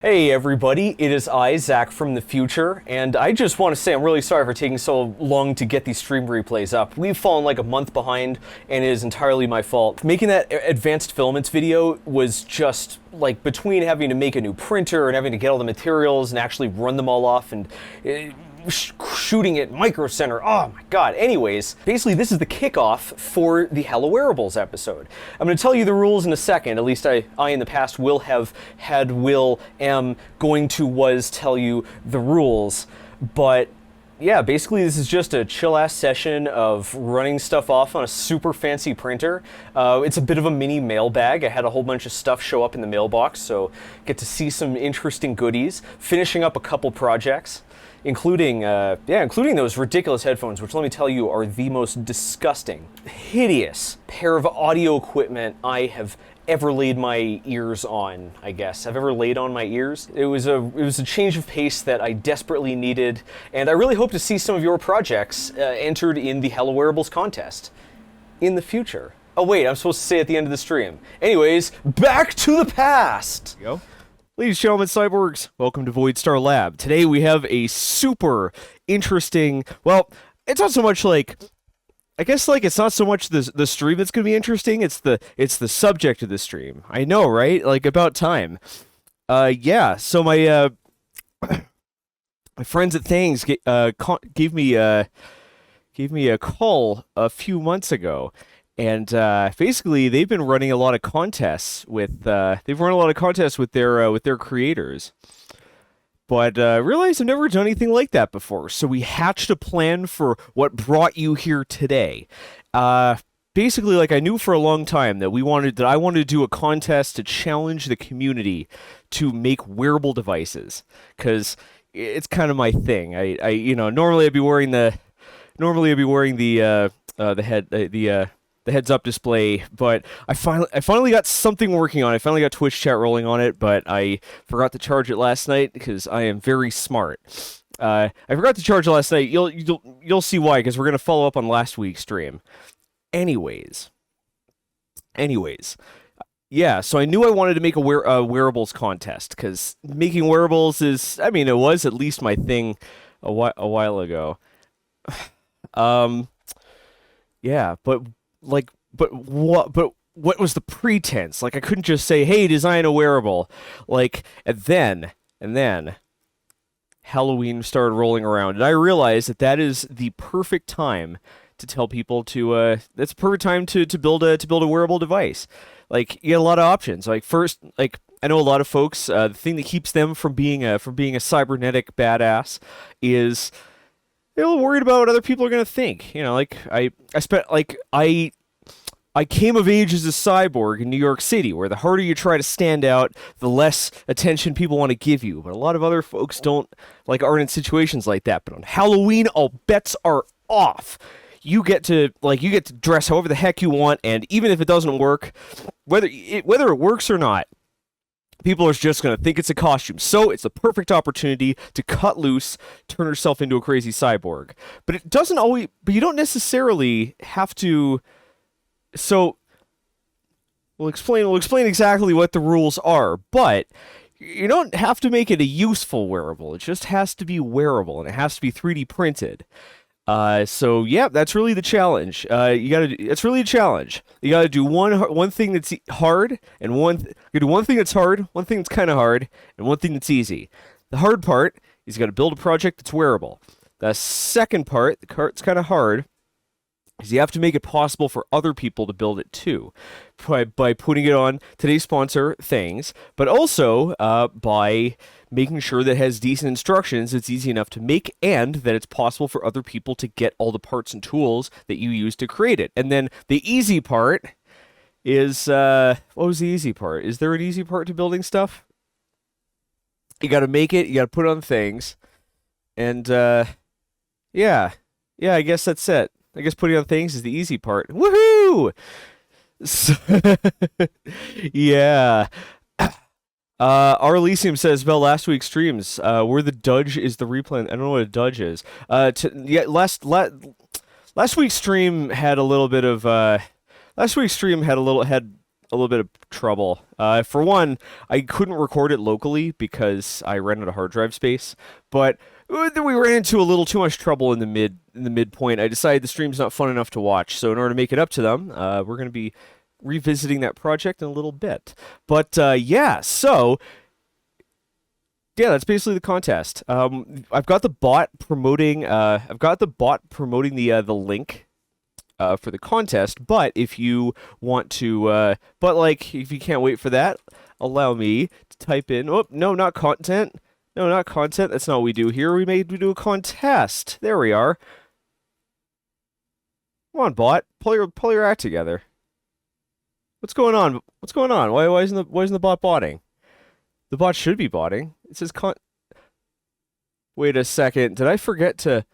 Hey everybody, it is I, Zack from the future, and I just want to say I'm really sorry for taking so long to get these stream replays up. We've fallen like a month behind, and it is entirely my fault. Making that advanced filaments video was just, like, between having to make a new printer and having to get all the materials and actually run them all off and shooting at Micro Center. Oh my god. Anyways, basically this is the kickoff for the Hello Wearables episode. I'm going to tell you the rules in a second. At least I in the past will have had, am going to was tell you the rules. But yeah, basically this is just a chill-ass session of running stuff off on a super fancy printer. It's a bit of a mini mailbag. I had a whole bunch of stuff show up in the mailbox, so get to see some interesting goodies. Finishing up a couple projects, including those ridiculous headphones, which let me tell you are the most disgusting, hideous pair of audio equipment I have ever laid my ears on, I guess. I've ever laid on my ears. It was a change of pace that I desperately needed, and I really hope to see some of your projects entered in the Hello Wearables contest in the future. Oh wait, I'm supposed to say at the end of the stream. Anyways, back to the past! There you go. Ladies and gentlemen, cyborgs, welcome to Voidstar Lab. Today we have a super interesting, well, it's not so much like, I guess like it's not so much the stream that's going to be interesting, it's the subject of the stream. I know, right? Like about time. Yeah, so my my friends at Things gave me a call a few months ago. And basically, they've been running a lot of contests with their creators. But realized I've never done anything like that before. So we hatched a plan for what brought you here today. Basically, like I knew for a long time that I wanted to do a contest to challenge the community to make wearable devices, because it's kind of my thing. Normally I'd be wearing the heads-up display, but I finally got something working on it. I finally got Twitch chat rolling on it, but I forgot to charge it last night because I am very smart. I forgot to charge it last night. You'll see why, because we're gonna follow up on last week's stream. Anyways, yeah. So I knew I wanted to make a wearables contest, because making wearables is, I mean, it was at least my thing a while ago. Yeah, but what was the pretense? Like, I couldn't just say, hey, design a wearable. Like, and then Halloween started rolling around, and I realized that is the perfect time to tell people that's the perfect time to build a wearable device. Like, you get a lot of options. Like, first, like, I know a lot of folks, the thing that keeps them from being a cybernetic badass is they're a little worried about what other people are gonna think. You know, like I came of age as a cyborg in New York City, where the harder you try to stand out, the less attention people want to give you. But a lot of other folks aren't in situations like that. But on Halloween, all bets are off. You get to dress however the heck you want, and even if it doesn't work, whether it works or not, people are just going to think it's a costume. So it's a perfect opportunity to cut loose, turn yourself into a crazy cyborg. But you don't necessarily have to. So we'll explain exactly what the rules are, but you don't have to make it a useful wearable. It just has to be wearable, and it has to be 3D printed. So yeah, that's really the challenge. It's really a challenge. You gotta do one thing that's hard, and one thing that's hard, one thing that's kind of hard, and one thing that's easy. The hard part is you gotta build a project that's wearable. The second part, the part's kind of hard, is you have to make it possible for other people to build it too, by putting it on today's sponsor, Things, but also by making sure that it has decent instructions, it's easy enough to make, and that it's possible for other people to get all the parts and tools that you use to create it. And then the easy part is, what was the easy part? Is there an easy part to building stuff? You gotta make it, you gotta put it on Things, and yeah, I guess that's it. I guess putting on Things is the easy part. Woohoo! So, yeah. Our Elysium says about last week's streams, where the Dudge is the replay. I don't know what a Dudge is. Last week's stream had a little bit of. Last week's stream had of trouble. For one, I couldn't record it locally because I ran out of hard drive space. But then we ran into a little too much trouble in the midpoint. I decided the stream's not fun enough to watch. So in order to make it up to them, we're going to be revisiting that project in a little bit. But yeah, so yeah, that's basically the contest. I've got the bot promoting. The link for the contest. But if you want to, if you can't wait for that, allow me to type in. Oh no, not content. No, not content. That's not what we do here. We do a contest. There we are. Come on, bot. Pull your act together. What's going on? What's going on? Why isn't the bot botting? The bot should be botting. It says Wait a second. Did I forget to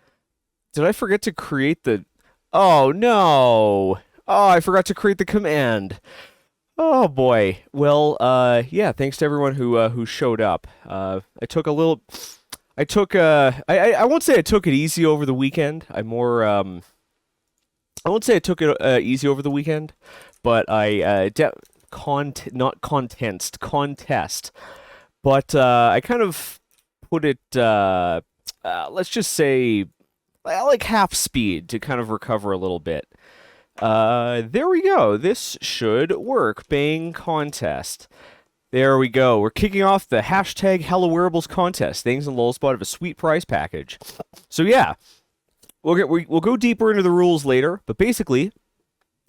create the? Oh no! Oh, I forgot to create the command. Oh boy. Well, yeah. Thanks to everyone who showed up. I won't say I took it easy over the weekend. I won't say I took it easy over the weekend, but contest. But I kind of put it, let's just say, like half speed to kind of recover a little bit. There we go. This should work. Bang contest. There we go. We're kicking off the hashtag Hello Wearables contest. Things in Lulzbot of a sweet prize package. So yeah, we'll go deeper into the rules later, but basically,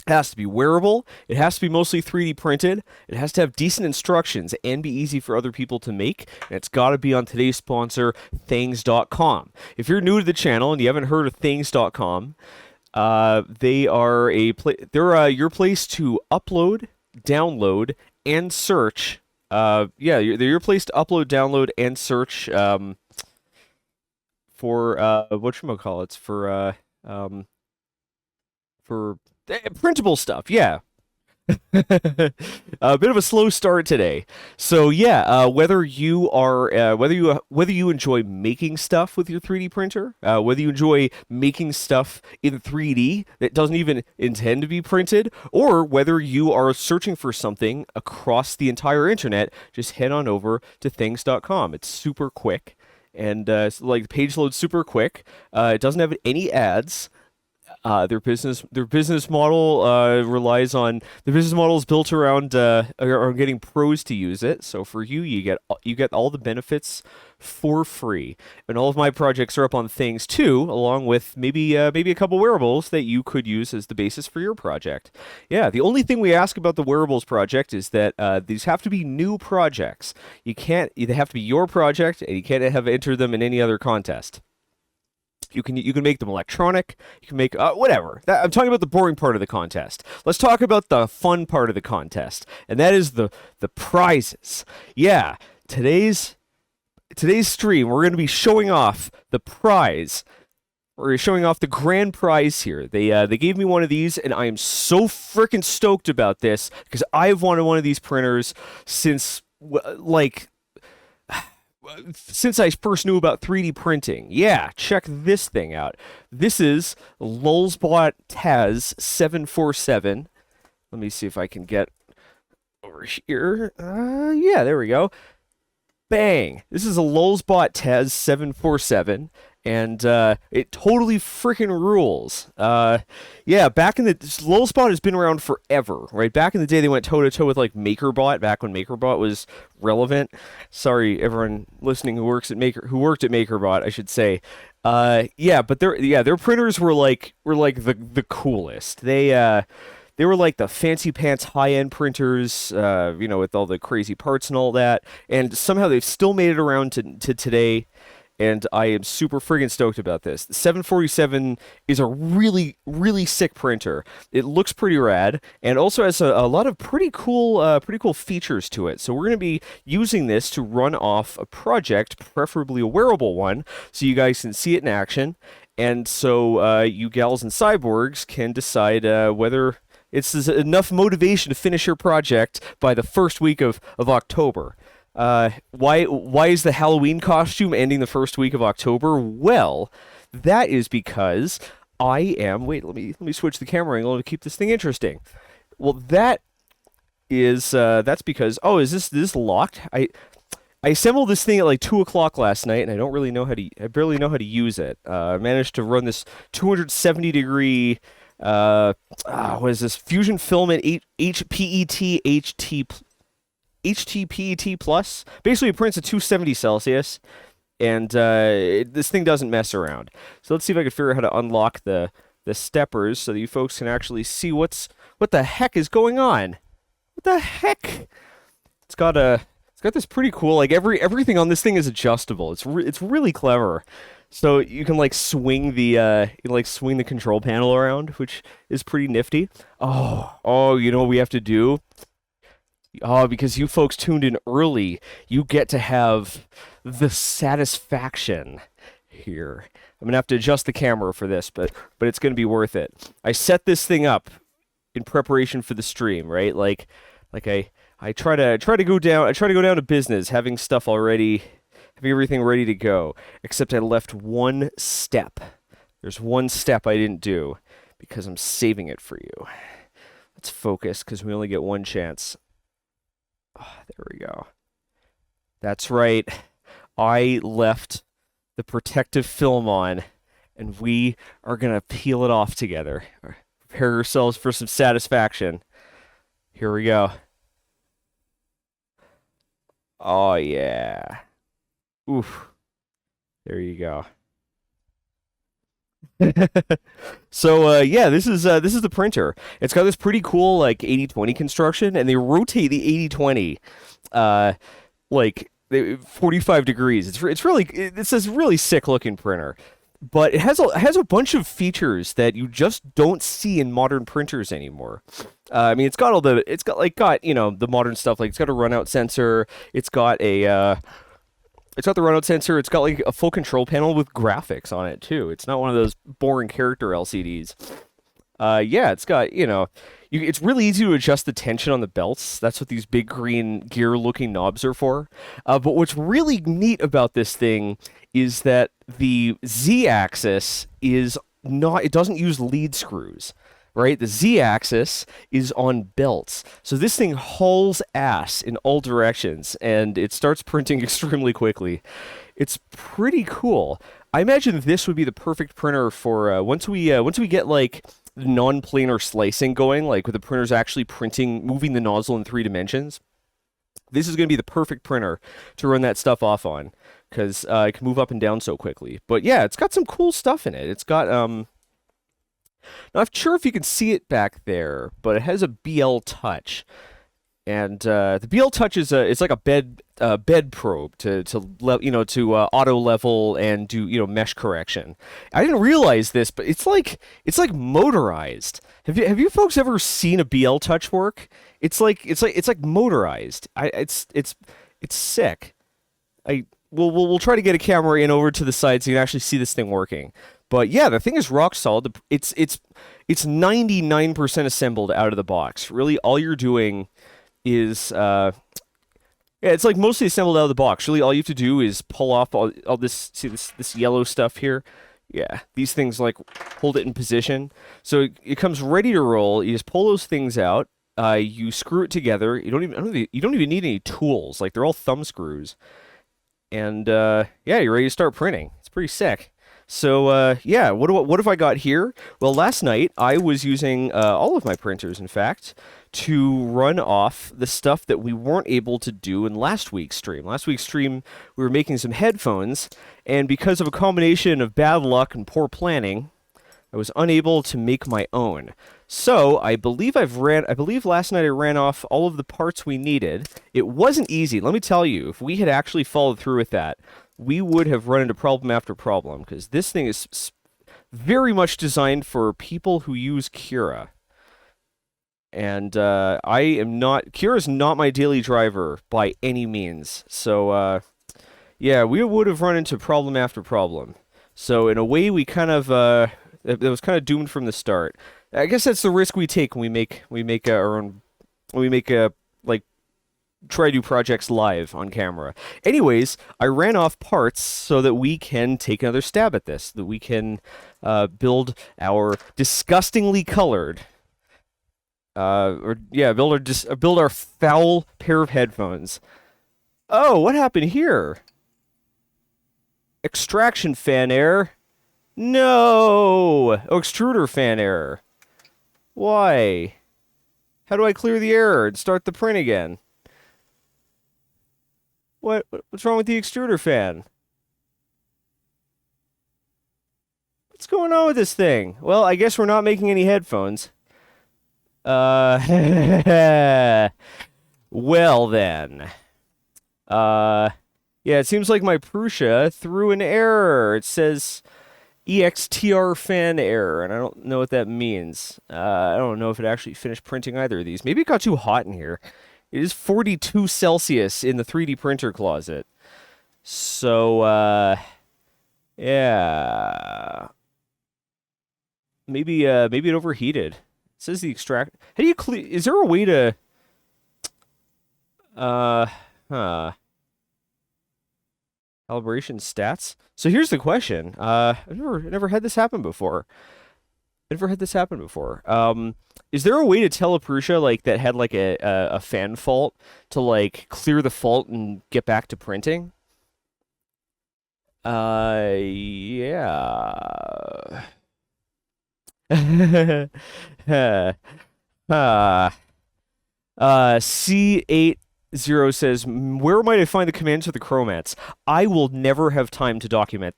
it has to be wearable, it has to be mostly 3D printed, it has to have decent instructions and be easy for other people to make, and it's got to be on today's sponsor, Things.com. If you're new to the channel and you haven't heard of Things.com, they're your place to upload, download, and search. They're your place to upload, download, and search for whatchamacallits, for printable stuff, yeah. A bit of a slow start today. So yeah, whether you enjoy making stuff with your 3D printer, whether you enjoy making stuff in 3D that doesn't even intend to be printed, or whether you are searching for something across the entire internet, just head on over to things.com. It's super quick, and the page loads super quick. It doesn't have any ads. Their business model relies on the business model is built around getting pros to use it. So for you get all the benefits for free, and all of my projects are up on Things too, along with maybe a couple wearables that you could use as the basis for your project. Yeah, the only thing we ask about the wearables project is that these have to be new projects. They have to be your project, and you can't have entered them in any other contest. You can make them electronic. You can make whatever. I'm talking about the boring part of the contest. Let's talk about the fun part of the contest, and that is the prizes. Yeah, today's stream we're going to be showing off the prize. We're showing off the grand prize here. They gave me one of these, and I am so freaking stoked about this because I've wanted one of these printers since since I first knew about 3D printing. Yeah, check this thing out. This is Lulzbot Taz 747. Let me see if I can get over here. Yeah, there we go. Bang! This is a Lulzbot Taz 747, and it totally freaking rules. Yeah, Lulzbot has been around forever, right? Back in the day, they went toe-to-toe with, MakerBot, back when MakerBot was relevant. Sorry, everyone listening who worked at MakerBot, I should say. Yeah, but their printers were the coolest. They were like the fancy pants high-end printers, with all the crazy parts and all that. And somehow they've still made it around to today. And I am super friggin' stoked about this. The 747 is a really, really sick printer. It looks pretty rad, and also has a lot of pretty cool features to it. So we're going to be using this to run off a project, preferably a wearable one, so you guys can see it in action. And so you gals and cyborgs can decide whether it's enough motivation to finish your project by the first week of October. Why is the Halloween costume ending the first week of October? Well, that is because I am... Wait, let me switch the camera angle to keep this thing interesting. Well, that is that's because is this locked? I assembled this thing at like 2 o'clock last night, and I barely know how to use it. I managed to run this 270 degree what is this Fusion Filament HPET HTPET plus. Basically, it prints at 270 Celsius, and this thing doesn't mess around. So let's see if I can figure out how to unlock the steppers so that you folks can actually see what the heck is going on. What the heck? It's got this pretty cool, like everything on this thing is adjustable. It's really clever. So you can like swing the control panel around, which is pretty nifty. You know what we have to do? Because you folks tuned in early, you get to have the satisfaction here. I'm gonna have to adjust the camera for this, but it's gonna be worth it. I set this thing up in preparation for the stream, right? Like I try to go down to business, having everything ready to go. Except I left one step. There's one step I didn't do because I'm saving it for you. Let's focus because we only get one chance. There we go. That's right. I left the protective film on, and we are gonna peel it off together. Prepare yourselves for some satisfaction. Here we go. Oh yeah. Oof. There you go. So yeah, this is the printer. It's got this pretty cool like 80-20 construction, and they rotate the 80-20 like 45 degrees. It's this really sick looking printer. But it has a bunch of features that you just don't see in modern printers anymore. I mean, it's got the modern stuff, like it's got a runout sensor. It's got the runout sensor. It's got like a full control panel with graphics on it too. It's not one of those boring character LCDs. Yeah, it's got, it's really easy to adjust the tension on the belts. That's what these big green gear-looking knobs are for. But what's really neat about this thing is that the Z-axis it doesn't use lead screws, right? The Z-axis is on belts. So this thing hauls ass in all directions, and it starts printing extremely quickly. It's pretty cool. I imagine this would be the perfect printer for once we get like non-planar slicing going, like with the printers actually moving the nozzle in 3 dimensions. This is going to be the perfect printer to run that stuff off on, because it can move up and down so quickly. But yeah, it's got some cool stuff in it. It's got not sure if you can see it back there, but it has a BL Touch. And the BL Touch is it's like a bed probe to auto level and do mosh correction. I didn't realize this, but it's like motorized. Have you folks ever seen a BL Touch work? It's like motorized. It's sick. We'll try to get a camera in over to the side so you can actually see this thing working. But yeah, the thing is rock solid. It's 99% assembled out of the box. Really, all you're doing is it's like mostly assembled out of the box. Really, all you have to do is pull off all this. See this yellow stuff here? Yeah, these things like hold it in position. So it comes ready to roll. You just pull those things out. You screw it together. You don't even need any tools. Like they're all thumb screws. And yeah, you're ready to start printing. It's pretty sick. So yeah, what have I got here? Well, last night I was using all of my printers, in fact, to run off the stuff that we weren't able to do in last week's stream. Last week's stream, we were making some headphones, and because of a combination of bad luck and poor planning, I was unable to make my own. So I believe last night I ran off all of the parts we needed. It wasn't easy. Let me tell you, if we had actually followed through with that, we would have run into problem after problem, because this thing is very much designed for people who use Cura. And Cura's not my daily driver by any means. So yeah, we would have run into problem after problem. So in a way, we kind of it was kind of doomed from the start. I guess that's the risk we take when we make our own, when we make try to do projects live on camera. Anyways, I ran off parts so that we can take another stab at this, that we can build our disgustingly colored build our foul pair of headphones. Oh, what happened here? Extraction fan error. No! Oh, extruder fan error. Why? How do I clear the error and start the print again? What's wrong with the extruder fan? What's going on with this thing? Well, I guess we're not making any headphones. Well then. Yeah, it seems like my Prusa threw an error. It says EXTR fan error, and I don't know what that means. I don't know if it actually finished printing either of these. Maybe it got too hot in here. It is 42 Celsius in the 3D printer closet. So, yeah. Maybe it overheated. It says the extract. How do you clear? Is there a way to? Calibration stats. So here's the question. I've never had this happen before. Is there a way to tell a Prusa like that had like a fan fault to like clear the fault and get back to printing? Yeah. C80 says, where might I find the commands for the chromats? I will never have time to document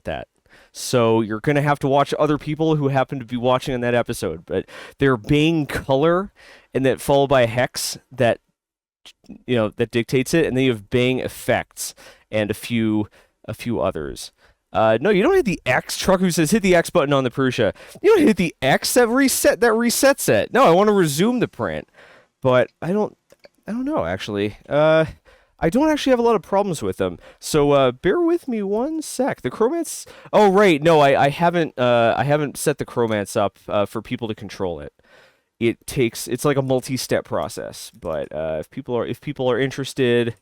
that. So you're going to have to watch other people who happen to be watching on that episode. But they're bang color and that followed by a hex that that dictates it, and then you have bang effects and a few others. No, you don't hit the X. Trucker says hit the X button on the Prusa. You don't hit the X. That resets it. No, I want to resume the print, but I don't know actually. I don't actually have a lot of problems with them. So bear with me one sec. The chromats. Oh right, no, I haven't set the chromats up for people to control it. It's like a multi-step process. But if people are interested.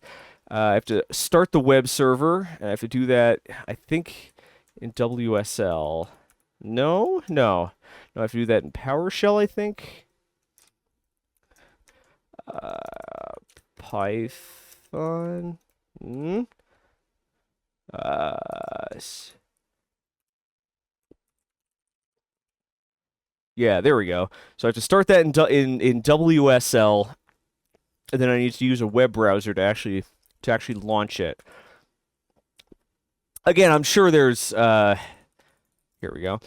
I have to start the web server, and I have to do that, I think, in WSL. No. I have to do that in PowerShell, I think. Python. Yeah, there we go. So I have to start that in WSL, and then I need to use a web browser to actually launch it. Again, I'm sure there's here we go.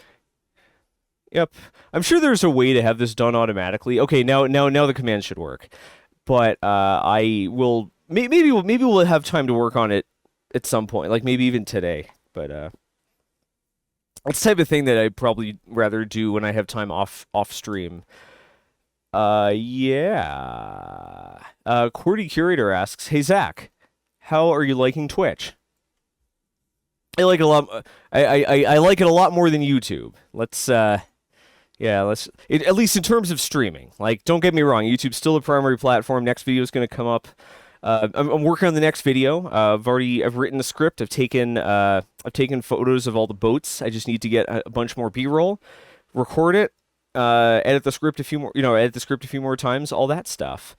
Yep. I'm sure there's a way to have this done automatically. Okay, now the commands should work. But I will maybe we'll have time to work on it at some point, like maybe even today. But it's the type of thing that I'd probably rather do when I have time off stream. Yeah. QWERTY Curator asks, "Hey Zach, how are you liking Twitch?" I like it a lot. I like it a lot more than YouTube. At least in terms of streaming. Like, don't get me wrong, YouTube's still a primary platform. Next video is going to come up. I'm working on the next video. I've written the script. I've taken photos of all the boats. I just need to get a bunch more B-roll, record it, edit the script a few more times, all that stuff.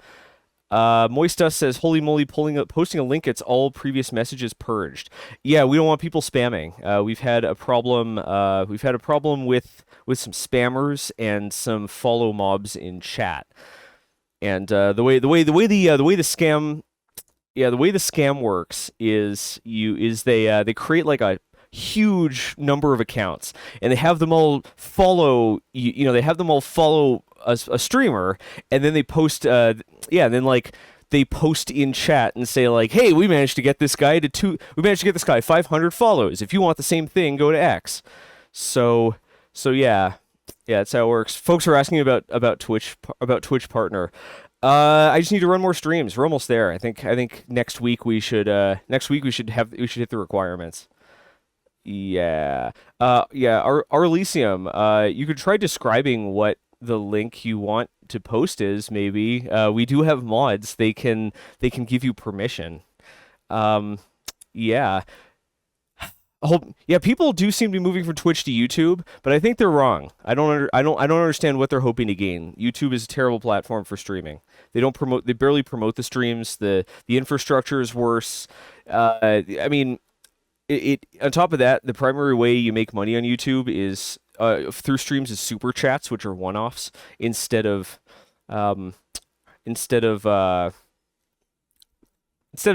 Moista says, "Holy moly, posting a link, it's all previous messages purged." Yeah, we don't want people spamming. We've had a problem with some spammers and some follow mobs in chat. And the way the scam works is they create like a huge number of accounts, and they have them all follow they have them all follow a streamer, and then they post they post in chat and say like, "Hey, we managed to get this guy 500 follows. If you want the same thing, go to X." So yeah, that's how it works. Folks are asking about Twitch Partner. I just need to run more streams. We're almost there. I think next week we should hit the requirements. Yeah. Arlesium, you could try describing what the link you want to post is, maybe. We do have mods. They can give you permission. Yeah. Yeah, people do seem to be moving from Twitch to YouTube, but I think they're wrong. I don't understand what they're hoping to gain. YouTube is a terrible platform for streaming. They barely promote the streams. The infrastructure is worse. I mean, on top of that, the primary way you make money on YouTube is through streams is super chats, which are one-offs instead of instead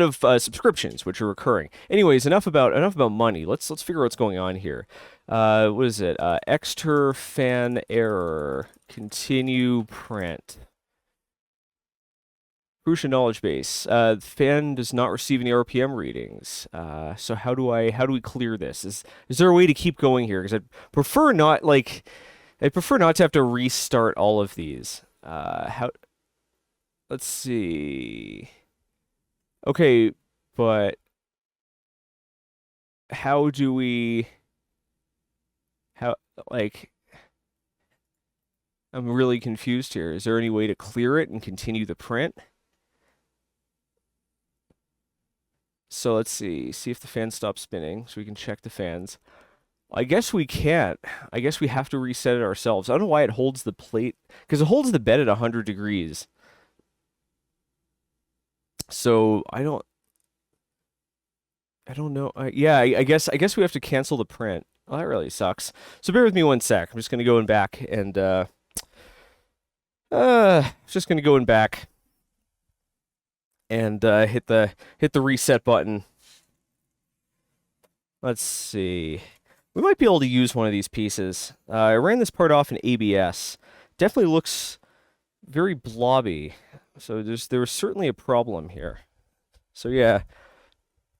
of subscriptions, which are recurring. Anyways, enough about money. Let's figure out what's going on here. What is it? Exter fan error. Continue print. Prusa knowledge base. Fan does not receive any RPM readings. So how do we clear this? Is there a way to keep going here? Because I prefer not to have to restart all of these. Let's see. Okay, but how do we, I'm really confused here. Is there any way to clear it and continue the print? So let's see if the fan stops spinning so we can check the fans. I guess we can't. I guess we have to reset it ourselves. I don't know why it holds the plate, because it holds the bed at 100 degrees. So I don't know. Yeah, I guess we have to cancel the print. Oh, that really sucks. So bear with me one sec. I'm just gonna go in back and hit the reset button. Let's see. We might be able to use one of these pieces. I ran this part off in ABS. Definitely looks very blobby. So there was certainly a problem here. So yeah,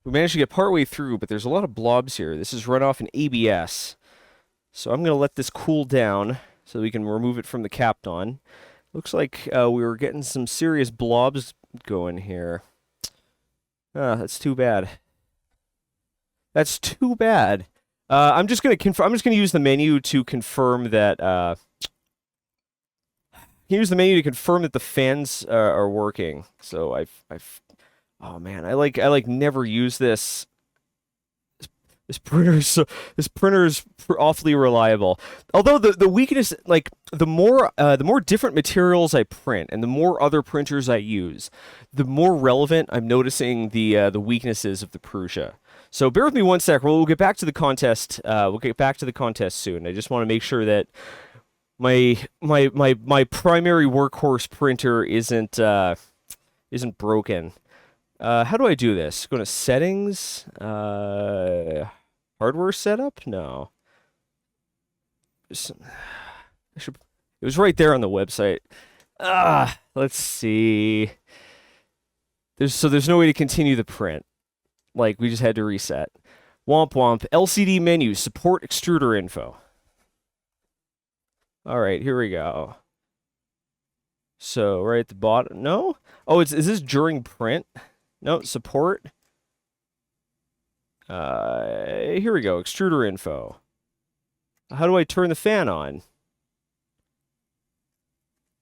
we managed to get partway through, but there's a lot of blobs here. This is run off in ABS. So I'm going to let this cool down so we can remove it from the Kapton. Looks like we were getting some serious blobs going here. That's too bad. That's too bad. I'm just going to use the menu to confirm that use the menu to confirm that the fans are working. So oh man, I never use this. This printer's awfully reliable. Although the weakness, like the more different materials I print and the more other printers I use, the more relevant I'm noticing the weaknesses of the Prusa. So bear with me one sec. We'll get back to the contest. We'll get back to the contest soon. I just want to make sure that my primary workhorse printer isn't broken. How do I do this? Go to settings. Hardware setup? No. It was right there on the website. Let's see. There's no way to continue the print. Like, we just had to reset. Womp womp. LCD menu. Support extruder info. Alright, here we go. So, right at the bottom. No? Oh, is this during print? No, support. Here we go. Extruder info. How do I turn the fan on?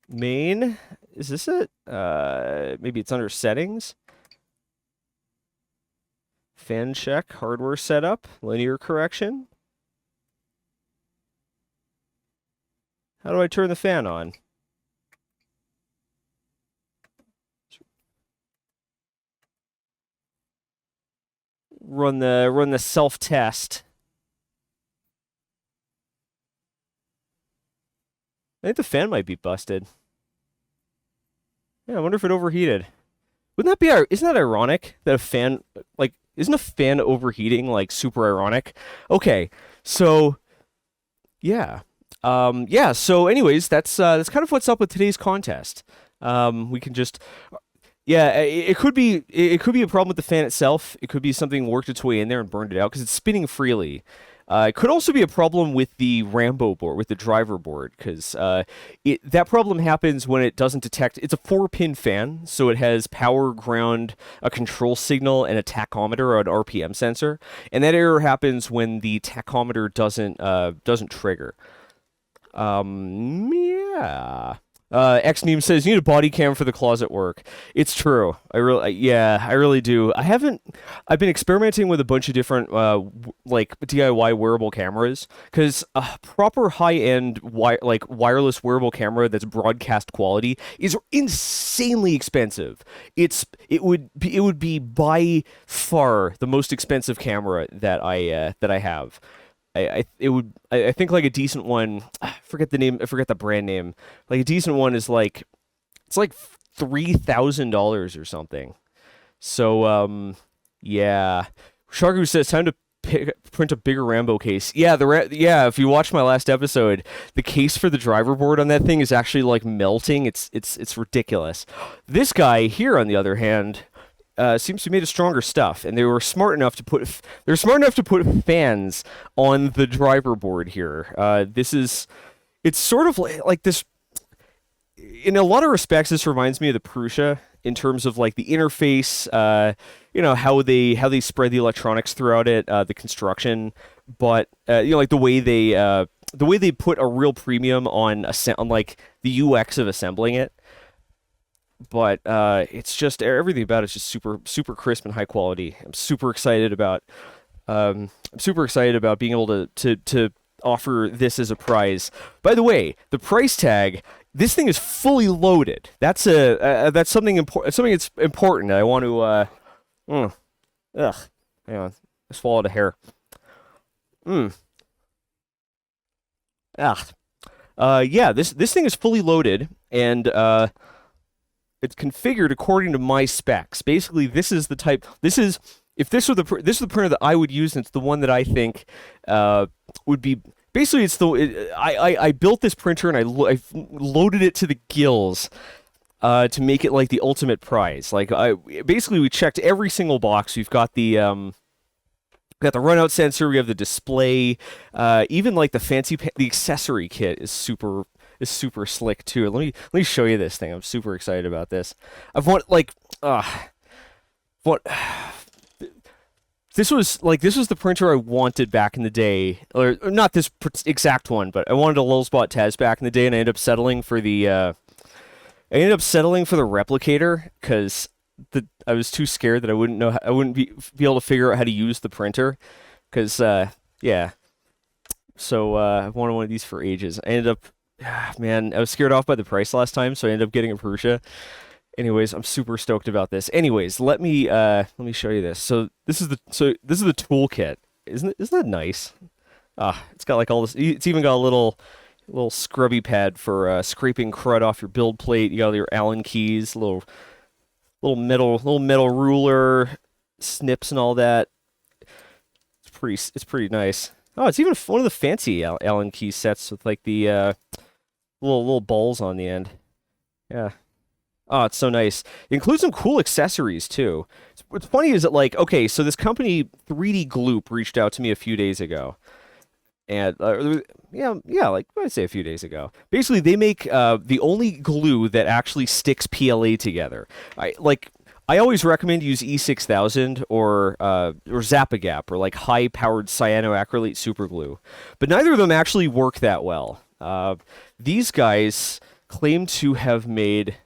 Main? Is this it? Maybe it's under settings. Fan check. Hardware setup. Linear correction. How do I turn the fan on? Run the self-test. I think the fan might be busted. Yeah, I wonder if it overheated. Wouldn't that be isn't that ironic that a fan, like, isn't a fan overheating like super ironic? Okay, so yeah. Yeah, so anyways, that's kind of what's up with today's contest. We can just yeah, it could be a problem with the fan itself. It could be something worked its way in there and burned it out because it's spinning freely. It could also be a problem with the Rambo board, with the driver board, because that problem happens when it doesn't detect. It's a 4-pin fan, so it has power, ground, a control signal, and a tachometer or an RPM sensor. And that error happens when the tachometer doesn't trigger. Yeah. Xneem says you need a body cam for the closet work. It's true. I really do. I've been experimenting with a bunch of different like DIY wearable cameras because a proper high-end wireless wearable camera that's broadcast quality is insanely expensive. It would be by far the most expensive camera that I have. I think like a decent one, I forget the brand name. Like a decent one is like it's like $3,000 or something. So yeah. Shargu says time to print a bigger Rambo case. Yeah, if you watch my last episode, the case for the driver board on that thing is actually like melting. It's ridiculous. This guy here on the other hand seems to be made of stronger stuff, and they were smart enough to put fans on the driver board here. It's sort of like this. In a lot of respects, this reminds me of the Prusa in terms of like the interface, how they spread the electronics throughout it, the construction, but like the way they put a real premium on like the UX of assembling it. But it's just everything about it's just super crisp and high quality. I'm super excited about being able to offer this as a prize. By the way, the price tag. This thing is fully loaded. That's something important. Something that's important. I want to. Hang on. I swallowed a hair. Yeah. This thing is fully loaded and it's configured according to my specs. Basically, this is the type. If this were the printer that I would use, and it's the one that I think would be. Basically, I built this printer and I loaded it to the gills to make it like the ultimate prize. Like we checked every single box. We've got the runout sensor. We have the display. Even like the accessory kit is super slick too. Let me show you this thing. I'm super excited about this. This was the printer I wanted back in the day, or not this exact one, but I wanted a Lulzbot Taz back in the day, and I ended up settling for the replicator because I was too scared that I wouldn't be able to figure out how to use the printer, because yeah. So I wanted one of these for ages. I ended up, man, I was scared off by the price last time, so I ended up getting a Prusa. Anyways, I'm super stoked about this. Anyways, let me show you this. So this is the toolkit. Isn't that nice? It's got like all this. It's even got a little scrubby pad for scraping crud off your build plate. You got your Allen keys, little metal ruler, snips and all that. It's pretty nice. Oh, it's even one of the fancy Allen key sets with like the little balls on the end. Yeah. Oh, it's so nice. It includes some cool accessories, too. What's funny is that, like, okay, so this company, 3D Gloop, reached out to me a few days ago. And, like, I'd say a few days ago. Basically, they make the only glue that actually sticks PLA together. I always recommend use E6000 or Zap-A-Gap, or, like, high-powered cyanoacrylate superglue. But neither of them actually work that well. These guys claim to have made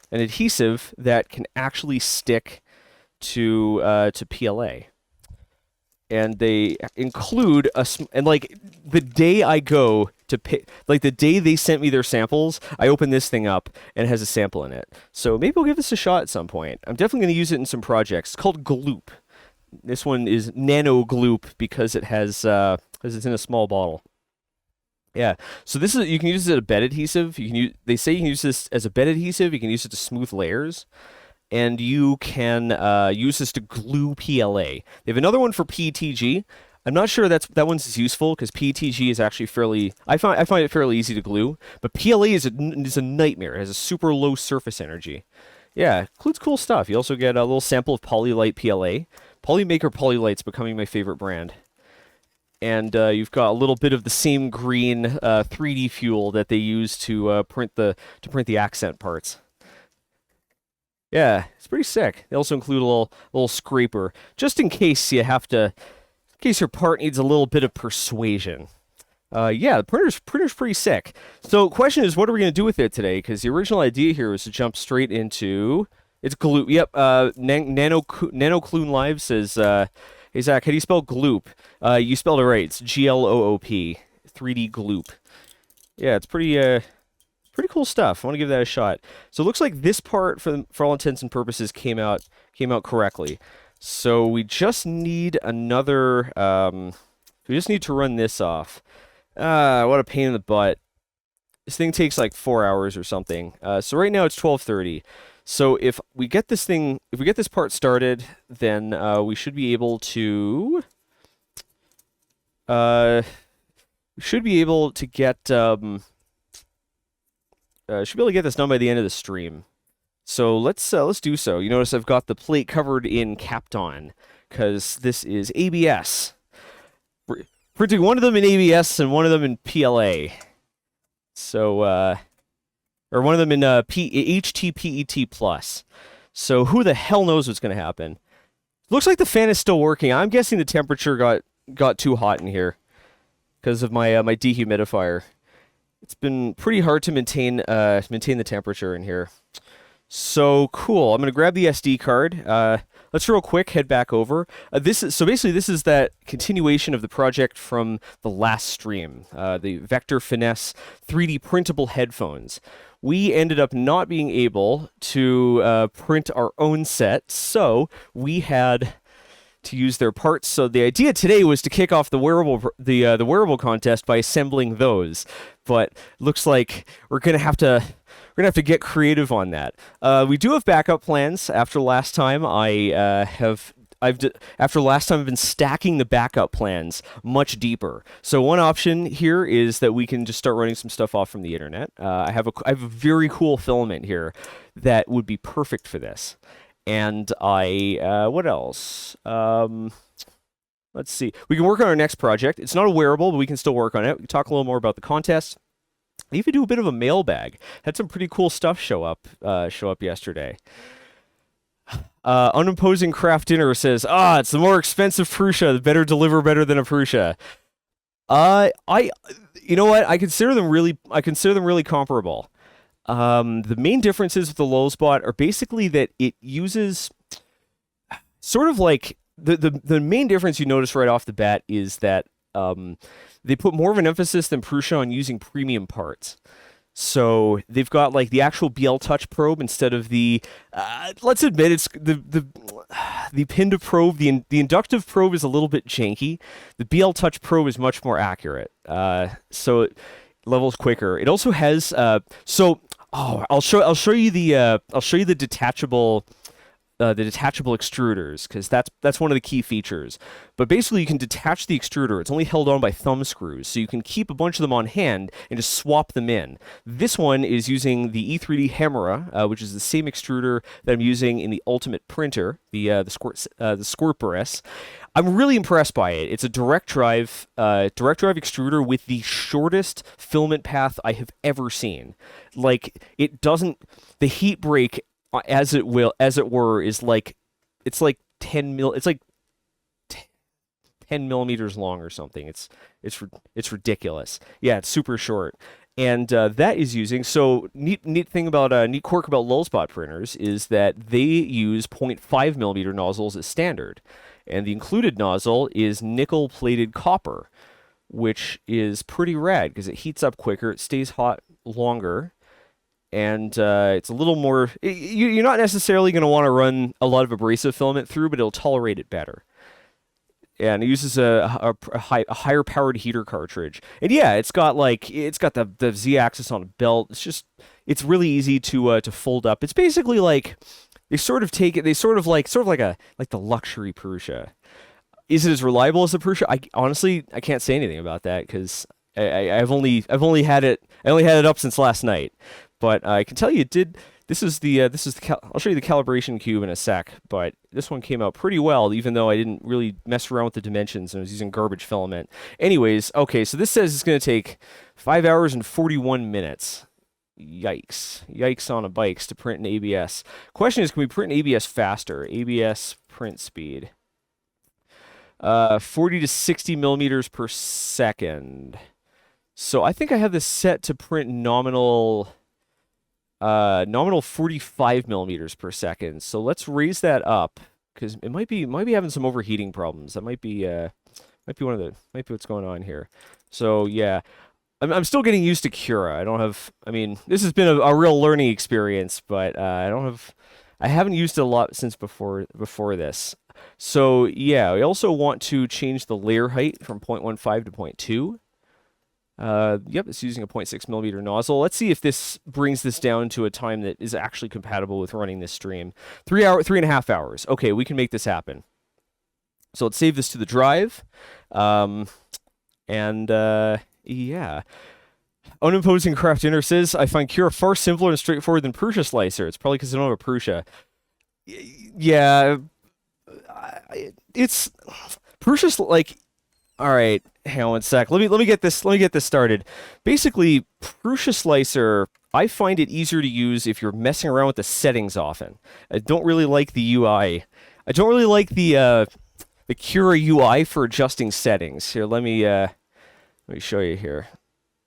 an adhesive that can actually stick to PLA, and they include the day I go to pick, like the day they sent me their samples, I open this thing up and it has a sample in it. So maybe I'll give this a shot at some point. I'm definitely going to use it in some projects. It's called Gloop. This one is Nano Gloop because it's in a small bottle. Yeah, so you can use this as a bed adhesive. They say you can use this as a bed adhesive. You can use it to smooth layers, and you can use this to glue PLA. They have another one for PETG. I'm not sure that one's as useful because PETG is actually I find it fairly easy to glue, but PLA is a nightmare. It has a super low surface energy. Yeah, includes cool stuff. You also get a little sample of Polylite PLA. Polymaker Polylight's becoming my favorite brand. And you've got a little bit of the same green 3D fuel that they use to print the accent parts. Yeah, it's pretty sick. They also include a little scraper, just in case your part needs a little bit of persuasion. Yeah, the printer's pretty sick. So, question is, what are we gonna do with it today? Because the original idea here was to jump straight into it's Gloop. Yep. Nanoclune Live says, "Hey Zach, how do you spell Gloop? You spelled it right. It's Gloop. 3D Gloop. Yeah, it's pretty cool stuff. I want to give that a shot. So it looks like this part, for all intents and purposes, came out correctly. So we just need another. We just need to run this off. What a pain in the butt. This thing takes like 4 hours or something. So right now it's 12:30. So if we get this part started, then we should be able to. We should be able to get. Should be able to get this done by the end of the stream. So let's do so. You notice I've got the plate covered in Kapton because this is ABS. Printing one of them in ABS and one of them in PLA. So, or one of them in HTPET plus. So who the hell knows what's going to happen? Looks like the fan is still working. I'm guessing the temperature got too hot in here because of my my dehumidifier. It's been pretty hard to maintain the temperature in here. So cool. I'm gonna grab the SD card. Let's real quick head back over. This is that continuation of the project from the last stream, the Vector Finesse 3D printable headphones. We ended up not being able to print our own set, so we had to use their parts. So the idea today was to kick off the wearable contest by assembling those, but looks like we're gonna have to get creative on that. We do have backup plans. After last time, I've been stacking the backup plans much deeper. So one option here is that we can just start running some stuff off from the internet. I have a very cool filament here that would be perfect for this. And what else? Let's see. We can work on our next project. It's not a wearable, but we can still work on it. We can talk a little more about the contest. I even do a bit of a mailbag. Had some pretty cool stuff show up yesterday. Unimposing Craft Dinner says, it's the more expensive Prusa. The better deliver better than a Prusa. You know what? I consider them really comparable. The main differences with the Lulzbot are basically that it uses sort of like the main difference you notice right off the bat is that they put more of an emphasis than Prusa on using premium parts. So they've got like the actual BL Touch probe instead of the let's admit it's the pin to probe. The inductive probe is a little bit janky. The BL Touch probe is much more accurate. So it levels quicker. It also has I'll show you the detachable extruders, because that's one of the key features. But basically, you can detach the extruder. It's only held on by thumb screws, so you can keep a bunch of them on hand and just swap them in. This one is using the E3D Hemera, which is the same extruder that I'm using in the Ultimate Printer, the Squirt Press. I'm really impressed by it. It's a direct drive extruder with the shortest filament path I have ever seen. Like, it doesn't, the heat break, as it were, is like, it's like 10 millimeters long or something. It's ridiculous. Yeah, it's super short. And that is using, so neat quirk about Lulzbot printers is that they use 0.5 millimeter nozzles as standard. And the included nozzle is nickel-plated copper, which is pretty rad because it heats up quicker, it stays hot longer, and it's a little more... You're not necessarily going to want to run a lot of abrasive filament through, but it'll tolerate it better. And it uses a higher powered heater cartridge. And yeah, it's got the Z-axis on a belt. It's really easy to fold up. It's basically like... They sort of like the luxury Prusa. Is it as reliable as the Prusa? I can't say anything about that because I've only had it up since last night. But I can tell you it did. I'll show you the calibration cube in a sec. But this one came out pretty well, even though I didn't really mess around with the dimensions and I was using garbage filament. Anyways, okay, so this says it's going to take 5 hours and 41 minutes. Yikes on a bikes to print in ABS. Question is, can we print in ABS faster? ABS print speed. 40 to 60 millimeters per second. So I think I have this set to print nominal 45 millimeters per second. So let's raise that up because it might be having some overheating problems. That might be what's going on here. So yeah, I'm still getting used to Cura. I mean, this has been a real learning experience, but I haven't used it a lot since before this. So yeah, we also want to change the layer height from 0.15 to 0.2. Yep, it's using a 0.6 millimeter nozzle. Let's see if this brings this down to a time that is actually compatible with running this stream. 3.5 hours. Okay, we can make this happen. So let's save this to the drive. Yeah. Unimposing Craft Inner says, I find Cura far simpler and straightforward than Prusa Slicer. It's probably because I don't have a Prusa. Yeah. It's... Prusa's like... Alright, hang on one sec. Let me get this started. Basically, Prusa Slicer, I find it easier to use if you're messing around with the settings often. I don't really like the UI. I don't really like the Cura UI for adjusting settings. Here, let me show you here.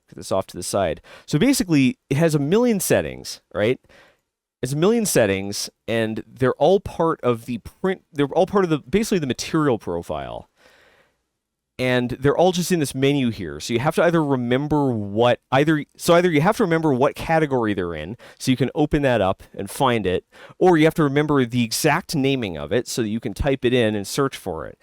Put this off to the side. So basically, it has a million settings, right? It's a million settings, and they're all part of the print. They're all part of basically the material profile. And they're all just in this menu here. So you have to either remember either you have to remember what category they're in, so you can open that up and find it, or you have to remember the exact naming of it so that you can type it in and search for it.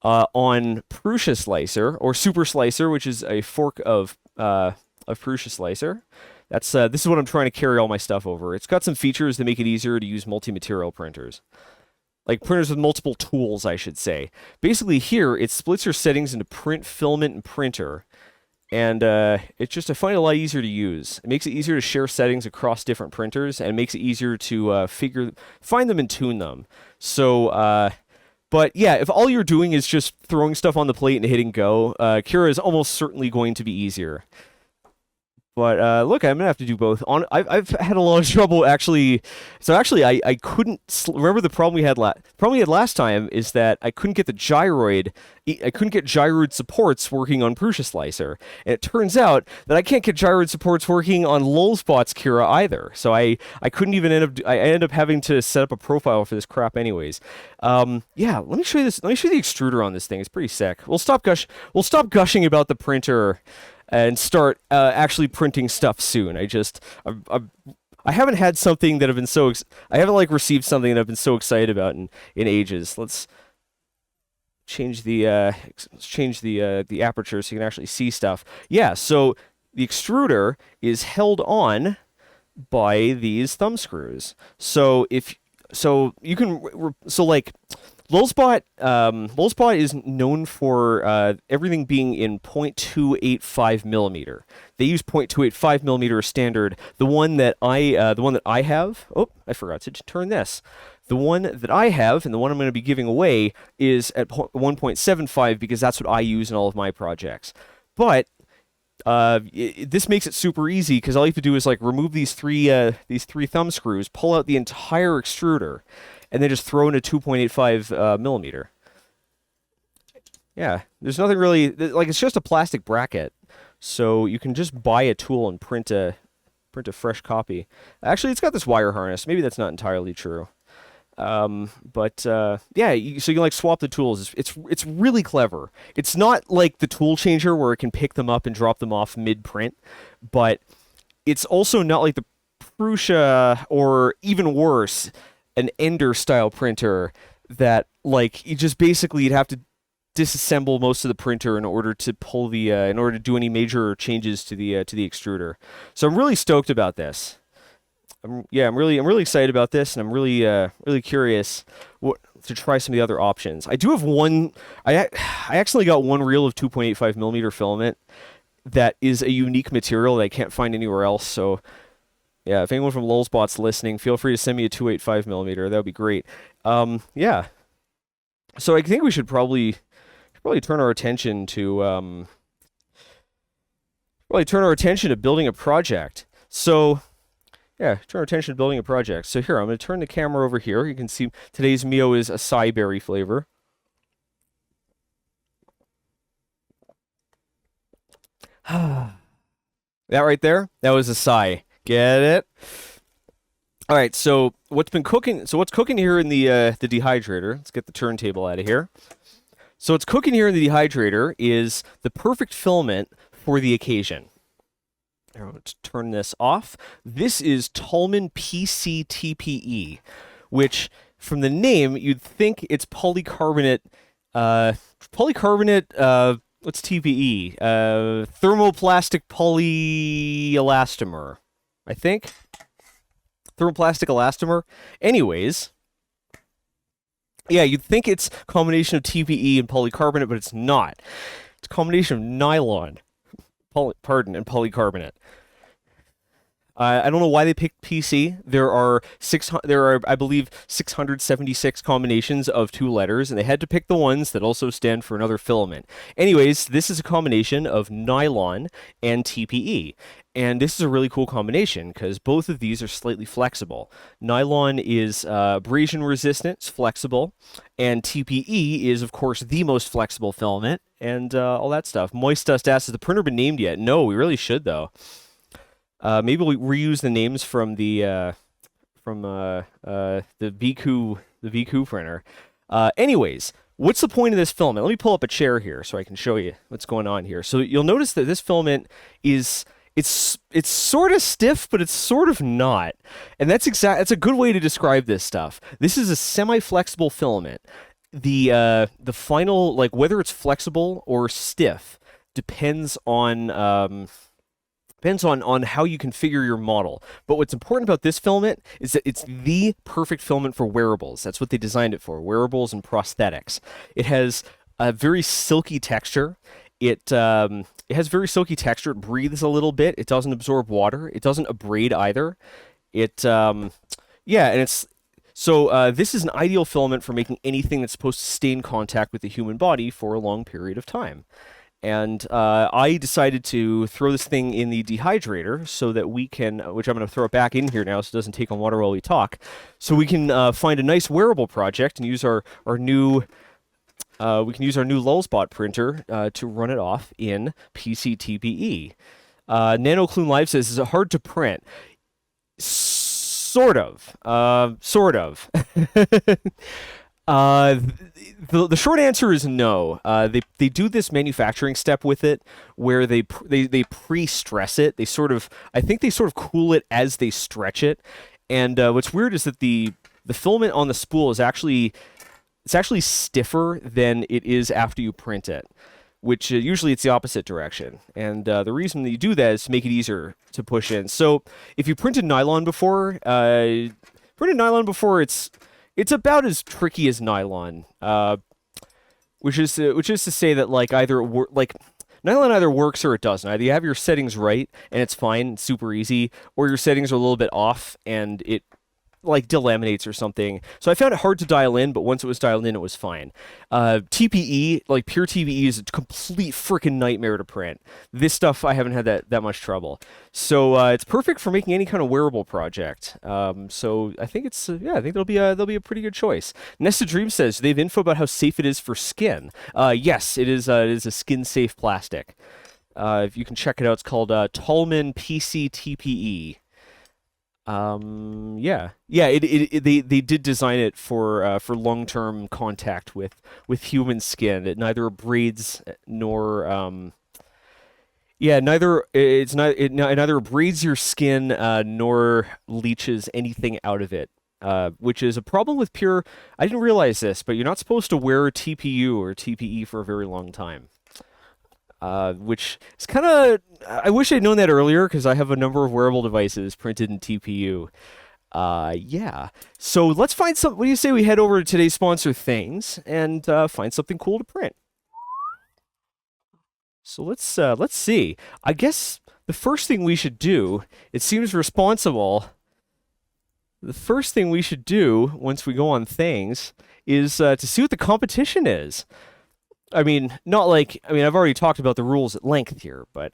On Prusa Slicer, or Super Slicer, which is a fork of Prusa Slicer, this is what I'm trying to carry all my stuff over. It's got some features that make it easier to use multi-material printers. Like printers with multiple tools, I should say. Basically here, it splits your settings into print, filament, and printer. And I find it a lot easier to use. It makes it easier to share settings across different printers, and it makes it easier to find them and tune them. So, but yeah, if all you're doing is just throwing stuff on the plate and hitting go, Cura is almost certainly going to be easier. But look, I'm gonna have to do both. I've had a lot of trouble actually. So actually, I couldn't remember the problem we had last time is that I couldn't get the gyroid. I couldn't get gyroid supports working on Prusa Slicer, and it turns out that I can't get gyroid supports working on Lulzbot's Cura either. So I couldn't even I ended up having to set up a profile for this crap anyways. Yeah, let me show you this. Let me show you the extruder on this thing. It's pretty sick. We'll stop gushing about the printer and start actually printing stuff soon. I haven't had something that I've been I haven't received something that I've been so excited about in ages. Let's change the aperture so you can actually see stuff. Yeah, so the extruder is held on by these thumb screws. So Lulzbot is known for everything being in 0.285 millimeter. They use 0.285 millimeter standard. The one that I have. Oh, I forgot to turn this. The one that I have and the one I'm going to be giving away is at 1.75 because that's what I use in all of my projects. But this makes it super easy because all you have to do is remove these three thumb screws, pull out the entire extruder, and then just throw in a 2.85 millimeter. Yeah, there's nothing really it's just a plastic bracket, so you can just buy a tool and print a fresh copy. Actually, it's got this wire harness. Maybe that's not entirely true. Yeah, so you can swap the tools. It's really clever. It's not like the tool changer where it can pick them up and drop them off mid-print, but it's also not like the Prusa, or even worse, an Ender style printer that you'd have to disassemble most of the printer in order to pull in order to do any major changes to the extruder. So I'm really stoked about this. I'm really excited about this, and I'm really curious to try some of the other options. I do have one. I actually got one reel of 2.85 millimeter filament that is a unique material that I can't find anywhere else. So yeah, if anyone from Lulzbot's listening, feel free to send me a 2.85 millimeter. That would be great. Yeah. So I think we should probably turn our attention to building a project. So yeah, turn our attention to building a project. So here, I'm going to turn the camera over here. You can see today's Mio is acai berry flavor. That right there, that was a sigh. Get it? All right, so what's cooking here in the dehydrator? Let's get the turntable out of here. So what's cooking here in the dehydrator is the perfect filament for the occasion. I'm going to turn this off. This is Tolman PCTPE, which from the name you'd think it's polycarbonate. What's TPE? Thermoplastic polyelastomer, I think. Thermoplastic elastomer. Anyways, yeah, you'd think it's a combination of TPE and polycarbonate, but it's not. It's a combination of nylon, and polycarbonate. I don't know why they picked PC. There are, I believe, 676 combinations of 2 letters, and they had to pick the ones that also stand for another filament. Anyways, this is a combination of nylon and TPE. And this is a really cool combination because both of these are slightly flexible. Nylon is abrasion resistant, it's flexible, and TPE is, of course, the most flexible filament, and all that stuff. Moist Dust asks, has the printer been named yet? No, we really should, though. Maybe we'll reuse the names from the VQ printer. Anyways, what's the point of this filament? Let me pull up a chair here so I can show you what's going on here. So you'll notice that this filament is it's sort of stiff, but it's sort of not. And that's a good way to describe this stuff. This is a semi-flexible filament. The final, like, whether it's flexible or stiff depends on how you configure your model. But what's important about this filament is that it's the perfect filament for wearables. That's what they designed it for, wearables and prosthetics. It has a very silky texture. It has very silky texture. It breathes a little bit. It doesn't absorb water. It doesn't abrade either. This is an ideal filament for making anything that's supposed to stay in contact with the human body for a long period of time. And I decided to throw this thing in the dehydrator so that we can, which I'm going to throw it back in here now so it doesn't take on water while we talk, so we can find a nice wearable project and use our new Lulzbot printer to run it off in PCTPE. NanoClume Live says, is it hard to print? Sort of. The short answer is no. They do this manufacturing step with it where they pre-stress it. I think they sort of cool it as they stretch it. And what's weird is that the filament on the spool is actually stiffer than it is after you print it, which usually it's the opposite direction. And the reason that you do that is to make it easier to push in. So if you printed nylon before, it's about as tricky as nylon, which is to say that nylon either works or it doesn't. Either you have your settings right and it's fine, it's super easy, or your settings are a little bit off and it delaminates or something. So I found it hard to dial in, but once it was dialed in, it was fine. TPE, like pure TPE, is a complete freaking nightmare to print. This stuff, I haven't had that much trouble. So it's perfect for making any kind of wearable project. So I think I think that'll be a pretty good choice. Nested Dream says they have info about how safe it is for skin. Yes, it is. It is a skin-safe plastic. If you can check it out, it's called Tolman PCTPE. They did design it for long-term contact with human skin. It neither abrades nor it neither abrades your skin nor leaches anything out of it. Which is a problem with pure. I didn't realize this, but you're not supposed to wear TPU or TPE for a very long time. Which is kind of, I wish I'd known that earlier because I have a number of wearable devices printed in TPU. So let's find some. What do you say we head over to today's sponsor, Things, and find something cool to print? So let's see. I guess the first thing we should do, it seems responsible. The first thing we should do once we go on Things is to see what the competition is. I've already talked about the rules at length here, but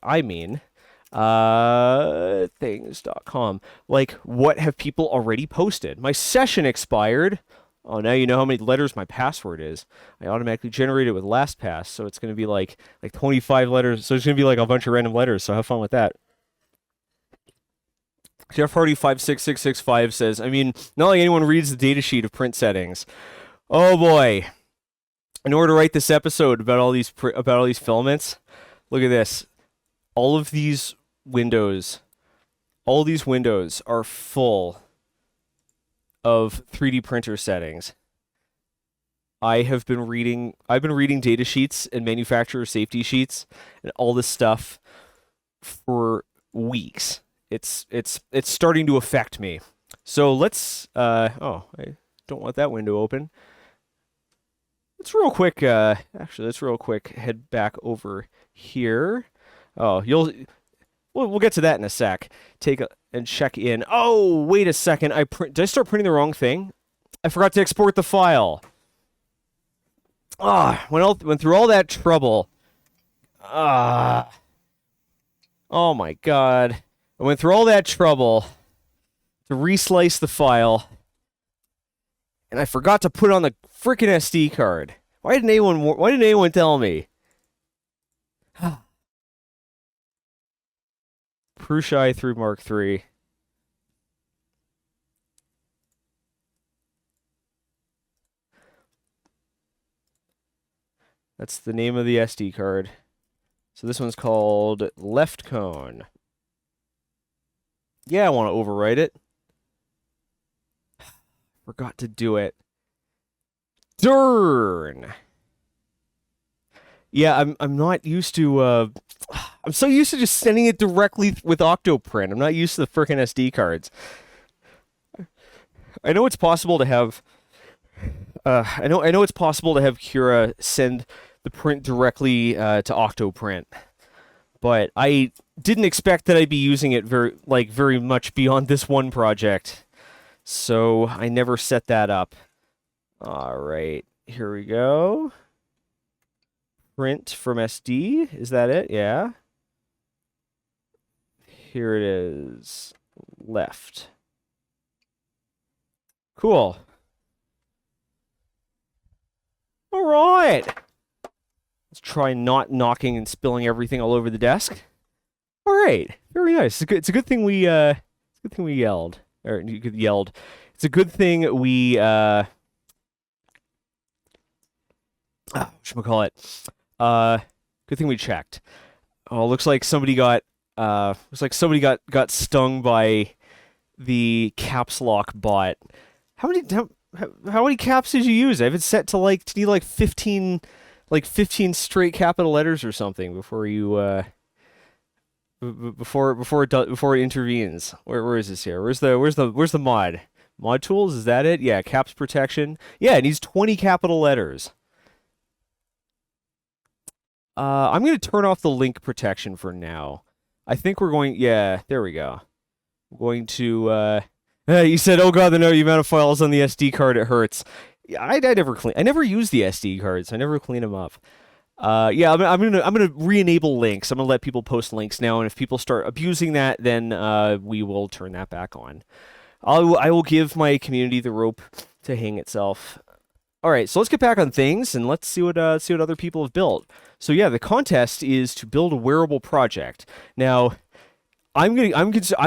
things.com. What have people already posted? My session expired. Oh, now you know how many letters my password is. I automatically generate it with LastPass, so it's going to be like 25 letters. So it's going to be like a bunch of random letters, so have fun with that. Jeff Hardy 56665 says, I mean, not like anyone reads the datasheet of print settings. Oh boy. In order to write this episode about all these filaments, look at this. All these windows are full of 3D printer settings. I've been reading data sheets and manufacturer safety sheets and all this stuff for weeks. It's starting to affect me. So let's I don't want that window open. Let's real quick head back over here. Oh, we'll get to that in a sec. And check in. Oh, wait a second. Did I start printing the wrong thing? I forgot to export the file. Went through all that trouble. Oh my god. I went through all that trouble to reslice the file, and I forgot to put on the frickin' SD card. Why didn't anyone tell me? Prushai through Mark III. That's the name of the SD card. So this one's called Left Cone. Yeah, I want to overwrite it. Forgot to do it. Darn. Yeah, I'm not used to I'm so used to just sending it directly with Octoprint. I'm not used to the frickin' SD cards. I know it's possible to have I know it's possible to have Cura send the print directly to Octoprint. But I didn't expect that I'd be using it very much beyond this one project. So I never set that up. All right, here we go. Print from SD. Is that it? Yeah. Here it is. Left. Cool. All right. Let's try not knocking and spilling everything all over the desk. All right, very nice. It's a good thing we yelled, or you could yelled. It's a good thing we whatchamacallit. Good thing we checked. Oh, looks like somebody got stung by the caps lock bot. How many caps did you use? I have it set to need 15 straight capital letters or something before you before it intervenes. Where is this here? Where's the mod? Mod tools, is that it? Yeah, caps protection. Yeah, it needs 20 capital letters. I'm going to turn off the link protection for now. I think we're going, yeah, there we go. We're going to, you said, oh god, the amount of files on the SD card, it hurts. Yeah, I never use the SD cards. I never clean them up. Yeah, I'm gonna re-enable links. I'm gonna let people post links now, and if people start abusing that, then we will turn that back on. I will give my community the rope to hang itself. All right, so let's get back on things and let's see what other people have built. So yeah, the contest is to build a wearable project. Now, I'm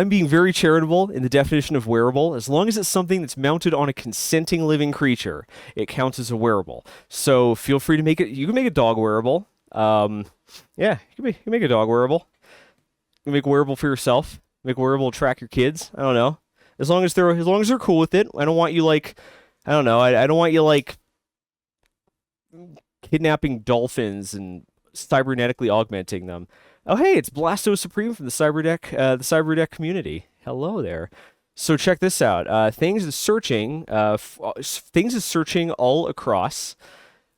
being very charitable in the definition of wearable. As long as it's something that's mounted on a consenting living creature, it counts as a wearable. So feel free to make it. You can make a dog wearable. Yeah, you can make a dog wearable. You can make a wearable for yourself. Make a wearable to track your kids. I don't know. As long as they're cool with it. I don't want you I don't know. I don't want you kidnapping dolphins and cybernetically augmenting them. Oh, hey, it's Blasto Supreme from the Cyberdeck community. Hello there. So check this out. Things is searching all across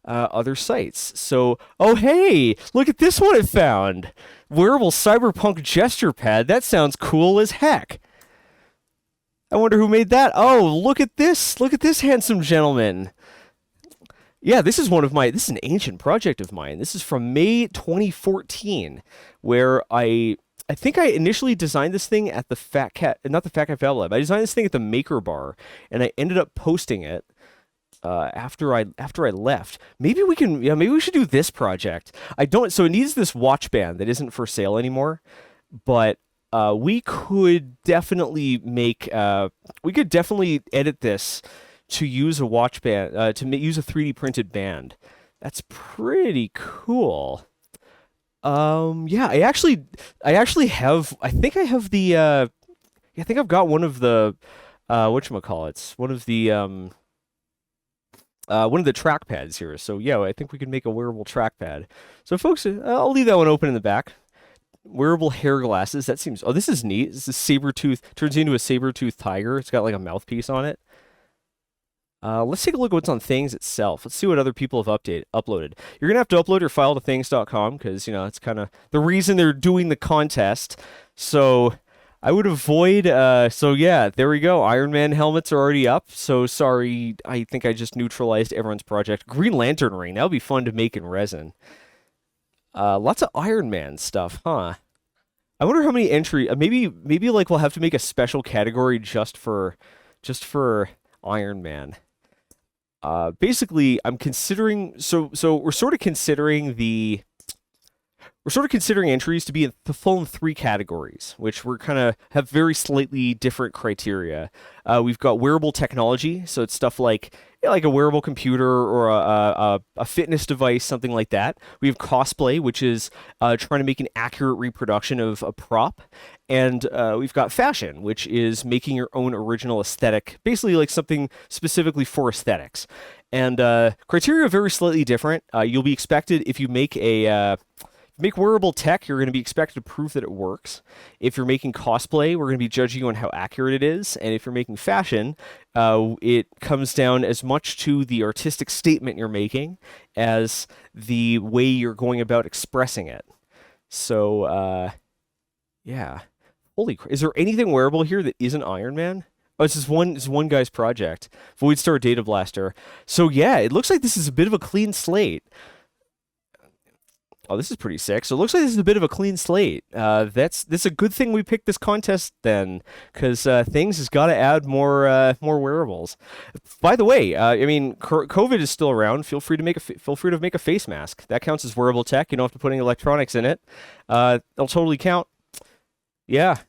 other sites. So, oh, hey, look at this one it found. Wearable cyberpunk gesture pad. That sounds cool as heck. I wonder who made that. Oh, look at this. Look at this handsome gentleman. Yeah, this is an ancient project of mine. This is from May 2014, where I think I initially designed this thing at the not the Fat Cat Fab Lab. I designed this thing at the Maker Bar, and I ended up posting it after I left. Maybe we can, yeah, maybe we should do this project. I don't, so it needs this watch band that isn't for sale anymore, but we could definitely edit this to use a watch band, use a 3D printed band. That's pretty cool. Yeah, I actually have, I think I have the, I think I've got one of the, whatchamacallits, one of the trackpads here. So yeah, I think we could make a wearable trackpad. So folks, I'll leave that one open in the back. Wearable hair glasses. That seems, oh, this is neat. This is saber-tooth, turns into a saber-tooth tiger. It's got like a mouthpiece on it. Let's take a look at what's on Things itself. Let's see what other people have uploaded. You're going to have to upload your file to things.com because, you know, it's kind of the reason they're doing the contest. So I would avoid, so yeah, there we go. Iron Man helmets are already up. So sorry, I think I just neutralized everyone's project. Green Lantern ring. That would be fun to make in resin. Lots of Iron Man stuff, huh? I wonder how many maybe like we'll have to make a special category just for Iron Man. Basically, I'm considering, so we're sort of considering entries to be in the full in 3 categories, which we're kind of have very slightly different criteria. We've got wearable technology, so it's stuff like a wearable computer or a fitness device, something like that. We have cosplay, which is trying to make an accurate reproduction of a prop. And we've got fashion, which is making your own original aesthetic, basically like something specifically for aesthetics. And criteria are very slightly different. You'll be expected, if you make wearable tech, you're going to be expected to prove that it works. If you're making cosplay, we're going to be judging you on how accurate it is. And if you're making fashion, it comes down as much to the artistic statement you're making as the way you're going about expressing it. So, yeah. Holy crap. Is there anything wearable here that isn't Iron Man? Oh, it's one guy's project. Voidstar Data Blaster. So yeah, it looks like this is a bit of a clean slate. Oh, this is pretty sick. So it looks like this is a bit of a clean slate. That's a good thing we picked this contest then, because Things has got to add more wearables. By the way, I mean, COVID is still around. Feel free to make a face mask. That counts as wearable tech. You don't have to put any electronics in it. They'll totally count. Yeah.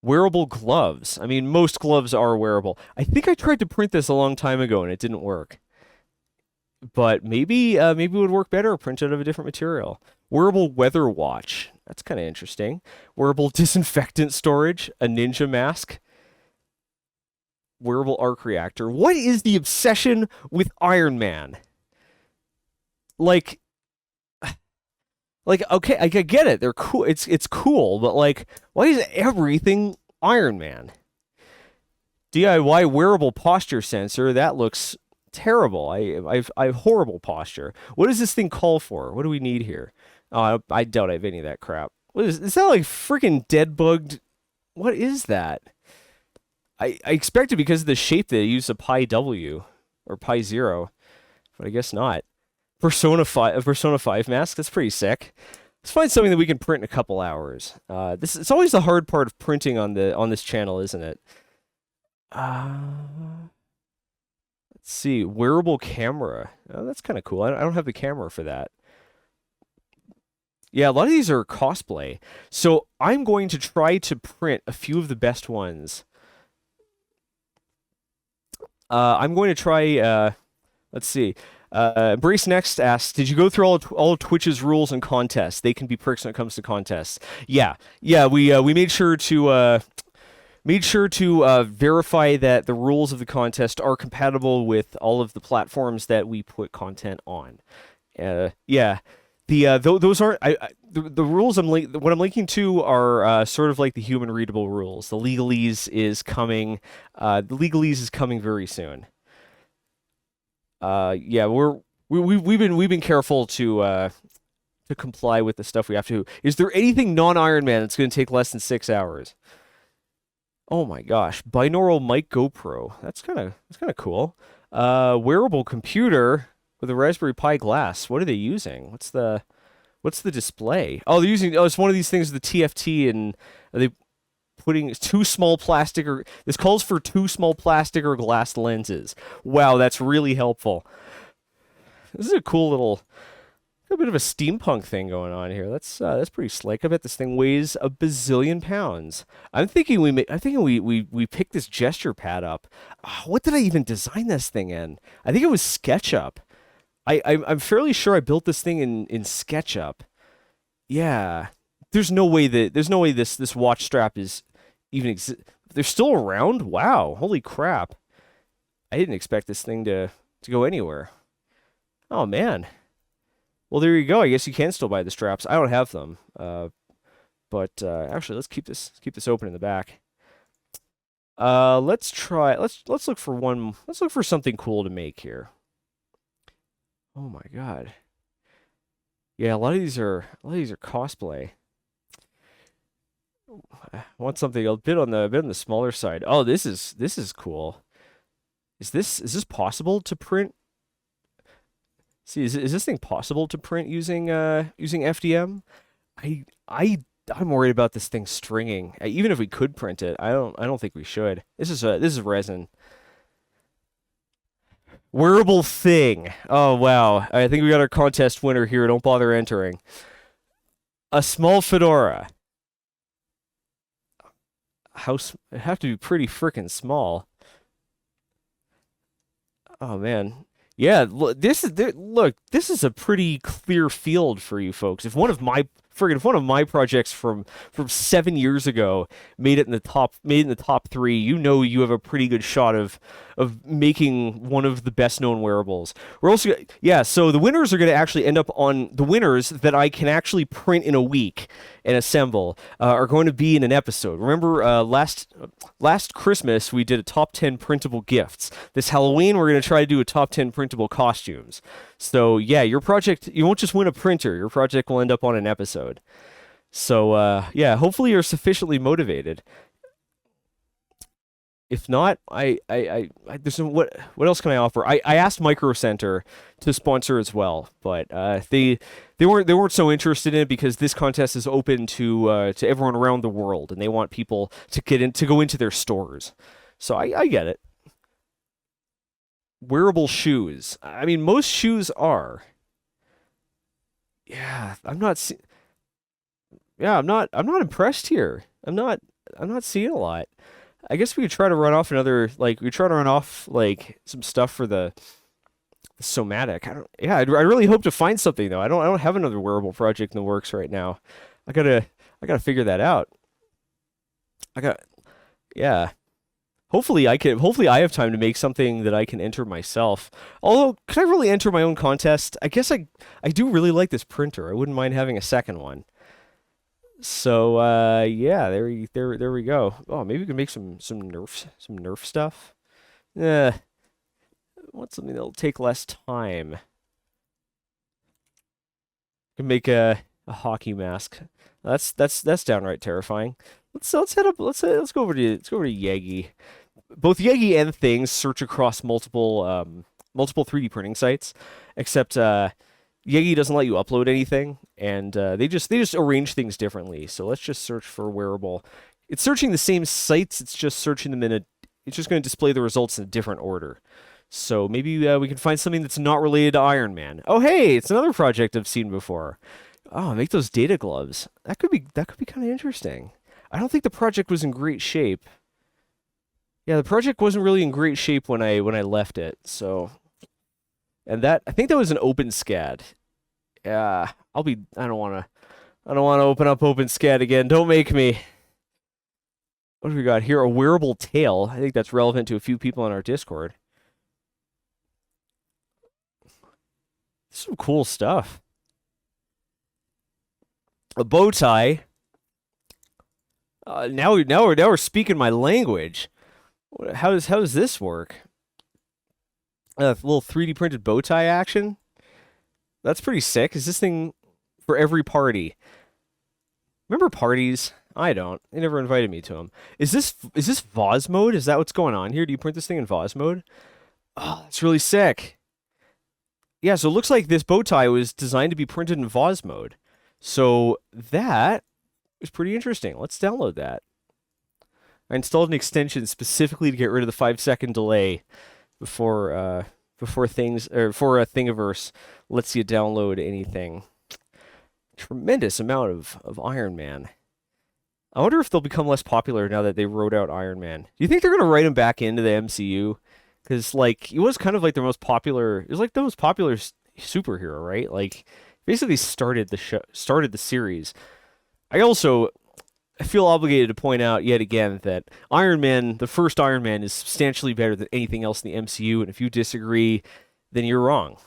Wearable gloves. I mean, most gloves are wearable. I think I tried to print this a long time ago and it didn't work. But maybe it would work better printed out of a different material. Wearable weather watch. That's kind of interesting. Wearable disinfectant storage. A ninja mask. Wearable arc reactor. What is the obsession with Iron Man? Like, okay, I get it. They're cool. It's cool, but like, why is everything Iron Man? DIY wearable posture sensor. That looks terrible. I have horrible posture. What does this thing call for? What do we need here? Oh, I doubt I have any of that crap. What is that like freaking dead bugged? What is that? I expected because of the shape that it used a pi W or pi 0, but I guess not. Persona 5 mask. That's pretty sick. Let's find something that we can print in a couple hours. It's always the hard part of printing on this channel, isn't it? Let's see, wearable camera. Oh, that's kind of cool. I don't have the camera for that. Yeah, a lot of these are cosplay. So I'm going to try to print a few of the best ones. I'm going to try, let's see. Embrace Next asks, did you go through all of Twitch's rules and contests? They can be pricks when it comes to contests. Yeah, we made sure to verify that the rules of the contest are compatible with all of the platforms that we put content on. Yeah, those aren't the rules what I'm linking to are sort of like the human readable rules. The legalese is coming. The legalese is coming very soon. Yeah, we've been careful to comply with the stuff we have to. Is there anything non-Iron Man that's going to take less than 6 hours? Oh my gosh, binaural mic GoPro. That's kind of cool. Wearable computer with a Raspberry Pi glass. What are they using? What's the display? Oh, they're using. Oh, it's one of these things with the TFT, and they putting two small plastic or this calls for two small plastic or glass lenses. Wow, that's really helpful. This is a cool little, a bit of a steampunk thing going on here. That's pretty slick. I bet this thing weighs a bazillion pounds. I'm thinking we picked this gesture pad up. What did I even design this thing in? I think it was SketchUp. I'm fairly sure I built this thing in SketchUp. Yeah. There's no way this watch strap is even they're still around? Wow. Holy crap. I didn't expect this thing to go anywhere. Oh man. Well, there you go. I guess you can still buy the straps. I don't have them. But actually, let's keep this open in the back. Let's look for something cool to make here. Oh my god. Yeah, a lot of these are cosplay. I want something a bit on the smaller side. Oh, this is cool. Is this possible to print? See, is this thing possible to print using FDM? I'm worried about this thing stringing. Even if we could print it, I don't think we should. This is resin. Wearable thing. Oh wow. I think we got our contest winner here. Don't bother entering. A small fedora. It'd have to be pretty freaking small. Oh man. Yeah, look, this is a pretty clear field for you folks. If one of my projects from 7 years ago made it in the top 3, you know you have a pretty good shot of making one of the best known wearables. We're also so the winners are going to actually end up on the winners that I can actually print in a week and assemble are going to be in an episode. Remember last Christmas we did a top 10 printable gifts. This Halloween we're going to try to do a top 10 printable costumes. So yeah, your project, you won't just win a printer, your project will end up on an episode. So yeah, hopefully you're sufficiently motivated. If not, there's some, what else can I offer? I asked Micro Center to sponsor as well, but they weren't so interested in it because this contest is open to everyone around the world, and they want people to go into their stores. So I get it. Wearable shoes. I mean, most shoes are. Yeah, I'm not impressed here. I'm not seeing a lot. I guess we could try to run off some stuff for the somatic. I really hope to find something though. I don't have another wearable project in the works right now. I gotta figure that out. Yeah. Hopefully I have time to make something that I can enter myself. Although, could I really enter my own contest? I guess I do really like this printer. I wouldn't mind having a second one. So yeah, there we go. Oh, maybe we can make some Nerf stuff. I want something that'll take less time. Can make a hockey mask. That's downright terrifying. Let's go over to Yegi. Both Yegi and Things search across multiple 3D printing sites, except Yegi doesn't let you upload anything, and they just arrange things differently. So let's just search for Wearable. It's searching the same sites. It's just searching them it's just going to display the results in a different order. So maybe we can find something that's not related to Iron Man. Oh hey, it's another project I've seen before. Oh, make those data gloves. That could be kind of interesting. I don't think the project was in great shape. Yeah, the project wasn't really in great shape when I left it. So, and I think that was an OpenSCAD. Yeah, I don't want to open up OpenSCAD again. Don't make me. What have we got here? A wearable tail. I think that's relevant to a few people on our Discord. Some cool stuff. A bow tie. Now we're speaking my language. How does this work? A little 3D printed bow tie action. That's pretty sick. Is this thing for every party? Remember parties? I don't. They never invited me to them. Is this vase mode? Is that what's going on here? Do you print this thing in vase mode? Oh, that's really sick. Yeah, so it looks like this bow tie was designed to be printed in vase mode. So that is pretty interesting. Let's download that. I installed an extension specifically to get rid of the 5-second delay before things or before a Thingiverse lets you download anything. Tremendous amount of Iron Man. I wonder if they'll become less popular now that they wrote out Iron Man. Do you think they're gonna write him back into the MCU? Because like he was kind of like their most popular. It was like the most popular superhero, right? Like basically started the series. I feel obligated to point out yet again that Iron Man, the first Iron Man, is substantially better than anything else in the MCU. And if you disagree, then you're wrong,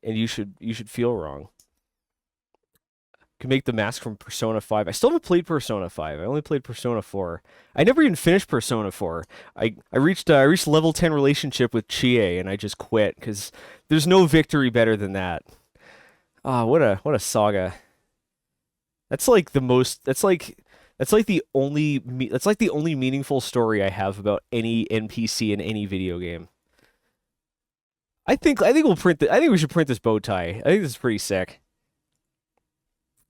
and you should feel wrong. Can make the mask from Persona 5. I still haven't played Persona 5. I only played Persona 4. I never even finished Persona 4. I reached level 10 relationship with Chie, and I just quit because there's no victory better than that. Ah, what a saga. That's like the most. That's like the only meaningful story I have about any NPC in any video game. I think we'll print. I think we should print this bow tie. I think this is pretty sick.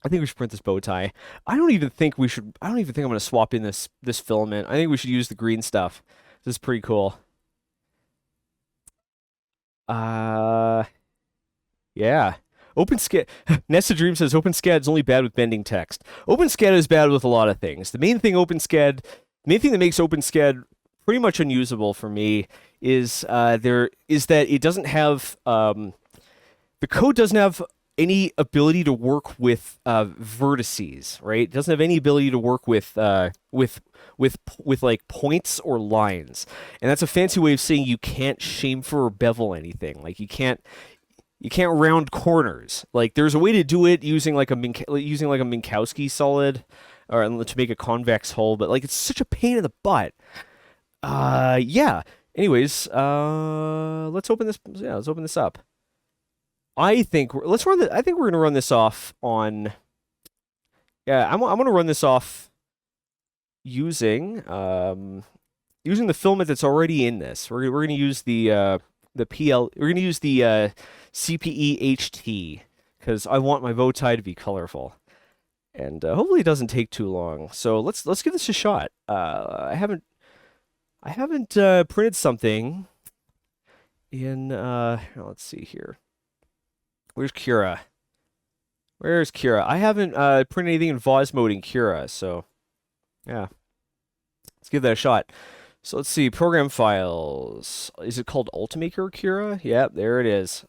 I think we should print this bow tie. I don't even think I'm going to swap in this filament. I think we should use the green stuff. This is pretty cool. Yeah. OpenSCAD. Nesta Dream says OpenSCAD is only bad with bending text. OpenSCAD is bad with a lot of things. The main thing that makes OpenSCAD pretty much unusable for me is that it doesn't have the code doesn't have any ability to work with vertices, right? It doesn't have any ability to work with like points or lines, and that's a fancy way of saying you can't chamfer or bevel anything. Like you can't round corners. Like there's a way to do it using like a Minkowski solid, or to make a convex hull, but like it's such a pain in the butt. Yeah. Anyways, let's open this. Yeah, let's open this up. I think we're gonna run this off on. Yeah, I'm gonna run this off using the filament that's already in this. We're gonna use the PL. We're gonna use the CPE HT because I want my bow tie to be colorful, and hopefully it doesn't take too long. So let's give this a shot. I haven't printed something in. Let's see here. Where's Cura? I haven't printed anything in Vase mode in Cura, so yeah. Let's give that a shot. So let's see, program files. Is it called Ultimaker Cura? Yep, there it is.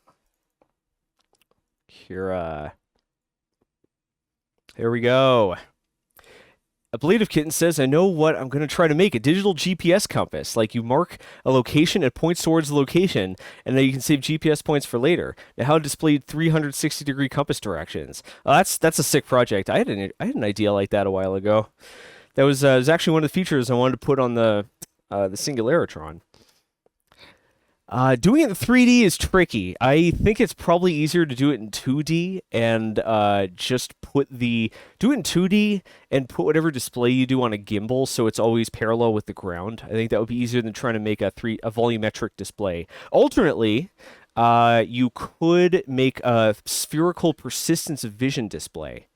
Cura. There we go. Ablative Kitten says, I know what I'm going to try to make, a digital GPS compass. Like you mark a location, it points towards the location, and then you can save GPS points for later. Now, how to display 360-degree compass directions. That's a sick project. I had an idea like that a while ago. That was actually one of the features I wanted to put on the Singularitron. Doing it in 3D is tricky. I think it's probably easier to do it in 2D and just do it in 2D and put whatever display you do on a gimbal so it's always parallel with the ground. I think that would be easier than trying to make a volumetric display. Alternately, you could make a spherical persistence of vision display.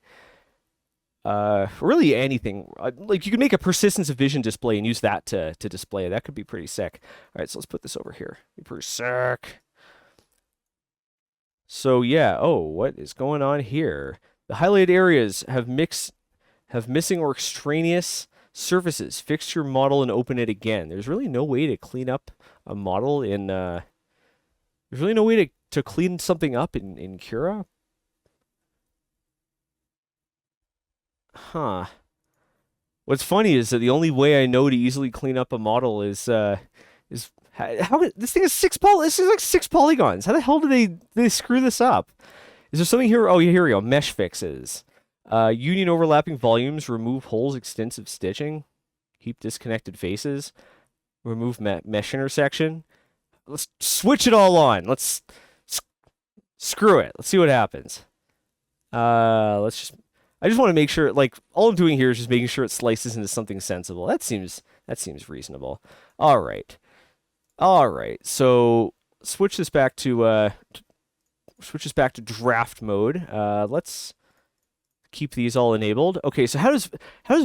Really anything. Like you can make a persistence of vision display and use that to display. That could be pretty sick. All right, so let's put this over here. Be pretty sick. So yeah, what is going on here? The highlighted areas have missing or extraneous surfaces. Fix your model and open it again. There's really no way to clean up a model in there's really no way to clean something up in Cura. Huh. What's funny is that the only way I know to easily clean up a model is how this thing is this is like 6 polygons. How the hell did they screw this up? Is there something here? Oh, here we go. Mesh fixes. Union overlapping volumes, remove holes, extensive stitching, keep disconnected faces, remove mesh intersection. Let's switch it all on. Let's screw it. Let's see what happens. I just want to make sure, like, all I'm doing here is just making sure it slices into something sensible. That seems reasonable. All right. So switch this back to draft mode. Let's keep these all enabled. Okay, so how does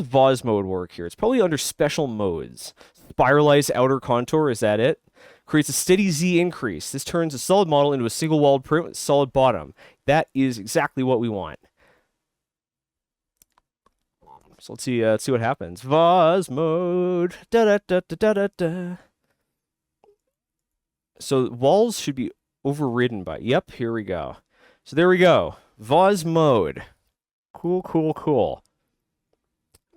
vase mode work here? It's probably under special modes. Spiralized outer contour, is that it? Creates a steady Z increase. This turns a solid model into a single walled print with solid bottom. That is exactly what we want. So let's see what happens. Vase mode. Da da da da da da da. So walls should be overridden by. Yep, here we go. So there we go. Vase mode. Cool, cool, cool.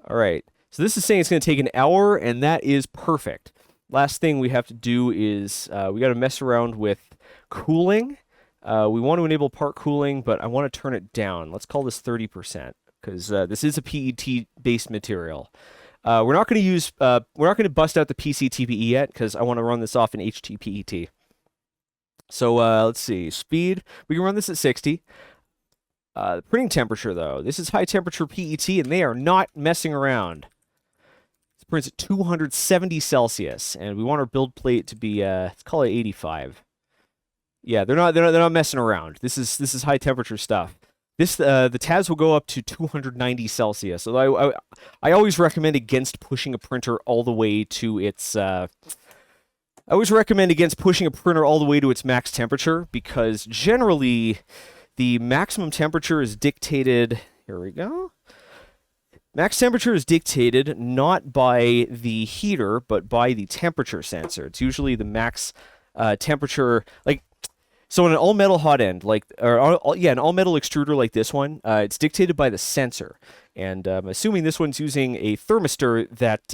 All right. So this is saying it's going to take an hour, and that is perfect. Last thing we have to do is we got to mess around with cooling. We want to enable part cooling, but I want to turn it down. Let's call this 30% because this is a PET-based material. We're not going to bust out the PCTPE yet because I want to run this off in HTPET. So let's see, speed. We can run this at 60. The printing temperature, though, this is high temperature PET, and they are not messing around. This prints at 270 Celsius, and we want our build plate to be let's call it 85. Yeah, they're not messing around. This is high temperature stuff. This the tabs will go up to 290 Celsius. So I always recommend against pushing a printer all the way to its I always recommend against pushing a printer all the way to its max temperature because generally the maximum temperature is dictated. Here we go. Max temperature is dictated not by the heater but by the temperature sensor. It's usually the max temperature, like. So in an all-metal hot end, like, an all-metal extruder like this one, it's dictated by the sensor. And I'm assuming this one's using a thermistor that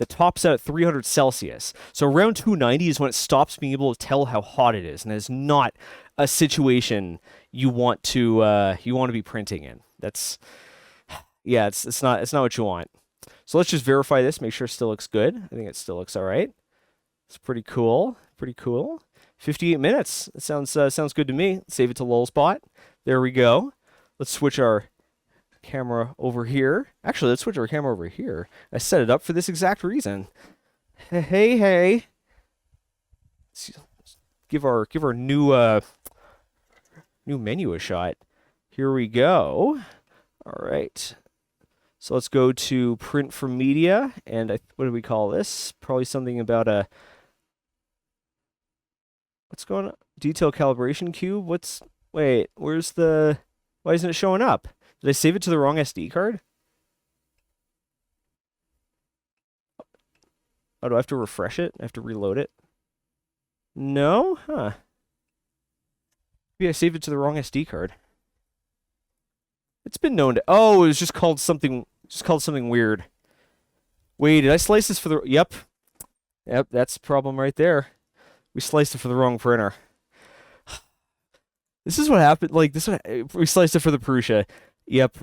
tops out at 300 Celsius. So around 290 is when it stops being able to tell how hot it is, and it's not a situation you want to be printing in. That's, yeah, it's not what you want. So let's just verify this, make sure it still looks good. I think it still looks all right. It's pretty cool. Pretty cool. 58 minutes. That sounds good to me. Let's save it to Lulzbot. There we go. Let's switch our camera over here. Actually, let's switch our camera over here. I set it up for this exact reason. Hey. Let's give our new menu a shot. Here we go. All right. So let's go to print from media, and what do we call this? Probably something about a. What's going on? Detail calibration cube? Wait, where's the, why isn't it showing up? Did I save it to the wrong SD card? Oh, do I have to refresh it? I have to reload it? No? Huh. Maybe I saved it to the wrong SD card. It's been known to, oh, it was just called something weird. Wait, did I slice this for the, yep, that's the problem right there. We sliced it for the wrong printer. This is what happened. Like we sliced it for the Prusa. Yep.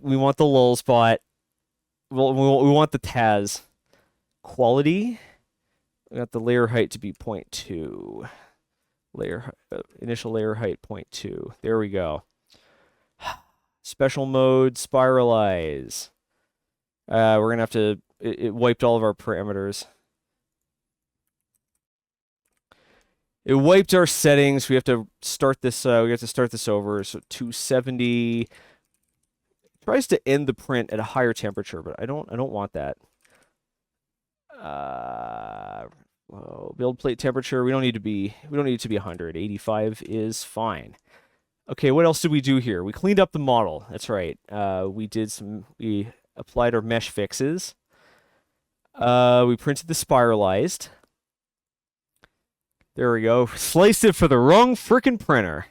We want the Lulzbot. Well, we want the Taz. Quality. We got the layer height to be 0.2. Initial layer height 0.2. There we go. Special mode. Spiralize. We're gonna have to. It wiped all of our parameters. It wiped our settings. We have to start this. We have to start this over. So 270 tries to end the print at a higher temperature, but I don't want that. Build plate temperature. We don't need it to be 100. 85 is fine. Okay, what else did we do here? We cleaned up the model. That's right. We applied our mesh fixes. We printed the spiralized. There we go. Sliced it for the wrong frickin' printer.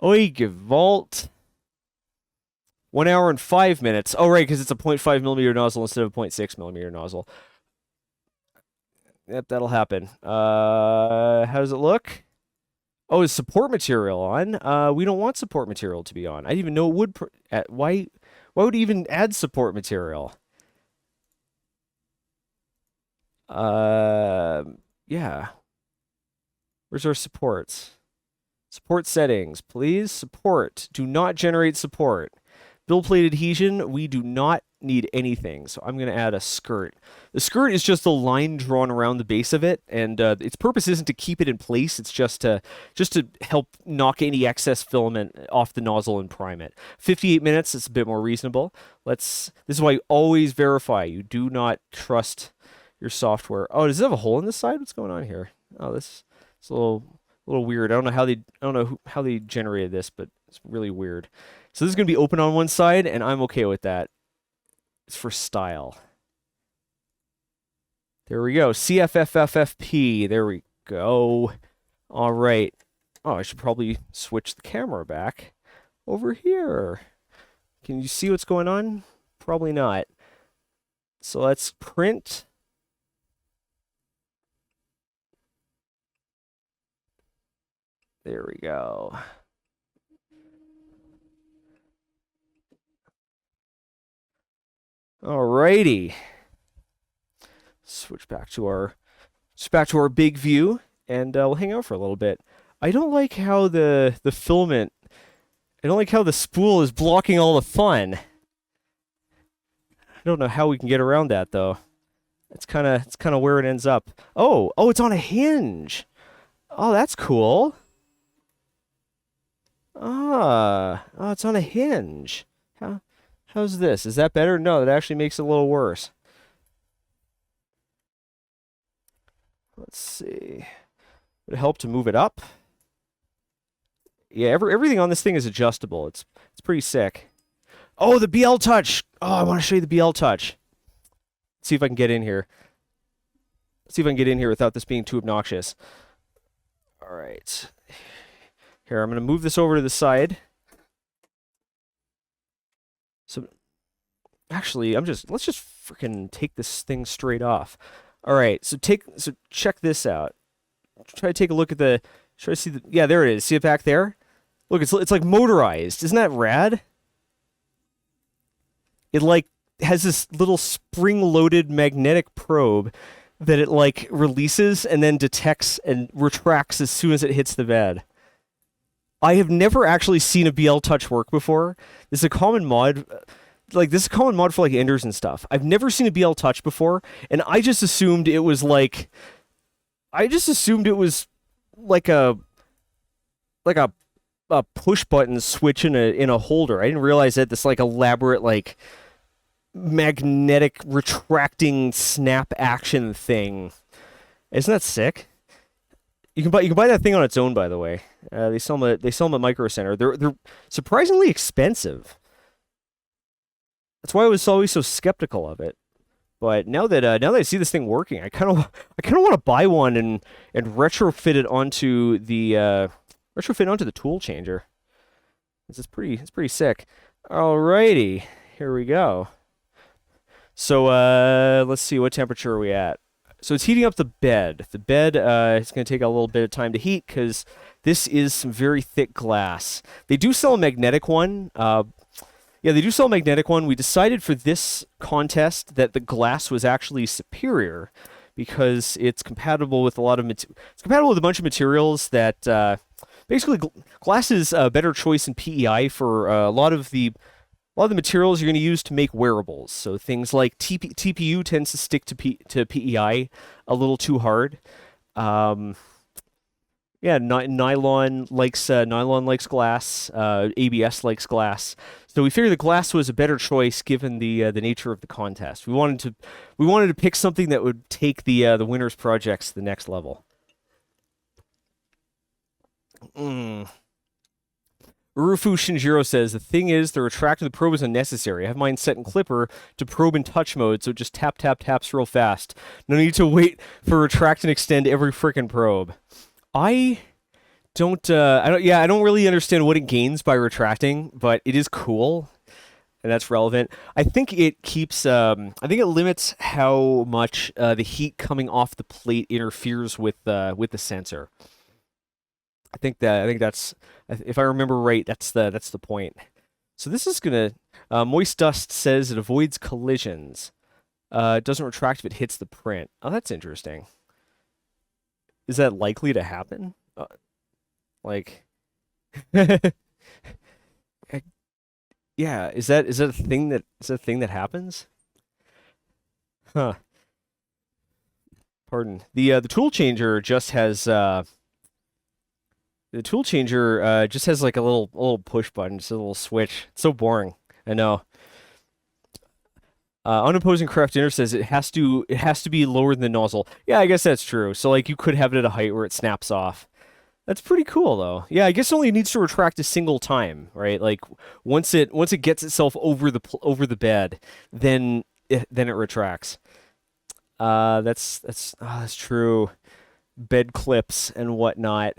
Oi, Gewalt. 1 hour and 5 minutes. Oh, right, because it's a 0.5 millimeter nozzle instead of a 0.6 millimeter nozzle. Yep, that'll happen. How does it look? Oh, is support material on? We don't want support material to be on. I didn't even know it would. Why would it even add support material? Yeah. Where's our supports? Support settings, please. Support. Do not generate support. Build plate adhesion, we do not need anything, so I'm going to add a skirt. The skirt is just a line drawn around the base of it, and its purpose isn't to keep it in place. It's just to help knock any excess filament off the nozzle and prime it. 58 minutes is a bit more reasonable. This is why you always verify. You do not trust your software. Oh, does it have a hole in this side? What's going on here? Oh, this is a little weird. I don't know how they generated this, but it's really weird. So this is going to be open on one side, and I'm okay with that. It's for style. There we go. CFFFFP. There we go. All right. Oh, I should probably switch the camera back over here. Can you see what's going on? Probably not. So let's print. There we go. Alrighty. Switch back to our big view, and we'll hang out for a little bit. I don't like how the filament. I don't like how the spool is blocking all the fun. I don't know how we can get around that though. It's kind of where it ends up. Oh, it's on a hinge. Oh, that's cool. Oh, it's on a hinge. How's this? Is that better? No, that actually makes it a little worse. Let's see. Would it help to move it up? Yeah, everything on this thing is adjustable. It's pretty sick. Oh, the BL Touch! Oh, I want to show you the BL Touch. Let's see if I can get in here. Let's see if I can get in here without this being too obnoxious. All right. Here, I'm going to move this over to the side. So, actually, let's just freaking take this thing straight off. All right, so check this out. Try to take a look at try to see yeah, there it is. See it back there? Look, it's like motorized. Isn't that rad? It like has this little spring-loaded magnetic probe that it like releases and then detects and retracts as soon as it hits the bed. I have never actually seen a BL Touch work before. This is a common mod. This is a common mod for like Enders and stuff. I've never seen a BL Touch before, and I just assumed it was like a push button switch in a holder. I didn't realize that this like elaborate like magnetic retracting snap action thing. Isn't that sick? You can buy that thing on its own, by the way. They sell them at Micro Center. They're surprisingly expensive. That's why I was always so skeptical of it. But now that I see this thing working, I kind of want to buy one and retrofit it onto the tool changer. It's pretty sick. Alrighty, here we go. So let's see, what temperature are we at? So it's heating up the bed. The bed is going to take a little bit of time to heat because this is some very thick glass. They do sell a magnetic one. Yeah, they do sell a magnetic one. We decided for this contest that the glass was actually superior because it's compatible with it's compatible with a bunch of materials that basically glass is a better choice in PEI for a lot of the materials you're going to use to make wearables. So things like TPU tends to stick to PEI a little too hard. Yeah, nylon likes glass. ABS likes glass. So we figured the glass was a better choice given the nature of the contest. We wanted to pick something that would take the winners' projects to the next level. Urufu Shinjiro says, the thing is, the retractor of the probe is unnecessary. I have mine set in Clipper to probe in touch mode, so it just taps real fast. No need to wait for retract and extend every frickin' probe. I don't really understand what it gains by retracting, but it is cool, and that's relevant. I think it limits how much the heat coming off the plate interferes with the sensor. I think that's, if I remember right, that's the point. So this is gonna Moist Dust says it avoids collisions. It doesn't retract if it hits the print. Oh, that's interesting. Is that likely to happen? Like, Yeah, is that a thing that happens? Huh. Pardon. The tool changer just has like a little push button, just a little switch. It's so boring. I know. Unopposing craft dinner says it has to be lower than the nozzle. Yeah, I guess that's true. So like you could have it at a height where it snaps off. That's pretty cool though. Yeah, I guess it only needs to retract a single time, right? Like once it gets itself over the bed, then it retracts. That's true. Bed clips and whatnot.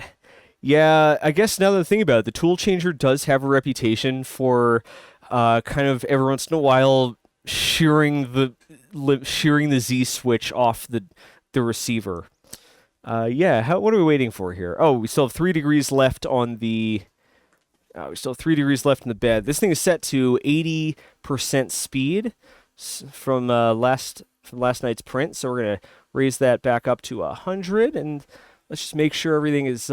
Yeah, I guess now that I think about it, the tool changer does have a reputation for kind of every once in a while shearing the Z switch off the receiver. Yeah, what are we waiting for here? Oh, we still have 3 degrees left on the. We still have 3 degrees left in the bed. This thing is set to 80% speed from last night's print, so we're gonna raise that back up to 100, and let's just make sure everything is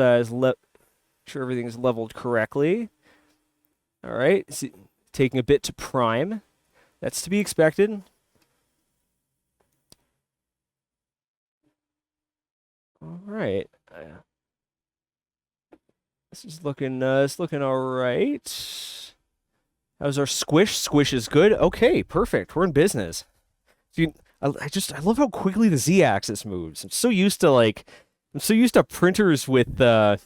leveled correctly. All right, taking a bit to prime. That's to be expected. All right. This is looking all right. How's our squish? Squish is good. Okay, perfect. We're in business. See, I love how quickly the Z-axis moves. I'm so used to printers with lead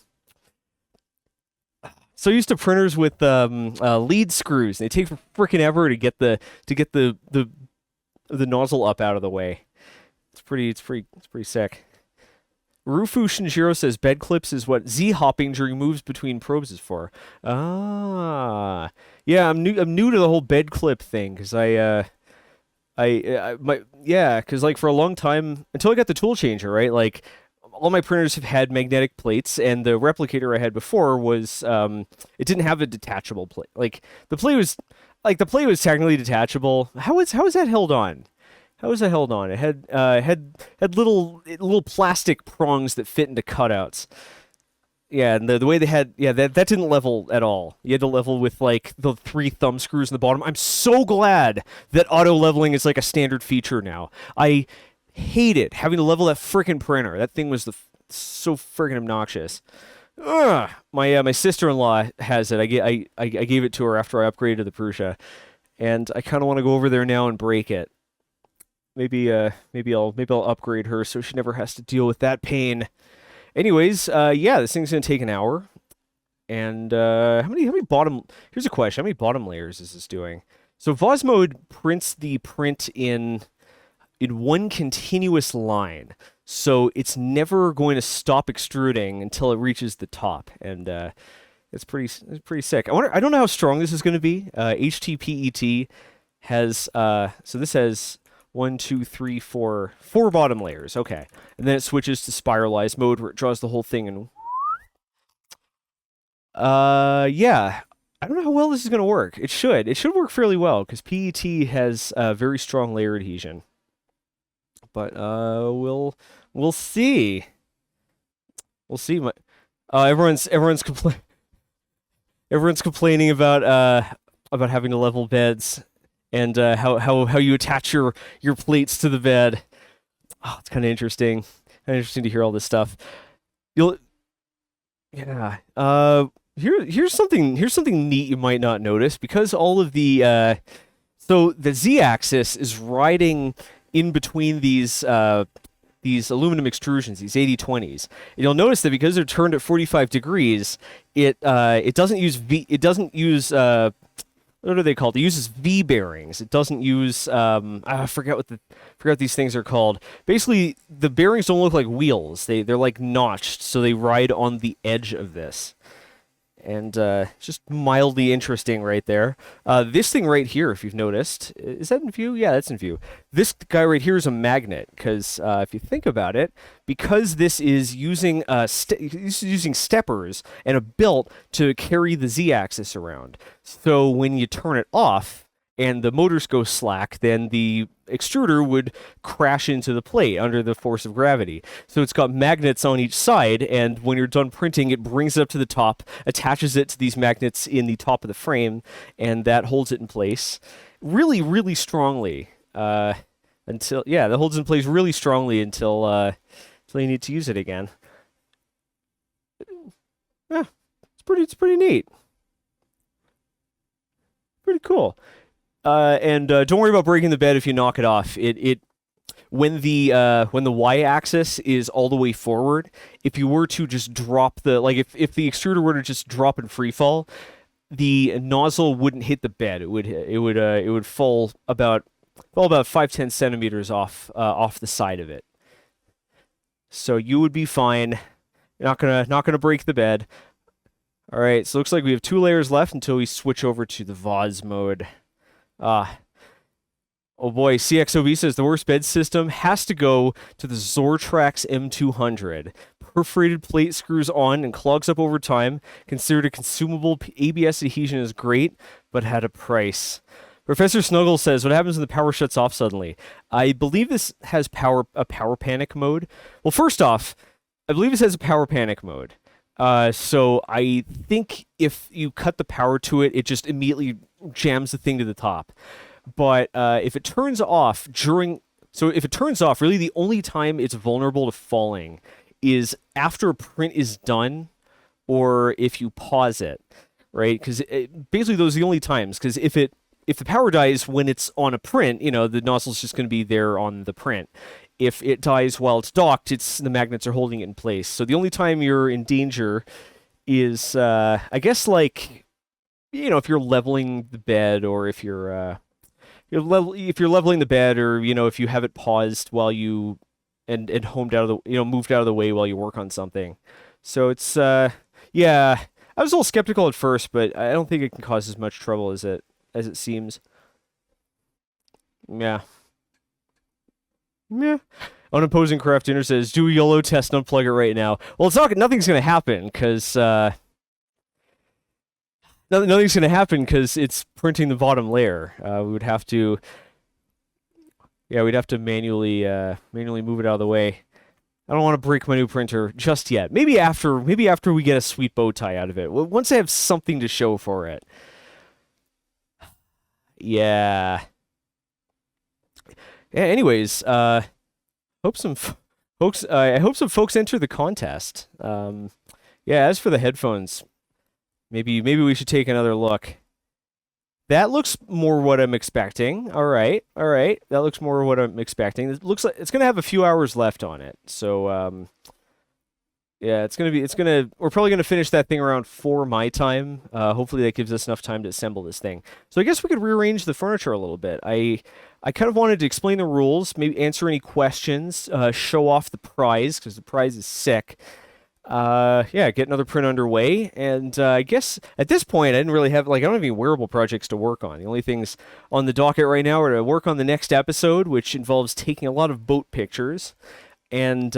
screws. They take freaking ever to get the nozzle up out of the way. It's pretty sick. Rufu Shinjiro says bed clips is what Z hopping during moves between probes is for. Ah, yeah, I'm new to the whole bed clip thing because because like for a long time until I got the tool changer, right? Like all my printers have had magnetic plates, and the replicator I had before was it didn't have a detachable plate. The plate was technically detachable. How is that held on? How was that held on? It had little plastic prongs that fit into cutouts. Yeah, and the way they had, yeah, that didn't level at all. You had to level with like the 3 thumb screws in the bottom. I'm so glad that auto leveling is like a standard feature now. I hate it having to level that frickin' printer. That thing was so frickin' obnoxious. Ugh. My sister-in-law has it. I gave it to her after I upgraded to the Prusa, and I kind of want to go over there now and break it. Maybe I'll upgrade her so she never has to deal with that pain. Anyways, yeah, this thing's gonna take an hour. And how many bottom? Here's a question: how many bottom layers is this doing? So VOS mode prints the print in one continuous line, so it's never going to stop extruding until it reaches the top, and it's pretty sick. I don't know how strong this is going to be. HTPET has so this has 1, 2, 3, 4 bottom layers. Okay, and then it switches to spiralized mode where it draws the whole thing in. Yeah. I don't know how well this is going to work. It should. It should work fairly well because PET has very strong layer adhesion. But we'll see. We'll see. Everyone's complaining about having to level beds and how you attach your plates to the bed. Oh, it's kind of interesting. Kind of interesting to hear all this stuff. Yeah. Here's something neat you might not notice because all of the so the Z-axis is riding in between these aluminum extrusions, these 8020s. And you'll notice that because they're turned at 45 degrees, it doesn't use what are they called? It uses V bearings. It doesn't use I forget what these things are called. Basically, the bearings don't look like wheels. They're like notched, so they ride on the edge of this. And just mildly interesting right there. This thing right here, if you've noticed, is that in view? Yeah, that's in view. This guy right here is a magnet, because if you think about it, because this is using steppers and a belt to carry the Z-axis around. So when you turn it off, and the motors go slack, then the extruder would crash into the plate under the force of gravity. So it's got magnets on each side, and when you're done printing, it brings it up to the top, attaches it to these magnets in the top of the frame, and that holds it in place really, really strongly. That holds in place really strongly until you need to use it again. Yeah, it's pretty neat. Pretty cool. And don't worry about breaking the bed if you knock it off. When the y-axis is all the way forward, if you were to just drop if the extruder were to just drop in free fall, the nozzle wouldn't hit the bed. It would fall about 5-10 centimeters off the side of it. So you would be fine. You're not gonna break the bed. All right. So it looks like we have 2 layers left until we switch over to the vase mode. Oh boy, CXOV says the worst bed system has to go to the Zortrax M200. Perforated plate screws on and clogs up over time. Considered a consumable. ABS adhesion is great, but at a price. Professor Snuggle says, what happens when the power shuts off suddenly? I believe this has a power panic mode. Well, first off, I believe this has a power panic mode. So I think if you cut the power to it, it just immediately jams the thing to the top. But if it turns off, really the only time it's vulnerable to falling is after a print is done, or if you pause it, right? Because basically those are the only times. Because if the power dies when it's on a print, the nozzle's just going to be there on the print. If it dies while it's docked, the magnets are holding it in place. So the only time you're in danger is, I guess, if you're leveling the bed, or if you're leveling the bed, or if you have it paused while you and moved out of the way while you work on something. So it's yeah. I was a little skeptical at first, but I don't think it can cause as much trouble as it seems. Yeah. Yeah. Unopposing Craft Dinner says, do a YOLO test and unplug it right now. Well, nothing's going to happen, because nothing's going to happen because it's printing the bottom layer. We'd have to manually move it out of the way. I don't want to break my new printer just yet. Maybe after we get a sweet bow tie out of it. Once I have something to show for it. Yeah. Anyways, I hope some folks enter the contest. As for the headphones, maybe we should take another look. That looks more what I'm expecting. All right. That looks more what I'm expecting. It looks like it's gonna have a few hours left on it. So we're probably gonna finish that thing around 4 my time. Hopefully that gives us enough time to assemble this thing. So I guess we could rearrange the furniture a little bit. I kind of wanted to explain the rules, maybe answer any questions, show off the prize, because the prize is sick. Get another print underway, and I guess at this point I didn't really have I don't have any wearable projects to work on. The only things on the docket right now are to work on the next episode, which involves taking a lot of boat pictures, and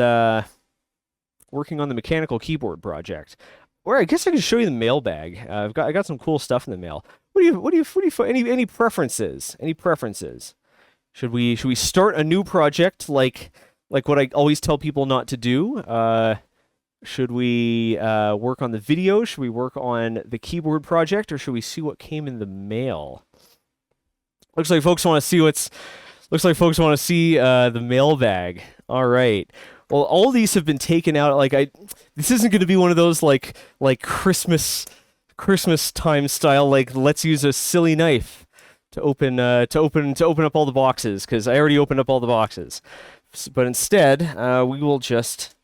working on the mechanical keyboard project. Or I guess I can show you the mailbag. I got some cool stuff in the mail. Any preferences? Any preferences? Should we start a new project like what I always tell people not to do? Should we work on the video? Should we work on the keyboard project, or should we see what came in the mail? Looks like folks want to see the mailbag. All right. Well, all these have been taken out. This isn't going to be one of those like Christmas time style. Let's use a silly knife to open up all the boxes, because I already opened up all the boxes. But instead, we will just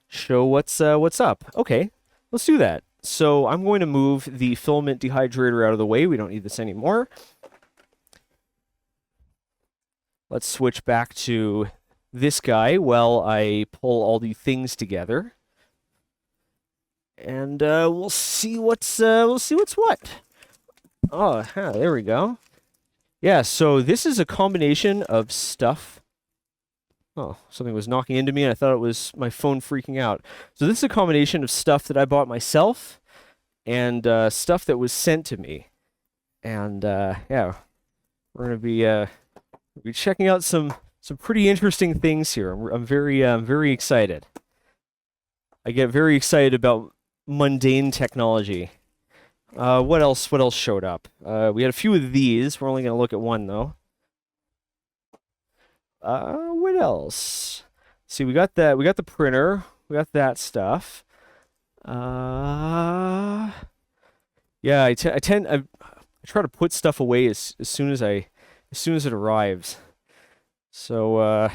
show what's up. Okay, let's do that. So I'm going to move the filament dehydrator out of the way. We don't need this anymore. Let's switch back to this guy while I pull all the things together, and we'll see what's what. Oh, there we go. Yeah, so this is a combination of stuff. Oh, something was knocking into me, and I thought it was my phone freaking out. So this is a combination of stuff that I bought myself and stuff that was sent to me. And, We're gonna be checking out some pretty interesting things here. I'm very excited. I get very excited about mundane technology. What else showed up? We had a few of these. We're only gonna look at one though. What else? See, we got the printer. We got that stuff. Yeah, I try to put stuff away as soon as it arrives. So,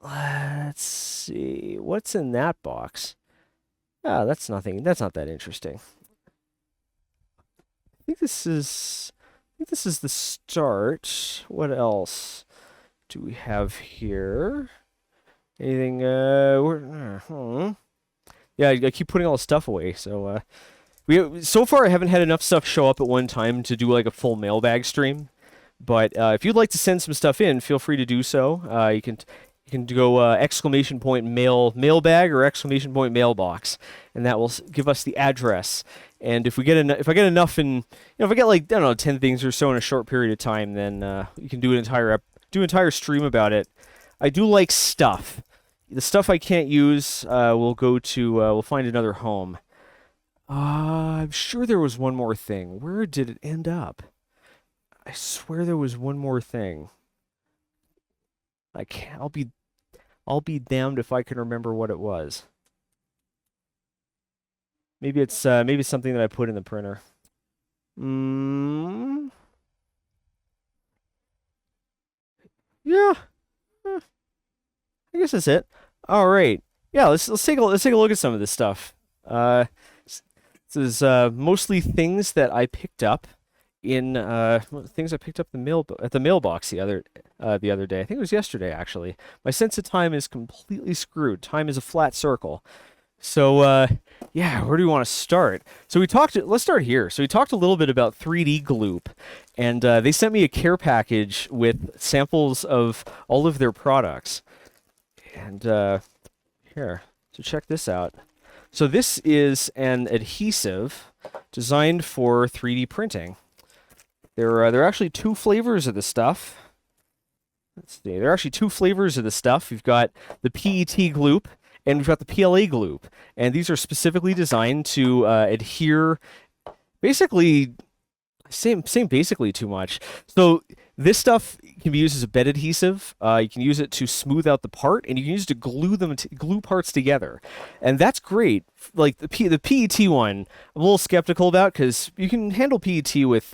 let's see. What's in that box? Ah, that's nothing. That's not that interesting. I think this is the start. What else do we have here? Anything? Yeah, I keep putting all the stuff away. So, so far I haven't had enough stuff show up at one time to do like a full mailbag stream. But if you'd like to send some stuff in, feel free to do so. You can go !mailbag or !mailbox, and that will give us the address. And if I get enough in, if I get like, I don't know, 10 things or so in a short period of time, then you can do an entire stream about it. I do like stuff. The stuff I can't use, we'll find another home. I'm sure there was one more thing. Where did it end up? I swear there was one more thing. I'll be damned if I can remember what it was. Maybe it's something that I put in the printer. Yeah. I guess that's it. All right. Yeah, let's take a look at some of this stuff. This is mostly things that I picked up in things I picked up at the mailbox the other day. I think it was yesterday actually. My sense of time is completely screwed. Time is a flat circle. So yeah, where do we want to start? So let's start here. So we talked a little bit about 3D Gloop, and they sent me a care package with samples of all of their products. And here, so check this out. So this is an adhesive designed for 3D printing. There are actually two flavors of the stuff. Let's see. There are actually two flavors of the stuff. We've got the PET Gloop and we've got the PLA Gloop. And these are specifically designed to adhere. Basically, same basically too much. So this stuff can be used as a bed adhesive. You can use it to smooth out the part, and you can use it to glue parts together, and that's great. Like the PET one, I'm a little skeptical about because you can handle PET with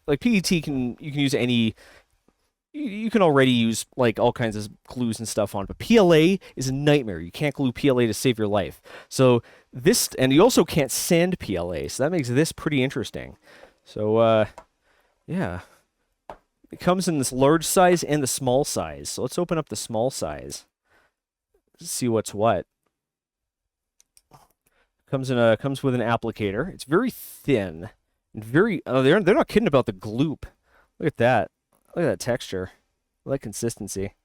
like PET you can use any. You can already use like all kinds of glues and stuff on it, but PLA is a nightmare. You can't glue PLA to save your life. So this, and you also can't sand PLA, so that makes this pretty interesting. So yeah. It comes in this large size and the small size. So let's open up the small size. See what's what. Comes with an applicator. It's very thin and very. Oh, they're not kidding about the gloop. Look at that. Look at that texture. I like consistency.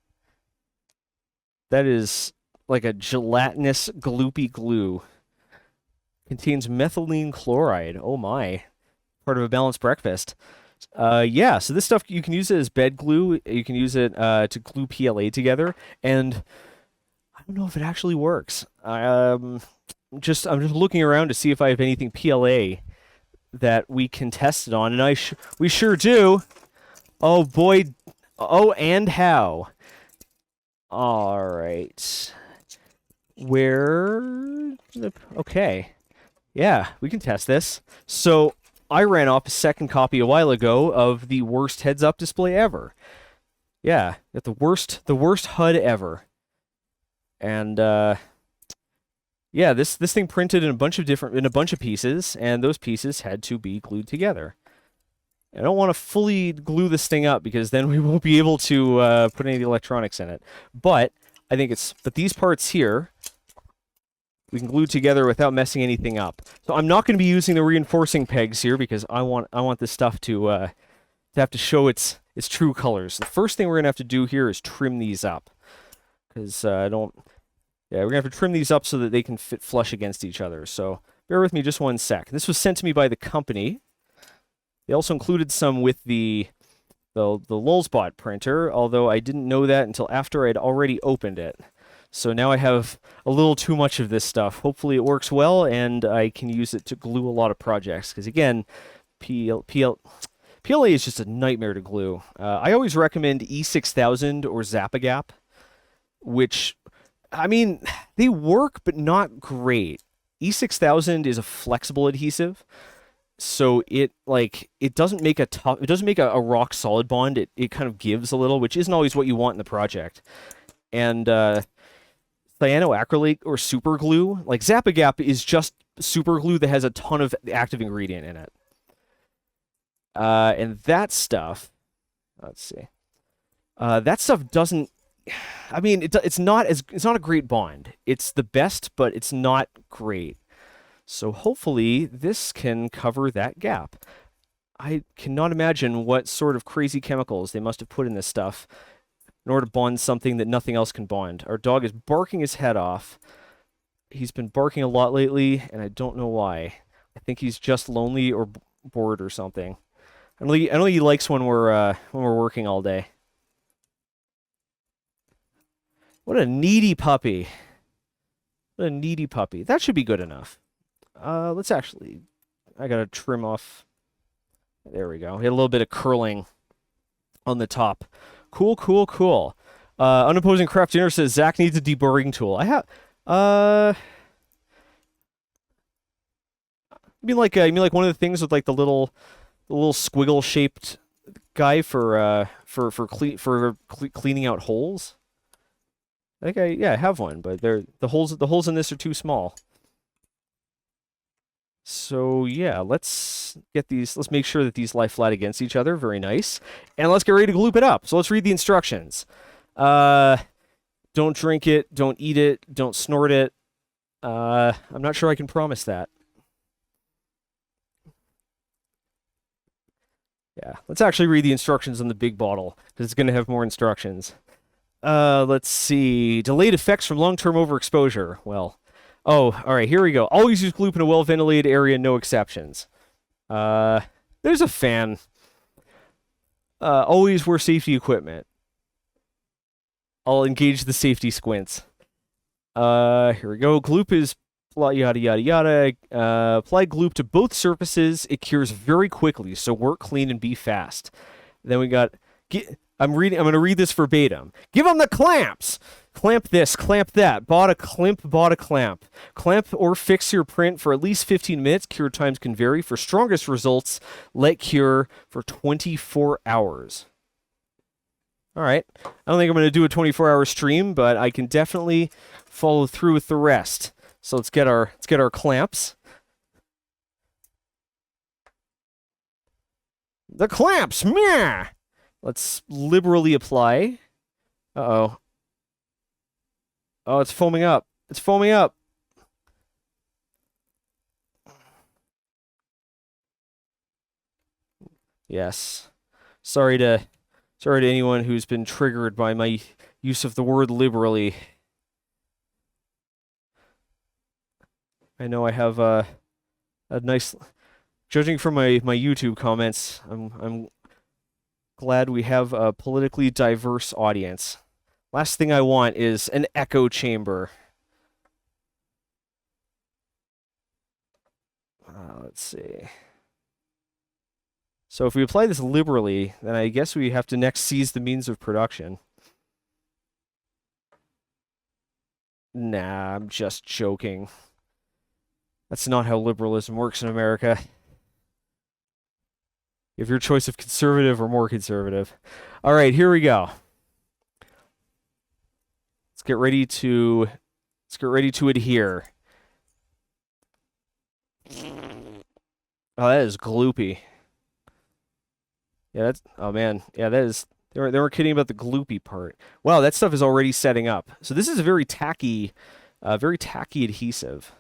That is like a gelatinous gloopy glue. Contains methylene chloride. Oh my. Part of a balanced breakfast. Yeah, so this stuff, you can use it as bed glue. You can use it to glue PLA together, and I don't know if it actually works. I'm just looking around to see if I have anything PLA that we can test it on, and we sure do. Oh boy, oh, and how? All right, okay, yeah, we can test this. So I ran off a second copy a while ago of the worst heads-up display ever. Yeah, got the worst HUD ever. And yeah, this thing printed in a bunch of pieces, and those pieces had to be glued together. I don't want to fully glue this thing up because then we won't be able to put any of the electronics in it. But I think but these parts here we can glue together without messing anything up. So I'm not going to be using the reinforcing pegs here because I want this stuff to have to show its true colors. The first thing we're going to have to do here is trim these up, because we're going to have to trim these up so that they can fit flush against each other. So bear with me just one sec. This was sent to me by the company. They also included some with the Lulzbot printer, although I didn't know that until after I'd already opened it. So now I have a little too much of this stuff. Hopefully it works well, and I can use it to glue a lot of projects. Because again, PLA is just a nightmare to glue. I always recommend E6000 or Zap-A-Gap, which, I mean, they work, but not great. E6000 is a flexible adhesive, so it doesn't make a rock solid bond. It kind of gives a little, which isn't always what you want in the project. And cyanoacrylate or super glue, like Zap-A-Gap, is just super glue that has a ton of active ingredient in it. And that stuff, let's see, that stuff doesn't. I mean, it's not a great bond. It's the best, but it's not great. So hopefully this can cover that gap. I cannot imagine what sort of crazy chemicals they must have put in this stuff in order to bond something that nothing else can bond. Our dog is barking his head off. He's been barking a lot lately, and I don't know why. I think he's just lonely or bored or something. I don't think he likes when we're working all day. What a needy puppy. What a needy puppy. That should be good enough. Let's actually... I gotta trim off... There we go. We had a little bit of curling on the top. Cool, cool, cool. Unopposing Craft Dinner says, Zach needs a deburring tool. I have... You mean like one of the things with like the little squiggle-shaped guy for cleaning out holes? I think I have one, but the holes in this are too small. So yeah, let's make sure that these lie flat against each other. Very nice. And let's get ready to gloop it up. So let's read the instructions. Don't drink it, don't eat it, don't snort it. I'm not sure I can promise that. Yeah, let's actually read the instructions on the big bottle, because it's going to have more instructions. Let's see. Delayed effects from long-term overexposure. Well, all right, here we go. Always use gloop in a well-ventilated area, no exceptions. There's a fan. Always wear safety equipment. I'll engage the safety squints. Here we go. Gloop is yada yada yada. Apply gloop to both surfaces. It cures very quickly, so work clean and be fast. Then we got... I'm going to read this verbatim. Give them the clamps! Clamp this, clamp that. Bought a clamp. Clamp or fix your print for at least 15 minutes. Cure times can vary. For strongest results, let cure for 24 hours. All right. I don't think I'm going to do a 24-hour stream, but I can definitely follow through with the rest. So let's get our clamps. The clamps, meh! Let's liberally apply. Uh-oh. Oh, it's foaming up. It's foaming up. Yes. Sorry to anyone who's been triggered by my use of the word liberally. I know I have a nice... Judging from my YouTube comments, I'm glad we have a politically diverse audience. Last thing I want is an echo chamber. Let's see. So if we apply this liberally, then I guess we have to next seize the means of production. Nah, I'm just joking. That's not how liberalism works in America. You have your choice of conservative or more conservative. All right, here we go. Let's get ready to adhere. Oh, that is gloopy. Yeah, that's... Oh, man. Yeah, that is... They weren't kidding about the gloopy part. Wow, that stuff is already setting up. So this is a very tacky adhesive.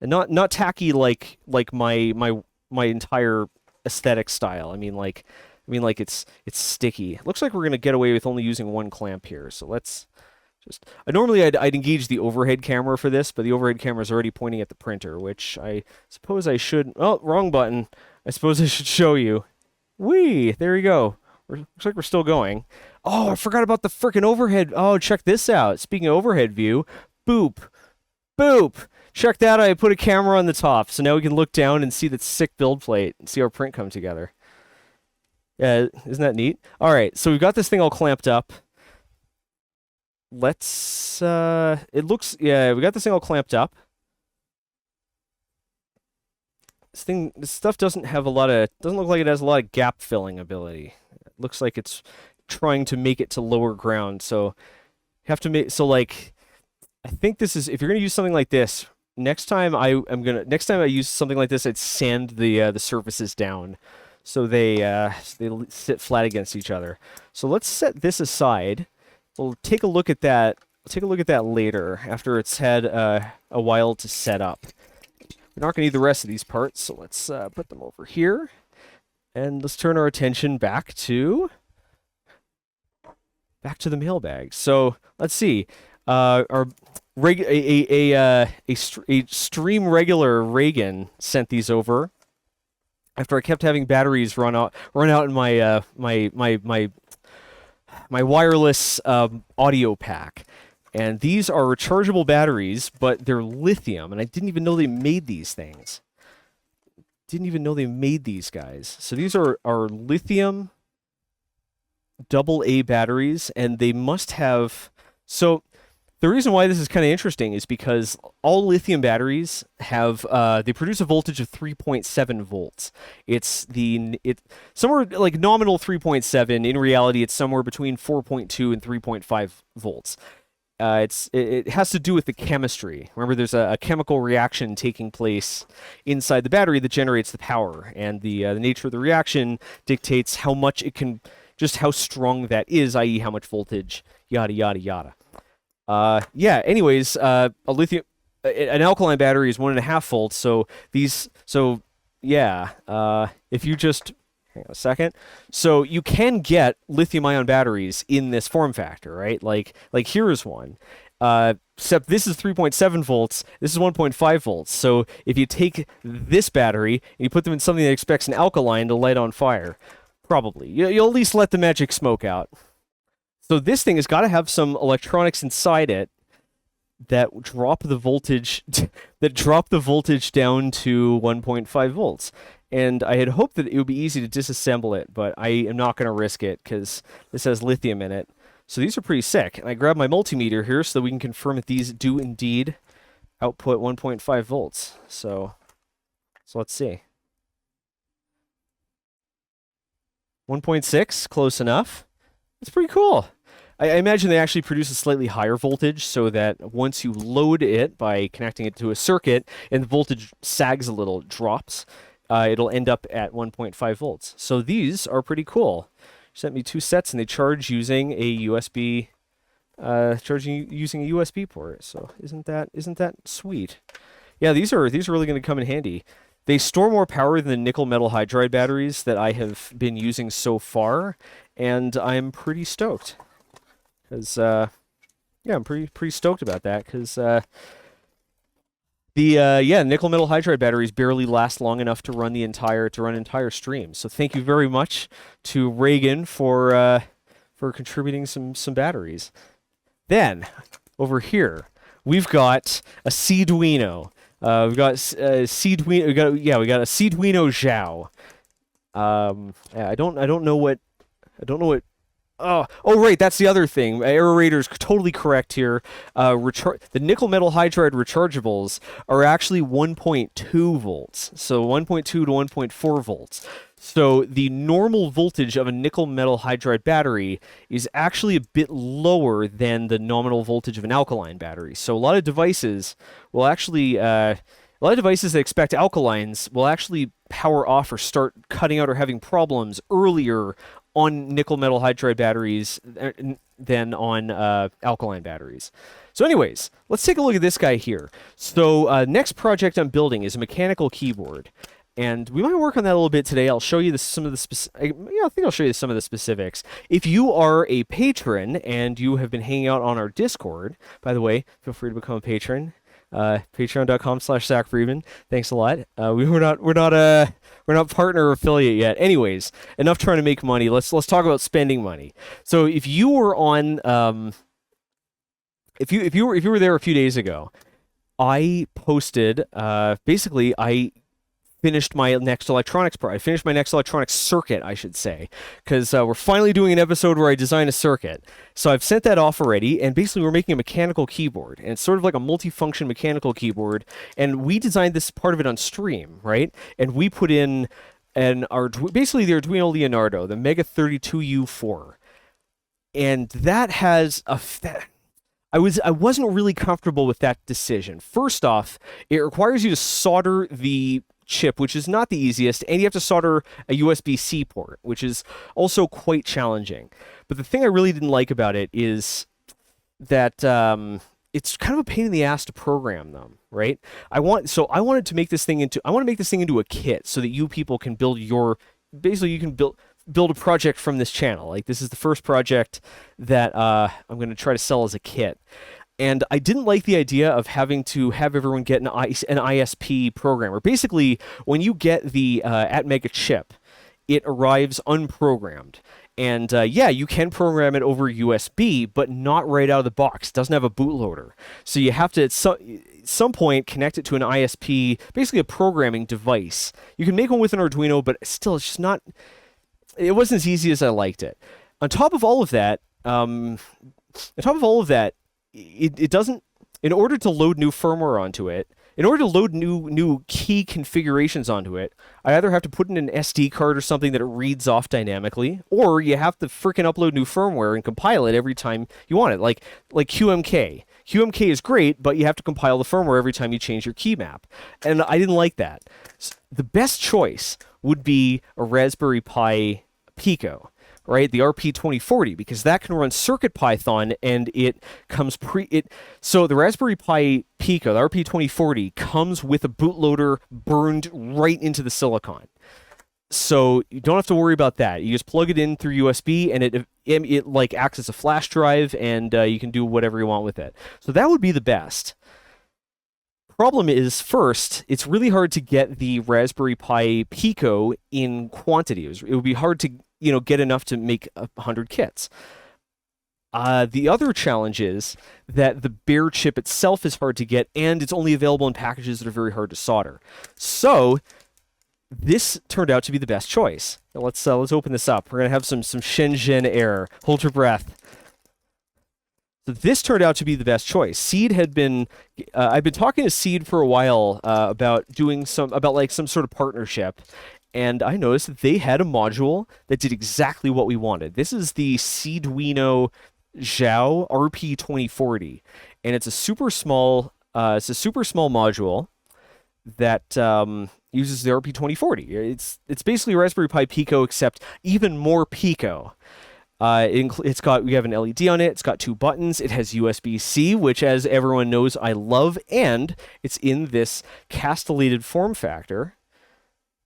And not tacky like my entire aesthetic style. I mean like it's sticky. It looks like we're gonna get away with only using one clamp here. So let's just... Normally I'd engage the overhead camera for this, but the overhead camera is already pointing at the printer, which I suppose I should... Oh, wrong button. I suppose I should show you. Whee! There we go. Looks like we're still going. Oh, I forgot about the frickin' overhead. Oh, check this out. Speaking of overhead view, boop. Boop! Check that out. I put a camera on the top, so now we can look down and see that sick build plate and see our print come together. Yeah, isn't that neat? All right, so we've got this thing all clamped up. Let's, it looks, yeah, we got this thing all clamped up. This stuff doesn't have a lot of, doesn't look like it has a lot of gap filling ability. It looks like it's trying to make it to lower ground, so you have to make, so like, I think this is, if you're gonna use something like this, next time I use something like this, I'd sand the surfaces down so they sit flat against each other. So let's set this aside. We'll take a look at that. We'll take a look at that later after it's had a while to set up. We're not going to need the rest of these parts, so let's put them over here. And let's turn our attention back to the mailbag. So let's see. A stream regular Reagan sent these over after I kept having batteries run out in my my wireless audio pack. And these are rechargeable batteries, but they're lithium, and I didn't even know they made these things. Didn't even know they made these guys. So these are lithium AA batteries, and they must have... So the reason why this is kind of interesting is because all lithium batteries have they produce a voltage of 3.7 volts. It's somewhere like nominal 3.7. In reality, it's somewhere between 4.2 and 3.5 volts. It has to do with the chemistry. Remember, there's a chemical reaction taking place inside the battery that generates the power, and the nature of the reaction dictates how much it can, just how strong that is, i.e., how much voltage, yada yada yada. Yeah. Anyways, an alkaline battery is 1.5 volts. So yeah. If you just hang on a second, so you can get lithium-ion batteries in this form factor, right? Like here is one. Except this is 3.7 volts. This is 1.5 volts. So if you take this battery and you put them in something that expects an alkaline to light on fire, probably you'll at least let the magic smoke out. So this thing has got to have some electronics inside it that drop the voltage down to 1.5 volts. And I had hoped that it would be easy to disassemble it, but I am not going to risk it because this has lithium in it. So these are pretty sick. And I grabbed my multimeter here so that we can confirm that these do indeed output 1.5 volts. So let's see. 1.6, close enough. It's pretty cool. I imagine they actually produce a slightly higher voltage so that once you load it by connecting it to a circuit and the voltage sags a little, drops, it'll end up at 1.5 volts. So these are pretty cool. Sent me 2 sets and they charge using a USB port. So isn't that sweet? Yeah, these are really going to come in handy. They store more power than the nickel metal hydride batteries that I have been using so far, and I'm pretty stoked. Because, yeah, I'm pretty stoked about that, because the nickel metal hydride batteries barely last long enough to run entire streams. So thank you very much to Reagan for contributing some batteries. Then over here we've got a Seeduino. We've got Seeduino. We got a Seeduino Zhao. I don't know what. Oh, right, that's the other thing. Aerator's totally correct here. The nickel metal hydride rechargeables are actually 1.2 volts. So 1.2 to 1.4 volts. So the normal voltage of a nickel metal hydride battery is actually a bit lower than the nominal voltage of an alkaline battery. So a lot of devices will actually, a lot of devices that expect alkalines will actually power off or start cutting out or having problems earlier on nickel metal hydride batteries than on alkaline batteries. So anyways, let's take a look at this guy here. So next project I'm building is a mechanical keyboard. And we might work on that a little bit today. I'll show you some of the I think I'll show you some of the specifics. If you are a patron and you have been hanging out on our Discord, by the way, feel free to become a patron. Patreon.com/Zack Freedman. Thanks a lot. We're partner or affiliate yet. Anyways, enough trying to make money. Let's talk about spending money. So if you were on if you were there a few days ago, I posted basically I finished my next electronics I finished my next electronics circuit, I should say, because we're finally doing an episode where I design a circuit. So I've sent that off already, and basically we're making a mechanical keyboard, and it's sort of like a multifunction mechanical keyboard, and we designed this part of it on Stream, right? And we put in basically the Arduino Leonardo, the Mega 32U4, and that has I wasn't really comfortable with that decision. First off, it requires you to solder the chip, which is not the easiest, and you have to solder a USB-C port, which is also quite challenging. But the thing I really didn't like about it is that it's kind of a pain in the ass to program them, right? I want to make this thing into a kit so that you people can build build a project from this channel. Like, this is the first project that I'm going to try to sell as a kit. And I didn't like the idea of having to have everyone get an ISP programmer. Basically, when you get the Atmega chip, it arrives unprogrammed. And yeah, you can program it over USB, but not right out of the box. It doesn't have a bootloader. So you have to, at some point, connect it to an ISP, basically a programming device. You can make one with an Arduino, but still, it's just not... It wasn't as easy as I liked it. On top of all of that, it doesn't, in order to load new firmware onto it, in order to load new key configurations onto it, I either have to put in an SD card or something that it reads off dynamically, or you have to frickin' upload new firmware and compile it every time you want it, like QMK. QMK is great, but you have to compile the firmware every time you change your key map. And I didn't like that. The best choice would be a Raspberry Pi Pico, right? The RP2040, because that can run CircuitPython, and it comes so the Raspberry Pi Pico, the RP2040, comes with a bootloader burned right into the silicon. So you don't have to worry about that. You just plug it in through USB, and it like acts as a flash drive, and you can do whatever you want with it. So that would be the best. Problem is, first, it's really hard to get the Raspberry Pi Pico in quantity. It would be hard to get enough to make 100 kits. The other challenge is that the bare chip itself is hard to get, and it's only available in packages that are very hard to solder. So this turned out to be the best choice. Now let's open this up. We're gonna have some Shenzhen air. Hold your breath. So this turned out to be the best choice. Seed had been, I've been talking to Seed for a while about like some sort of partnership, and I noticed that they had a module that did exactly what we wanted. This is the Seeduino Zhao RP2040, and it's a super small module that uses the RP2040. It's basically a Raspberry Pi Pico, except even more Pico. We have an LED on it. It's got 2 buttons. It has USB-C, which, as everyone knows, I love, and it's in this castellated form factor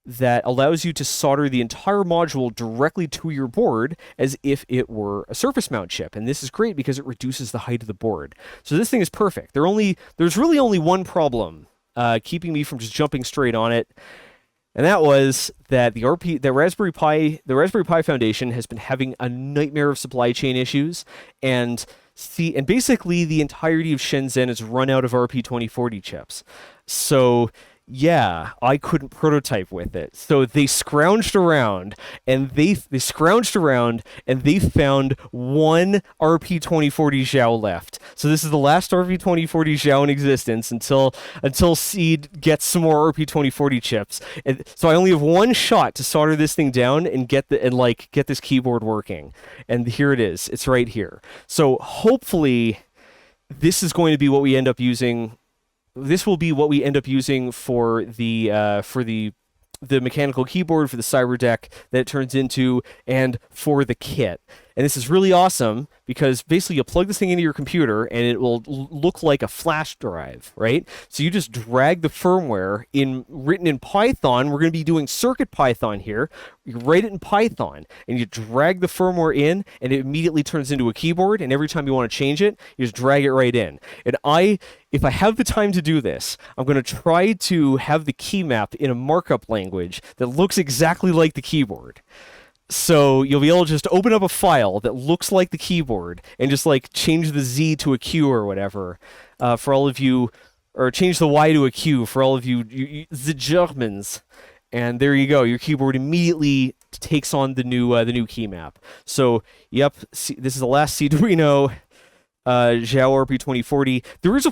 that allows you to solder the entire module directly to your board as if it were a surface mount chip. And this is great because it reduces the height of the board. So this thing is perfect. There's really only one problem keeping me from just jumping straight on it. And that was that the Raspberry Pi Foundation has been having a nightmare of supply chain issues, and basically the entirety of Shenzhen is run out of RP2040 chips. So yeah, I couldn't prototype with it. So they scrounged around, and they found one RP2040 Zhao left. So this is the last RP2040 Zhao in existence until Seed gets some more RP2040 chips. And so I only have one shot to solder this thing down and get this keyboard working. And here it is. It's right here. So hopefully this is going to be what we end up using. This will be what we end up using for the mechanical keyboard, for the cyber deck that it turns into, and for the kit. And this is really awesome because basically you plug this thing into your computer and it will look like a flash drive, right? So you just drag the firmware written in Python. We're going to be doing Circuit Python here. You write it in Python and you drag the firmware in and it immediately turns into a keyboard. And every time you want to change it, you just drag it right in. And if I have the time to do this, I'm going to try to have the key map in a markup language that looks exactly like the keyboard. So you'll be able to just open up a file that looks like the keyboard and just like change the Z to a Q or whatever for all of you, or change the Y to a Q for all of you the Germans. And there you go. Your keyboard immediately takes on the new key map. So yep, this is the last Arduino Xiao RP2040. There is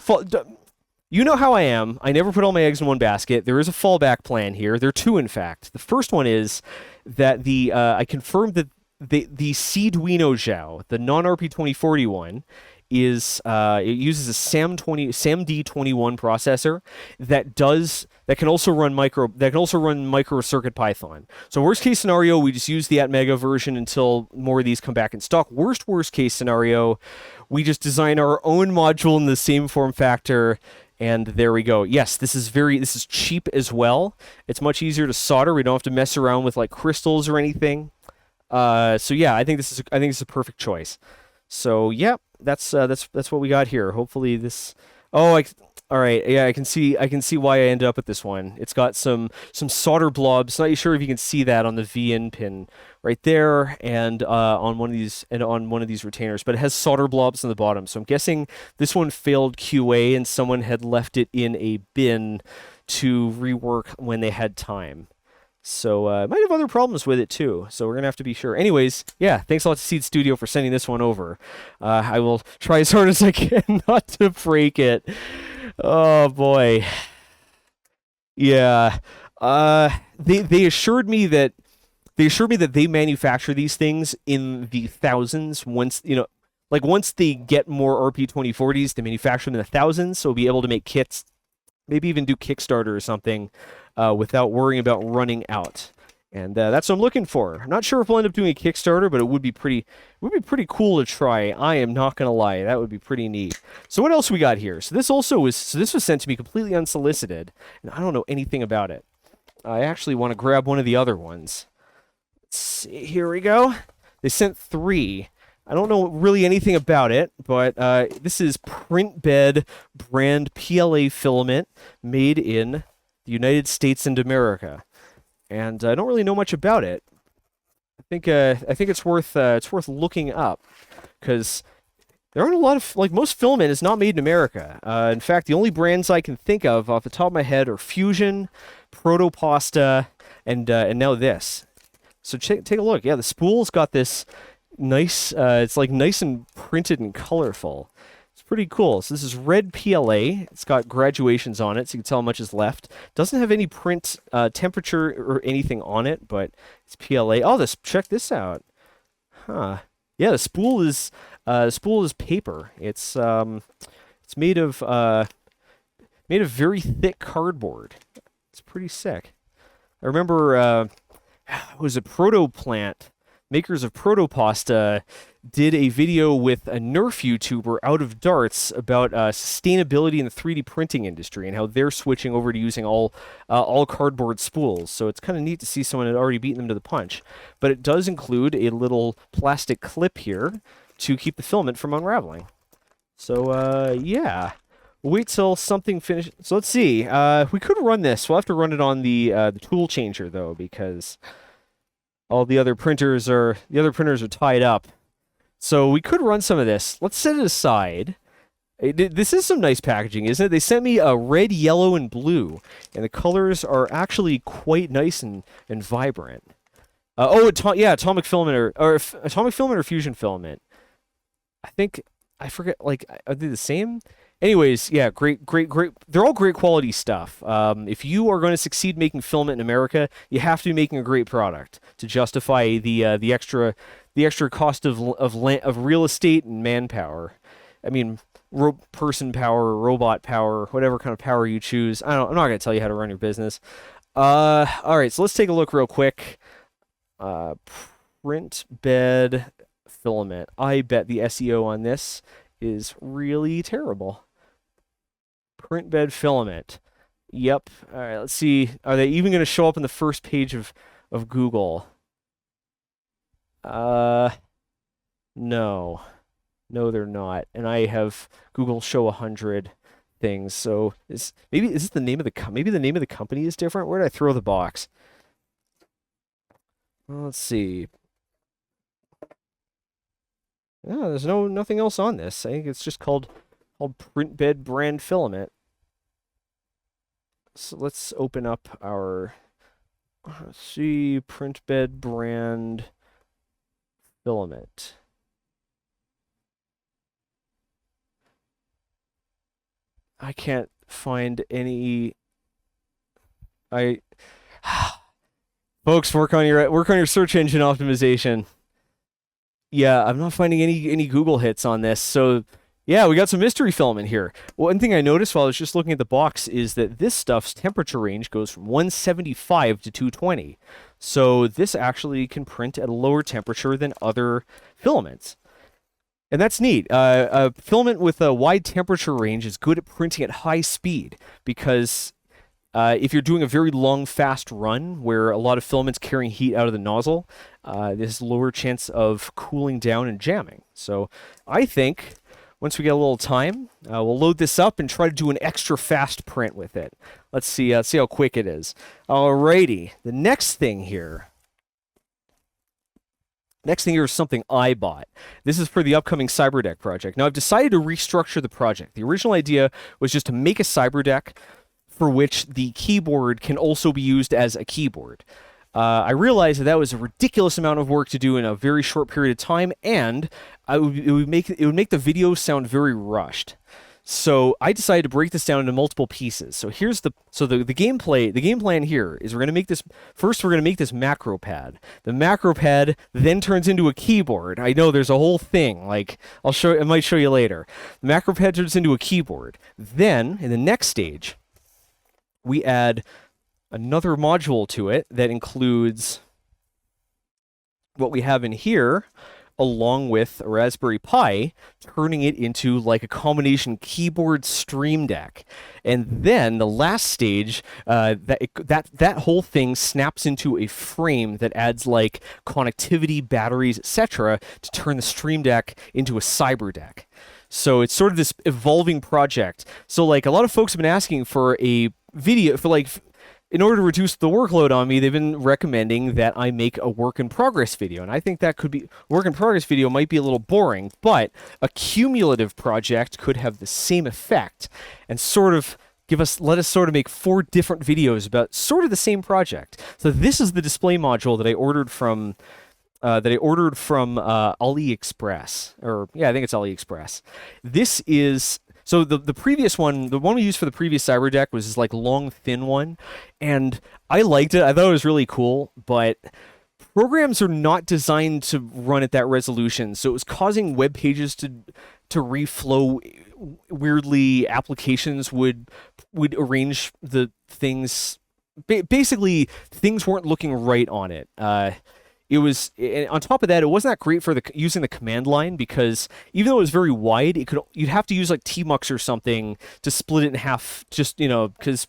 you know how I am. I never put all my eggs in one basket. There is a fallback plan here. There are two, in fact. The first one is that I confirmed that the Arduino Xiao, the non-RP2040 one, it uses a SAMD21 processor that can also run micro circuit Python. So worst case scenario, we just use the Atmega version until more of these come back in stock. Worst case scenario, we just design our own module in the same form factor. And there we go. Yes, this is cheap as well. It's much easier to solder. We don't have to mess around with like crystals or anything. So yeah, I think this is a perfect choice. So yeah, that's what we got here. Hopefully this. Oh, all right. Yeah, I can see why I ended up with this one. It's got some solder blobs. Not sure if you can see that on the VN pin right there, and on one of these retainers. But it has solder blobs on the bottom. So I'm guessing this one failed QA, and someone had left it in a bin to rework when they had time. So it might have other problems with it too. So we're gonna have to be sure. Anyways, yeah, thanks a lot to Seed Studio for sending this one over. I will try as hard as I can not to break it. Oh boy. Yeah. They assured me that they manufacture these things in the thousands. Once they get more RP2040s, they manufacture them in the thousands, so we'll be able to make kits, maybe even do Kickstarter or something, without worrying about running out. And that's what I'm looking for. I'm not sure if we'll end up doing a Kickstarter, but it would be pretty cool to try. I am not gonna lie, that would be pretty neat. So what else we got here? So this was sent to me completely unsolicited, and I don't know anything about it. I actually want to grab one of the other ones. Let's see, here we go. They sent 3. I don't know really anything about it, but this is Print Bed brand PLA filament made in the United States and America. And I don't really know much about it. I think it's worth looking up, because there aren't a lot of, like, most filament is not made in America. In fact, the only brands I can think of off the top of my head are Fusion, Protopasta, and now this. So take a look. Yeah, the spool's got this nice. It's like nice and printed and colorful. It's pretty cool. So this is red PLA. It's got graduations on it, so you can tell how much is left. Doesn't have any print temperature or anything on it, but it's PLA. Oh, check this out. Huh. Yeah, the spool is paper. It's made of very thick cardboard. It's pretty sick. I remember was it Protoplant, makers of Protopasta, did a video with a Nerf YouTuber out of Darts about sustainability in the 3D printing industry and how they're switching over to using all cardboard spools. So it's kind of neat to see someone had already beaten them to the punch. But it does include a little plastic clip here to keep the filament from unraveling. So yeah, we'll wait till something finishes. So let's see. We could run this. We'll have to run it on the tool changer though, because all the other printers are tied up. So we could run some of this. Let's set it aside. This is some nice packaging, isn't it? They sent me a red, yellow, and blue, and the colors are actually quite nice and vibrant. Atomic filament or atomic filament or fusion filament. I forget. Like, are they the same? Anyways, yeah, great. They're all great quality stuff. If you are going to succeed making filament in America, you have to be making a great product to justify the extra cost of real estate and manpower. I mean, person power, robot power, whatever kind of power you choose. I'm not going to tell you how to run your business. All right, so let's take a look real quick. Print bed filament. I bet the SEO on this is really terrible. Print bed filament. Yep. All right, let's see. Are they even going to show up on the first page of Google? No. No, they're not. And I have Google show 100 things. So is this the name of the maybe the name of the company is different? Where did I throw the box? Well, let's see. Yeah, there's nothing else on this. I think it's just called print bed brand filament. So let's open up our, let's see, print bed brand filament. I can't find any. Folks, work on your search engine optimization. Yeah, I'm not finding any Google hits on this. So yeah, we got some mystery filament here. One thing I noticed while I was just looking at the box is that this stuff's temperature range goes from 175 to 220. So this actually can print at a lower temperature than other filaments. And that's neat. A filament with a wide temperature range is good at printing at high speed because if you're doing a very long, fast run where a lot of filament's carrying heat out of the nozzle, there's a lower chance of cooling down and jamming. So I think once we get a little time, we'll load this up and try to do an extra fast print with it. Let's see how quick it is. Alrighty, the next thing here is something I bought. This is for the upcoming Cyberdeck project. Now I've decided to restructure the project. The original idea was just to make a Cyberdeck for which the keyboard can also be used as a keyboard. I realized that was a ridiculous amount of work to do in a very short period of time, and it would make the video sound very rushed. So I decided to break this down into multiple pieces. So here's the gameplay. The game plan here is we're going to make this first. We're going to make this macro pad. The macro pad then turns into a keyboard. I know there's a whole thing. Like I might show you later. The macro pad turns into a keyboard. Then in the next stage, we add another module to it that includes what we have in here, along with a Raspberry Pi, turning it into like a combination keyboard stream deck. And then the last stage, that whole thing snaps into a frame that adds like connectivity, batteries, etc. to turn the stream deck into a cyber deck. So it's sort of this evolving project. So like a lot of folks have been asking for a video for like, in order to reduce the workload on me, they've been recommending that I make a work-in-progress video. And I think that could be... work-in-progress video might be a little boring, but a cumulative project could have the same effect and sort of let us sort of make 4 different videos about sort of the same project. So this is the display module that I ordered from... AliExpress. Or, yeah, I think it's AliExpress. This is... So the previous one, the one we used for the previous Cyberdeck was this like long, thin one, and I liked it. I thought it was really cool, but programs are not designed to run at that resolution, so it was causing web pages to reflow weirdly. Applications would arrange the things. Basically, things weren't looking right on it. It was, and on top of that, it wasn't that great for using the command line because even though it was very wide, you'd have to use like tmux or something to split it in half. Just because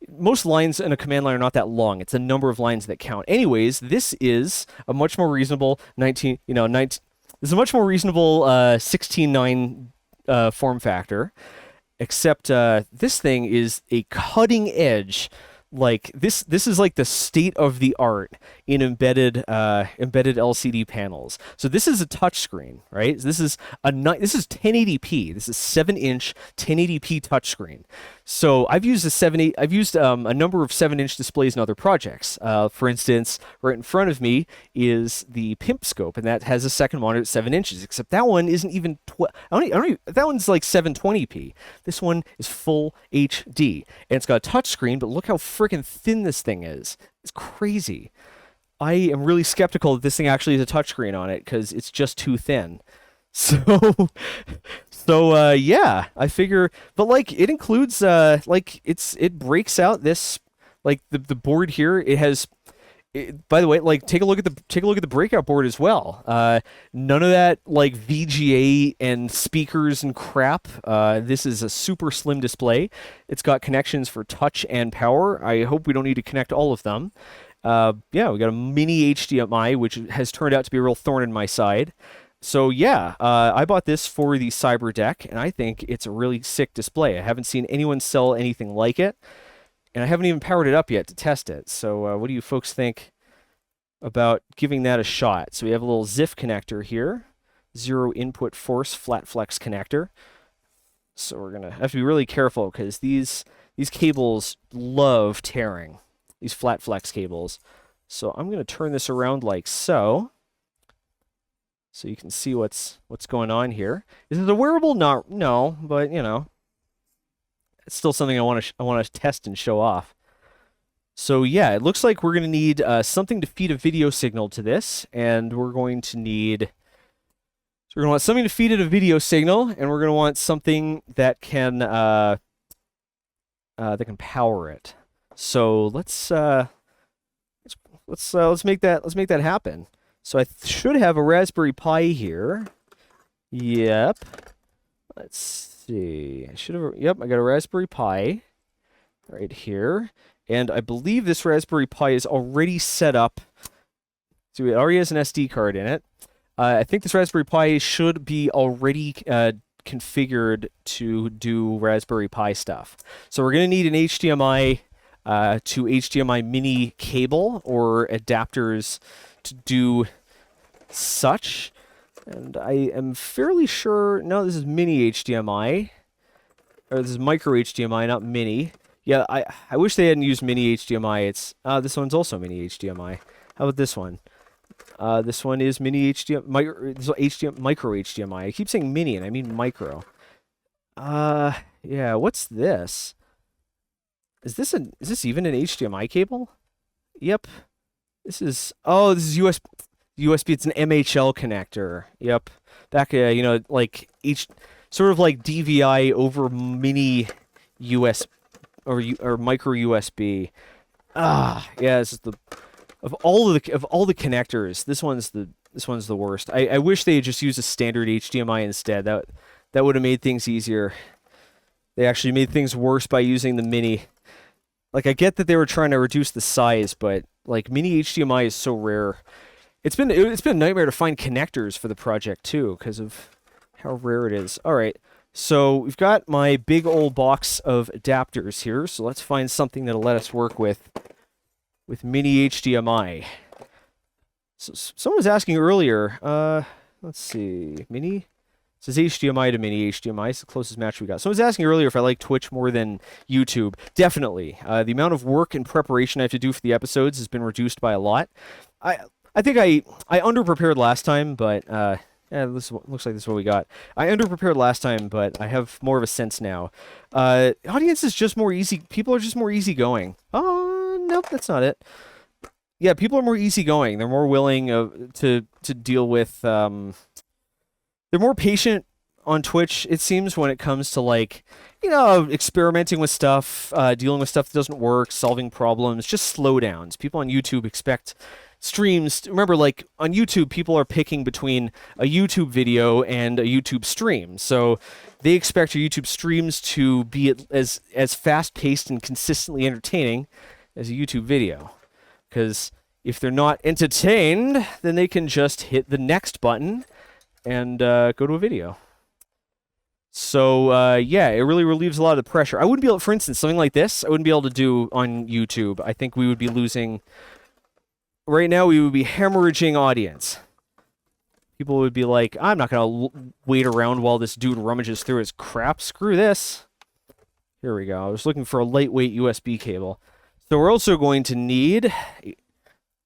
most lines in a command line are not that long. It's the number of lines that count. Anyways, this is a much more reasonable 16:9 form factor. Except this thing is a cutting edge. Like this is like the state of the art in embedded LCD panels. So this is a touchscreen, right? This is 1080p. This is 7-inch 1080p touchscreen. So I've used a number of 7-inch displays in other projects. For instance, right in front of me is the Pimp Scope, and that has a second monitor at 7 inches. Except that one isn't even that one's like 720p. This one is full HD, and it's got a touchscreen. But look how freaking thin this thing is. It's crazy. I am really skeptical that this thing actually has a touchscreen on it because it's just too thin. So yeah, I figure, but like it includes it breaks out this like the board here. It By the way, like take a look at the breakout board as well. None of that like VGA and speakers and crap. This is a super slim display. It's got connections for touch and power. I hope we don't need to connect all of them. Yeah, we got a mini HDMI, which has turned out to be a real thorn in my side. So yeah, I bought this for the Cyber Deck, and I think it's a really sick display. I haven't seen anyone sell anything like it. And I haven't even powered it up yet to test it. So what do you folks think about giving that a shot? So we have a little ZIF connector here. Zero input force flat flex connector. So we're going to have to be really careful because these cables love tearing. These flat flex cables. So I'm going to turn this around like so. So you can see what's going on here. Is it a wearable? No, but you know. It's still something I want to test and show off. So yeah, it looks like we're going to need something to feed a video signal to this, and we're going to want something to feed it a video signal, and we're going to want something that can power it. So let's make that happen. So I should have a Raspberry Pi here. Yep. Let's see. Yep, I got a Raspberry Pi right here. And I believe this Raspberry Pi is already set up. So it already has an SD card in it. I think this Raspberry Pi should be already configured to do Raspberry Pi stuff. So we're going to need an HDMI to HDMI mini cable or adapters to do such. And I am fairly sure, no, this is mini HDMI, or this is micro HDMI, not mini. Yeah, I wish they hadn't used mini HDMI. It's this one's also mini HDMI. How about this one? This one is mini HDMI, micro HDMI. I keep saying mini, and I mean micro. Yeah, what's this? Is this even an HDMI cable? Yep. This is USB. It's an MHL connector. Yep. Back, you know, like sort of like DVI over mini USB or micro USB. Yeah, this is of all the connectors, this one's the worst. I wish they had just used a standard HDMI instead. That would have made things easier. They actually made things worse by using the mini. Like, I get that they were trying to reduce the size, but like mini HDMI is so rare. It's been a nightmare to find connectors for the project too, because of how rare it is. All right, so we've got my big old box of adapters here. So let's find something that'll let us work with mini HDMI. So someone was asking earlier. Let's see, mini. It says HDMI to mini HDMI. It's the closest match we got. Someone was asking earlier if I like Twitch more than YouTube. Definitely. The amount of work and preparation I have to do for the episodes has been reduced by a lot. I think I underprepared last time, but yeah, looks like this is what we got. I underprepared last time, but I have more of a sense now. Audience is just more easy. People are just more easygoing. Oh, nope, that's not it. Yeah, people are more easygoing. They're more willing to deal with. They're more patient on Twitch, it seems, when it comes to, like, you know, experimenting with stuff, dealing with stuff that doesn't work, solving problems, just slowdowns. People on YouTube expect streams. Remember, like, on YouTube, people are picking between a YouTube video and a YouTube stream. So they expect your YouTube streams to be as fast-paced and consistently entertaining as a YouTube video. Because if they're not entertained, then they can just hit the next button and go to a video. So, yeah, it really relieves a lot of the pressure. I wouldn't be able, for instance, something like this, I wouldn't be able to do on YouTube. I think we would be losing, right now we would be hemorrhaging audience. People would be like, I'm not going to wait around while this dude rummages through his crap. Screw this. Here we go. I was looking for a lightweight USB cable. So we're also going to need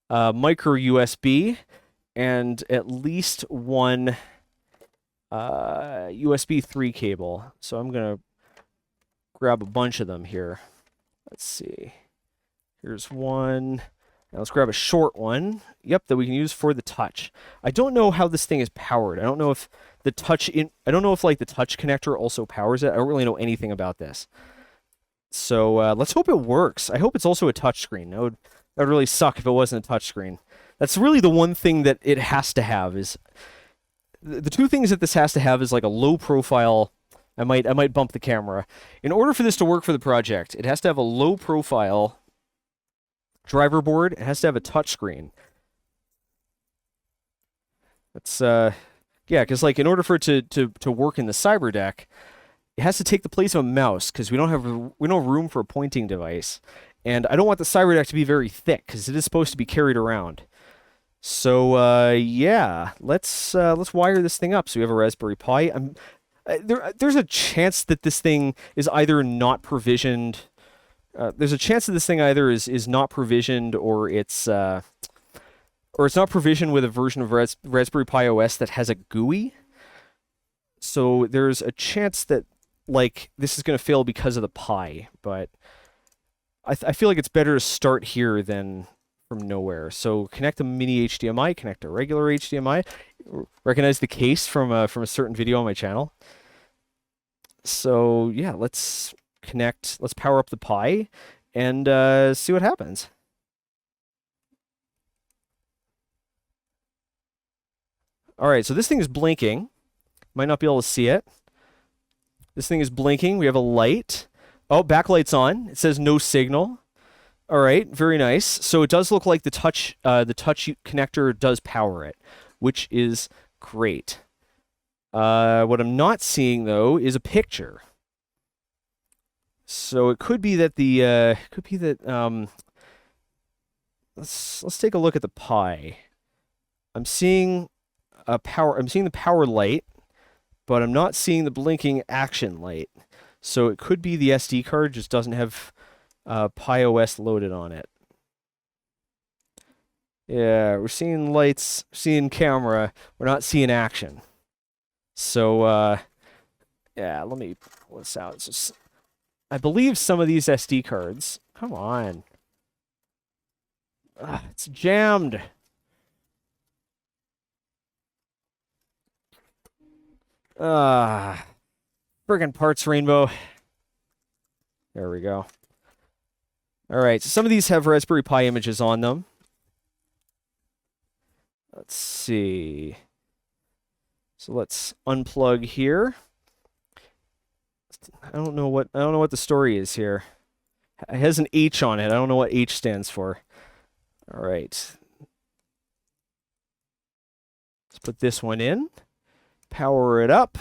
micro USB and at least one USB 3 cable. So I'm going to grab a bunch of them here. Let's see. Here's one. Now let's grab a short one. Yep, that we can use for the touch. I don't know how this thing is powered. I don't know if the touch like the touch connector also powers it. I don't really know anything about this. So let's hope it works. I hope it's also a touch screen. That would really suck if it wasn't a touchscreen. That's really the one thing that it has to have is the two things that this has to have is like a low profile. I might bump the camera. In order for this to work for the project, it has to have a low profile driver board. It has to have a touchscreen. That's yeah, because like in order for it to work in the cyber deck, it has to take the place of a mouse because we don't have room for a pointing device, and I don't want the cyber deck to be very thick because it is supposed to be carried around. So yeah, let's wire this thing up. So we have a Raspberry Pi. There's a chance that this thing is either not provisioned. There's a chance that this thing either is not provisioned or it's not provisioned with a version of Raspberry Pi OS that has a GUI. So there's a chance that like this is going to fail because of the Pi, but I feel like it's better to start here than from nowhere. So connect a mini HDMI, connect a regular HDMI. Recognize the case from a certain video on my channel. So yeah, let's power up the Pi and see what happens. All right, so this thing is blinking. Might not be able to see it. This thing is blinking. We have a light. Oh, backlight's on. It says no signal. All right, very nice. So it does look like the touch connector does power it, which is great. What I'm not seeing though is a picture. So it could be that let's take a look at the Pi. I'm seeing the power light, but I'm not seeing the blinking action light. So it could be the SD card just doesn't have Pi OS loaded on it. Yeah, we're seeing lights, seeing camera, we're not seeing action. So yeah, let me pull this out. So, I believe some of these SD cards. Come on. It's jammed. Friggin' parts rainbow. There we go. All right, so some of these have Raspberry Pi images on them. Let's see. So let's unplug here. I don't know what the story is here. It has an H on it. I don't know what H stands for. All right. Let's put this one in. Power it up.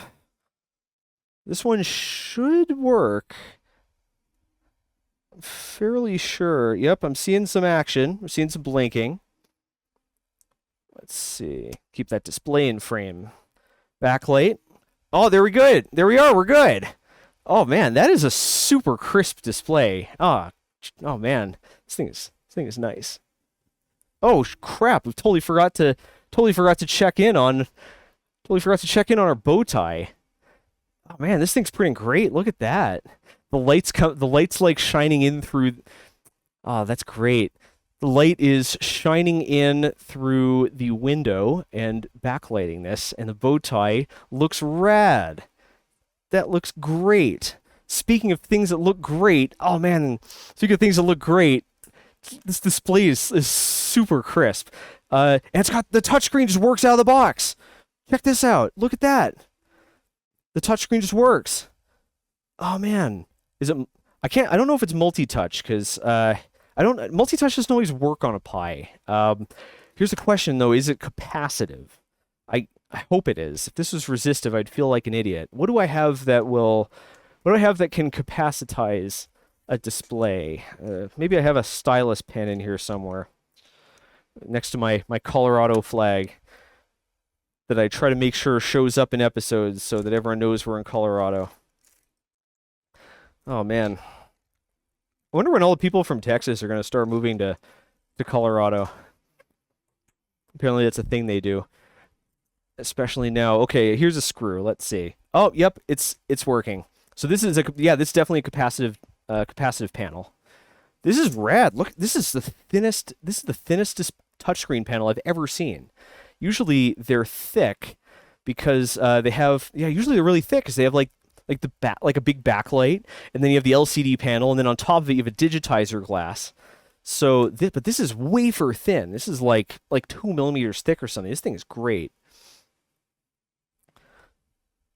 This one should work. I'm fairly sure. Yep, I'm seeing some action. I'm seeing some blinking. Let's see. Keep that display in frame. Backlight. Oh, there we good. There we are. We're good. Oh man, that is a super crisp display. Oh man, this thing is nice. Oh crap! We totally forgot to check in on our bow tie. Oh man, this thing's pretty great. Look at that. The light's like shining in through. Oh, that's great. The light is shining in through the window and backlighting this, and the bow tie looks rad. That looks great. Speaking of things that look great, oh man, speaking of things that look great, this display is super crisp. And it's got the touchscreen just works out of the box. Check this out. Look at that. The touchscreen just works. Oh man, is it? I don't know if it's multi-touch because multi-touch doesn't always work on a Pi. Here's the question though: is it capacitive? I hope it is. If this was resistive, I'd feel like an idiot. What do I have that can capacitize a display? Maybe I have a stylus pen in here somewhere next to my Colorado flag that I try to make sure shows up in episodes so that everyone knows we're in Colorado. Oh man. I wonder when all the people from Texas are going to start moving to Colorado. Apparently that's a thing they do. Especially now. Okay, here's a screw. Let's see. Oh, yep, it's working. So this is this is definitely a capacitive panel. This is rad. Look, this is the thinnest touchscreen panel I've ever seen. Usually they're thick because they have usually they're really thick because they have like a big backlight, and then you have the LCD panel, and then on top of it you have a digitizer glass. So, but this is wafer thin. This is like 2 millimeters thick or something. This thing is great.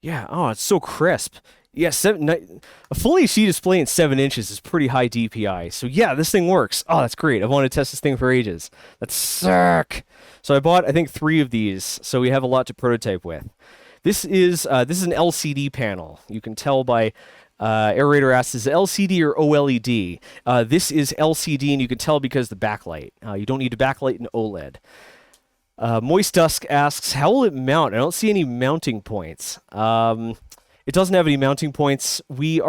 Yeah. Oh, it's so crisp. Yeah, a full HD display in 7 inches is pretty high DPI. So yeah, this thing works. Oh, that's great. I've wanted to test this thing for ages. That's sick. So I bought, I think, 3 of these. So we have a lot to prototype with. This is an LCD panel. You can tell by Aerator asks, is it LCD or OLED? This is LCD, and you can tell because the backlight. You don't need a backlight in OLED. Moist Dusk asks, how will it mount? I don't see any mounting points. It doesn't have any mounting points. The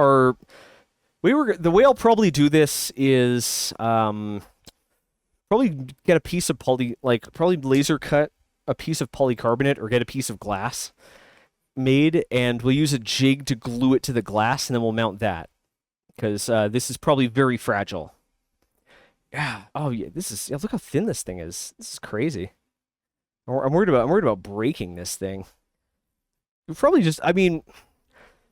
way I'll probably do this is probably get a piece of probably laser cut a piece of polycarbonate or get a piece of glass made, and we'll use a jig to glue it to the glass, and then we'll mount that because this is probably very fragile. Yeah. Oh yeah. Look how thin this thing is. This is crazy. I'm worried about breaking this thing. Probably just. I mean.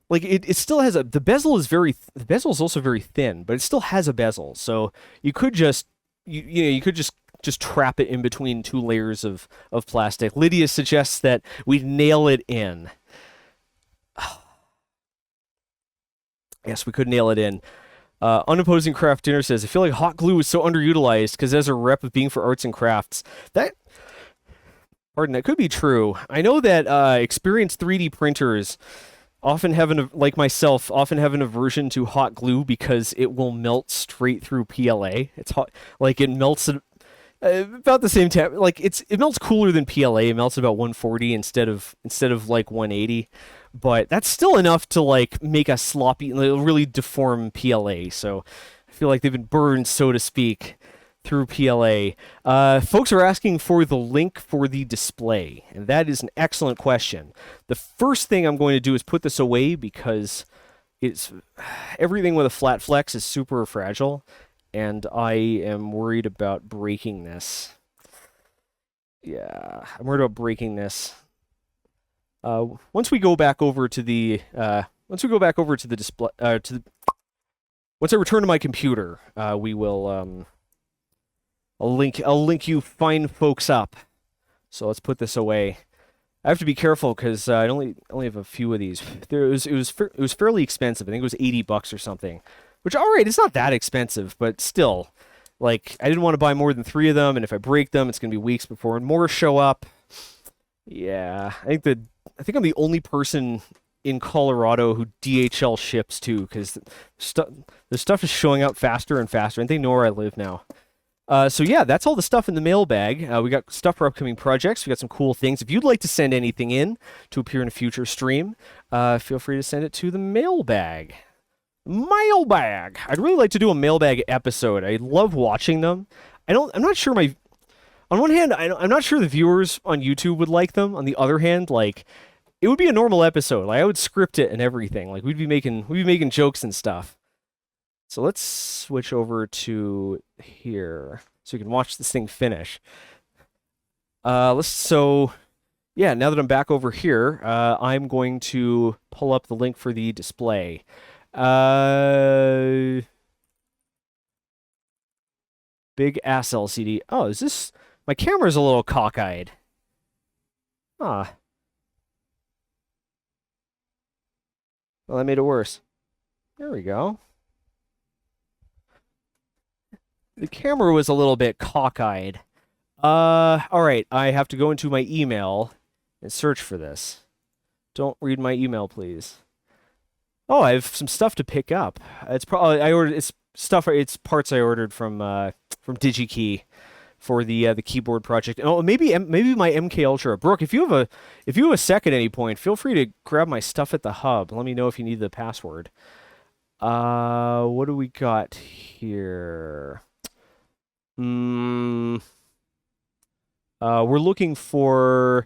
Like it still has the bezel is also very thin, but it still has a bezel. So you could just you could just trap it in between 2 layers of plastic. Lydia suggests that we nail it in. Yes, we could nail it in. Unopposing Craft Dinner says, I feel like hot glue is so underutilized because as a rep of being for arts and crafts. That could be true. I know that experienced 3D printers often have often have an aversion to hot glue because it will melt straight through PLA. It's hot, like it melts at about the same time. Like it melts cooler than PLA. It melts about 140 instead of like 180. But that's still enough to like make a sloppy, really deform PLA. So I feel like they've been burned, so to speak, through PLA. Folks are asking for the link for the display, and that is an excellent question. The first thing I'm going to do is put this away because everything with a flat flex is super fragile, and I am worried about breaking this. Yeah, I'm worried about breaking this. Once we go back over to the display, once I return to my computer, we will. I'll link you fine folks up. So let's put this away. I have to be careful because I only have a few of these. It was fairly expensive. I think it was $80 or something. Which, all right, it's not that expensive, but still, like, I didn't want to buy more than 3 of them, and if I break them, it's gonna be weeks before more show up. Yeah, I think I'm the only person in Colorado who DHL ships to, because the stuff is showing up faster and faster, and they know where I live now. So yeah, that's all the stuff in the mailbag. We got stuff for upcoming projects. We got some cool things. If you'd like to send anything in to appear in a future stream, feel free to send it to the mailbag. Mailbag! I'd really like to do a mailbag episode. I love watching them. I'm not sure on one hand, I'm not sure the viewers on YouTube would like them. On the other hand, like, it would be a normal episode. Like, I would script it and everything. Like, we'd be making jokes and stuff. So let's switch over to here so you can watch this thing finish. Now that I'm back over here, I'm going to pull up the link for the display. Big ass LCD. Oh, is this... My camera's a little cockeyed. Ah. Well, that made it worse. There we go. The camera was a little bit cockeyed. Alright, I have to go into my email and search for this. Don't read my email, please. Oh, I have some stuff to pick up. It's parts I ordered from DigiKey for the keyboard project. Oh, maybe my MK Ultra. Brooke, if you have a sec at any point, feel free to grab my stuff at the hub. Let me know if you need the password. What do we got here? We're looking for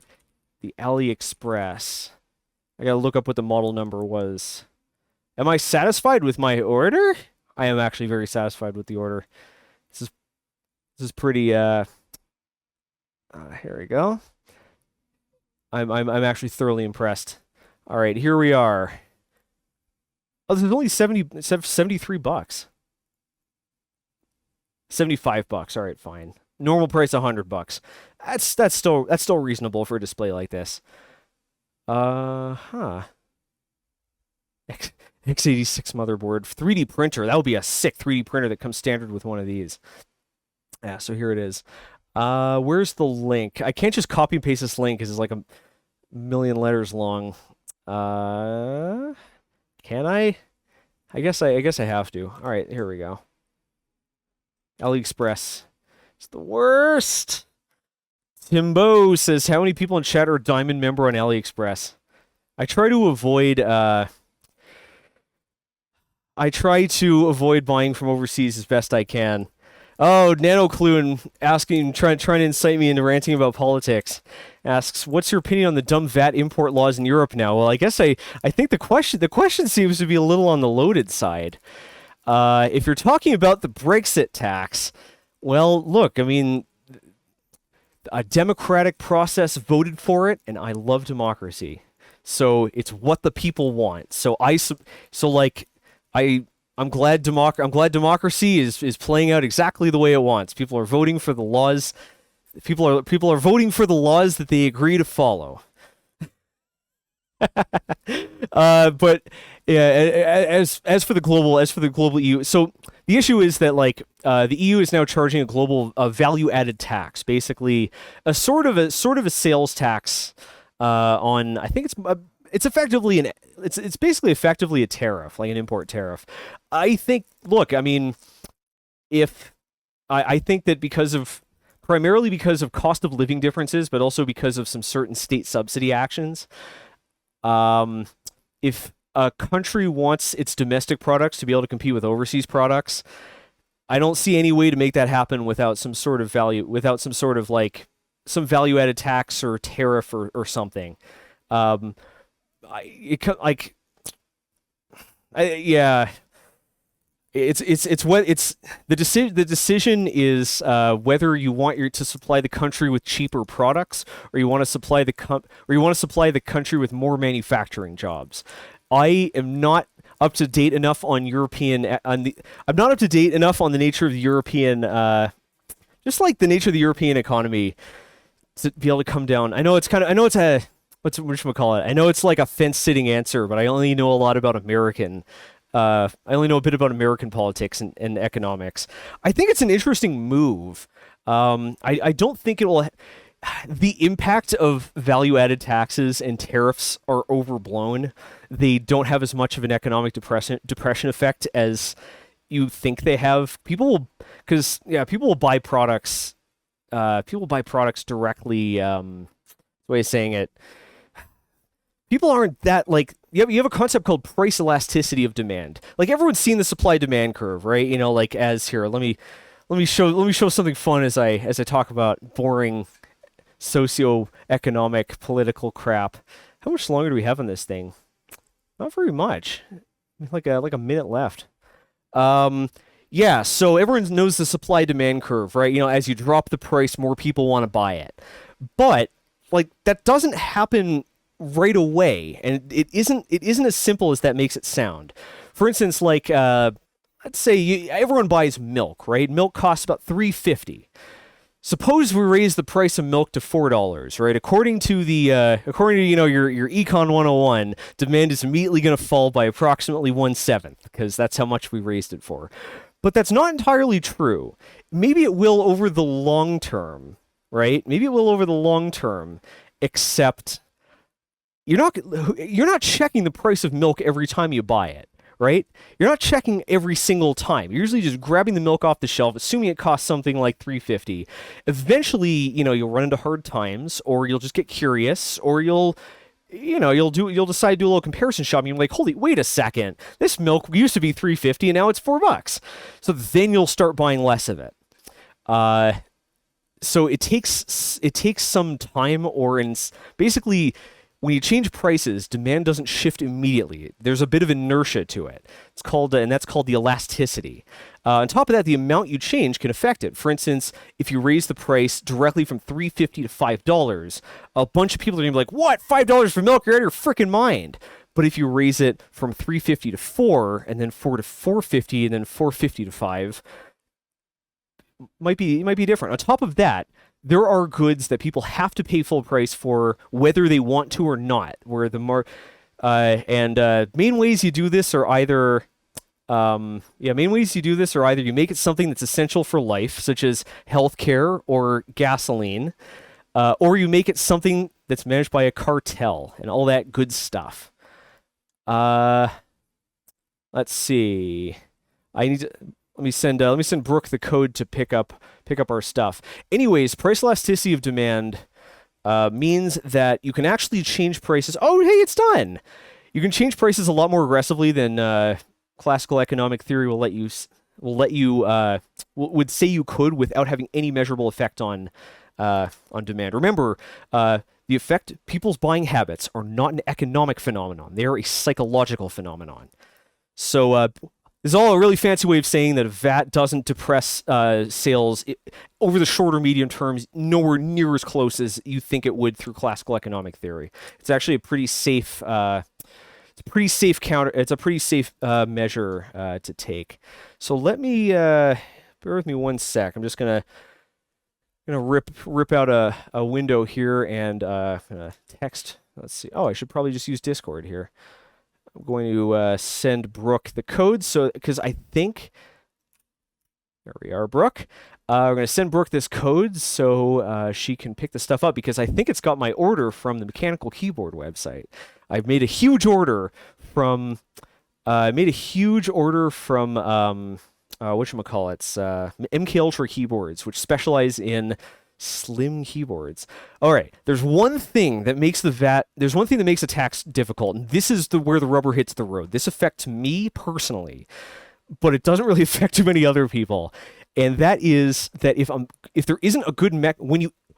the AliExpress. I gotta look up what the model number was. Am I satisfied with my order? I am actually very satisfied with the order. This is pretty. Here we go. I'm actually thoroughly impressed. All right, here we are. Oh, this is only $73. $75. All right, fine. Normal price $100. That's still reasonable for a display like this. Huh. X86 motherboard, 3D printer. That would be a sick 3D printer that comes standard with one of these. Yeah, so here it is. Where's the link? I can't just copy and paste this link because it's like a million letters long. Can I? I guess I have to. All right, here we go. AliExpress. It's the worst. Timbo says, how many people in chat are a diamond member on AliExpress? I try to avoid buying from overseas as best I can. Oh, NanoClue asking, trying to incite me into ranting about politics. Asks, what's your opinion on the dumb VAT import laws in Europe now? Well, I guess I think the question seems to be a little on the loaded side. If you're talking about the Brexit tax, well, look, I mean, a democratic process voted for it, and I love democracy. So it's what the people want. I'm glad democracy is playing out exactly the way it wants. People are voting for the laws. People are voting for the laws that they agree to follow. But yeah, as for the global EU, so the issue is that the EU is now charging a global value-added tax, basically a sort of a sales tax on. I think it's effectively it's basically effectively a tariff, like an import tariff. I think. Look, I mean, if I think that primarily because of cost of living differences, but also because of some certain state subsidy actions. If a country wants its domestic products to be able to compete with overseas products, I don't see any way to make that happen without some sort of some value-added tax or tariff or something. The decision is whether you want to supply the country with cheaper products, or you want to supply the country with more manufacturing jobs. I am not up to date enough on I'm not up to date enough on the nature of the European, just like the nature of the European economy, to be able to come down. I know it's whatchamacallit. I know it's like a fence-sitting answer, but I only know a lot about American. I only know a bit about American politics and economics. I think it's an interesting move. I don't think it will. The impact of value-added taxes and tariffs are overblown. They don't have as much of an economic depression effect as you think they have. People will buy products. People buy products directly. The way of saying it. People aren't that you have a concept called price elasticity of demand. Like, everyone's seen the supply demand curve, right? You know, like, as here, let me show something fun as I talk about boring socio-economic political crap. How much longer do we have on this thing? Not very much. Like a minute left. Yeah, so everyone knows the supply demand curve, right? You know, as you drop the price, more people want to buy it. But that doesn't happen right away, and it isn't as simple as that makes it sound. For instance, let's say everyone buys milk, right? Milk costs about $3.50. Suppose we raise the price of milk to $4, right? According to your Econ 101, demand is immediately going to fall by approximately 1/7, because that's how much we raised it for. But that's not entirely true. Maybe it will over the long term, right? Maybe it will over the long term, except you're not checking the price of milk every time you buy it, right? You're not checking every single time. You're usually just grabbing the milk off the shelf, assuming it costs something like $3.50. Eventually, you'll run into hard times, or you'll just get curious, or you'll decide to do a little comparison shopping. You're like, wait a second, this milk used to be $3.50 and now it's $4. So then you'll start buying less of it. So it takes some time, basically, when you change prices, demand doesn't shift immediately. There's a bit of inertia to it. It's called, and that's called the elasticity. On top of that, the amount you change can affect it. For instance, if you raise the price directly from $3.50 to $5, a bunch of people are gonna be like, "What? $5 for milk? You're out of your freaking mind!" But if you raise it from $3.50 to $4, and then $4 to $4.50, and then $4.50 to $5, might be different. On top of that, there are goods that people have to pay full price for whether they want to or not. Where the main ways you do this are either main ways you do this are either you make it something that's essential for life, such as healthcare or gasoline, or you make it something that's managed by a cartel and all that good stuff. Let's see. Let me send Brooke the code to pick up our stuff. Anyways, price elasticity of demand means that you can actually change prices. Oh, hey, it's done. You can change prices a lot more aggressively than classical economic theory would say you could without having any measurable effect on demand. Remember, the effect people's buying habits are not an economic phenomenon; they are a psychological phenomenon. So this is all a really fancy way of saying that a VAT doesn't depress sales over the short or medium terms, nowhere near as close as you think it would through classical economic theory. It's actually a pretty safe. It's a pretty safe measure to take. So let me bear with me one sec. I'm just gonna rip out a window here and text. Let's see. Oh, I should probably just use Discord here. I'm going to send Brooke the code, because I think there we are, Brooke. We're going to send Brooke this code so she can pick the stuff up, because I think it's got my order from the Mechanical Keyboard website. I've made a huge order from whatchamacallits, MK Ultra keyboards, which specialize in slim keyboards. All right, there's one thing that makes a tax difficult, and this is where the rubber hits the road. This affects me personally, but it doesn't really affect too many other people. And that is that if there isn't a good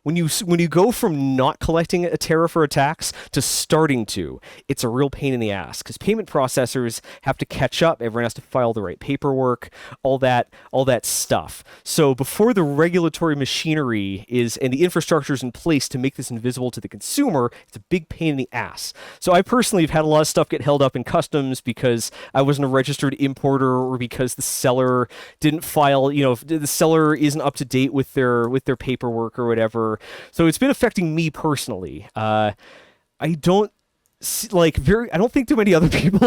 when you go from not collecting a tariff or a tax to starting to, it's a real pain in the ass, because payment processors have to catch up. Everyone has to file the right paperwork, all that stuff. So before the regulatory machinery and the infrastructure is in place to make this invisible to the consumer, it's a big pain in the ass. So I personally have had a lot of stuff get held up in customs because I wasn't a registered importer, or because the seller didn't file, the seller isn't up to date with their paperwork or whatever. So it's been affecting me personally. I don't think too many other people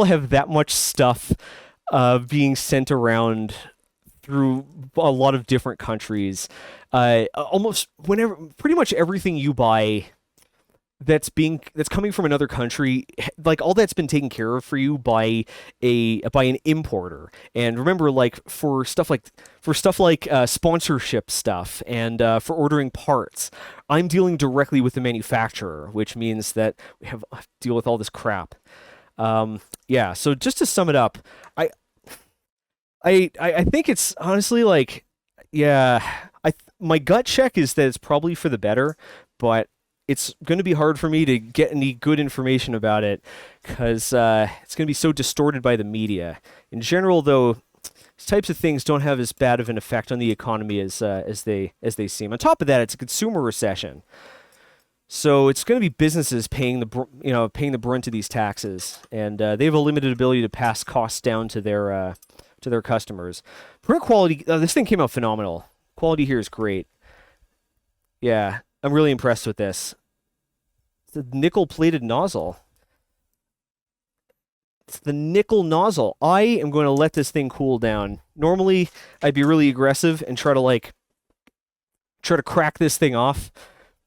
have that much stuff being sent around through a lot of different countries. Pretty much everything you buy that's coming from another country, like all that's been taken care of for you by an importer. And remember, like for stuff like sponsorship stuff and for ordering parts, I'm dealing directly with the manufacturer, which means that we have to deal with all this crap. So just to sum it up, I think it's honestly my gut check is that it's probably for the better, but it's going to be hard for me to get any good information about it, because it's going to be so distorted by the media. In general, though, these types of things don't have as bad of an effect on the economy as they seem. On top of that, it's a consumer recession, so it's going to be businesses paying the brunt of these taxes, and they have a limited ability to pass costs down to their customers. Print quality. This thing came out phenomenal. Quality here is great. Yeah. I'm really impressed with this. It's a nickel-plated nozzle. It's the nickel nozzle. I am going to let this thing cool down. Normally, I'd be really aggressive and try to crack this thing off,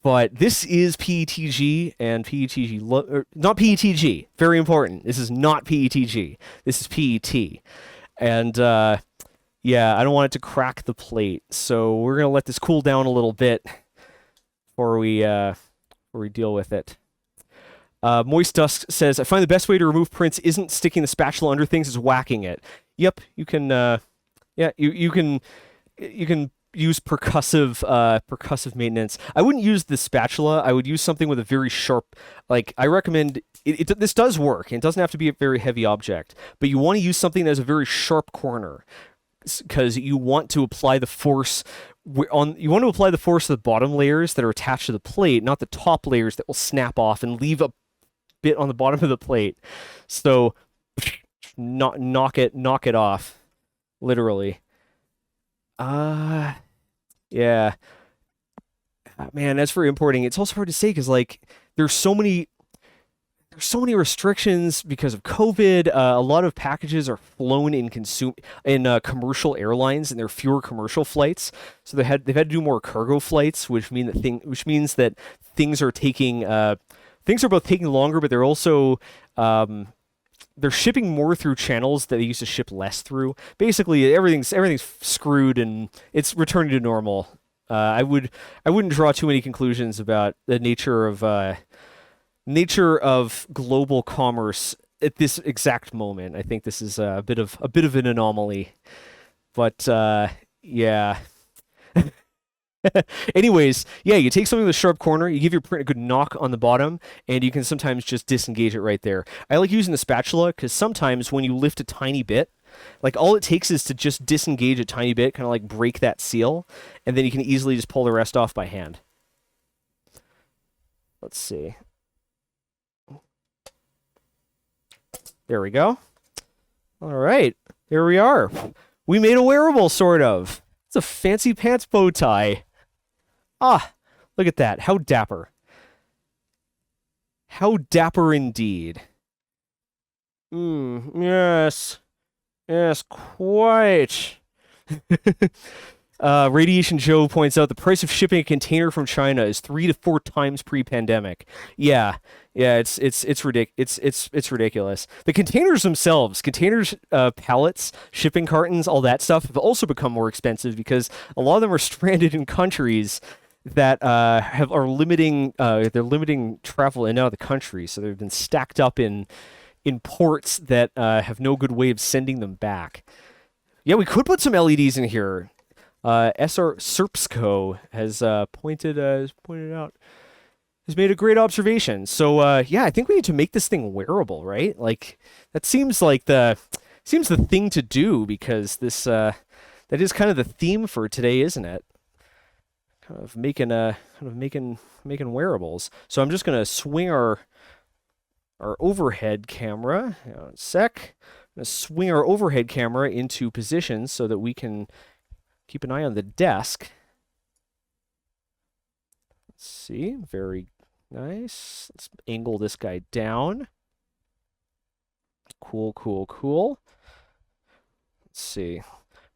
but this is PETG, and not PETG. Very important. This is not PETG. This is PET, and I don't want it to crack the plate, so we're going to let this cool down a little bit before we deal with it. Moist Dusk says, I find the best way to remove prints isn't sticking the spatula under things, is whacking it. Yep, you can you can use percussive maintenance. I wouldn't use the spatula. I would use something with a very sharp, I recommend this does work. It doesn't have to be a very heavy object, but you want to use something that has a very sharp corner, because you want to apply the force to the bottom layers that are attached to the plate, not the top layers that will snap off and leave a bit on the bottom of the plate. So knock it off, literally. Uh, yeah. Man, as for importing, it's also hard to say because like there's so many restrictions because of COVID. A lot of packages are flown in commercial airlines, and there are fewer commercial flights. So they've had to do more cargo flights, which means that things are taking things are both taking longer, but they're also they're shipping more through channels that they used to ship less through. Basically, everything's screwed and it's returning to normal. I wouldn't draw too many conclusions about the nature of global commerce at this exact moment. I think this is a bit of an anomaly. But yeah. Anyways, yeah, you take something with a sharp corner, you give your print a good knock on the bottom, and you can sometimes just disengage it right there. I like using the spatula because sometimes when you lift a tiny bit, like all it takes is to just disengage a tiny bit, kind of like break that seal, and then you can easily just pull the rest off by hand. Let's see. There we go. All right, here we are. We made a wearable, sort of. It's a fancy pants bow tie. Ah, look at that. How dapper. How dapper indeed. Yes. Yes, quite. Radiation Joe points out the price of shipping a container from China is 3 to 4 times pre-pandemic. Yeah, it's ridiculous. The containers themselves, pallets, shipping cartons, all that stuff have also become more expensive because a lot of them are stranded in countries that are limiting travel in and out of the country, so they've been stacked up in ports that have no good way of sending them back. Yeah, we could put some LEDs in here. SR Serpsco has pointed out, has made a great observation. So yeah, I think we need to make this thing wearable, right? Like that seems the thing to do because this that is kind of the theme for today, isn't it? Kind of making wearables. So I'm just gonna swing our overhead camera. Hang on a sec. I'm gonna swing our overhead camera into position so that we can keep an eye on the desk. Let's see. Very nice. Let's angle this guy down. Cool, cool, cool. Let's see. I'm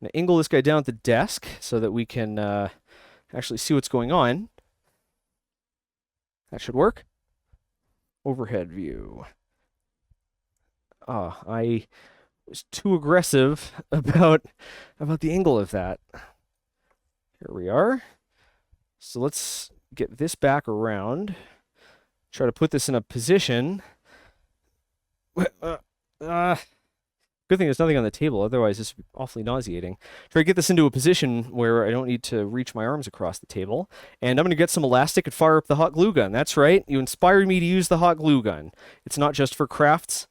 going to angle this guy down at the desk so that we can actually see what's going on. That should work. Overhead view. I was too aggressive about the angle of that. Here we are. So let's get this back around. Try to put this in a position. Good thing there's nothing on the table, otherwise this would be awfully nauseating. Try to get this into a position where I don't need to reach my arms across the table. And I'm going to get some elastic and fire up the hot glue gun. That's right, you inspired me to use the hot glue gun. It's not just for crafts,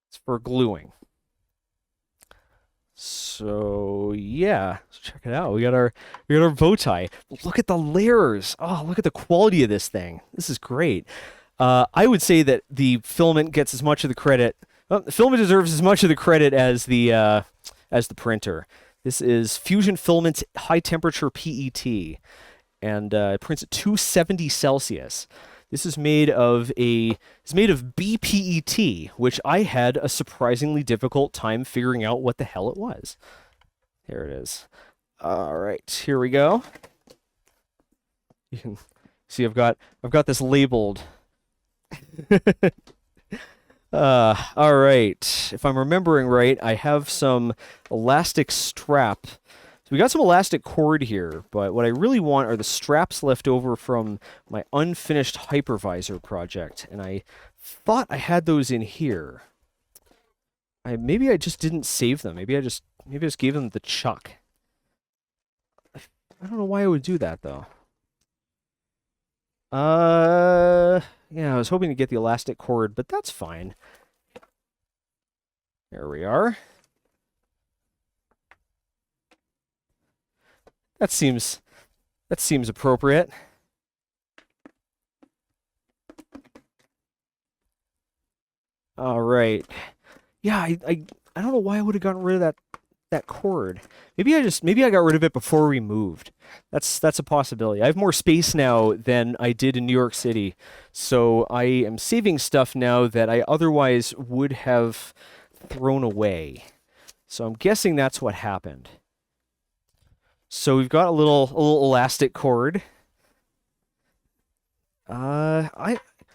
it's for gluing. So yeah, let's check it out. We got our bow tie. Look at the layers. Oh, look at the quality of this thing. This is great. I would say that the filament gets as much of the credit. The filament deserves as much of the credit as the printer. This is Fusion Filament's high temperature PET, and it prints at 270 Celsius. This is made of BPET, which I had a surprisingly difficult time figuring out what the hell it was. There it is. All right, here we go. You can see I've got this labeled. All right. If I'm remembering right, I have some elastic strap. So we got some elastic cord here, but what I really want are the straps left over from my unfinished hypervisor project, and I thought I had those in here. Maybe I just didn't save them. Maybe I just gave them the chuck. I don't know why I would do that though. Yeah, I was hoping to get the elastic cord, but that's fine. There we are. That seems appropriate. All right. Yeah, I don't know why I would have gotten rid of that cord. Maybe I got rid of it before we moved. That's a possibility. I have more space now than I did in New York City, so I am saving stuff now that I otherwise would have thrown away. So I'm guessing that's what happened. So we've got a little elastic cord. Are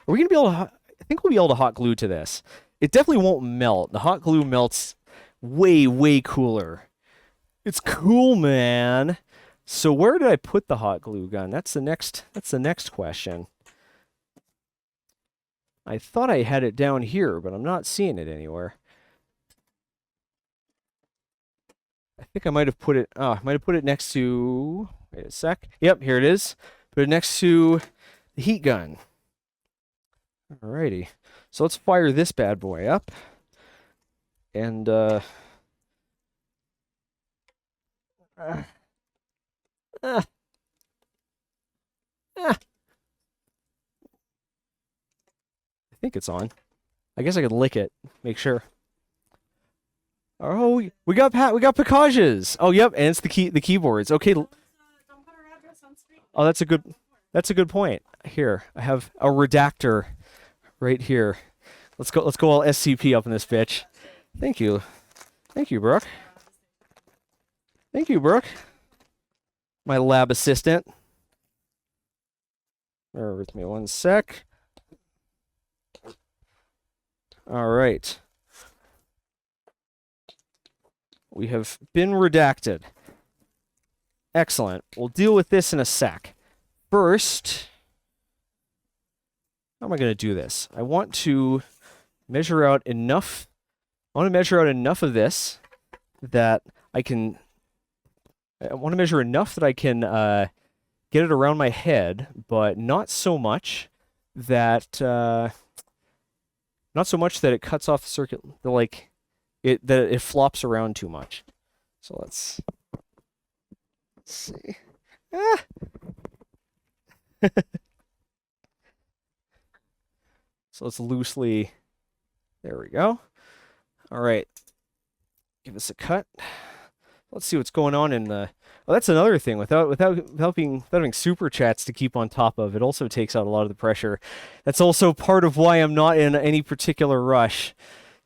we gonna be able to? I think we'll be able to hot glue to this. It definitely won't melt. The hot glue melts way cooler. It's cool, man. So where did I put the hot glue gun? That's the next question. I thought I had it down here, but I'm not seeing it anywhere. I think I might have put it. Oh, I might have put it next to. Wait a sec. Yep, here it is. Put it next to the heat gun. Alrighty. So let's fire this bad boy up. And I think it's on. I guess I could lick it, make sure. Oh, we got packages. Oh, yep, and it's the keyboards. Okay. Oh, that's a good point. Here, I have a redactor right here. Let's go all SCP up in this bitch. Thank you, Brooke. Thank you, Brooke. My lab assistant. Bear with me one sec. All right. We have been redacted. Excellent. We'll deal with this in a sec. First, how am I going to do this? I want to measure out enough. I want to measure out enough of this that I can. I want to measure enough that I can get it around my head, but not so much that it cuts off the circuit. That it flops around too much. So let's see. Ah. So let's loosely. There we go. All right. Give us a cut. Let's see what's going on in the. Well, that's another thing. Without having super chats to keep on top of, it also takes out a lot of the pressure. That's also part of why I'm not in any particular rush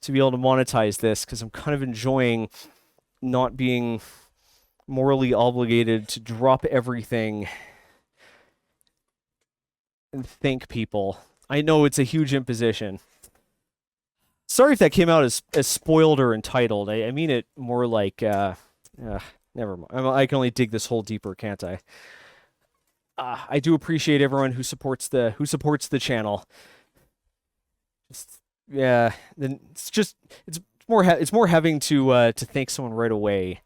to be able to monetize this, because I'm kind of enjoying not being morally obligated to drop everything and thank people. I know it's a huge imposition. Sorry if that came out as spoiled or entitled. I mean it more like, never mind. I can only dig this hole deeper, can't I? I do appreciate everyone who supports the channel. Yeah, then it's more having to thank someone right away.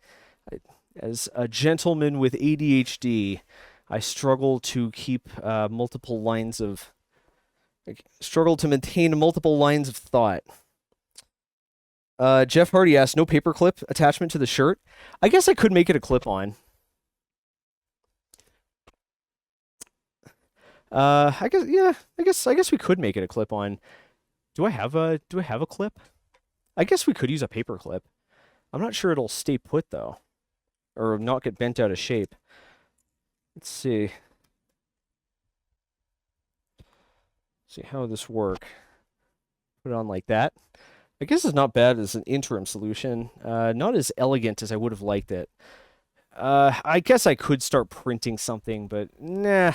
As a gentleman with ADHD, I struggle to keep struggle to maintain multiple lines of thought. Jeff Hardy asked, no paperclip attachment to the shirt? I guess I could make it a clip-on. I guess we could make it a clip-on. Do I have a clip? I guess we could use a paper clip. I'm not sure it'll stay put though, or not get bent out of shape. Let's see. See how this work. Put it on like that. I guess it's not bad as an interim solution. Not as elegant as I would have liked it. I guess I could start printing something, but nah.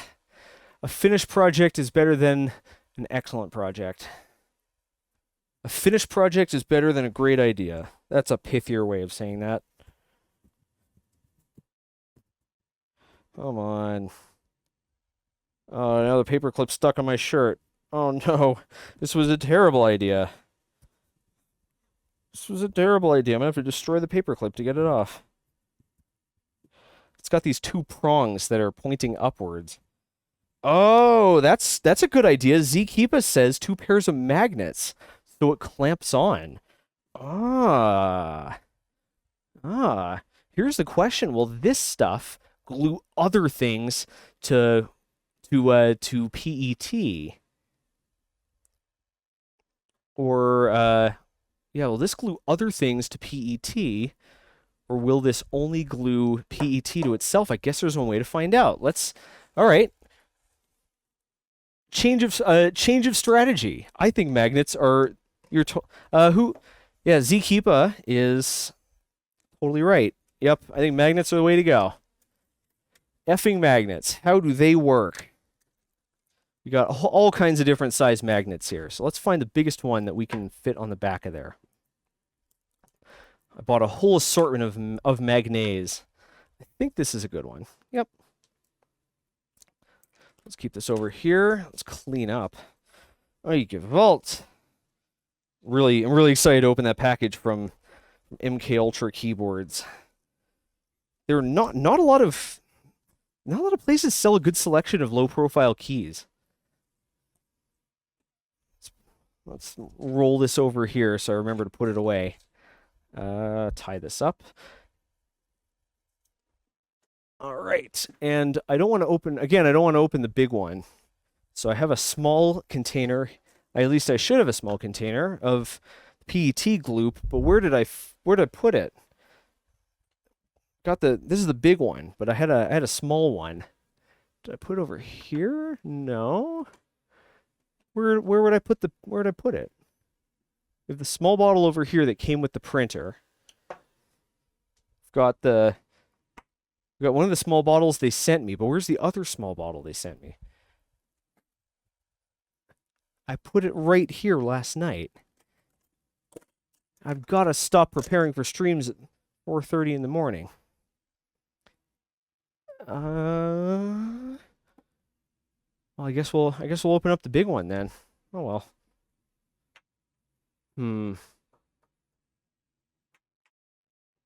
A finished project is better than an excellent project. A finished project is better than a great idea. That's a pithier way of saying that. Come on. Oh, now the paperclip's stuck on my shirt. Oh no, this was a terrible idea. This was a terrible idea. I'm gonna have to destroy the paperclip to get it off. It's got these two prongs that are pointing upwards. Oh, that's a good idea. Zkeepa says 2 pairs of magnets, so it clamps on. Here's the question: will this stuff glue other things to PET? Or yeah, will this glue other things to PET? or will this only glue PET to itself? I guess there's one way to find out. All right. Change of strategy. I think magnets are Zkeepa is totally right. Yep, I think magnets are the way to go. Effing magnets. How do they work? We got all kinds of different size magnets here. So let's find the biggest one that we can fit on the back of there. I bought a whole assortment of magnets. I think this is a good one. Yep. Let's keep this over here. Let's clean up. Oh, you give Vault. I'm really excited to open that package from MK Ultra keyboards. There are not a lot of places sell a good selection of low-profile keys. Let's roll this over here so I remember to put it away. Tie this up. All right, and I don't want to open the big one. So I have a small container. At least I should have a small container of PET gloop, but where did I put it? This is the big one, but I had a small one. Did I put it over here? No. Where would I put it? We have the small bottle over here that came with the printer. We got one of the small bottles they sent me, but where's the other small bottle they sent me? I put it right here last night. I've got to stop preparing for streams at 4:30 in the morning. Well, I guess we'll open up the big one then. Oh well.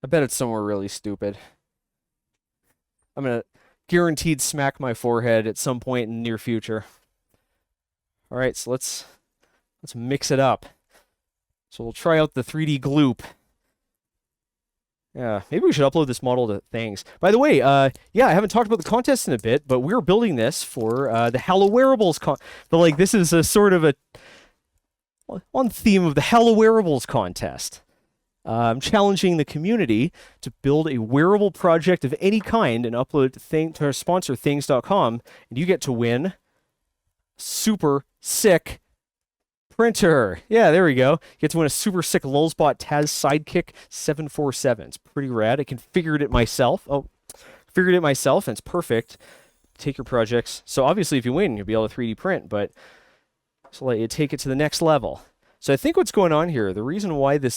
I bet it's somewhere really stupid. I'm gonna guaranteed smack my forehead at some point in the near future. All right, so let's mix it up. So we'll try out the 3D gloop. Yeah, maybe we should upload this model to Things. By the way, yeah, I haven't talked about the contest in a bit, but we're building this for the Hello Wearables But like, this is a sort of on theme of the Hello Wearables contest. I'm challenging the community to build a wearable project of any kind and upload it to our sponsor, things.com, and you get to win super sick printer. Yeah, there we go. You get to win a super sick Lulzbot Taz Sidekick 747. It's pretty rad. I configured it myself. And it's perfect. Take your projects. So obviously, if you win, you'll be able to 3D print, but so let you take it to the next level. So I think what's going on here, the reason why this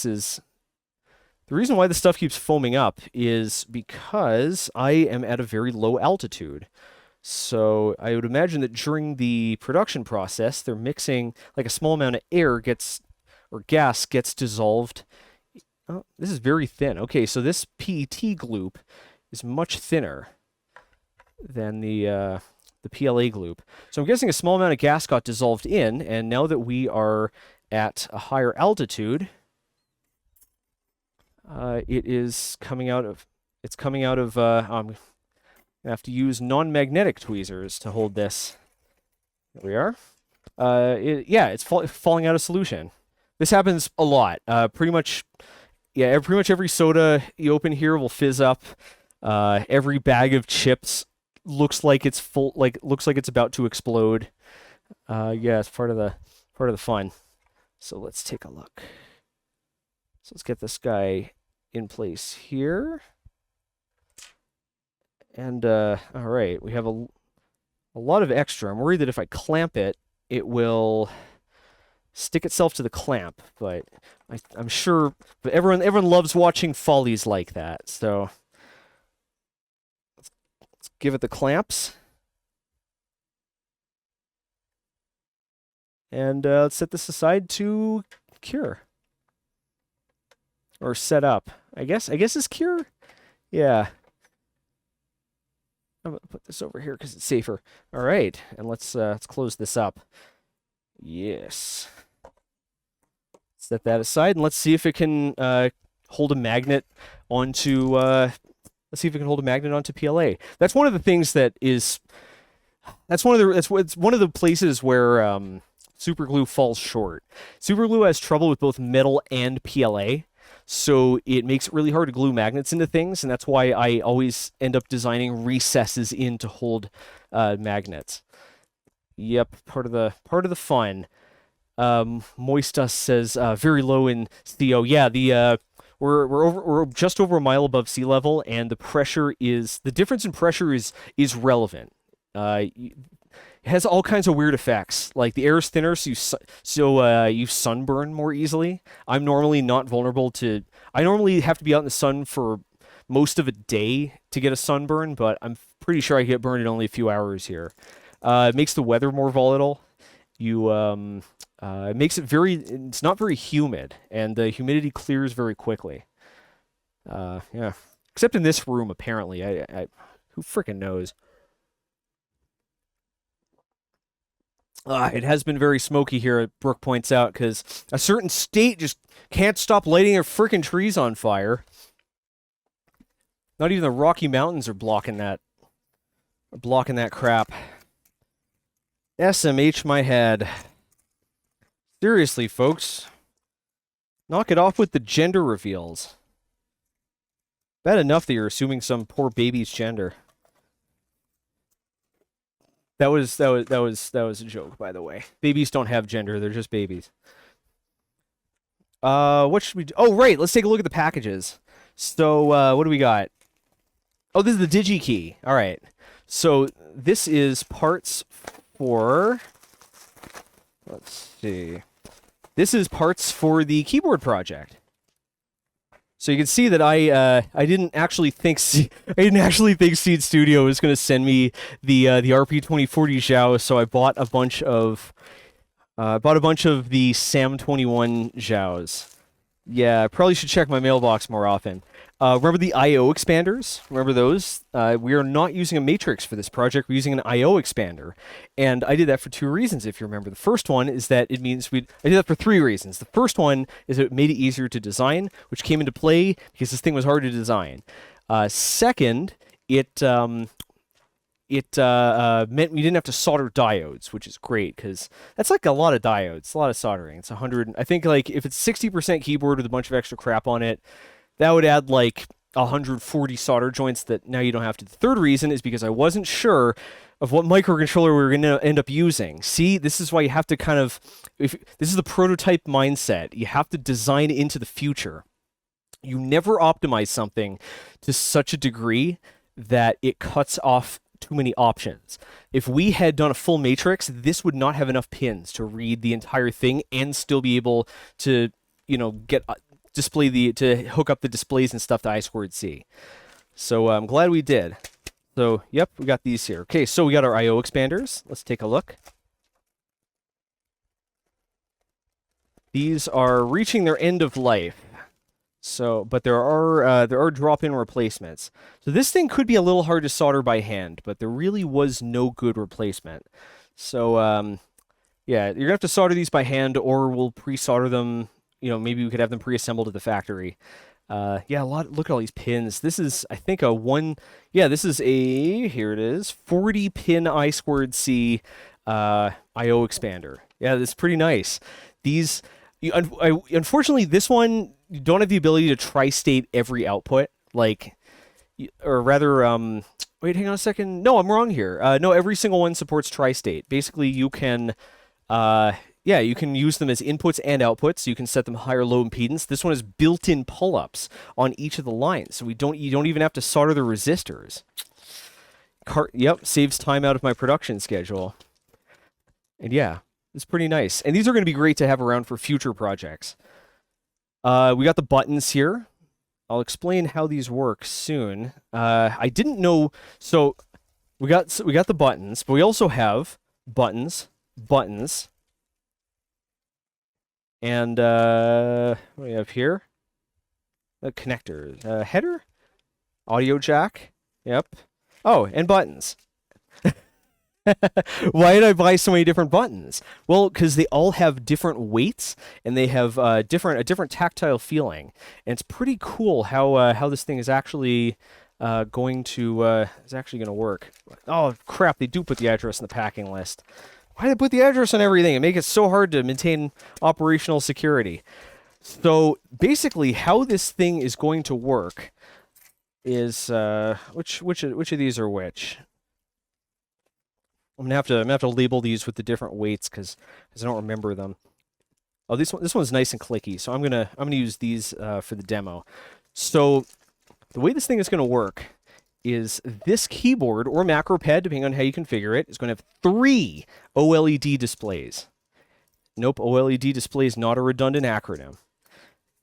stuff keeps foaming up is because I am at a very low altitude. So I would imagine that during the production process, they're mixing, like, a small amount of gas gets dissolved. Oh, this is very thin. Okay, so this PET gloop is much thinner than the PLA gloop. So I'm guessing a small amount of gas got dissolved in, and now that we are at a higher altitude, it's coming out of I have to use non-magnetic tweezers to hold this. There we are. It's falling out of solution. This happens a lot. Pretty much every soda you open here will fizz up. Every bag of chips looks like it's full. Looks like it's about to explode. It's part of the fun. So let's take a look. So let's get this guy in place here. And, all right, we have a lot of extra. I'm worried that if I clamp it, it will stick itself to the clamp. But I'm sure but everyone loves watching follies like that. So let's give it the clamps. And let's set this aside to cure. Or set up. I guess it's cure? Yeah. I'm going to put this over here because it's safer. All right, and let's close this up. Yes. Set that aside, and let's see if it can hold a magnet onto. Let's see if it can hold a magnet onto PLA. That's one of the things that is. It's one of the places where superglue falls short. Superglue has trouble with both metal and PLA. So it makes it really hard to glue magnets into things, and that's why I always end up designing recesses in to hold magnets. Yep, part of the fun. Moistus says very low in CO. Yeah, we're just over a mile above sea level, and the difference in pressure is relevant. It has all kinds of weird effects. Like the air is thinner, so you sunburn more easily. I'm normally not vulnerable to. I normally have to be out in the sun for most of a day to get a sunburn, but I'm pretty sure I get burned in only a few hours here. It makes the weather more volatile. It makes it it's not very humid, and the humidity clears very quickly. Yeah. Except in this room, apparently. Who frickin' knows? It has been very smoky here, Brooke points out, because a certain state just can't stop lighting their frickin' trees on fire. Not even the Rocky Mountains are blocking that crap. SMH my head. Seriously, folks. Knock it off with the gender reveals. Bad enough that you're assuming some poor baby's gender. That was a joke, by the way. Babies don't have gender, they're just babies. What should we do? Oh, right, let's take a look at the packages. So, what do we got? Oh, this is the DigiKey. All right. So, this is parts for... Let's see. This is parts for the keyboard project. So you can see that I didn't actually think Seed Studio was going to send me the RP2040 Xiao, so I bought a bunch of the SAM21 Xiaos. Yeah, I probably should check my mailbox more often. Remember the I/O expanders? Remember those? We are not using a matrix for this project. We're using an I/O expander. And I did that for two reasons, if you remember. The first one is that it means I did that for three reasons. The first one is that it made it easier to design, which came into play because this thing was hard to design. Second, it meant we didn't have to solder diodes, which is great because that's like a lot of diodes, a lot of soldering. It's 100. I think like if it's 60% keyboard with a bunch of extra crap on it, that would add like 140 solder joints that now you don't have to. The third reason is because I wasn't sure of what microcontroller we were going to end up using. See, this is why you have to kind of, this is the prototype mindset. You have to design into the future. You never optimize something to such a degree that it cuts off too many options. If we had done a full matrix, this would not have enough pins to read the entire thing and still be able to, get to hook up the displays and stuff to I2C. So I'm glad we did. So, yep, we got these here. Okay, so we got our I/O expanders. Let's take a look. These are reaching their end of life. So, but there are drop-in replacements. So this thing could be a little hard to solder by hand, but there really was no good replacement. So, yeah, you're gonna have to solder these by hand, or we'll pre-solder them. Maybe we could have them pre-assembled at the factory. Yeah, look at all these pins. This is, I think, this is here it is, 40-pin I2C I/O expander. Yeah, that's pretty nice. These, unfortunately, this one, you don't have the ability to tri-state every output, or rather, wait, hang on a second. No, I'm wrong here. No, every single one supports tri-state. Basically, you can, you can use them as inputs and outputs. You can set them high or low impedance. This one has built-in pull-ups on each of the lines, so you don't even have to solder the resistors. Yep, saves time out of my production schedule. And yeah, it's pretty nice. And these are going to be great to have around for future projects. We got the buttons here. I'll explain how these work soon. I didn't know, so we got the buttons, but we also have buttons, and what do we have here? The connectors, header, audio jack. Yep. Oh, and buttons. Why did I buy so many different buttons? Well, because they all have different weights and they have a different tactile feeling, and it's pretty cool how this thing is actually going to work. Oh crap! They do put the address in the packing list. Why do they put the address on everything and make it so hard to maintain operational security? So basically, how this thing is going to work is which of these are which? I'm gonna have to label these with the different weights because I don't remember them. Oh, this one's nice and clicky, so I'm gonna use these for the demo. So the way this thing is gonna work is this keyboard or macro pad, depending on how you configure it, is going to have 3 OLED displays. Nope, OLED display is not a redundant acronym.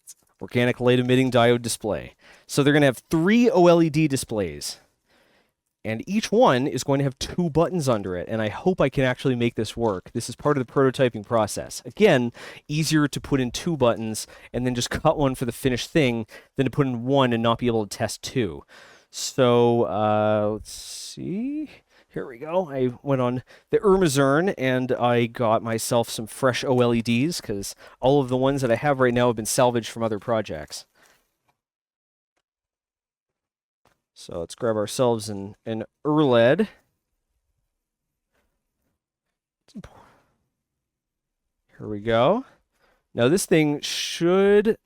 It's organic light emitting diode display. So they're going to have 3 OLED displays. And each one is going to have 2 buttons under it, and I hope I can actually make this work. This is part of the prototyping process. Again, easier to put in 2 buttons and then just cut one for the finished thing than to put in 1 and not be able to test 2. So, let's see. Here we go. I went on the Amazon and I got myself some fresh OLEDs because all of the ones that I have right now have been salvaged from other projects. So let's grab ourselves an OLED. Here we go. Now this thing should...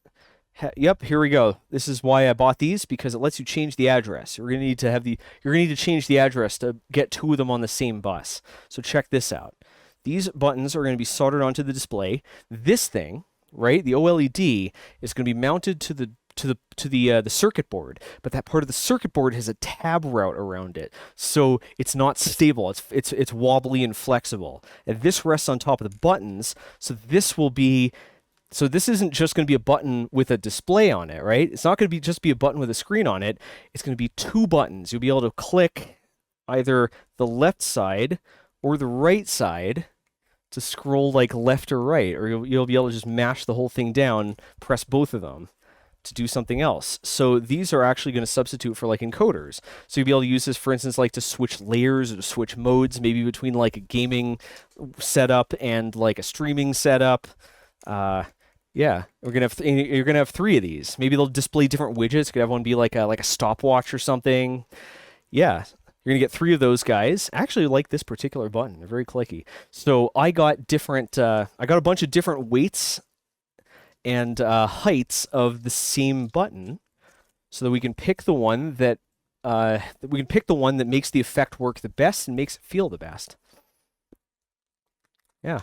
Yep, here we go. This is why I bought these, because it lets you change the address. You're going to need to change the address to get 2 of them on the same bus. So check this out. These buttons are going to be soldered onto the display. This thing, right, the OLED, is going to be mounted to the circuit board, but that part of the circuit board has a tab route around it, so it's not stable. It's wobbly and flexible. And this rests on top of the buttons, so this will be... So this isn't just going to be a button with a display on it, right? It's not going to just be a button with a screen on it. It's going to be 2 buttons. You'll be able to click either the left side or the right side to scroll like left or right, or you'll be able to just mash the whole thing down, press both of them to do something else. So these are actually going to substitute for like encoders. So you'll be able to use this, for instance, like to switch layers or to switch modes, maybe between like a gaming setup and like a streaming setup. Yeah, you're gonna have 3 of these. Maybe they'll display different widgets. You could have one be like a stopwatch or something. Yeah, you're gonna get 3 of those guys. I actually like this particular button. They're very clicky. So I got different. I got a bunch of different weights and heights of the same button, so that we can pick the one that makes the effect work the best and makes it feel the best. Yeah.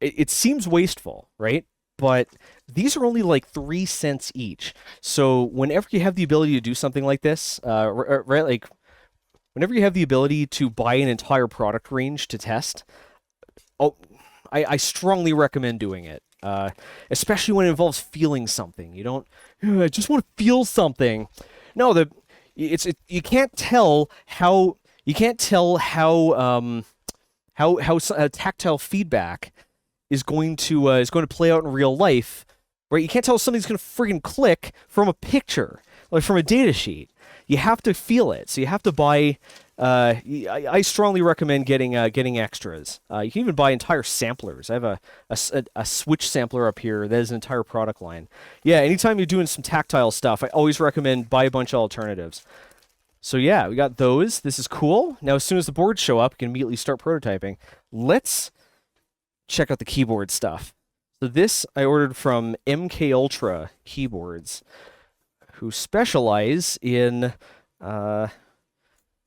It seems wasteful, right? But these are only like 3 cents each. So whenever you have the ability to do something like this, right, like whenever you have the ability to buy an entire product range to test, I strongly recommend doing it. Especially when it involves feeling something. You don't, I just want to feel something. No, you can't tell how tactile feedback is going to play out in real life, right? You can't tell if something's going to friggin' click from a picture, like from a data sheet. You have to feel it. So you have to buy. I strongly recommend getting extras. You can even buy entire samplers. I have a switch sampler up here that is an entire product line. Yeah, anytime you're doing some tactile stuff, I always recommend buy a bunch of alternatives. So yeah, we got those. This is cool. Now as soon as the boards show up, you can immediately start prototyping. Let's check out the keyboard stuff. So this I ordered from MK Ultra Keyboards, who specialize in giving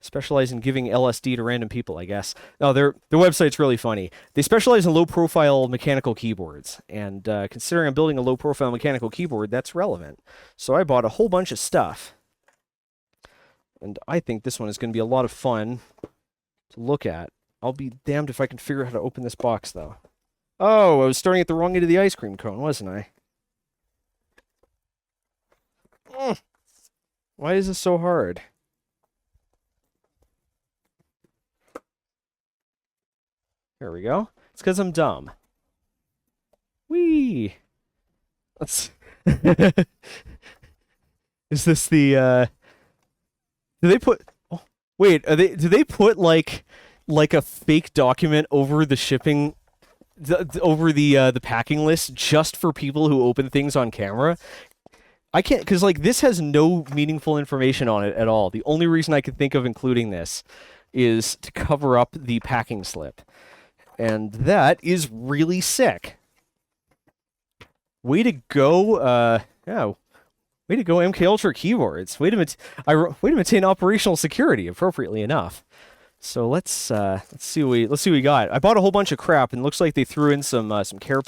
LSD to random people, I guess. No, their website's really funny. They specialize in low-profile mechanical keyboards, and considering I'm building a low-profile mechanical keyboard, that's relevant. So I bought a whole bunch of stuff, and I think this one is going to be a lot of fun to look at. I'll be damned if I can figure out how to open this box, though. Oh, I was starting at the wrong end of the ice cream cone, wasn't I? Why is this so hard? There we go. It's because I'm dumb. Whee! Let's... Is this the, Do they put... Oh, wait, do they put, like a fake document over the shipping... over the packing list just for people who open things on camera? I can't, because like this has no meaningful information on it at all. The only reason I could think of including this is to cover up the packing slip, and that is really sick. Way to go, yeah, way to go, MK Ultra keyboards. Way to maintain operational security appropriately enough. So let's see what we got. I bought a whole bunch of crap, and it looks like they threw in some care.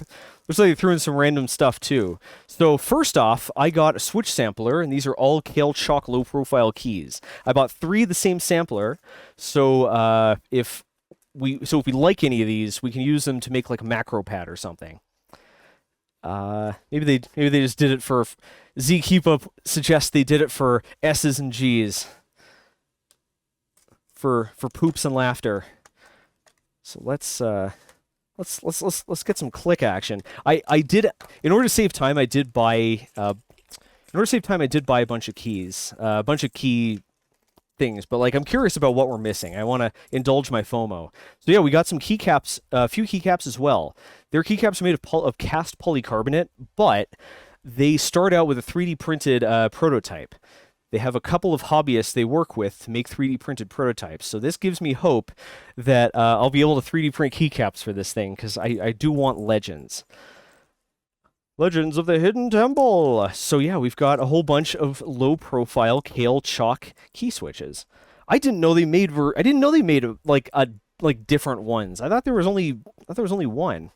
Looks like they threw in some random stuff too. So first off, I got a switch sampler, and these are all Kale Chalk low profile keys. I bought 3 of the same sampler, so if we like any of these, we can use them to make like a macro pad or something. Maybe they just did it for Z Keep Up suggests they did it for S's and G's. For poops and laughter. So let's get some click action. I did, in order to save time, I did buy a bunch of keys, a bunch of key things, but like I'm curious about what we're missing. I want to indulge my FOMO. So yeah, we got some keycaps, a few keycaps as well. Their keycaps are made of cast polycarbonate, but they start out with a 3D printed prototype. They have a couple of hobbyists they work with to make 3D printed prototypes. So this gives me hope that I'll be able to 3D print keycaps for this thing, because I do want legends. Legends of the Hidden Temple. So yeah, we've got a whole bunch of low-profile Kale Chalk key switches. I didn't know they made like different ones. I thought there was only one.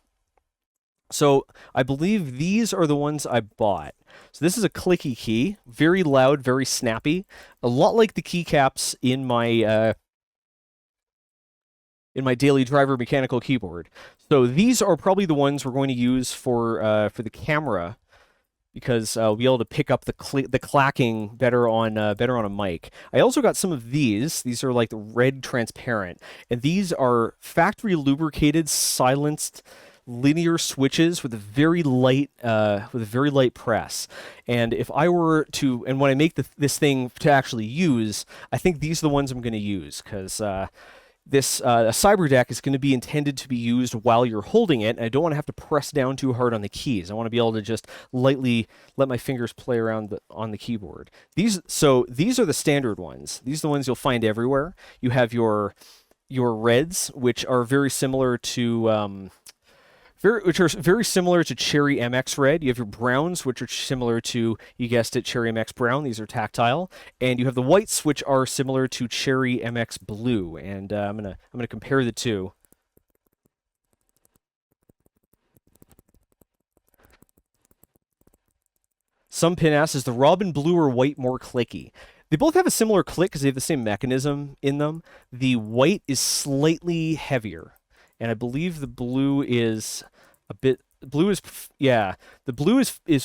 So I believe these are the ones I bought. So this is a clicky key, very loud, very snappy, a lot like the keycaps in my daily driver mechanical keyboard. So these are probably the ones we're going to use for the camera, because we'll be able to pick up the clacking better on a mic. I also got some of these. These are like the red transparent, and these are factory lubricated, silenced linear switches with a very light press. And if I were to, and when I make this thing to actually use, I think these are the ones I'm going to use, because this cyber deck is going to be intended to be used while you're holding it, and I don't want to have to press down too hard on the keys. I want to be able to just lightly let my fingers play around on the keyboard. These are the standard ones. These are the ones you'll find everywhere. You have your reds, which are very similar to very similar to Cherry MX Red. You have your browns, which are similar to, you guessed it, Cherry MX Brown. These are tactile. And you have the whites, which are similar to Cherry MX Blue. And I'm gonna compare the two. Some pin asks, is the Robin Blue or white more clicky? They both have a similar click because they have the same mechanism in them. The white is slightly heavier. And I believe the blue is the blue is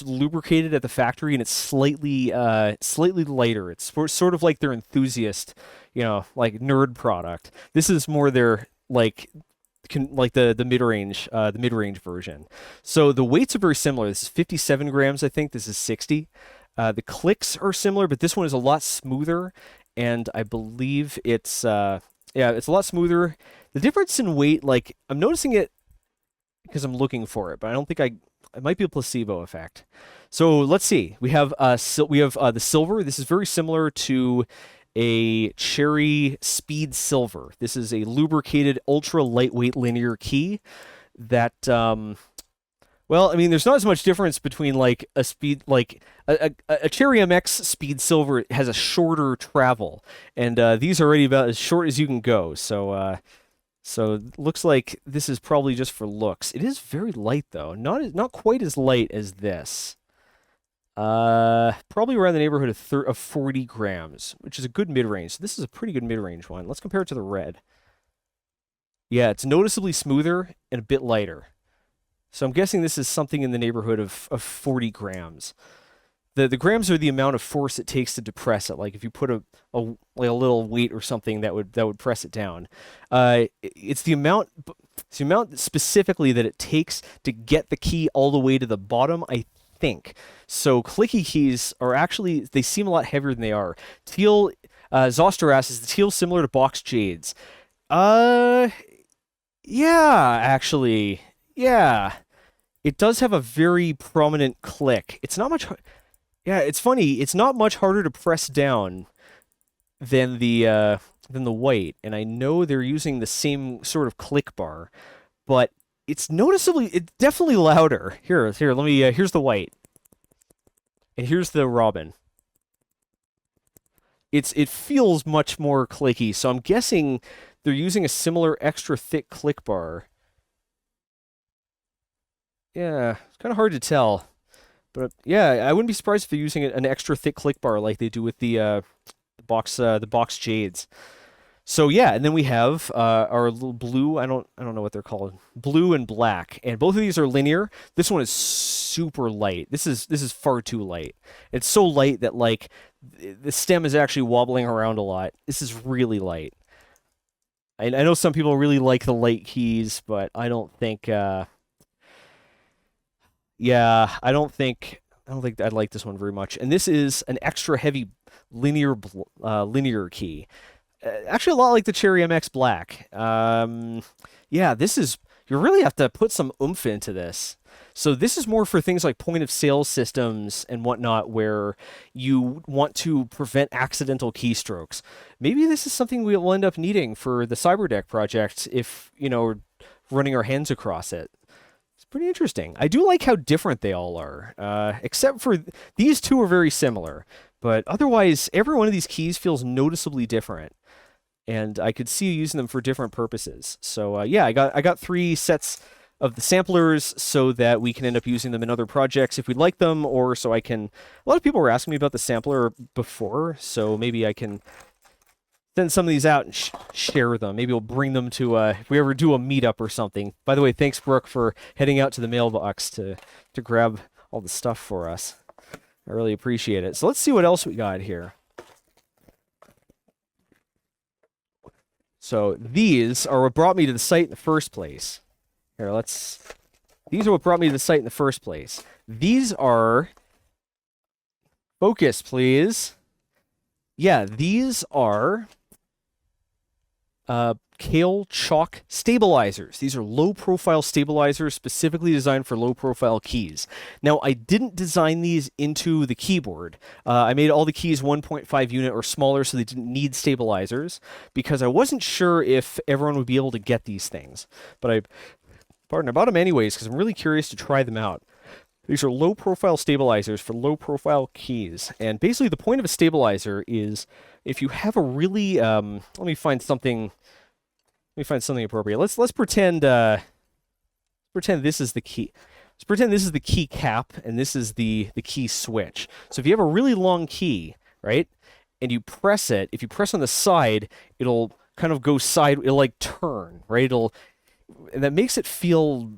lubricated at the factory, and it's slightly lighter. It's sort of like their enthusiast, like nerd product. This is more their the mid-range version. So the weights are very similar. This is 57 grams, I think. This is 60. The clicks are similar, but this one is a lot smoother, and I believe it's a lot smoother. The difference in weight, like, I'm noticing it because I'm looking for it, but I don't think it might be a placebo effect. So let's see. We have the silver. This is very similar to a Cherry Speed Silver. This is a lubricated, ultra lightweight linear key that, well, I mean, there's not as much difference between like a Cherry MX Speed Silver has a shorter travel, and these are already about as short as you can go. So it looks like this is probably just for looks. It is very light though, not quite as light as this. Probably around the neighborhood of 40 grams, which is a good mid-range. So this is a pretty good mid-range one. Let's compare it to the red. Yeah, it's noticeably smoother and a bit lighter. So I'm guessing this is something in the neighborhood of 40 grams. The grams are the amount of force it takes to depress it. Like if you put a little weight or something that would press it down. It's the amount specifically that it takes to get the key all the way to the bottom, I think. So clicky keys are actually, they seem a lot heavier than they are. Teal, Zosteras, is the teal similar to box jades? Yeah, actually. Yeah. It does have a very prominent click. It's not much... Yeah, it's funny. It's not much harder to press down than the white, and I know they're using the same sort of click bar, but it's noticeably, it's definitely louder. Here, let me, here's the white. And here's the robin. It feels much more clicky, so I'm guessing they're using a similar extra thick click bar. Yeah, it's kind of hard to tell. But yeah, I wouldn't be surprised if they're using an extra thick click bar like they do with the box Jades. So yeah, and then we have our little blue. I don't know what they're called. Blue and black, and both of these are linear. This one is super light. This is far too light. It's so light that like the stem is actually wobbling around a lot. This is really light. I know some people really like the light keys, but I don't think. Yeah, I don't think I'd like this one very much. And this is an extra heavy linear key. Actually, a lot like the Cherry MX Black. Yeah, you really have to put some oomph into this. So this is more for things like point of sale systems and whatnot, where you want to prevent accidental keystrokes. Maybe this is something we'll end up needing for the Cyberdeck project if, we're running our hands across it. It's pretty interesting. I do like how different they all are, except for these two are very similar. But otherwise, every one of these keys feels noticeably different. And I could see you using them for different purposes. So yeah, I got 3 sets of the samplers so that we can end up using them in other projects if we'd like them, or so I can... A lot of people were asking me about the sampler before, so maybe I can send some of these out and share them. Maybe we'll bring them to, if we ever do a meetup or something. By the way, thanks, Brooke, for heading out to the mailbox to grab all the stuff for us. I really appreciate it. So let's see what else we got here. So these are what brought me to the site in the first place. Here, these are what brought me to the site in the first place. These are, focus please. Yeah, these are Kale Chalk stabilizers. These are low-profile stabilizers specifically designed for low-profile keys. Now, I didn't design these into the keyboard. I made all the keys 1.5 unit or smaller so they didn't need stabilizers because I wasn't sure if everyone would be able to get these things. But I bought them anyways because I'm really curious to try them out. These are low-profile stabilizers for low-profile keys. And basically the point of a stabilizer is if you have a really... let me find something appropriate. Let's pretend this is the key. Let's pretend this is the key cap and this is the key switch. So if you have a really long key, right, and you press it, if you press on the side, it'll kind of go it'll like turn, right? And that makes it feel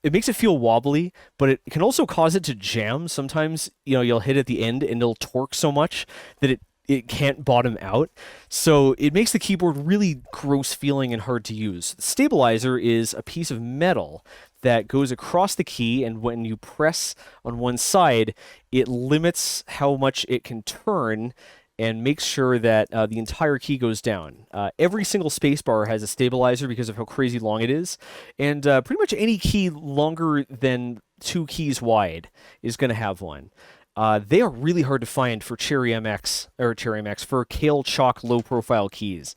wobbly, but it can also cause it to jam. Sometimes, you'll hit at the end and it'll torque so much that it can't bottom out. So it makes the keyboard really gross feeling and hard to use. The stabilizer is a piece of metal that goes across the key, and when you press on one side, it limits how much it can turn and makes sure that the entire key goes down. Every single spacebar has a stabilizer because of how crazy long it is, and pretty much any key longer than 2 keys wide is going to have one. They are really hard to find for for Kale Chalk low-profile keys.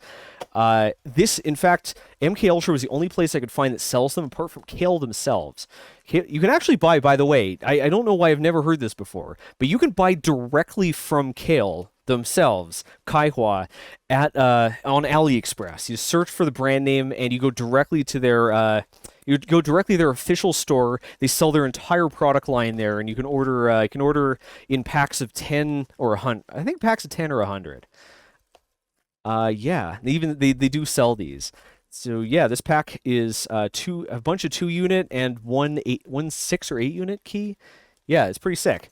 In fact, MK Ultra was the only place I could find that sells them apart from Kale themselves. You can actually buy, by the way, I don't know why I've never heard this before, but you can buy directly from Kale themselves, Kaihua, on AliExpress. You search for the brand name and you go directly to their official store. They sell their entire product line there, and you can order in packs of 10 or 100. I think packs of 10 or 100. Yeah, they do sell these. So yeah, this pack is a bunch of 2-unit and one 6 or 8 unit key. Yeah, it's pretty sick.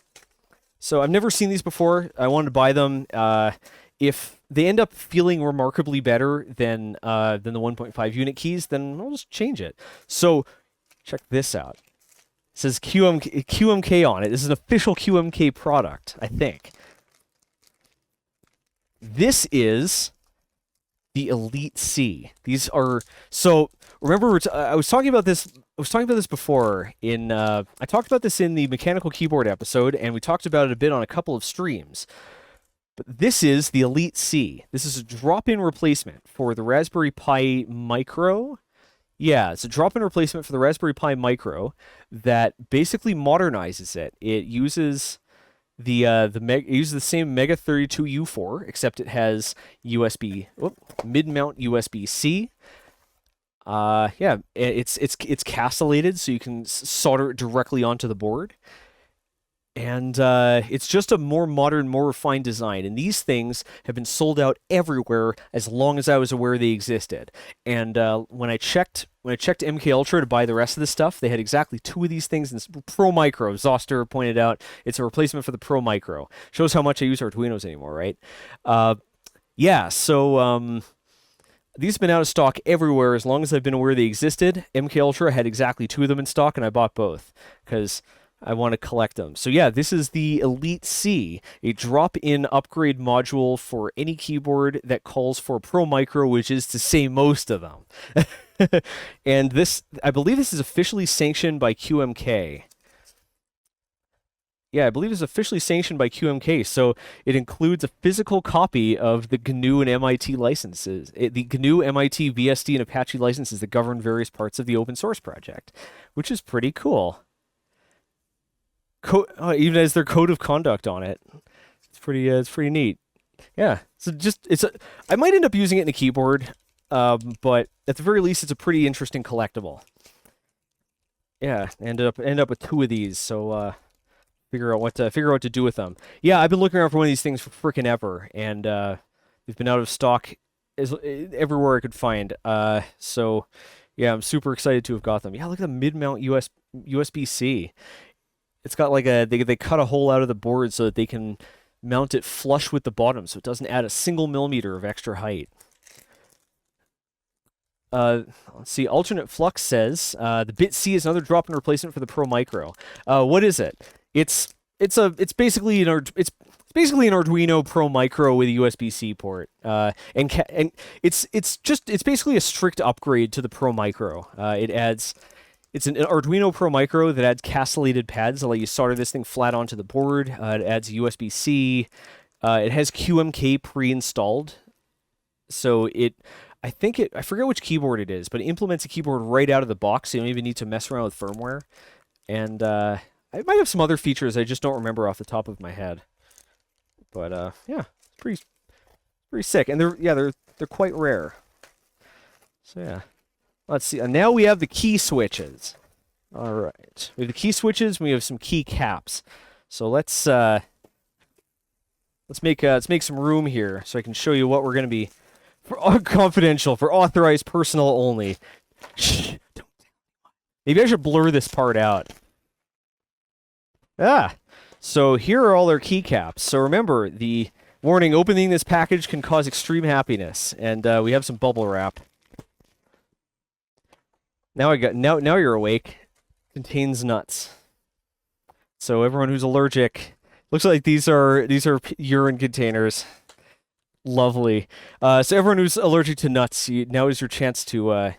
So I've never seen these before. I wanted to buy them. If they end up feeling remarkably better than the 1.5 unit keys, then I'll just change it. So check this out. It says QMK on it. This is an official QMK product, I think. This is the Elite C. These are remember I was talking about this. I was talking about this before I talked about this in the mechanical keyboard episode, and we talked about it a bit on a couple of streams. But this is the Elite C. This is a drop-in replacement for the Raspberry Pi Micro Yeah, it's a drop-in replacement for the Raspberry Pi Micro that basically modernizes it. It uses it uses the same Mega 32U4, except it has mid-mount USB-C. Yeah, it's castellated, so you can solder it directly onto the board. And it's just a more modern, more refined design. And these things have been sold out everywhere as long as I was aware they existed. And when I checked MK Ultra to buy the rest of the stuff, they had exactly 2 of these things in Pro Micro. Zoster pointed out it's a replacement for the Pro Micro. Shows how much I use Arduinos anymore, right? Yeah, so these have been out of stock everywhere as long as I've been aware they existed. MK Ultra had exactly 2 of them in stock, and I bought both because I want to collect them. So yeah, this is the Elite C, a drop-in upgrade module for any keyboard that calls for Pro Micro, which is to say most of them. And this, I believe this is officially sanctioned by QMK. Yeah, I believe it's officially sanctioned by QMK, so it includes a physical copy of the GNU and MIT licenses, the GNU, MIT, VSD, and Apache licenses that govern various parts of the open source project, which is pretty cool. Even as their code of conduct on it. It's pretty neat. Yeah. So I might end up using it in a keyboard, but at the very least, it's a pretty interesting collectible. Yeah, end up with 2 of these. So figure out what to do with them. Yeah, I've been looking around for one of these things for frickin' ever, and they've been out of stock everywhere I could find. So yeah, I'm super excited to have got them. Yeah, look at the mid-mount USB-C. It's got like they cut a hole out of the board so that they can mount it flush with the bottom, so it doesn't add a single millimeter of extra height. Let's see. Alternate Flux says the Bit C is another drop-in replacement for the Pro Micro. What is it? It's basically an Arduino Pro Micro with a USB-C port. And it's basically a strict upgrade to the Pro Micro. It's an Arduino Pro Micro that adds castellated pads that let you solder this thing flat onto the board. It adds USB-C. It has QMK pre-installed. So I forget which keyboard it is, but it implements a keyboard right out of the box, so you don't even need to mess around with firmware. And it might have some other features I just don't remember off the top of my head. But yeah, it's pretty sick. And they're quite rare. So yeah. Let's see. And now we have the key switches. All right. We have the key switches. And we have some key caps. So let's make some room here so I can show you what we're going to be confidential for authorized personnel only. Shh. Maybe I should blur this part out. So here are all our key caps. So remember, the warning: opening this package can cause extreme happiness, and we have some bubble wrap. Now you're awake. Contains nuts. So everyone who's allergic, looks like these are urine containers. Lovely. So everyone who's allergic to nuts, now is your chance to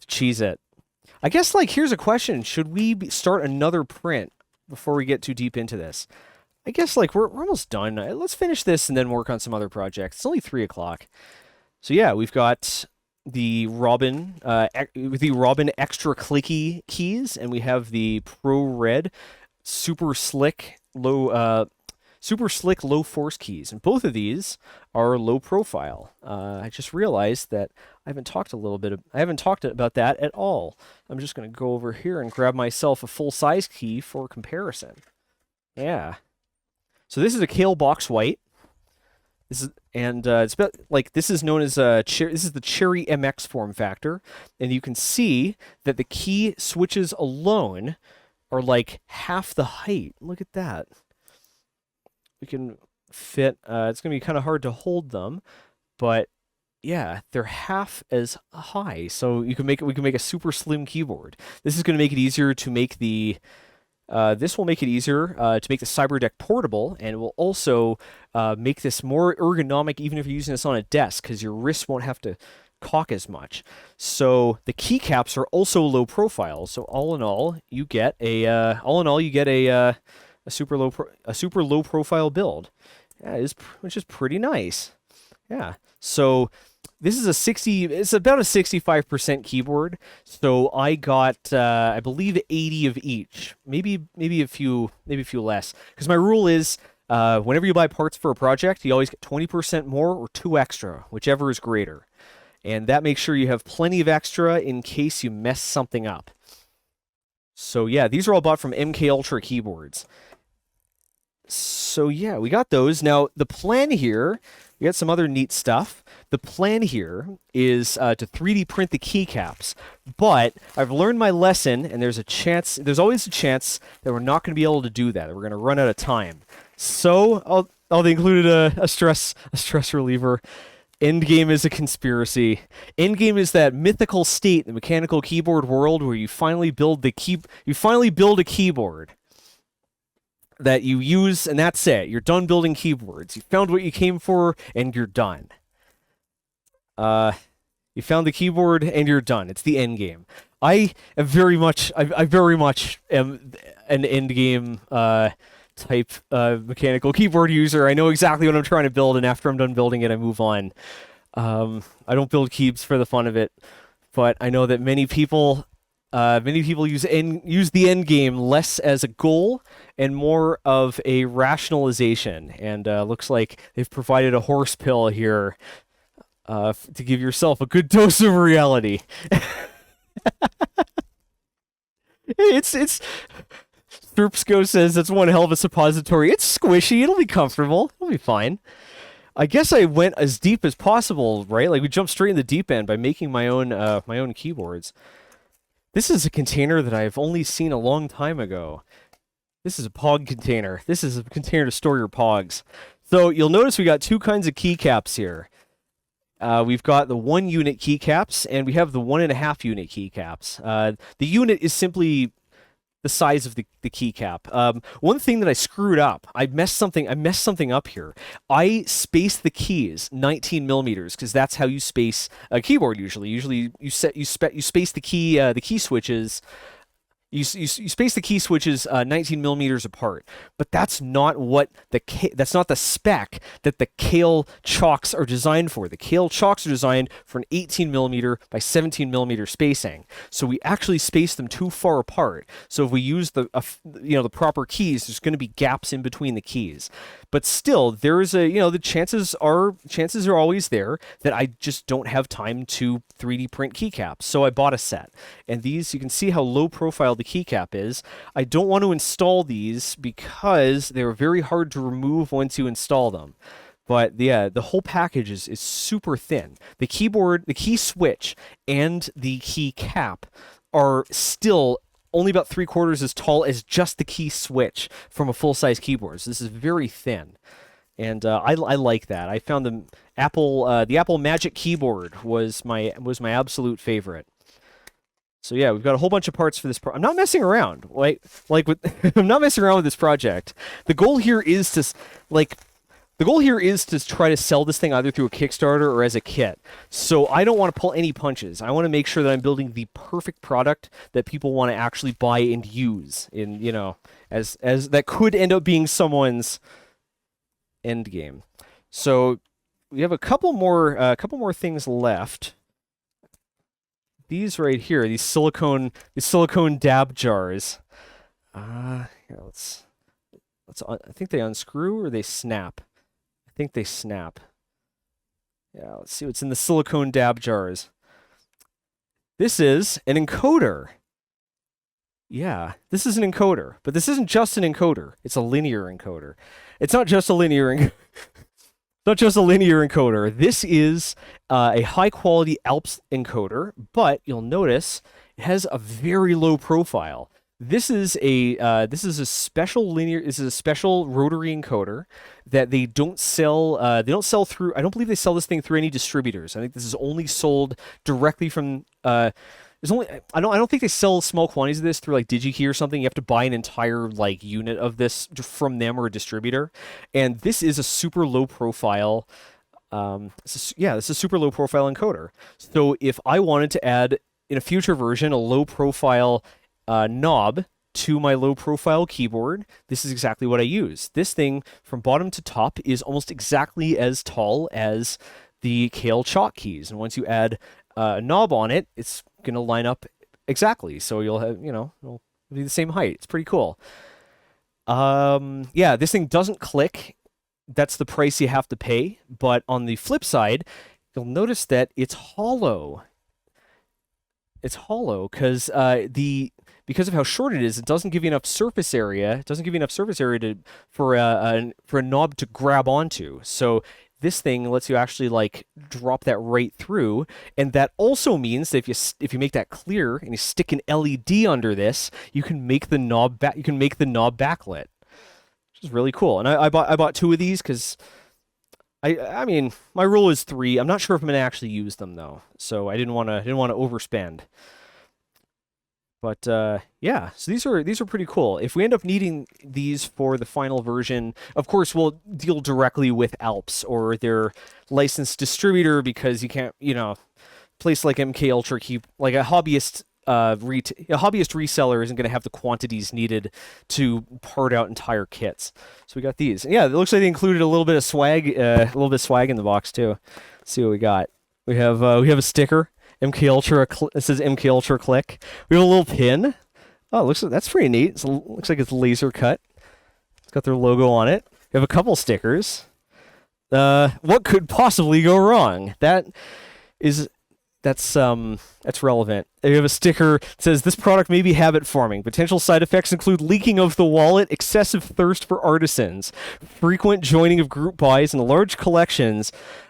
cheese it. I guess, like, here's a question: should we start another print before we get too deep into this? I guess, like, we're almost done. Let's finish this and then work on some other projects. It's only 3 o'clock. So yeah, we've got the Robin extra clicky keys, and we have the Pro Red super slick low force keys, and both of these are low profile. I just realized that I haven't talked about that at all. I'm just going to go over here and grab myself a full size key for comparison. Yeah. So this is a Kale Box White. It's about, like, this is known as this is the Cherry MX form factor, and you can see that the key switches alone are like half the height. Look at that. We can fit. It's gonna be kind of hard to hold them, but yeah, they're half as high. So we can make a super slim keyboard. This is gonna make it easier to make the. This will make it easier to make the CyberDeck portable, and it will also make this more ergonomic even if you're using this on a desk, because your wrists won't have to cock as much. So the keycaps are also low profile. So all in all, you get a super low profile build. Yeah, which is pretty nice. Yeah. So this is a 60. It's about a 65% keyboard. So I got, I believe, 80 of each. Maybe a few less. Because my rule is, whenever you buy parts for a project, you always get 20% more or 2 extra, whichever is greater. And that makes sure you have plenty of extra in case you mess something up. So yeah, these are all bought from MK Ultra keyboards. So yeah, we got those. Now, the plan here, we got some other neat stuff. The plan here is to 3D print the keycaps. But I've learned my lesson, and there's always a chance that we're not going to be able to do that we're going to run out of time. So I'll include a stress reliever. Endgame is a conspiracy. Endgame is that mythical state in the mechanical keyboard world where you finally build a keyboard that you use, and that's it. You're done building keyboards. You found what you came for, and you're done. You found the keyboard, and you're done. It's the end game. I very much am an end game type mechanical keyboard user. I know exactly what I'm trying to build, and after I'm done building it, I move on. I don't build keys for the fun of it, but I know that many people use the end game less as a goal and more of a rationalization. And looks like they've provided a horse pill here to give yourself a good dose of reality. It's Sturpsco says that's one hell of a suppository. It's squishy. It'll be comfortable. It'll be fine. I guess I went as deep as possible, right? Like we jumped straight in the deep end by making my own keyboards. This is a container that I've only seen a long time ago. This is a POG container. This is a container to store your POGs. So you'll notice we got 2 kinds of keycaps here. We've got the 1 unit keycaps, and we have the 1.5 unit keycaps. The unit is simply the size of the keycap. One thing that I screwed up, I messed something up here. I spaced the keys 19 millimeters because that's how you space a keyboard usually. Usually you space the key switches. You space the key switches 19 millimeters apart, but that's not what that's not the spec that the Kale chocks are designed for. The Kale chocks are designed for an 18 millimeter by 17 millimeter spacing. So we actually space them too far apart. So if we use the proper keys, there's going to be gaps in between the keys. But still, there's the chances are always there that I just don't have time to 3D print keycaps. So I bought a set, and these, you can see how low profile the keycap is. I don't want to install these because they're very hard to remove once you install them. But yeah, the whole package is super thin. The keyboard, the key switch, and the key cap are still only about 3/4 as tall as just the key switch from a full-size keyboard. So this is very thin, and I like that. I found the Apple Magic Keyboard was my absolute favorite. So yeah, we've got a whole bunch of parts for this. I'm not messing around. I'm not messing around with this project. The goal here is to try to sell this thing either through a Kickstarter or as a kit. So I don't want to pull any punches. I want to make sure that I'm building the perfect product that people want to actually buy and use as that could end up being someone's end game. So we have a couple more things left. These right here, these silicone dab jars. Here, let's I think they unscrew or they snap. I think they snap. Yeah, let's see what's in the silicone dab jars. This is an encoder. Yeah, this is an encoder, but this isn't just an encoder. It's a linear encoder. It's not just a linear encoder. This is a high-quality ALPS encoder, but you'll notice it has a very low profile. This is a special rotary encoder that they don't sell. They don't sell through. I don't believe they sell this thing through any distributors. I think this is only sold directly from. I don't think they sell small quantities of this through like DigiKey or something. You have to buy an entire unit of this from them or a distributor. And this is a super low profile. This is a super low profile encoder. So if I wanted to add in a future version a low profile knob to my low profile keyboard, this is exactly what I use. This thing from bottom to top is almost exactly as tall as the Kale chalk keys. And once you add a knob on it, it's going to line up exactly. So you'll have, it'll be the same height. It's pretty cool. Yeah, this thing doesn't click. That's the price you have to pay. But on the flip side, you'll notice that it's hollow. It's hollow because because of how short it is, it doesn't give you enough surface area. It doesn't give you enough surface area for a knob to grab onto. So this thing lets you actually like drop that right through, and that also means that if you make that clear and you stick an LED under this, you can make the knob backlit, which is really cool. And I bought 2 of these because I mean my rule is 3. I'm not sure if I'm gonna actually use them though, so I didn't want to overspend. But yeah, so these are pretty cool. If we end up needing these for the final version, of course we'll deal directly with Alps or their licensed distributor, because you can't, place like MK Ultra like a hobbyist reseller isn't going to have the quantities needed to part out entire kits. So we got these. And yeah, it looks like they included a little bit of swag, in the box too. Let's see what we got. We have a sticker. MK Ultra. It says MK Ultra Click. We have a little pin. Oh, that's pretty neat. Looks like it's laser cut. It's got their logo on it. We have a couple stickers. What could possibly go wrong? That's relevant. We have a sticker that says this product may be habit forming. Potential side effects include leaking of the wallet, excessive thirst for artisans, frequent joining of group buys, and a large collection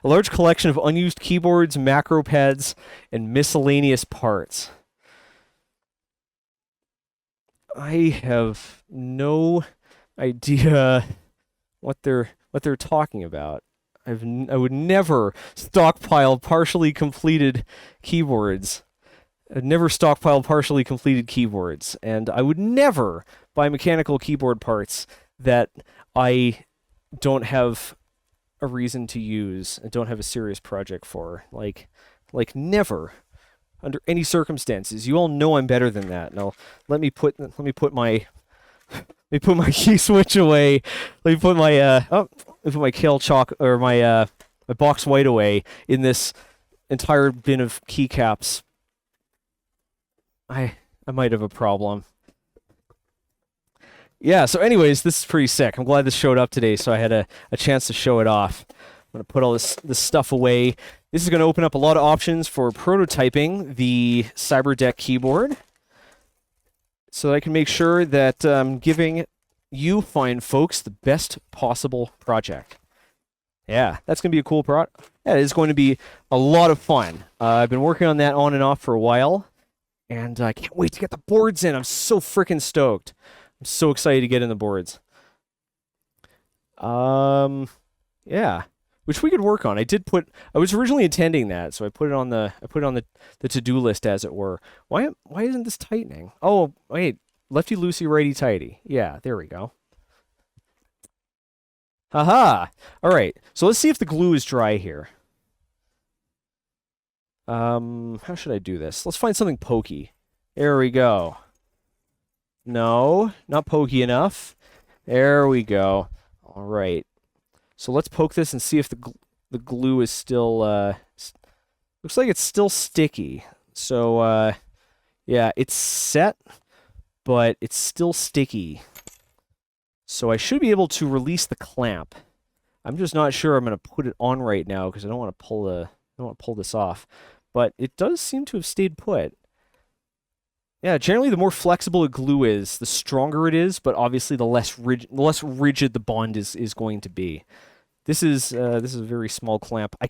of unused keyboards, macro pads, and miscellaneous parts. I have no idea what they're talking about. I would never stockpile partially completed keyboards. I'd never stockpile partially completed keyboards. And I would never buy mechanical keyboard parts that I don't have a reason to use and don't have a serious project for. Like never. Under any circumstances. You all know I'm better than that. Now let me put my key switch away. Let me put my Kale chalk or my box white away in this entire bin of keycaps. I might have a problem. Yeah, so anyways, this is pretty sick. I'm glad this showed up today, so I had a chance to show it off. I'm going to put all this stuff away. This is going to open up a lot of options for prototyping the CyberDeck keyboard, so that I can make sure that I'm giving you fine folks the best possible project. Yeah, that's going to be a cool product. Yeah, it's going to be a lot of fun. I've been working on that on and off for a while, and I can't wait to get the boards in. I'm so freaking stoked. I'm so excited to get in the boards. Yeah, which we could work on. I was originally intending that, so I put it on the to-do list, as it were. Why isn't this tightening? Oh, wait, lefty loosey, righty tighty. Yeah, there we go. Haha. All right, so let's see if the glue is dry here. How should I do this? Let's find something pokey. There we go. No, not pokey enough. There we go. All right. So let's poke this and see if the glue is still looks like it's still sticky. So yeah, it's set, but it's still sticky. So I should be able to release the clamp. I'm just not sure I'm going to put it on right now because I don't want to pull this off. But it does seem to have stayed put. Yeah, generally the more flexible a glue is, the stronger it is, but obviously the less rigid the bond is going to be. This is a very small clamp. I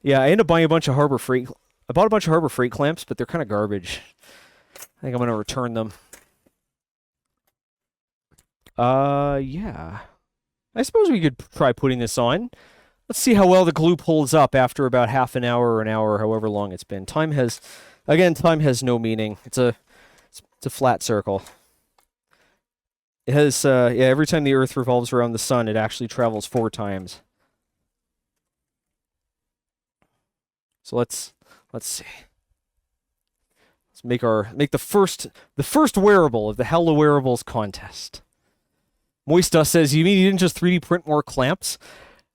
ended up buying a bunch of Harbor Freight. I bought a bunch of Harbor Freight clamps, but they're kind of garbage. I think I'm going to return them. Yeah. I suppose we could try putting this on. Let's see how well the glue pulls up after about half an hour or an hour, however long it's been. Time has no meaning. It's a flat circle. It has, every time the Earth revolves around the sun, it actually travels 4 times. So let's see. Let's make the first wearable of the Hello Wearables contest. Moista says, "You mean you didn't just 3D print more clamps?"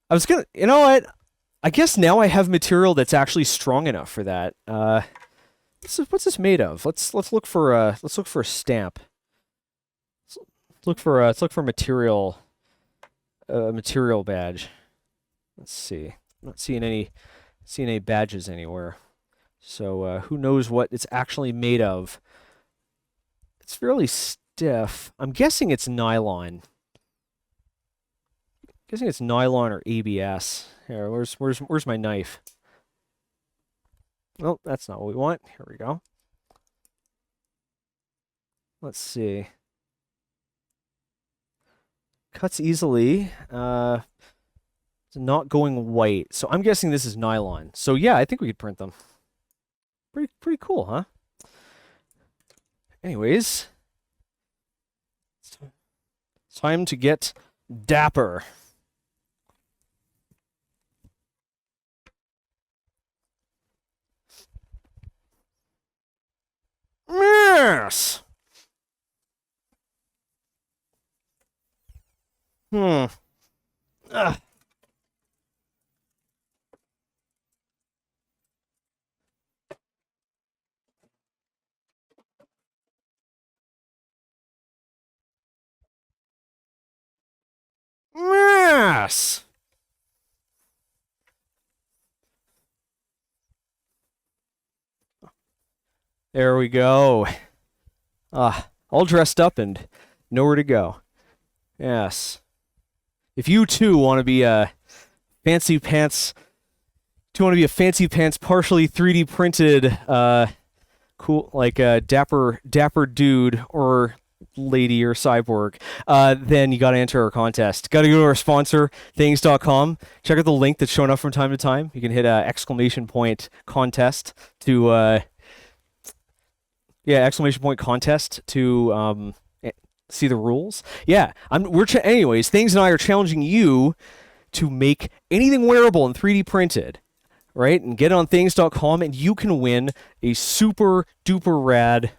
I was gonna, you know what? I guess now I have material that's actually strong enough for that. What's this made of? Let's look for a stamp. Let's look for material material badge. Let's see. I'm not seeing any badges anywhere. So who knows what it's actually made of? It's fairly stiff. I'm guessing it's nylon. Guessing it's nylon or ABS. Here, where's my knife? Oh, that's not what we want. Here we go. Let's see. Cuts easily. It's not going white. So I'm guessing this is nylon. So yeah, I think we could print them. Pretty cool, huh? Anyways, it's time to get dapper. Yes. Ugh. Yes. There we go. All dressed up and nowhere to go. Yes. If you too want to be a fancy pants, partially 3D printed, cool, like a dapper dude or lady or cyborg, then you got to enter our contest. Got to go to our sponsor, things.com. Check out the link that's showing up from time to time. You can hit exclamation point contest to exclamation point contest to see the rules. Yeah, anyways, Things and I are challenging you to make anything wearable and 3D printed, right? And get it on things.com, and you can win a super duper rad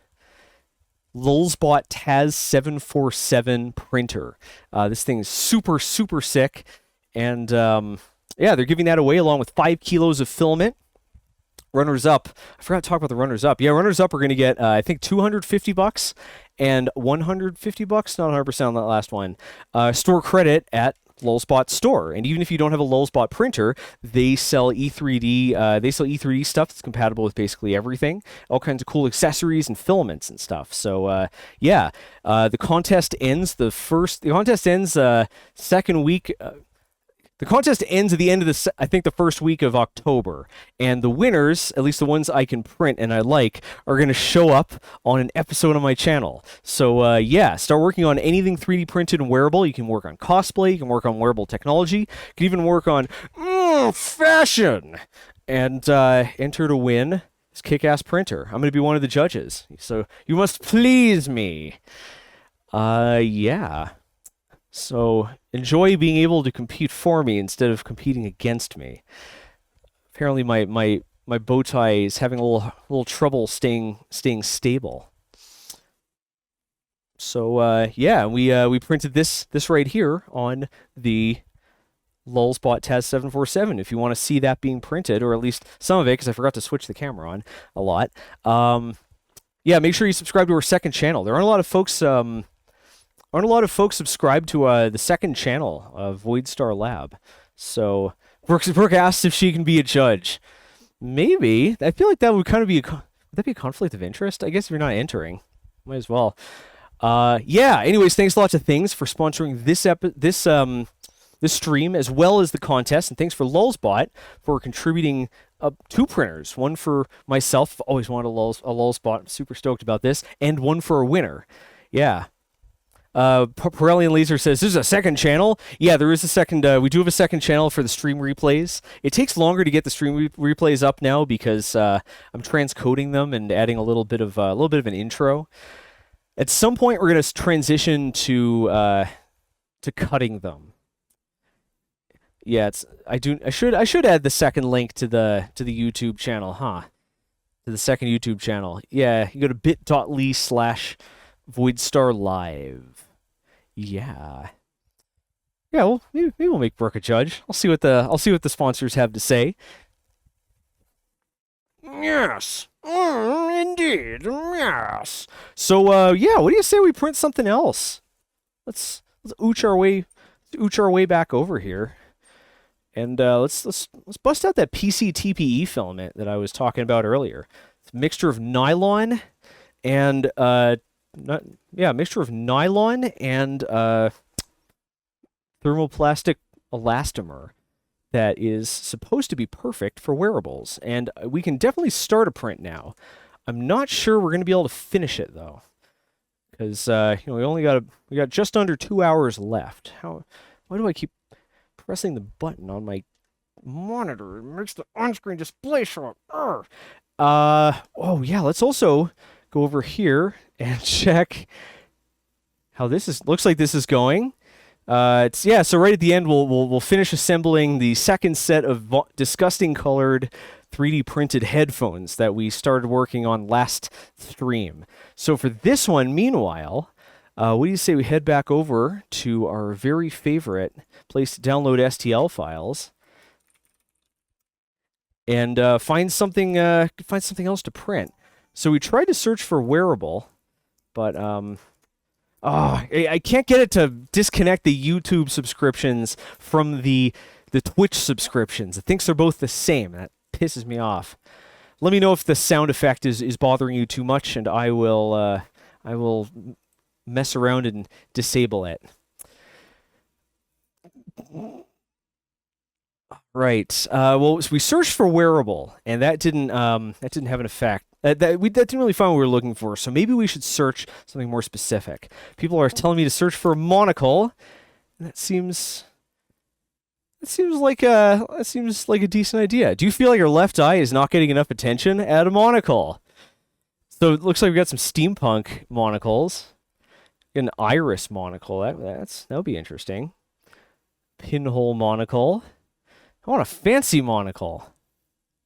Lulzbot Taz 747 printer. This thing is super sick, and they're giving that away along with 5 kilos of filament. Runners up, I forgot to talk about the runners up. Yeah, runners up are going to get I think $250 and $150. Not 100% on that last one. Store credit at Lulzbot store, and even if you don't have a Lulzbot printer, they sell E3D. They sell E3D stuff that's compatible with basically everything. All kinds of cool accessories and filaments and stuff. So the contest ends second week. The contest ends at the end of the first week of October, and the winners, at least the ones I can print and I like, are going to show up on an episode on my channel. So start working on anything 3D printed and wearable. You can work on cosplay, you can work on wearable technology, you can even work on fashion, and enter to win this kick-ass printer. I'm going to be one of the judges, so you must please me. So enjoy being able to compete for me instead of competing against me. Apparently my bow tie is having a little trouble staying stable. So we printed this right here on the Lulzbot Taz 747. If you want to see that being printed, or at least some of it, because I forgot to switch the camera on a lot. Make sure you subscribe to our second channel. There aren't a lot of folks subscribed to the second channel of Voidstar Lab. So Brooke asked if she can be a judge. Maybe. I feel like that would kind of be would that be a conflict of interest? I guess if you're not entering, might as well. Anyways, thanks a lot to Things for sponsoring this stream as well as the contest, and thanks for Lulzbot for contributing 2 printers. One for myself, always wanted a Lulzbot. I'm super stoked about this, and one for a winner. Yeah. Pirelli and Laser says, there's a second channel? Yeah, there is a second, we do have a second channel for the stream replays. It takes longer to get the stream replays up now because I'm transcoding them and adding a little bit of an intro. At some point, we're going to transition to cutting them. Yeah, I should add the second link to the YouTube channel, huh? To the second YouTube channel. Yeah, you go to bit.ly/Voidstar Live. Yeah. Yeah, well, maybe we'll make Brooke a judge. I'll see what the sponsors have to say. Yes. Indeed. Yes. So yeah, what do you say we print something else? Let's ooch our way back over here. And let's bust out that PC TPE filament that I was talking about earlier. It's a mixture of nylon and mixture of nylon and thermoplastic elastomer that is supposed to be perfect for wearables. And we can definitely start a print now. I'm not sure we're going to be able to finish it though, because we got just under 2 hours left. Why do I keep pressing the button on my monitor? It makes the on-screen display show up. Oh yeah, let's also go over here and check how looks like this is going. So right at the end we'll finish assembling the second set of disgusting colored 3D printed headphones that we started working on last stream. So for this one, meanwhile, what do you say we head back over to our very favorite place to download STL files and find something else to print. So we tried to search for Wearable, but I can't get it to disconnect the YouTube subscriptions from the Twitch subscriptions. It thinks they're both the same. That pisses me off. Let me know if the sound effect is bothering you too much, and I will mess around and disable it. Right. Well, we searched for Wearable, and that didn't have an effect. That didn't really find what we were looking for. So maybe we should search something more specific. People are telling me to search for a monocle. And that seems like a decent idea. Do you feel like your left eye is not getting enough attention? Add a monocle. So it looks like we got some steampunk monocles. An iris monocle. That'll be interesting. Pinhole monocle. I want a fancy monocle.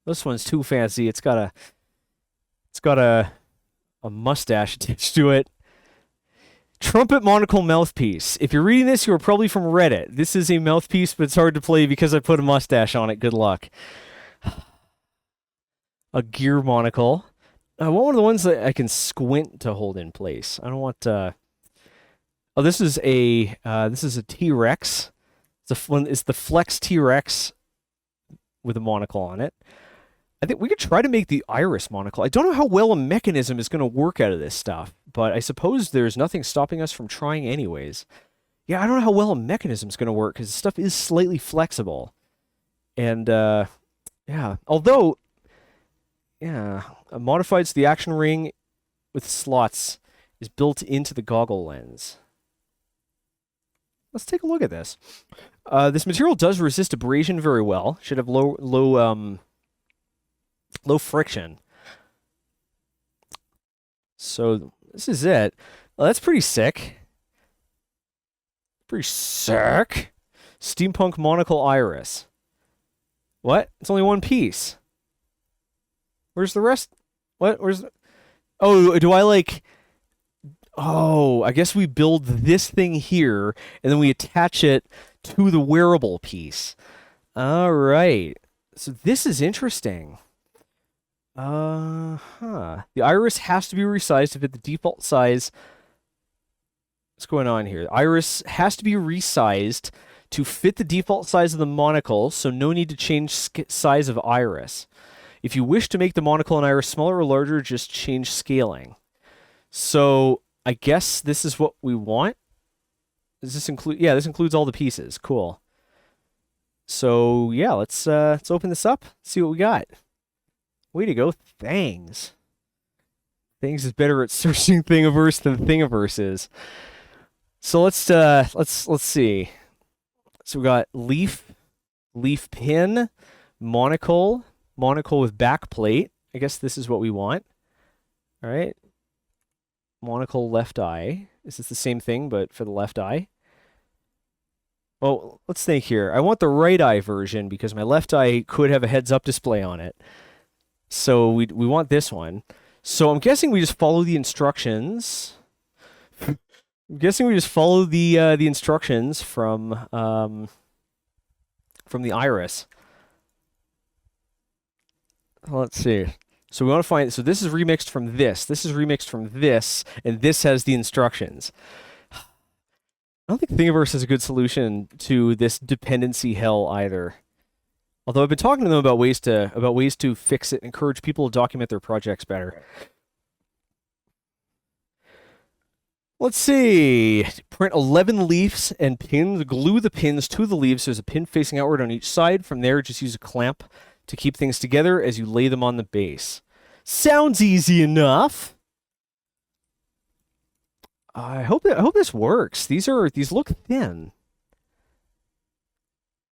This one's too fancy. It's got a mustache attached to it. Trumpet monocle mouthpiece. If you're reading this, you are probably from Reddit. This is a mouthpiece, but it's hard to play because I put a mustache on it. Good luck. A gear monocle. I want one of the ones that I can squint to hold in place. I don't want. Oh, this is a T-Rex. It's the Flex T-Rex with a monocle on it. I think we could try to make the iris monocle. I don't know how well a mechanism is going to work out of this stuff, but I suppose there's nothing stopping us from trying anyways. Yeah, I don't know how well a mechanism is going to work because the stuff is slightly flexible. And, yeah. Although, yeah, modified to the action ring with slots is built into the goggle lens. Let's take a look at this. This material does resist abrasion very well. Should have low friction. So this is it. Well, that's pretty sick. Pretty sick. Steampunk monocle iris. What? It's only one piece. Where's the rest? What? Oh, do I like... Oh, I guess we build this thing here, and then we attach it to the wearable piece. All right. So this is interesting. The iris has to be resized to fit the default size. What's going on here? The iris has to be resized to fit the default size of the monocle, so no need to change size of iris. If you wish to make the monocle and iris smaller or larger, just change scaling. So I guess this is what we want. Does this include? Yeah, this includes all the pieces. Cool. So yeah, let's open this up. See what we got. Way to go, Thangs. Thangs is better at searching Thingiverse than Thingiverse is. So let's see. So we got leaf pin, monocle with back plate. I guess this is what we want. All right. Monocle left eye. Is this the same thing, but for the left eye? Well, let's think here. I want the right eye version because my left eye could have a heads-up display on it. So we want this one. So I'm guessing we just follow the instructions. I'm guessing we just follow the instructions from the iris. Let's see. So we want to find, so this is remixed from this is remixed from this, and this has the instructions. I don't think Thingiverse is a good solution to this dependency hell either. Although I've been talking to them about ways to fix it, encourage people to document their projects better. Let's see. Print 11 leaves and pins. Glue the pins to the leaves. There's a pin facing outward on each side. From there, just use a clamp to keep things together as you lay them on the base. Sounds easy enough. I hope this works. These look thin.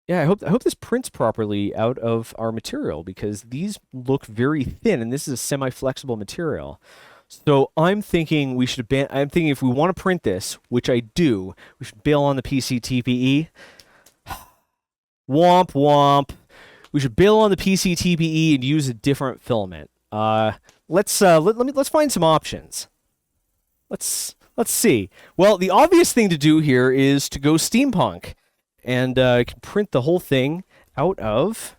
Yeah, I hope this prints properly out of our material, because these look very thin, and this is a semi-flexible material. So I'm thinking if we want to print this, which I do, we should bail on the PCTPE. Womp womp. We should bail on the PCTPE and use a different filament. Let's find some options. Let's see. Well, the obvious thing to do here is to go steampunk, and I can print the whole thing out of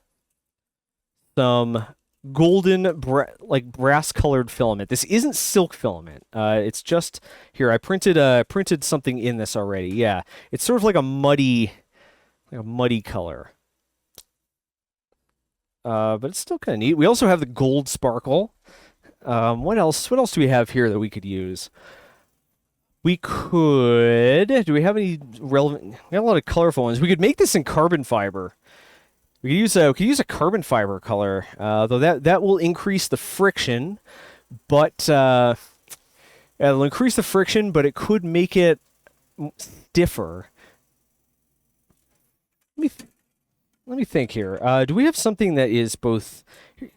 some golden brass-colored filament. This isn't silk filament. It's just here. I printed something in this already. Yeah, it's sort of like a muddy color. But it's still kind of neat. We also have the gold sparkle. What else? What else do we have here that we could use? We could. Do we have any relevant? We have a lot of colorful ones. We could make this in carbon fiber. We could use a carbon fiber color, though that will increase the friction, but it'll increase the friction, but it could make it stiffer. Let me think here. Do we have something that is both? Do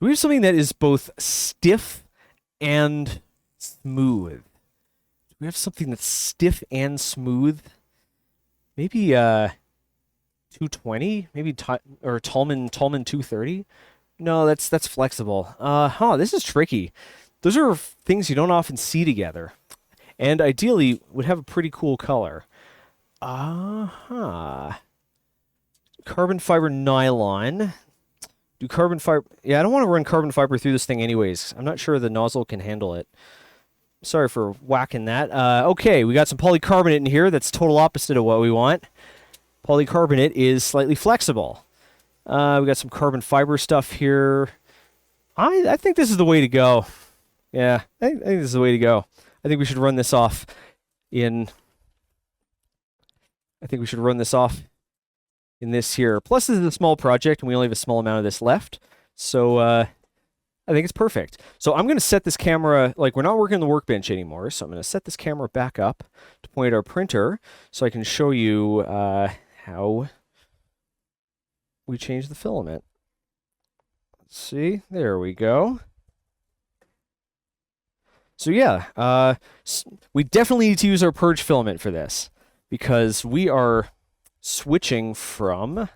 we have something that is both stiff and smooth? Do we have something that's stiff and smooth? Maybe 220, maybe or Tallman 230. No, that's flexible. This is tricky. Those are things you don't often see together, and ideally would have a pretty cool color. Carbon fiber nylon. Do carbon fiber? Yeah, I don't want to run carbon fiber through this thing anyways. I'm not sure the nozzle can handle it. Sorry for whacking that. Okay, we got some polycarbonate in here. That's total opposite of what we want. Polycarbonate is slightly flexible. We got some carbon fiber stuff here. I think this is the way to go. Yeah, I think this is the way to go. I think we should run this off in... in this here. Plus, this is a small project, and we only have a small amount of this left. So, I think it's perfect. So I'm going to set this camera, we're not working on the workbench anymore, so I'm going to set this camera back up to point at our printer so I can show you how we change the filament. Let's see. There we go. So yeah, we definitely need to use our purge filament for this, because we are switching from...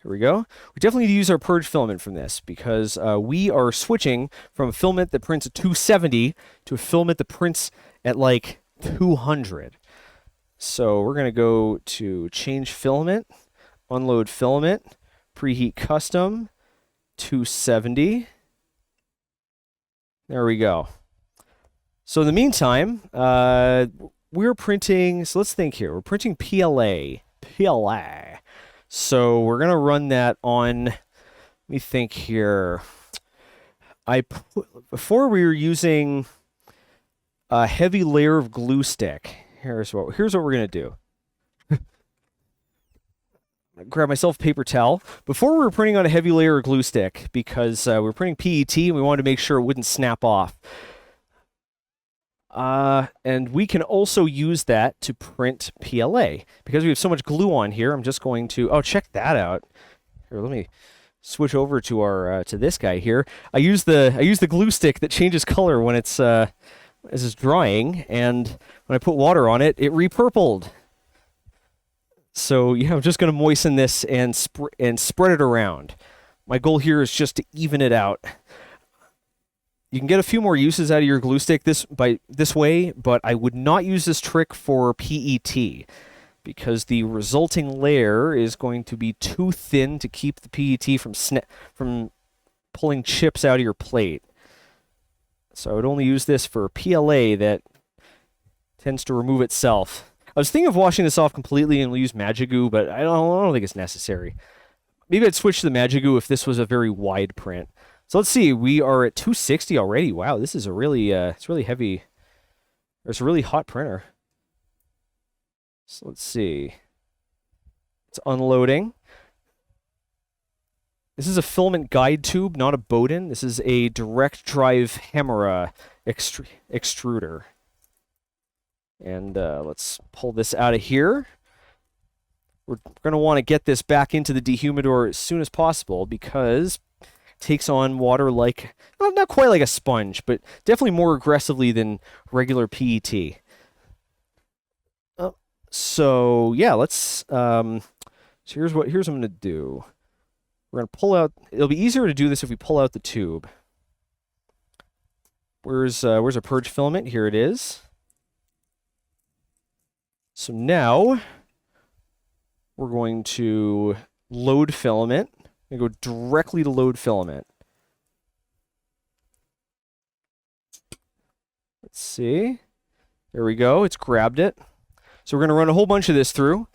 Here we go. We definitely need to use our purge filament from this, because we are switching from a filament that prints at 270 to a filament that prints at 200. So we're going to go to change filament, unload filament, preheat custom, 270. There we go. So in the meantime, we're printing, so let's think here. We're printing PLA. So we're going to run that on, let me think here. Before we were using a heavy layer of glue stick. Here's what we're going to do. Grab myself a paper towel. Before we were printing on a heavy layer of glue stick, because we were printing PET and we wanted to make sure it wouldn't snap off. And we can also use that to print PLA. Because we have so much glue on here, I'm just going to... Oh, check that out. Here, let me switch over to our to this guy here. I use the glue stick that changes color when it's as it's drying, and when I put water on it, it repurpled. So yeah, I'm just going to moisten this and spread it around. My goal here is just to even it out. You can get a few more uses out of your glue stick this way, but I would not use this trick for PET because the resulting layer is going to be too thin to keep the PET from pulling chips out of your plate. So I would only use this for PLA that tends to remove itself. I was thinking of washing this off completely and use Magic Goo, but I don't think it's necessary. Maybe I'd switch to the Magic Goo if this was a very wide print. So let's see, we are at 260 already. Wow, this is a really, it's really heavy. It's a really hot printer. So let's see. It's unloading. This is a filament guide tube, not a Bowden. This is a direct drive Hemera extruder. And let's pull this out of here. We're going to want to get this back into the dehumidor as soon as possible because takes on water like, well, not quite like a sponge, but definitely more aggressively than regular PET. So yeah, let's. So here's what I'm going to do. We're going to pull out. It'll be easier to do this if we pull out the tube. Where's our purge filament? Here it is. So now we're going to load filament. I'm going to go directly to load filament. Let's see. There we go. It's grabbed it. So we're going to run a whole bunch of this through.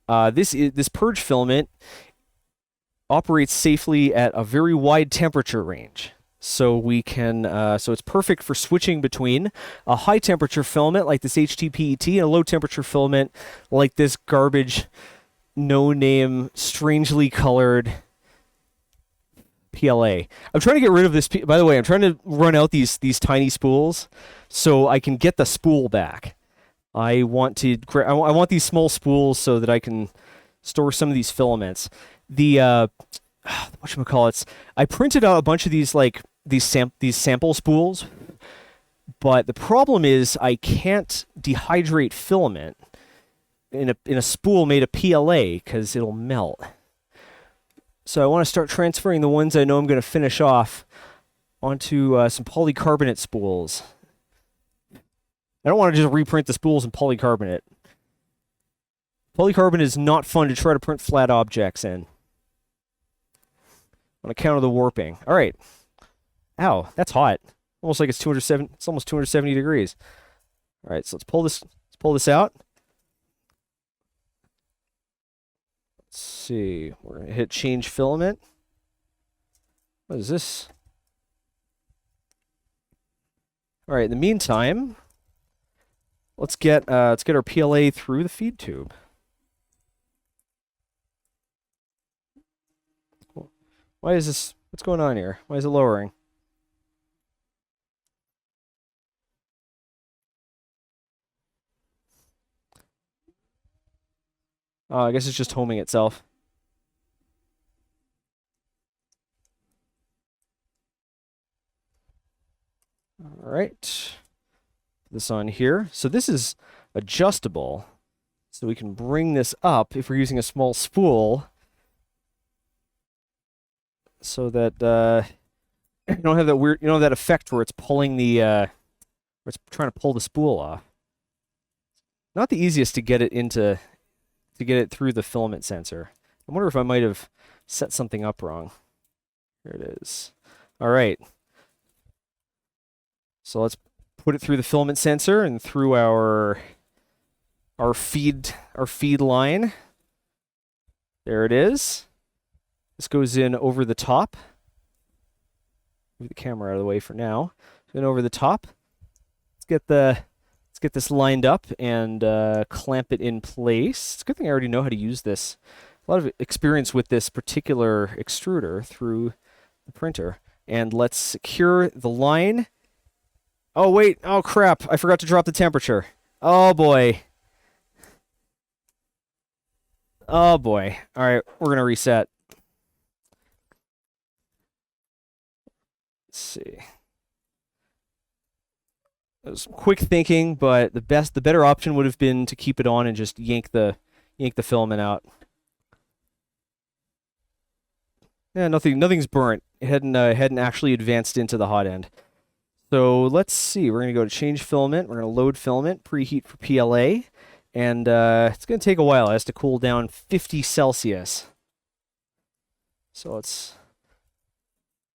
This purge filament operates safely at a very wide temperature range. So we can, so it's perfect for switching between a high temperature filament like this HTPET and a low temperature filament like this garbage, no name, strangely colored PLA. I'm trying to get rid of this. By the way, I'm trying to run out these tiny spools so I can get the spool back. I want these small spools so that I can store some of these filaments. Whatchamacallits, I printed out a bunch of these these sample spools, but the problem is I can't dehydrate filament in a spool made of PLA because it'll melt. So I want to start transferring the ones I know I'm going to finish off onto some polycarbonate spools. I don't want to just reprint the spools in polycarbonate. Polycarbonate is not fun to try to print flat objects in, on account of the warping. All right. Ow, that's hot. Almost like it's 207. It's almost 270 degrees. All right, so let's pull this out. Let's see. We're gonna hit change filament. What is this? All right. In the meantime, let's get our PLA through the feed tube. Why is this? What's going on here? Why is it lowering? Oh, I guess it's just homing itself. All right. Put this on here. So this is adjustable. So we can bring this up if we're using a small spool so that you don't have that weird, that effect where it's pulling where it's trying to pull the spool off. Not the easiest to get it through the filament sensor. I wonder if I might have set something up wrong. Here it is. All right. So let's put it through the filament sensor and through our feed line. There it is. This goes in over the top. Move the camera out of the way for now. Then over the top. Let's get this lined up and clamp it in place. It's a good thing I already know how to use this. A lot of experience with this particular extruder through the printer. And let's secure the line. Oh, wait. Oh, crap. I forgot to drop the temperature. Oh, boy. Oh, boy. All right. We're going to reset. Let's see. It was quick thinking, but the better option would have been to keep it on and just yank the filament out. Yeah, nothing's burnt. It hadn't actually advanced into the hot end. So let's see. We're going to go to change filament. We're going to load filament, preheat for PLA. And it's going to take a while. It has to cool down 50 Celsius. So let's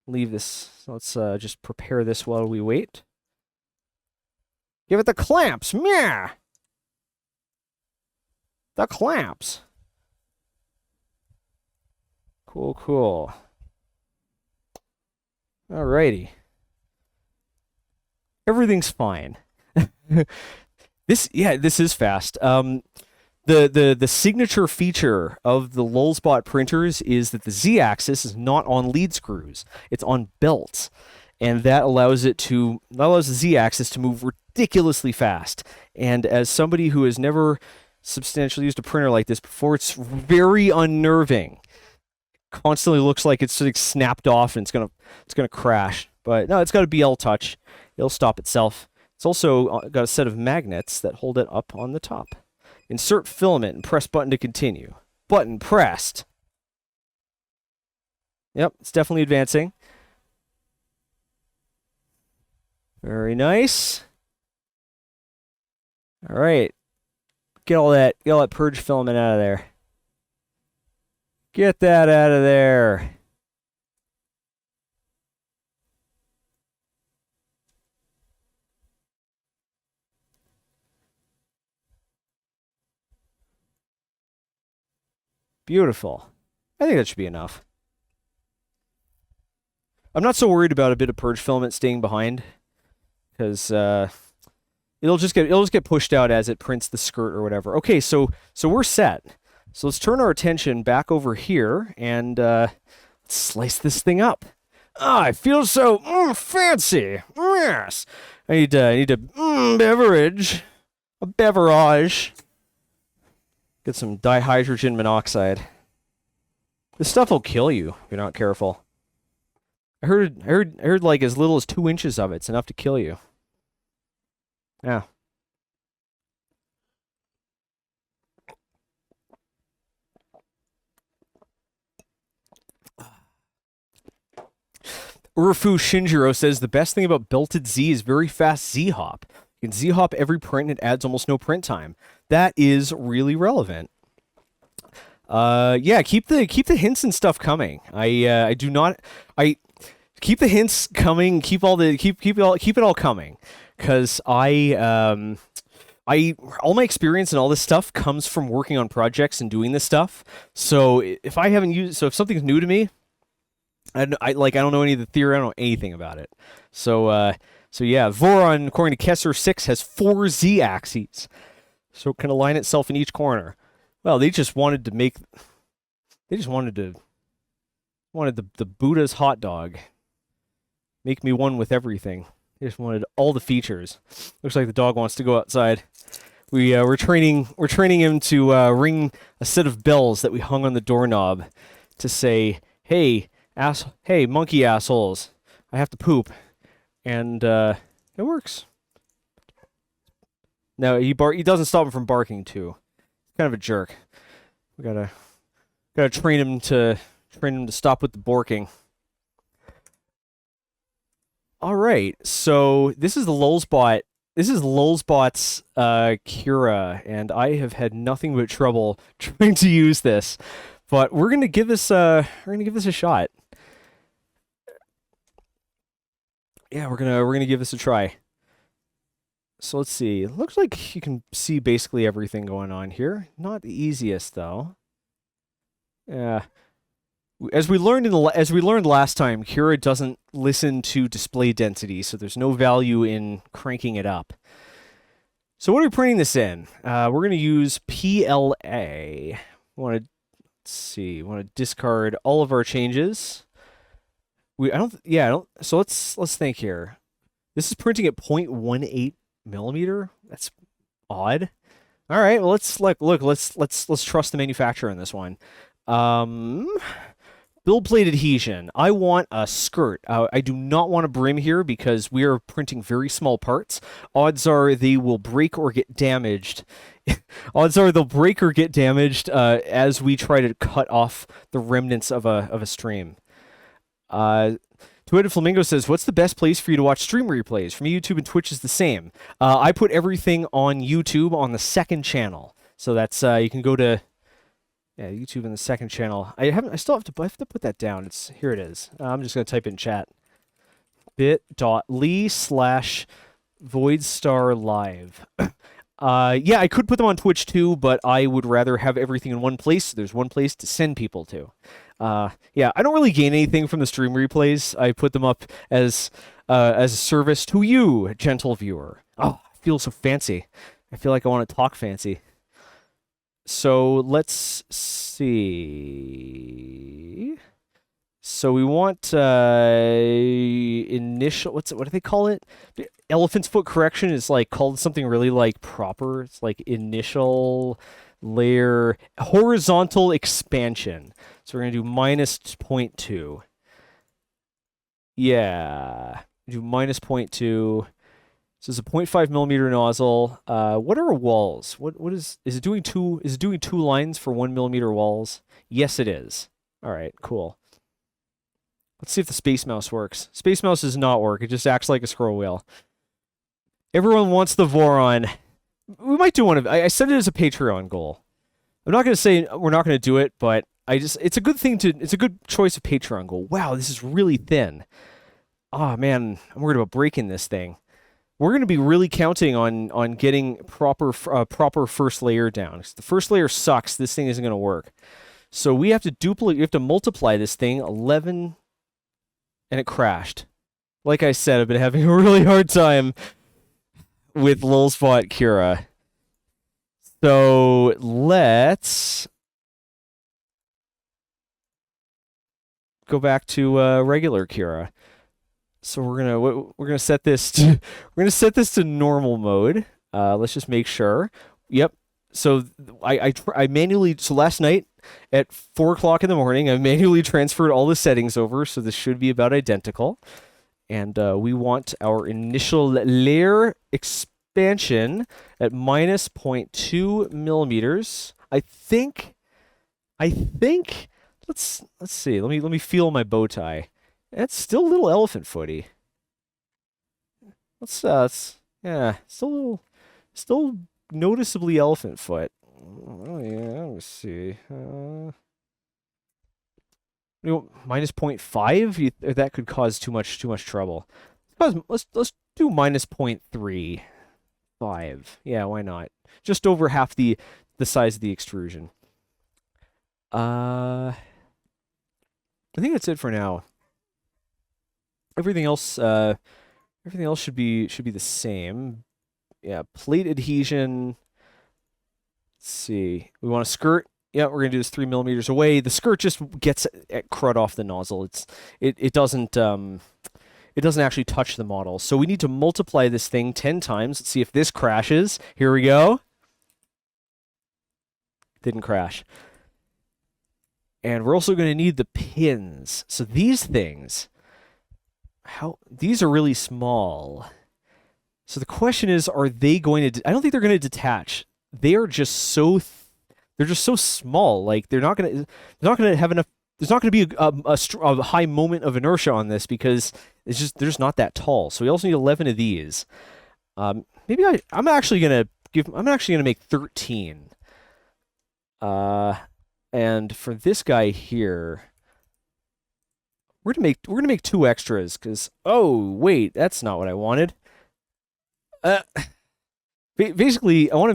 leave this. Let's just prepare this while we wait. Give it the clamps. Meh! The clamps. Cool, cool. Alrighty. Everything's fine. This is fast. The signature feature of the Lulzbot printers is that the Z-axis is not on lead screws. It's on belts. And that allows the Z-axis to move ridiculously fast. And as somebody who has never substantially used a printer like this before, it's very unnerving. Constantly looks like it's like snapped off and it's gonna crash. But no, it's got a BL touch. It'll stop itself. It's also got a set of magnets that hold it up on the top. Insert filament and press button to continue. Button pressed. Yep, it's definitely advancing. Very nice. All right. Get all that purge filament out of there. Get that out of there. Beautiful. I think that should be enough. I'm not so worried about a bit of purge filament staying behind, because it'll just get pushed out as it prints the skirt or whatever. Okay, so we're set. So let's turn our attention back over here and let's slice this thing up. Ah, I feel so fancy. Yes, I need a beverage, a beverage. Get some dihydrogen monoxide. This stuff will kill you if you're not careful. I heard like as little as 2 inches of it's enough to kill you. Yeah. Urufu Shinjiro says the best thing about belted Z is very fast Z-hop. You can Z-hop every print and it adds almost no print time. That is really relevant. Yeah, keep the hints and stuff coming. I keep the hints coming. Keep it all coming, because all my experience and all this stuff comes from working on projects and doing this stuff. So if something's new to me, I don't know any of the theory. I don't know anything about it. So yeah, Voron, according to Kessler 6, has 4 Z-axes. So it can align itself in each corner. Well, they just wanted the Buddha's hot dog. Make me one with everything. They just wanted all the features. Looks like the dog wants to go outside. We're training him to ring a set of bells that we hung on the doorknob to say, hey monkey assholes, I have to poop. And it works. No, he doesn't stop him from barking too. Kind of a jerk. We gotta train him to stop with the borking. All right, so this is the Lulzbot. This is Lulzbot's Cura, and I have had nothing but trouble trying to use this. But we're gonna give this a shot. Yeah, we're gonna give this a try. So let's see. It looks like you can see basically everything going on here. Not the easiest though. Yeah. As we learned last time, Cura doesn't listen to display density, so there's no value in cranking it up. So what are we printing this in? We're going to use PLA. Want to discard all of our changes. So let's think here. This is printing at 0.18 millimeter. That's odd. All right, well let's trust the manufacturer on this one. Build plate adhesion. I want a skirt. I do not want a brim here because we are printing very small parts. Odds are they will break or get damaged. Odds are they'll break or get damaged as we try to cut off the remnants of a stream. Two-Headed Flamingo says, what's the best place for you to watch stream replays? For me, YouTube and Twitch is the same. I put everything on YouTube on the second channel. So that's, you can go to, yeah, YouTube and the second channel. I still have to put that down. Here it is. I'm just going to type in chat. bit.ly/Voidstar live. Yeah, I could put them on Twitch too, but I would rather have everything in one place. So there's one place to send people to. Yeah, I don't really gain anything from the stream replays. I put them up as a service to you, gentle viewer. Oh, I feel so fancy. I feel like I want to talk fancy. So let's see. So we want initial. What do they call it? Elephant's foot correction is like called something really like proper. It's like initial layer horizontal expansion. So we're gonna do -0.2. Yeah, do -0.2. So it's a 0.5 millimeter nozzle. What are walls? What is it doing? Is it doing 2 lines for 1 millimeter walls? Yes, it is. All right, cool. Let's see if the Space Mouse works. Space Mouse does not work. It just acts like a scroll wheel. Everyone wants the Voron. We might do one of. I set it as a Patreon goal. I'm not going to say we're not going to do it, but it's a good thing to. It's a good choice of Patreon goal. Wow, this is really thin. Oh man, I'm worried about breaking this thing. We're going to be really counting on getting proper first layer down. If the first layer sucks, this thing isn't going to work. So we have to duplicate. You have to multiply this thing 11, and it crashed. Like I said, I've been having a really hard time with Lulspot Cura. So let's go back to regular Cura. So we're gonna set this to normal mode. Let's just make sure. Yep. So I manually, so last night at 4 o'clock in the morning, I manually transferred all the settings over. So this should be about identical. And we want our initial layer expansion at -0.2 millimeters. I think. Let's see. Let me feel my bow tie. It's still a little elephant footy. Yeah, still noticeably elephant foot. Oh yeah, let's see. -0.5. That could cause too much trouble. Let's do -0.35. Yeah, why not? Just over half the size of the extrusion. I think that's it for now. Everything else should be the same. Yeah, plate adhesion. Let's see. We want a skirt. Yeah, we're gonna do this 3 millimeters away. The skirt just gets crud off the nozzle. It doesn't actually touch the model. So we need to multiply this thing 10 times. Let's see if this crashes. Here we go. Didn't crash. And we're also gonna need the pins. So these things. These are really small. So the question is, are they going to? I don't think they're going to detach. They are just so. They're just so small. Like they're not going to have enough. There's not going to be a high moment of inertia on this because they're just not that tall. So we also need 11 of these. Maybe I'm actually going to make 13. And for this guy here. We're gonna make 2 extras because oh wait, that's not what I wanted. Basically, I want to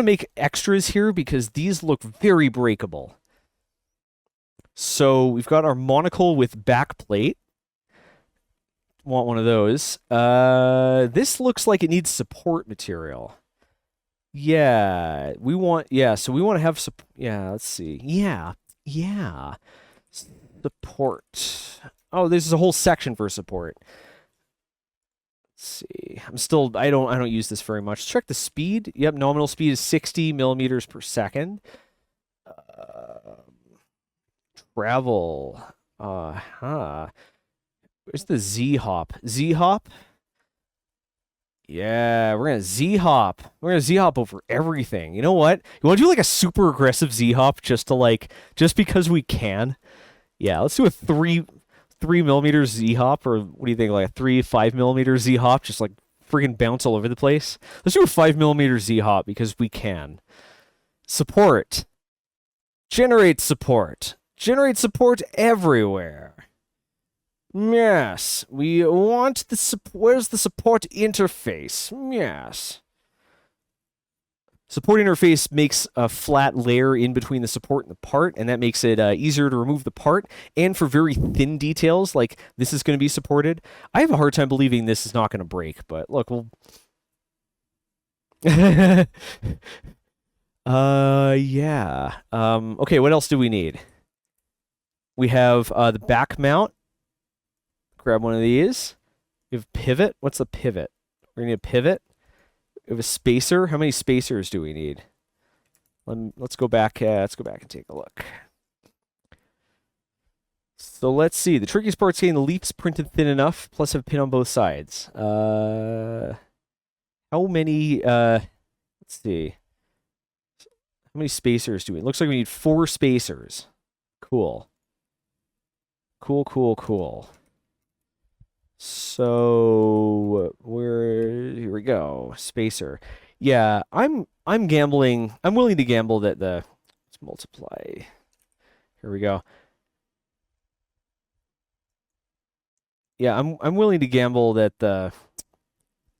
make extras here because these look very breakable. So we've got our monocle with back plate. Want one of those. This looks like it needs support material. Yeah, so we want to have yeah. Let's see. Yeah. Support. Oh, this is a whole section for support. Let's see. I don't use this very much. Check the speed. Yep, nominal speed is 60 millimeters per second. Travel. Where's the Z-hop? Z-hop? Yeah, we're gonna Z-hop. We're gonna Z-hop over everything. You know what? You want to do like a super aggressive Z-hop just because we can? Yeah, let's do a 3 3mm Z-hop, or what do you think, like a 5mm Z-hop, just like friggin' bounce all over the place? Let's do a 5mm Z-hop because we can. Support. Generate support. Generate support everywhere. Yes, we want the where's the support interface? Yes. Support interface makes a flat layer in between the support and the part, and that makes it easier to remove the part. And for very thin details, like this is going to be supported. I have a hard time believing this is not going to break, but look, we'll... yeah. Okay, what else do we need? We have the back mount. Grab one of these. We have pivot. What's the pivot? We're going to need a pivot. We have a spacer. How many spacers do we need? Let's go back. Let's go back and take a look. So let's see. The trickiest part's getting the leaps printed thin enough, plus have a pin on both sides. How many? Let's see. How many spacers do we? It looks like we need 4 spacers. Cool. Cool. So here we go. Spacer. Yeah, I'm gambling. I'm willing to gamble that let's multiply. Here we go. Yeah, I'm willing to gamble that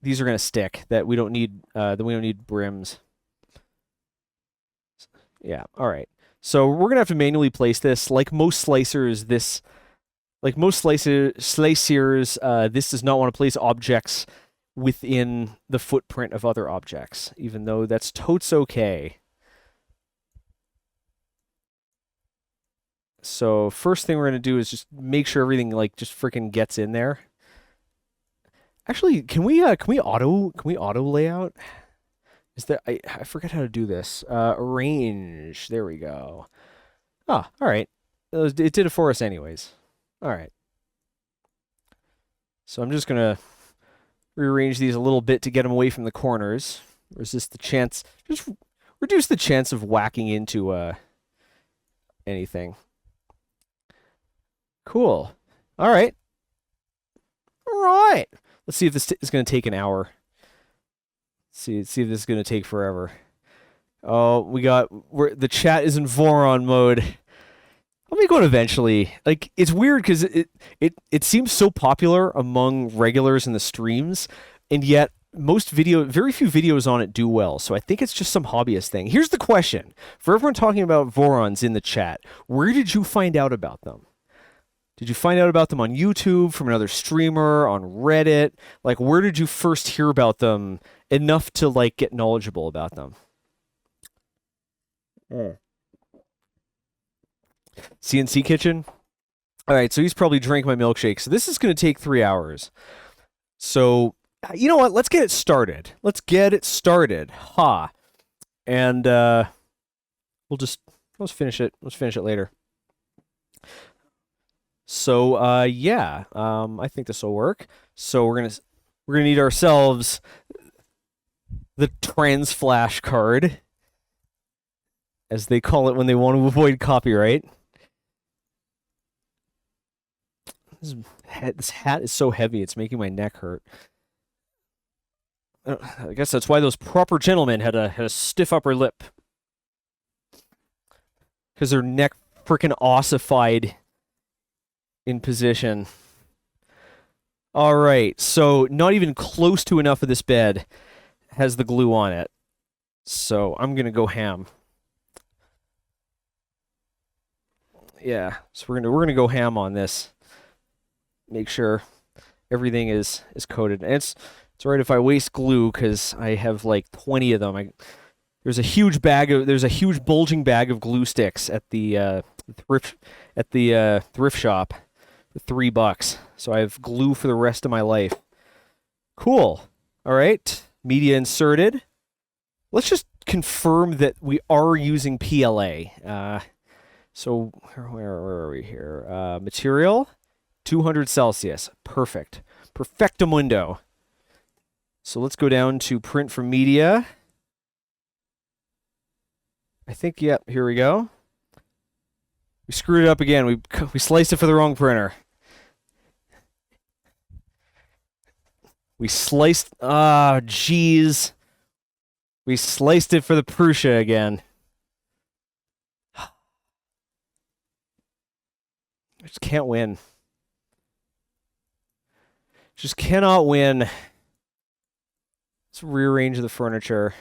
these are gonna stick. That we don't need brims. Yeah. All right. So we're gonna have to manually place this. Like most slicers, this does not want to place objects within the footprint of other objects, even though that's totes okay. So first thing we're going to do is just make sure everything like just freaking gets in there. Actually, can we auto layout? Is that I forget how to do this. Arrange. There we go. Ah, all right. It did it for us anyways. All right. So I'm just going to rearrange these a little bit to get them away from the corners. Just reduce the chance of whacking into anything. Cool. All right. All right. Let's see if this is going to take an hour. See if this is going to take forever. Oh, the chat is in Voron mode. I'll be going eventually. Like, it's weird because it seems so popular among regulars in the streams, and yet very few videos on it do well. So I think it's just some hobbyist thing. Here's the question. For everyone talking about Vorons in the chat, where did you find out about them? Did you find out about them on YouTube, from another streamer, on Reddit? Like, where did you first hear about them enough to, like, get knowledgeable about them? CNC Kitchen? All right, so he's probably drank my milkshake. So this is going to take 3 hours. So, you know what? Let's get it started. Let's Ha. And let's finish it. Let's finish it later. So, yeah, I think this will work. So we're gonna need ourselves the trans flash card, as they call it when they want to avoid copyright. This hat is so heavy, it's making my neck hurt. I guess that's why those proper gentlemen had a stiff upper lip, because their neck frickin' ossified in position. All right, so not even close to enough of this bed has the glue on it. So I'm gonna go ham. Yeah, so we're gonna go ham on this. Make sure everything is coated. And it's all right if I waste glue, because I have like 20 of them. There's a huge bulging bag of glue sticks at the thrift shop for $3. So I have glue for the rest of my life. Cool. All right. Media inserted. Let's just confirm that we are using PLA. So where are we here? Material, 200 Celsius. Perfect. Perfectamundo. So let's go down to print from media. I think, yep, here we go. We screwed it up again. We sliced it for the wrong printer. We sliced... Ah, jeez. We sliced it for the Prusa again. I just can't win. Just cannot win. Let's rearrange the furniture.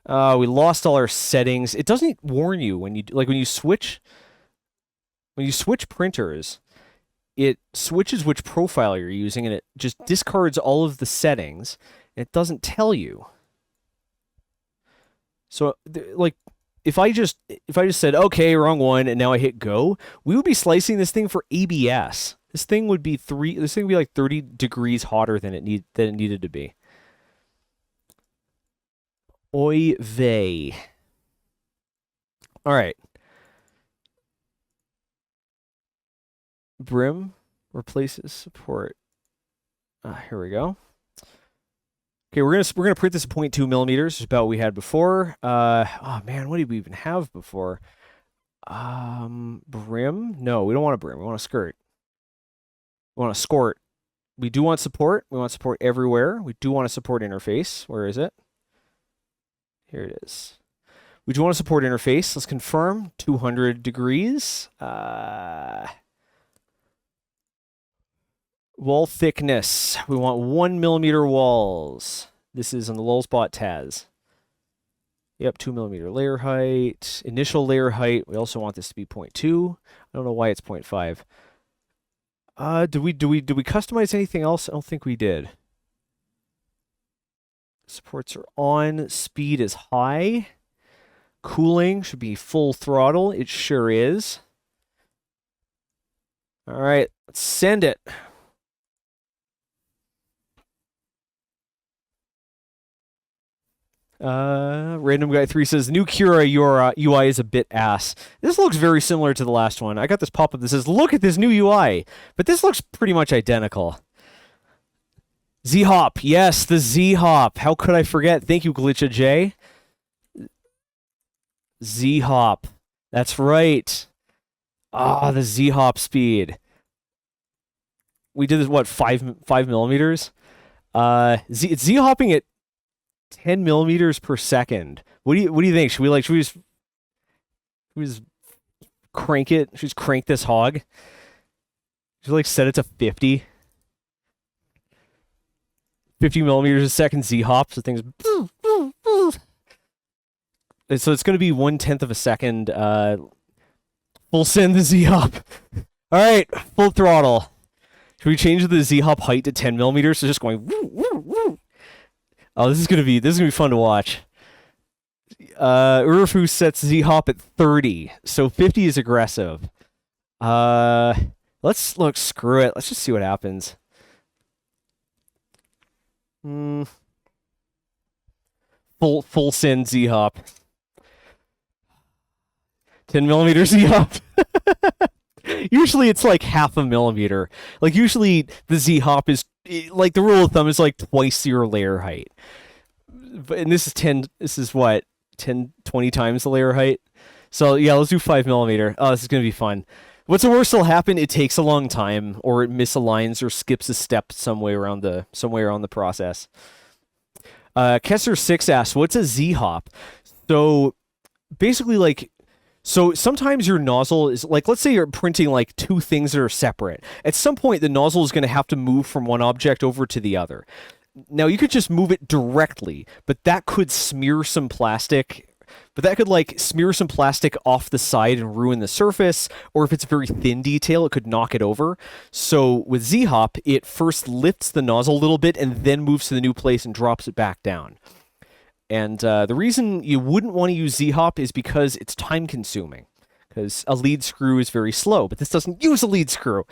We lost all our settings. It doesn't warn you when you when you switch printers, it switches which profile you're using and it just discards all of the settings and it doesn't tell you. So like if I just said okay, wrong one, and now I hit go, we would be slicing this thing for ABS. This thing would be like 30 degrees hotter than it needed to be. Oy vey. All right. Brim replaces support. Here we go. Okay, we're gonna print this at 0.2 millimeters, about what we had before. Oh man, what did we even have before? Brim? No, we don't want a brim. We want a skirt. We want a skort. We do want support. We want support everywhere. We do want a support interface. Where is it? Here it is. We do want a support interface. Let's confirm. 200 degrees. Wall thickness. We want 1 millimeter walls. This is on the Lulzbot Taz. Yep, 2 millimeter layer height. Initial layer height. We also want this to be 0.2. I don't know why it's 0.5. Do we customize anything else? I don't think we did. Supports are on. Speed is high. Cooling should be full throttle. It sure is. All right, let's send it. Random Guy 3 says, new Cura UI is a bit ass. This looks very similar to the last one. I got this pop-up that says, look at this new UI. But this looks pretty much identical. Z-Hop. Yes, the Z-Hop. How could I forget? Thank you, Glitcha J. Z-Hop. That's right. Ah, the Z-Hop speed. We did this, what, 5 millimeters? It's Z-Hopping at 10 millimeters per second. What do you think? Should we just crank it? Should we just crank this hog? Should we set it to 50? 50 millimeters a second Z-hop, so things. So it's going to be 1/10 of a second. We'll send the Z-hop. All right, full throttle. Should we change the Z-hop height to 10 millimeters? So just going. Woo, woo, woo. Oh, this is gonna be fun to watch. Urufu sets Z-hop at 30, so 50 is aggressive. Let's look. Screw it. Let's just see what happens. Full send Z-hop. 10 millimeters Z-hop. Usually it's like half a millimeter. Like usually the Z-hop is like the rule of thumb is like twice your layer height. And this is what, 10, 20 times the layer height. So yeah, let's do 5 millimeter. Oh, this is gonna be fun. What's the worst that'll happen? It takes a long time, or it misaligns or skips a step some way around the process. Kessler 6 asks, what's a Z-hop? So basically so sometimes your nozzle is like, let's say you're printing like two things that are separate. At some point, the nozzle is going to have to move from one object over to the other. Now, you could just move it directly, but that could smear some plastic. But that could smear some plastic off the side and ruin the surface. Or if it's a very thin detail, it could knock it over. So with Z-hop, it first lifts the nozzle a little bit and then moves to the new place and drops it back down. And the reason you wouldn't want to use Z-hop is because it's time-consuming. Because a lead screw is very slow, but this doesn't use a lead screw.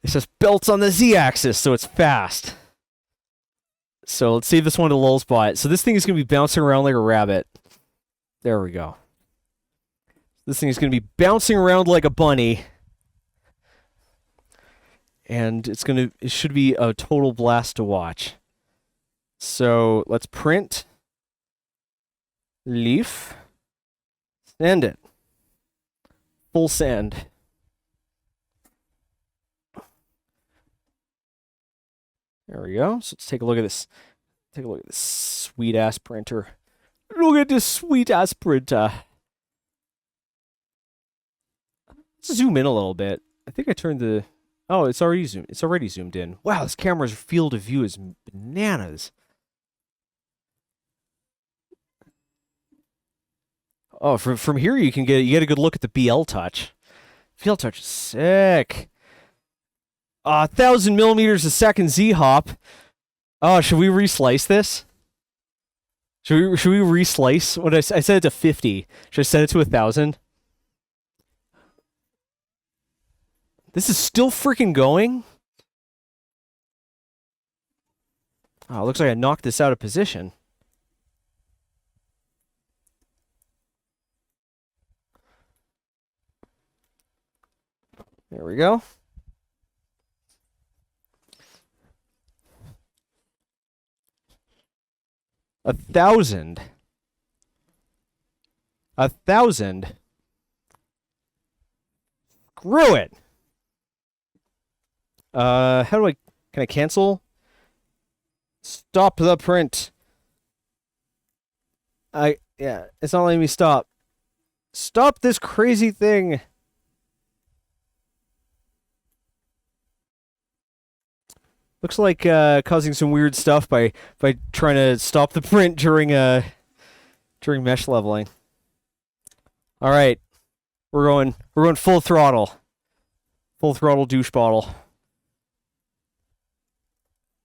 This just belts on the Z-axis, so it's fast. So let's save this one to Lulzbot. So this thing is going to be bouncing around like a rabbit. There we go. This thing is going to be bouncing around like a bunny. And it should be a total blast to watch. So let's print. Leaf. Send it. Full send. There we go. So let's take a look at this. Take a look at this sweet ass printer. Look at this sweet ass printer. Let's zoom in a little bit. I think I turned the. Oh, it's already zoomed. It's already zoomed in. Wow, this camera's field of view is bananas. Oh, from here you get a good look at the BL touch. BL touch is sick. 1,000 millimeters a second Z-hop. Oh, should we reslice this? Should we reslice? What I set it to 50. Should I set it to 1,000? This is still freaking going? Oh, it looks like I knocked this out of position. There we go. A thousand. Screw it. How do I... Can I cancel? Stop the print. Yeah, it's not letting me stop. Stop this crazy thing. Looks like causing some weird stuff by trying to stop the print during mesh leveling. All right, we're going full throttle douche bottle.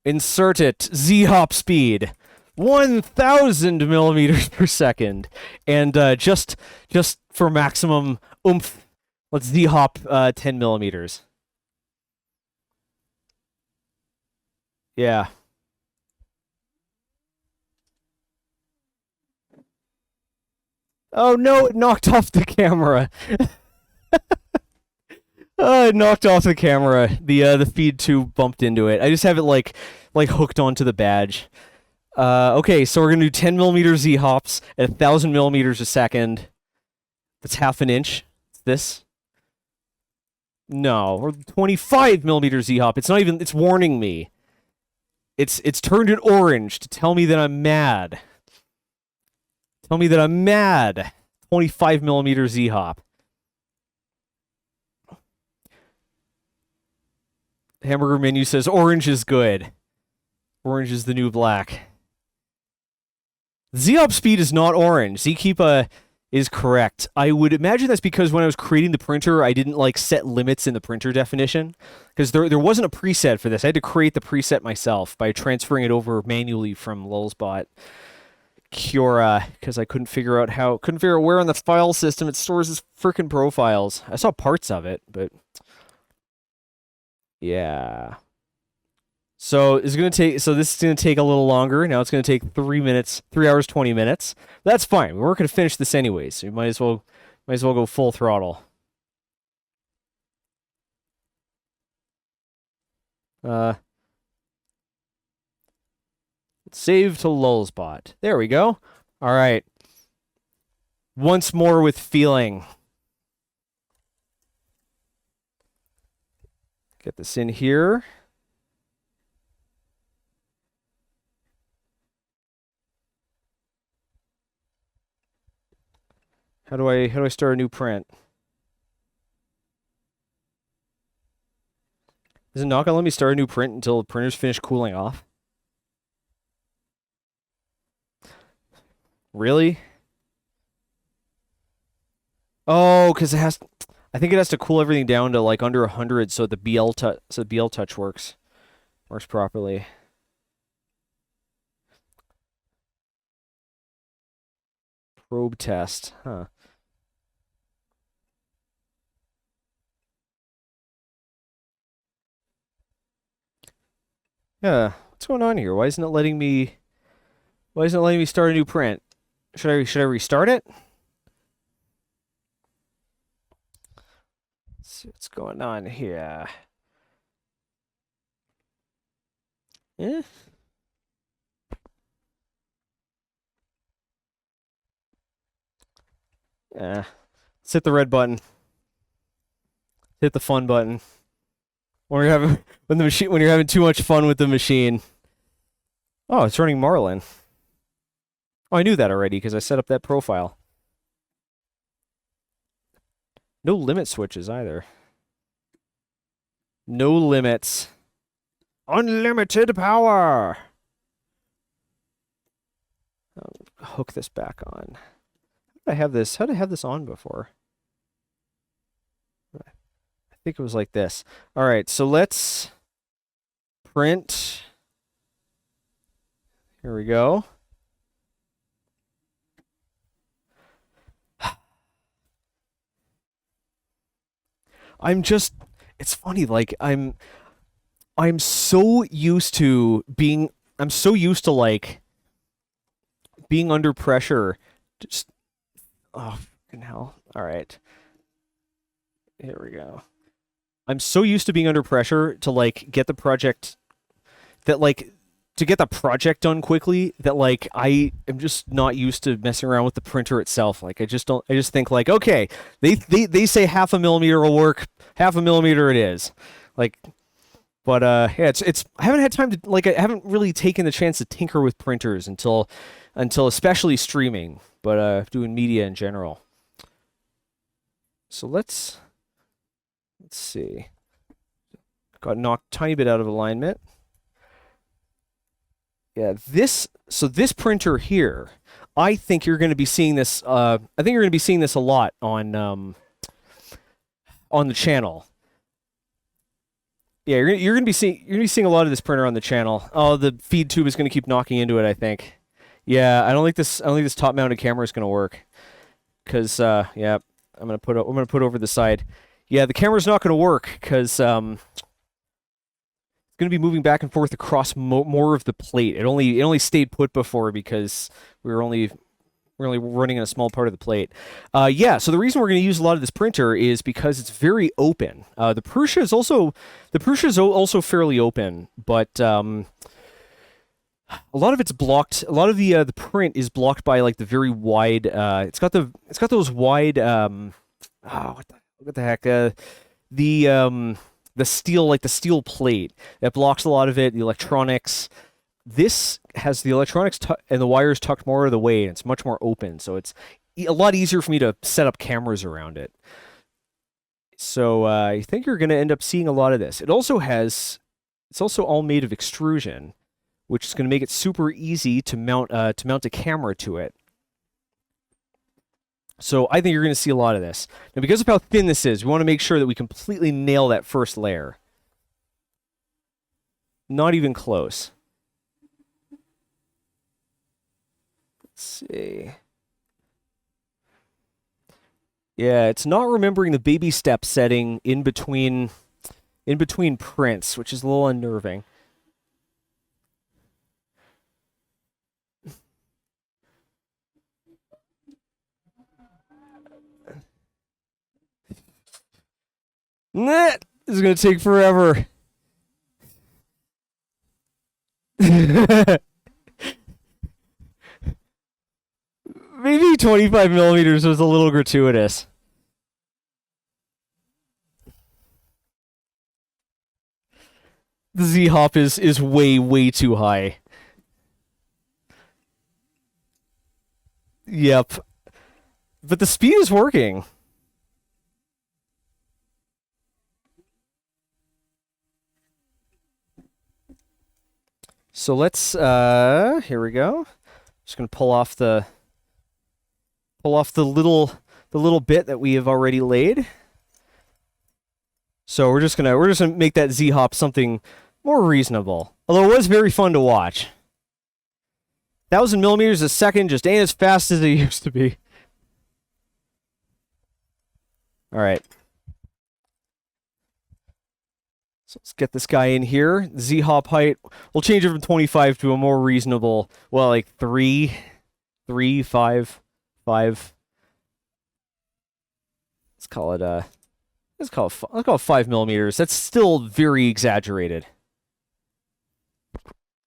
Insert it. Z-hop speed, 1,000 millimeters per second, and just for maximum oomph, let's Z-hop 10 millimeters. Yeah. Oh no, it knocked off the camera. It knocked off the camera. The feed tube bumped into it. I just have it like hooked onto the badge. Okay, so we're gonna do 10 millimeter Z hops at 1,000 millimeters a second. That's half an inch. This. No, or 25 millimeter Z hop. It's not even. It's warning me. It's turned it orange to tell me that I'm mad. Tell me that I'm mad. 25 millimeter Z hop. Hamburger menu says orange is good. Orange is the new black. Z-hop speed is not orange. Z-keepa is correct. I would imagine that's because when I was creating the printer, I didn't set limits in the printer definition, because there wasn't a preset for this. I had to create the preset myself by transferring it over manually from Lulzbot Cura, because I couldn't figure out where on the file system it stores its frickin' profiles. I saw parts of it, but yeah. So this is gonna take a little longer. Now it's gonna take 3 minutes, 3 hours 20 minutes. That's fine. We're gonna finish this anyways. So you might as well go full throttle. Save to Lulzbot. There we go. All right. Once more with feeling. Get this in here. How do I start a new print? Is it not gonna let me start a new print until the printer's finished cooling off? Really? Oh, because it has. I think it has to cool everything down to under 100 so the BL touch works properly. Probe test, huh? Yeah, what's going on here? Why isn't it letting me start a new print? Should I restart it? Let's see what's going on here. Yeah. Yeah. Let's hit the red button. Hit the fun button. when you're having when you're having too much fun with the machine. Oh, it's running Marlin. Oh, I knew that already because I set up that profile. No limit switches either. No limits. Unlimited power. Hook this back on. How did I have this? How did I have this on before? I think it was like this. All right, so let's print. Here we go. It's funny, like I'm so used to being, like being under pressure. Just, oh, fucking hell. All right. Here we go. I'm so used to being under pressure to like get the project done quickly that like I am just not used to messing around with the printer itself. Like I just think like, okay, they say 0.5 millimeter will work, 0.5 millimeter it is. Like, but yeah, it's I haven't had time to like, I haven't really taken the chance to tinker with printers until especially streaming, but doing media in general. So let's see. Got knocked a tiny bit out of alignment. Yeah, this printer here, I think you're going to be seeing this. I think you're going to be seeing this a lot on the channel. Yeah, you're going to be seeing a lot of this printer on the channel. Oh, the feed tube is going to keep knocking into it, I think. Yeah, I don't think this top mounted camera is going to work. Cuz yeah, I'm going to put over the side. Yeah, the camera's not going to work cuz it's going to be moving back and forth across more of the plate. It only stayed put before because we're only running on a small part of the plate. Yeah, so the reason we're going to use a lot of this printer is because it's very open. The Prusa is also fairly open, but a lot of it's blocked. A lot of the print is blocked by like the very wide. It's got those wide. What the heck? The steel plate that blocks a lot of it. The electronics. This has the electronics and the wires tucked more of the way, and it's much more open, so it's a lot easier for me to set up cameras around it. So I think you're going to end up seeing a lot of this. It's also all made of extrusion, which is going to make it super easy to mount a camera to it. So I think you're going to see a lot of this. Now, because of how thin this is, we want to make sure that we completely nail that first layer. Not even close. Let's see. Yeah, it's not remembering the baby step setting in between prints, which is a little unnerving. Nah, this is going to take forever. Maybe 25 millimeters was a little gratuitous. The Z-hop is way too high. Yep. But the speed is working. So let's here we go. Just gonna pull off the little bit that we have already laid. So we're just gonna make that Z-hop something more reasonable. Although it was very fun to watch. 1,000 millimeters a second just ain't as fast as it used to be. All right. So let's get this guy in here. Z-hop height, we'll change it from 25 to a more reasonable, well, like 3, 5. Let's call it 5 millimeters. That's still very exaggerated.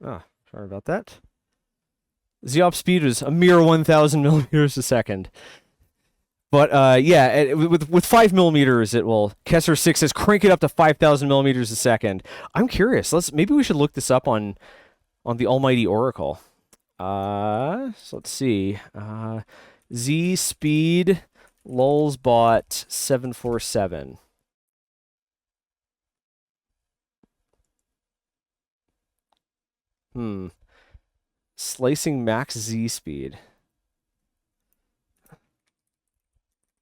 Ah, sorry about that. Z-hop speed is a mere 1,000 millimeters a second. But yeah, with 5 millimeters, it will. Kessler 6 says crank it up to 5,000 millimeters a second. I'm curious. Maybe we should look this up on the almighty Oracle. So let's see. Z speed lulzbot 747. Slicing max Z speed.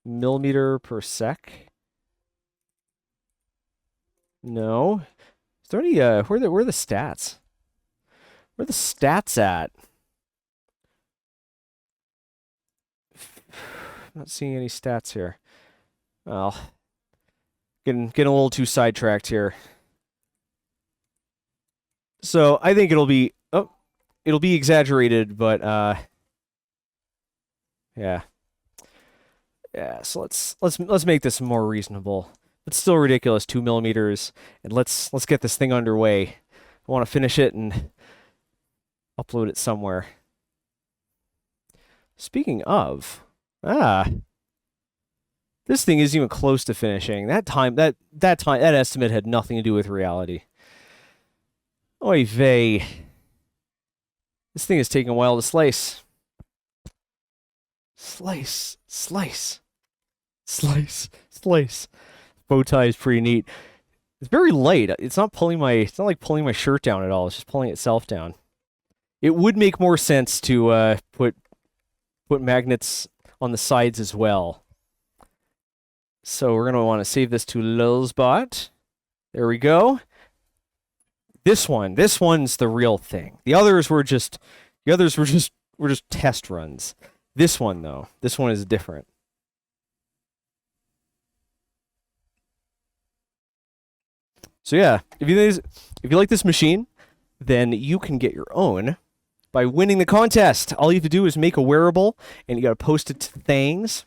Millimeter per sec. No. Is there any where are the stats? Where are the stats at? Not seeing any stats here. Well, getting a little too sidetracked here. So I think it'll be exaggerated, but yeah. Yeah, so let's make this more reasonable. It's still ridiculous, 2 millimeters, and let's get this thing underway. I want to finish it and upload it somewhere. Speaking of, this thing isn't even close to finishing. That estimate had nothing to do with reality. Oy vey. This thing is taking a while to slice. Slice, slice, slice, slice. Bow tie is pretty neat. It's very light. It's not like pulling my shirt down at all. It's just pulling itself down. It would make more sense to put magnets on the sides as well. So we're gonna want to save this to lulzbot. There we go. This one's the real thing. The others were just test runs. This one, though, this one is different. So yeah, if you like this machine, then you can get your own by winning the contest. All you have to do is make a wearable, and you got to post it to things.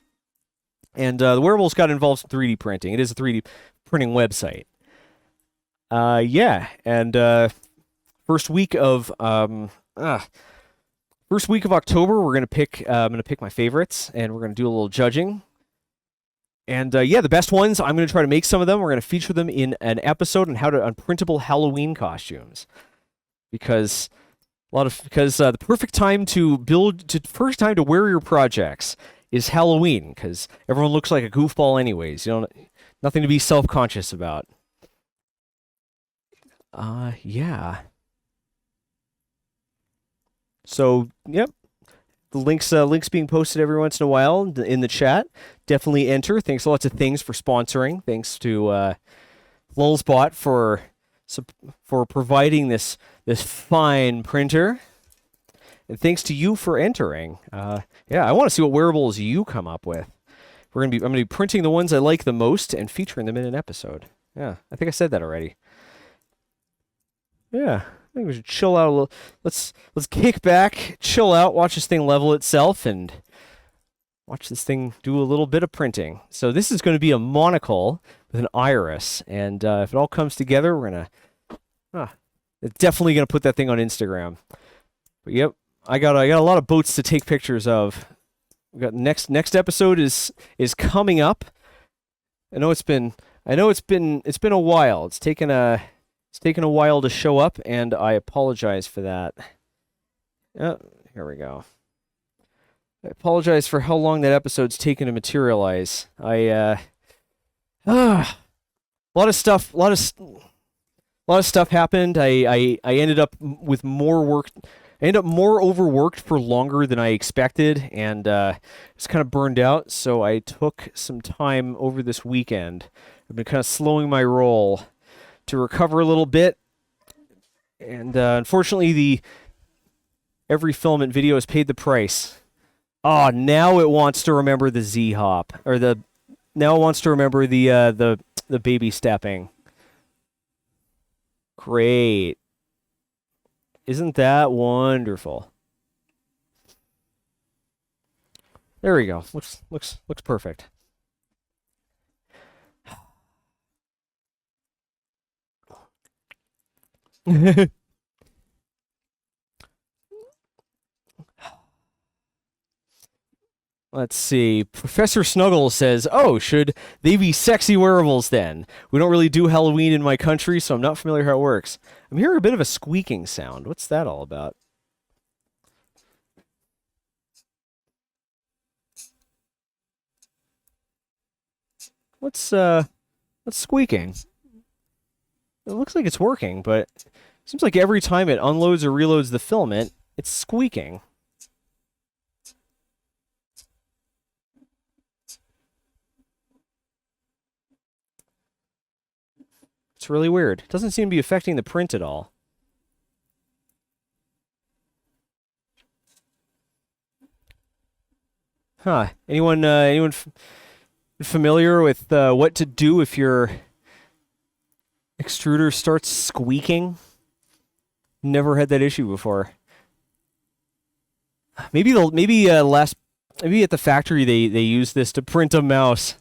And the wearable's got involved in 3D printing. It is a 3D printing website. Yeah, and first week of October, we're gonna pick. I'm gonna pick my favorites, and we're gonna do a little judging. And yeah, the best ones. I'm gonna try to make some of them. We're gonna feature them in an episode on printable Halloween costumes, because the perfect time to wear your projects is Halloween, because everyone looks like a goofball anyways. Nothing to be self-conscious about. Yeah. So, yep. The links being posted every once in a while in the chat. Definitely enter. Thanks to lots of things for sponsoring. Thanks to lulzbot for providing this fine printer. And thanks to you for entering. Yeah, I want to see what wearables you come up with. I'm gonna be printing the ones I like the most and featuring them in an episode. Yeah, I think I said that already. Yeah, I think we should chill out a little. Let's kick back, chill out, watch this thing level itself, and watch this thing do a little bit of printing. So this is going to be a monocle with an iris, and if it all comes together, we're definitely gonna put that thing on Instagram. But yep, I got a lot of boats to take pictures of. We got next episode is coming up. I know it's been a while. It's taken a while to show up, and I apologize for that. Here we go. I apologize for how long that episode's taken to materialize. A lot of stuff happened. I ended up with more work. I ended up more overworked for longer than I expected, and was kind of burned out. So I took some time over this weekend. I've been kind of slowing my roll to recover a little bit, and unfortunately, every Filament video has paid the price. Now it wants to remember the Z hop, or now it wants to remember the baby stepping. Great. Isn't that wonderful? There we go. Looks perfect. Let's see. Professor Snuggle says, "Oh, should they be sexy wearables then? We don't really do Halloween in my country, so I'm not familiar how it works." I'm hearing a bit of a squeaking sound. What's that all about? What's squeaking? It looks like it's working, but it seems like every time it unloads or reloads the filament, it's squeaking. It's really weird. It doesn't seem to be affecting the print at all. Huh. Anyone familiar with what to do if your extruder starts squeaking? Never had that issue before. Maybe at the factory they use this to print a mouse.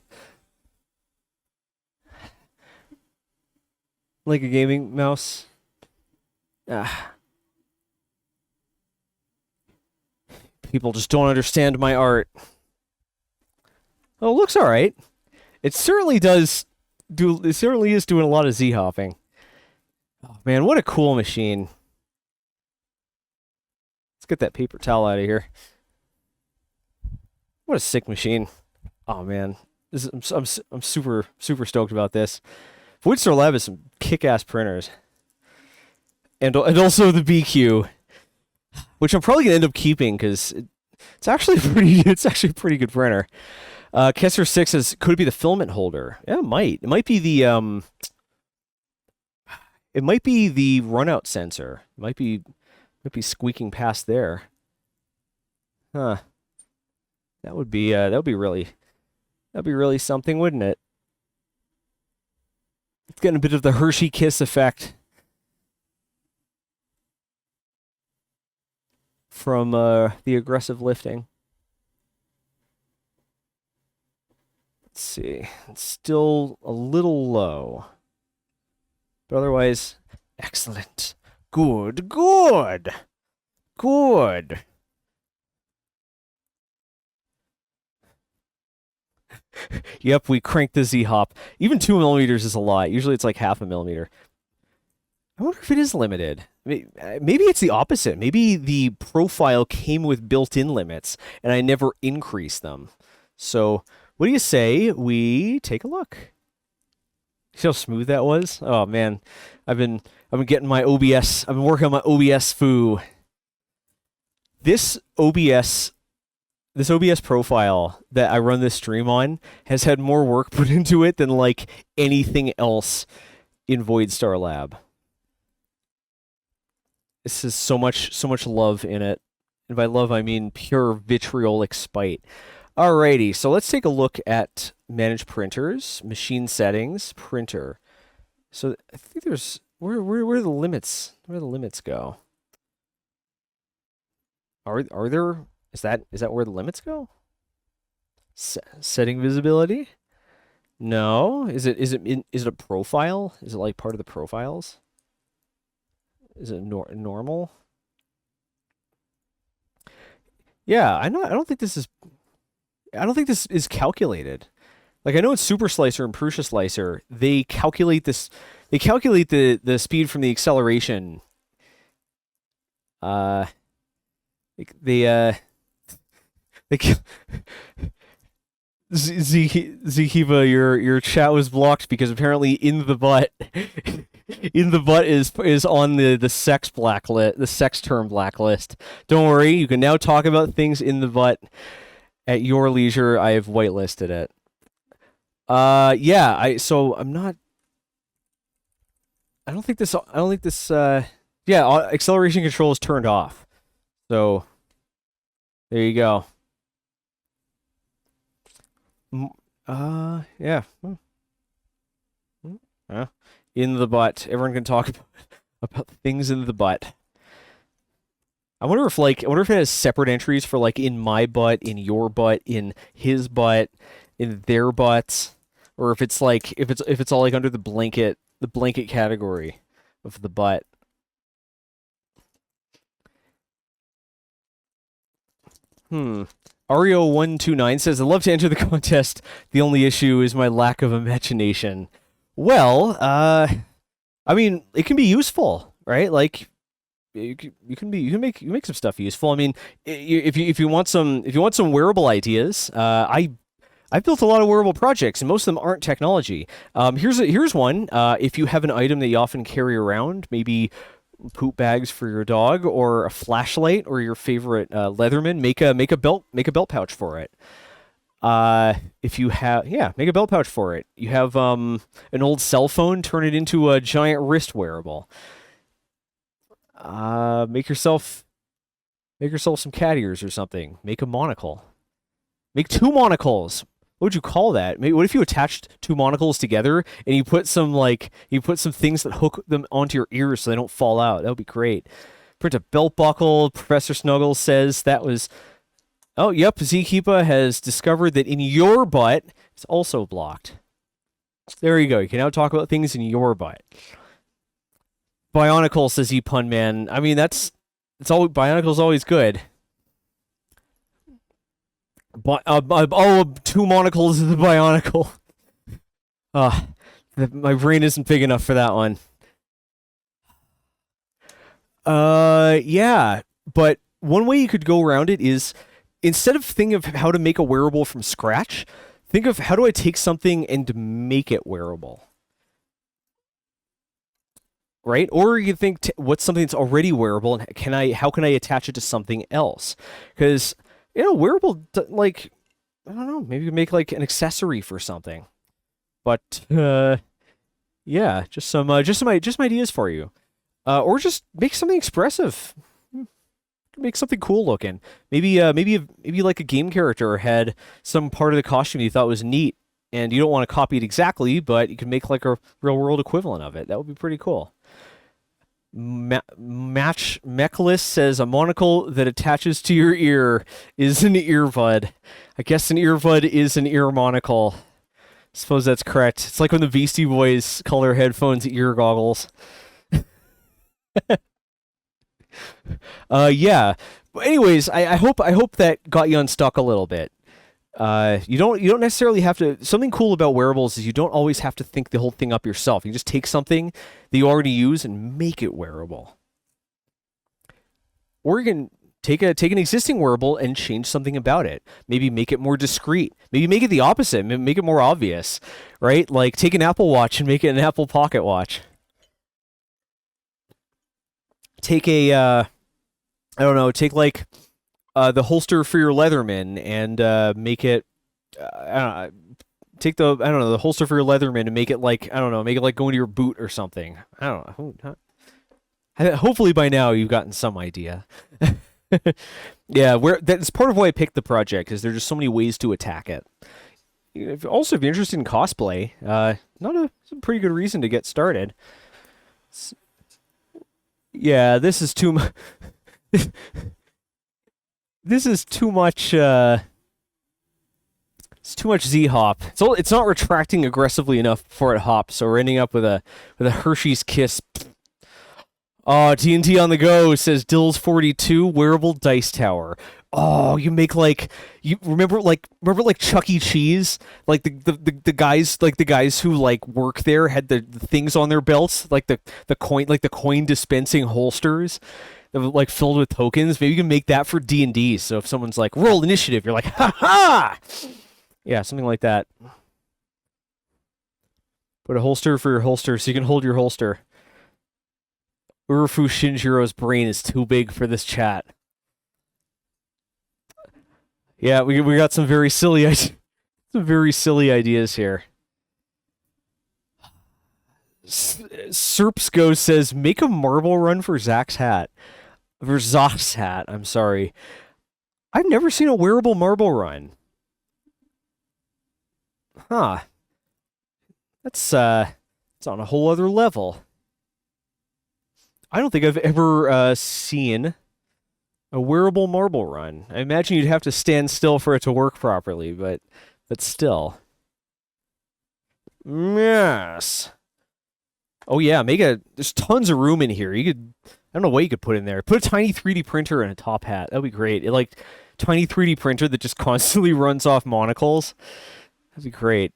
Like a gaming mouse. People just don't understand my art. Oh, it looks all right. It certainly does do. It certainly is doing a lot of Z hopping. Oh man, what a cool machine! Let's get that paper towel out of here. What a sick machine! Oh man, I'm super stoked about this. Voidstar Lab has some kick-ass printers, and also the BQ, which I'm probably gonna end up keeping because it's actually a pretty good printer. Kessler 6 says, could it be the filament holder? Yeah, it might. It might be the runout sensor. It might be squeaking past there. Huh. That would be really something, wouldn't it? It's getting a bit of the Hershey Kiss effect from the aggressive lifting. Let's see. It's still a little low. But otherwise, excellent. Good. Yep, we cranked the Z-hop. Even 2 millimeters is a lot. Usually it's like half a millimeter. I wonder if it is limited. Maybe it's the opposite. Maybe the profile came with built-in limits, and I never increased them. So, what do you say we take a look? See how smooth that was? Oh man, I've been getting my OBS. I've been working on my OBS foo. This OBS profile that I run this stream on has had more work put into it than like anything else in Voidstar Lab. This is so much love in it. And by love I mean pure vitriolic spite. Alrighty, so let's take a look at manage printers, machine settings, printer. So I think there's where do the limits go? Are there is that where the limits go? Setting visibility? No. Is it a profile? Is it like part of the profiles? Is it normal? Yeah, I don't think this is calculated. Like I know in Super Slicer and Prusa Slicer, they calculate this. They calculate the speed from the acceleration. Zikiva, your chat was blocked because apparently in the butt is on the sex blacklist, the sex term blacklist. Don't worry, you can now talk about things in the butt at your leisure. I have whitelisted it. Yeah, I don't think this yeah, acceleration control is turned off. So there you go. Yeah. In the butt. Everyone can talk about things in the butt. I wonder if it has separate entries for like in my butt, in your butt, in his butt, in their butts, or if it's like if it's all like under the blanket category of the butt. Ario129 says, I'd love to enter the contest. The only issue is my lack of imagination. Well, I mean, it can be useful, right? Like, you can make some stuff useful. I mean, if you want some wearable ideas, I've built a lot of wearable projects, and most of them aren't technology. Here's one. If you have an item that you often carry around, maybe poop bags for your dog, or a flashlight, or your favorite Leatherman, make a belt pouch for it. If you have, make a belt pouch for it. You have an old cell phone, turn it into a giant wrist wearable. Make yourself some cat ears or something. Make a monocle. Make 2 monocles. What would you call that? Maybe, what if you attached 2 monocles together and you put some things that hook them onto your ears so they don't fall out? That would be great. Print a belt buckle. Professor Snuggles says that was. Oh, yep. Zkeepa has discovered that in your butt it's also blocked. There you go. You can now talk about things in your butt. Bionicle, says Pun Man. I mean, Bionicle's always good. But 2 monocles is the Bionicle. My brain isn't big enough for that one. Yeah, but one way you could go around it is, instead of thinking of how to make a wearable from scratch, think of how do I take something and make it wearable. Right? Or you think, what's something that's already wearable, and how can I attach it to something else? Because, wearable, like, I don't know, maybe you make like an accessory for something. But yeah, just some ideas for you. Or just make something expressive. Make something cool looking. Maybe like a game character had some part of the costume you thought was neat, and you don't want to copy it exactly, but you can make like a real world equivalent of it. That would be pretty cool. Mechless says a monocle that attaches to your ear is an earbud. I guess an earbud is an ear monocle. Suppose that's correct. It's like when the Beastie Boys call their headphones ear goggles. Yeah. But anyways, I hope that got you unstuck a little bit. You don't necessarily have to. Something cool about wearables is you don't always have to think the whole thing up yourself. You can just take something that you already use and make it wearable. Or you can take an existing wearable and change something about it. Maybe make it more discreet. Maybe make it the opposite. Make it more obvious, right? Like take an Apple Watch and make it an Apple Pocket Watch. Take a take like the holster for your Leatherman and make it take the holster for your Leatherman and make it like going to your boot or something. I don't know. Hopefully by now you've gotten some idea. Yeah, that's part of why I picked the project, because there's just so many ways to attack it. Also, if you're interested in cosplay, it's a pretty good reason to get started. Yeah, this is too much. This is too much. It's too much Z-hop. It's not retracting aggressively enough before it hops, so we're ending up with a Hershey's Kiss. Oh, TNT on the go, says Dills42, wearable dice tower. Oh, you make you remember Chuck E. Cheese, like the guys who like work there had the things on their belts, like the coin dispensing holsters that were like filled with tokens. Maybe you can make that for D&D. So if someone's like roll initiative, you're like ha ha. Yeah, something like that. Put a holster for your holster so you can hold your holster. Urufu Shinjiro's brain is too big for this chat. Yeah, we got some very silly ideas here. Serpsco says make a marble run for Zack's hat. For Zock's hat, I'm sorry. I've never seen a wearable marble run. Huh. That's it's on a whole other level. I don't think I've ever seen a wearable marble run. I imagine you'd have to stand still for it to work properly, but still. Yes. Oh yeah, there's tons of room in here. I don't know what you could put in there. Put a tiny 3D printer and a top hat. That'd be great. tiny 3D printer that just constantly runs off monocles. That'd be great.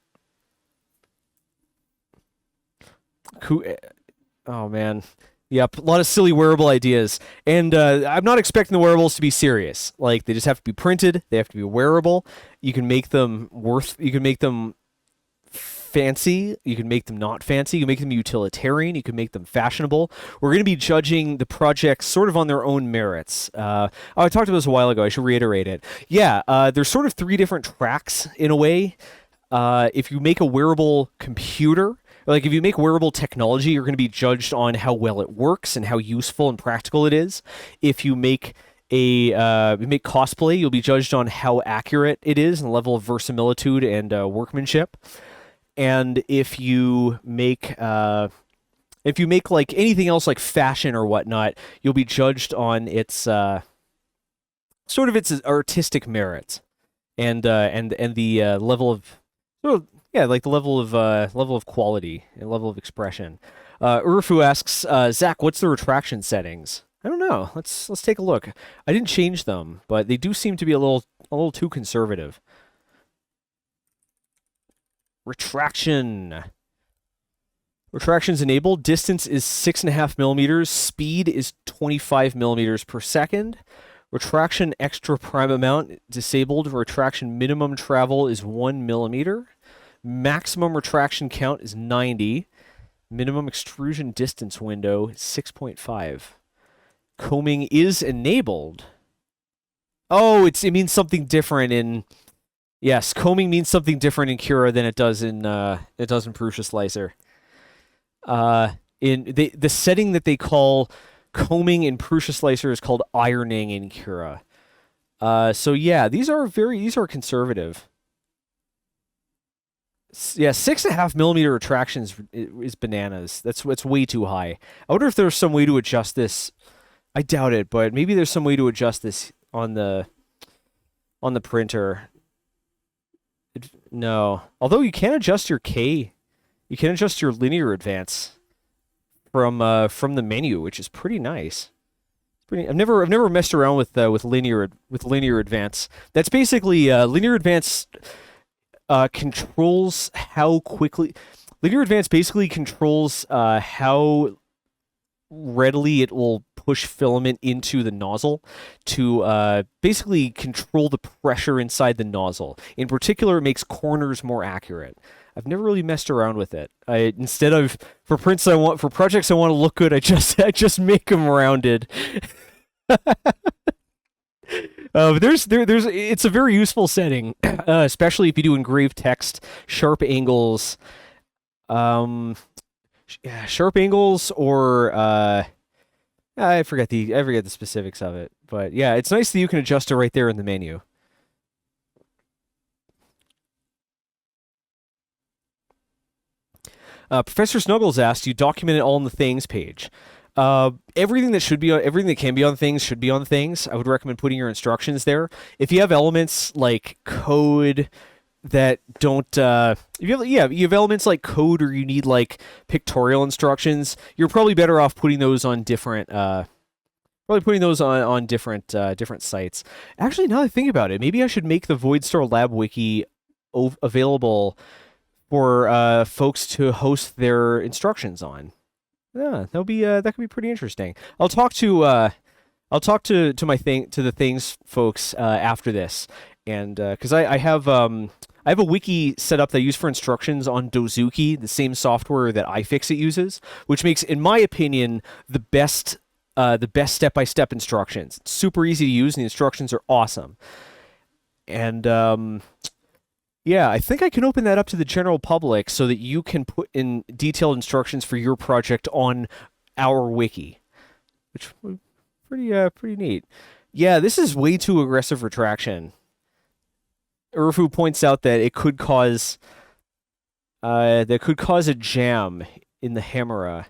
Oh man. Yep, a lot of silly wearable ideas. And I'm not expecting the wearables to be serious. Like, they just have to be printed, they have to be wearable. You can make them fancy, you can make them not fancy, you can make them utilitarian, you can make them fashionable. We're going to be judging the projects sort of on their own merits. I talked about this a while ago, I should reiterate it. Yeah, there's sort of 3 different tracks in a way. If you make a wearable computer, like if you make wearable technology, you're going to be judged on how well it works and how useful and practical it is. If you make cosplay, you'll be judged on how accurate it is and the level of verisimilitude and workmanship. And if you make like anything else like fashion or whatnot, you'll be judged on its sort of its artistic merits and the level of like the level of quality and level of expression. Urfu asks, Zach, what's the retraction settings? I don't know. Let's take a look. I didn't change them, but they do seem to be a little too conservative. Retraction. Retraction's enabled. Distance is 6.5 millimeters. Speed is 25 millimeters per second. Retraction extra prime amount disabled. Retraction minimum travel is 1 millimeter. Maximum retraction count is 90. Minimum extrusion distance window is 6.5. Combing is enabled. Oh, it means something different in... Yes, combing means something different in Cura than it does in Prusa Slicer. In the setting that they call combing in Prusa Slicer is called ironing in Cura. So yeah, these are conservative. Yeah, 6.5 millimeter retraction is bananas. That's way too high. I wonder if there's some way to adjust this. I doubt it, but maybe there's some way to adjust this on the printer. No. Although you can adjust your K. You can adjust your linear advance from the menu, which is pretty nice. I've never messed around with linear advance. That's basically linear advance controls how quickly. Linear advance basically controls how readily it will push filament into the nozzle to basically control the pressure inside the nozzle. In particular, it makes corners more accurate. I've never really messed around with it. Instead of for projects I want to look good, I just make them rounded. It's a very useful setting, especially if you do engraved text, sharp angles, or I forget the specifics of it, but yeah, it's nice that you can adjust it right there in the menu. Professor Snuggles asked, you document it all on the things page. Everything that can be on things should be on things. I would recommend putting your instructions there. If you have elements like code that don't, you have elements like code, or you need like pictorial instructions, you're probably better off putting those on different, different sites. Actually, now that I think about it, maybe I should make the Voidstar Lab Wiki available for folks to host their instructions on. Yeah, that could be pretty interesting. I'll talk to the things folks after this, and because I have a wiki set up that I use for instructions on Dozuki, the same software that iFixit uses, which makes, in my opinion, the best step-by-step instructions. It's super easy to use, and the instructions are awesome. And yeah, I think I can open that up to the general public so that you can put in detailed instructions for your project on our wiki, which would be pretty neat. Yeah, this is way too aggressive retraction. Urfu points out that it could cause a jam in the Hemera.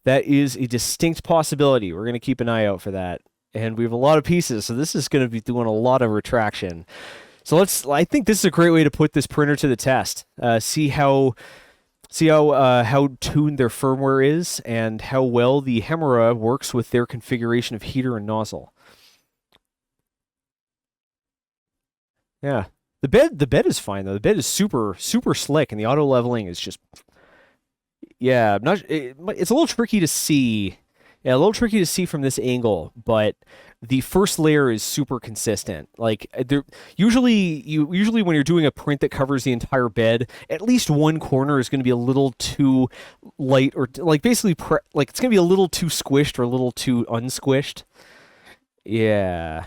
That is a distinct possibility. We're going to keep an eye out for that. And we have a lot of pieces, so this is going to be doing a lot of retraction. So I think this is a great way to put this printer to the test. See how tuned their firmware is and how well the Hemera works with their configuration of heater and nozzle. Yeah. The bed is fine though. The bed is super slick, and the auto leveling is just yeah. It's a little tricky to see. Yeah, a little tricky to see from this angle, but the first layer is super consistent. Like usually when you're doing a print that covers the entire bed, at least one corner is going to be a little too light, or like basically like it's going to be a little too squished or a little too unsquished. Yeah.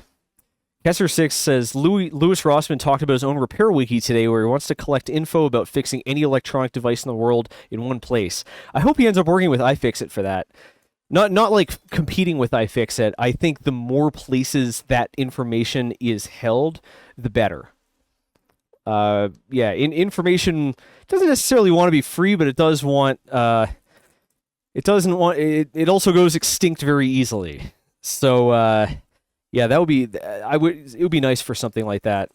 Kessler6 says Louis Rossman talked about his own repair wiki today where he wants to collect info about fixing any electronic device in the world in one place. I hope he ends up working with iFixit for that. Not like competing with iFixit. I think the more places that information is held, the better. Information doesn't necessarily want to be free, but it does want it also goes extinct very easily. So it would be nice for something like that.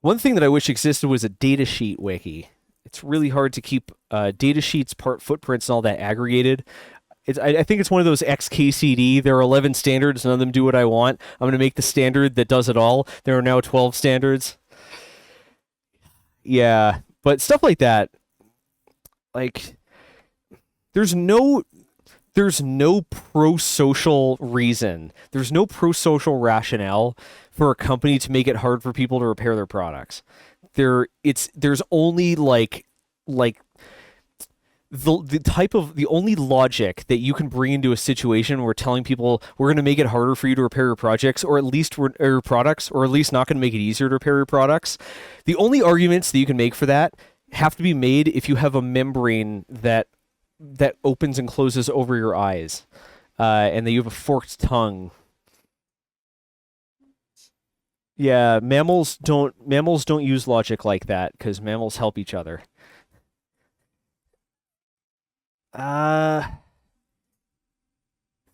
One thing that I wish existed was a datasheet wiki. It's really hard to keep datasheets, part footprints, and all that aggregated. I think it's one of those XKCD. There are 11 standards. None of them do what I want. I'm going to make the standard that does it all. There are now 12 standards. Yeah, but stuff like that, like, there's no pro-social reason. There's no pro-social rationale for a company to make it hard for people to repair their products. There's only like the only logic that you can bring into a situation where telling people we're going to make it harder for you to repair your projects, or at least your products, or at least not going to make it easier to repair your products. The only arguments that you can make for that have to be made if you have a membrane that opens and closes over your eyes, and that you have a forked tongue. Yeah, mammals don't use logic like that because mammals help each other.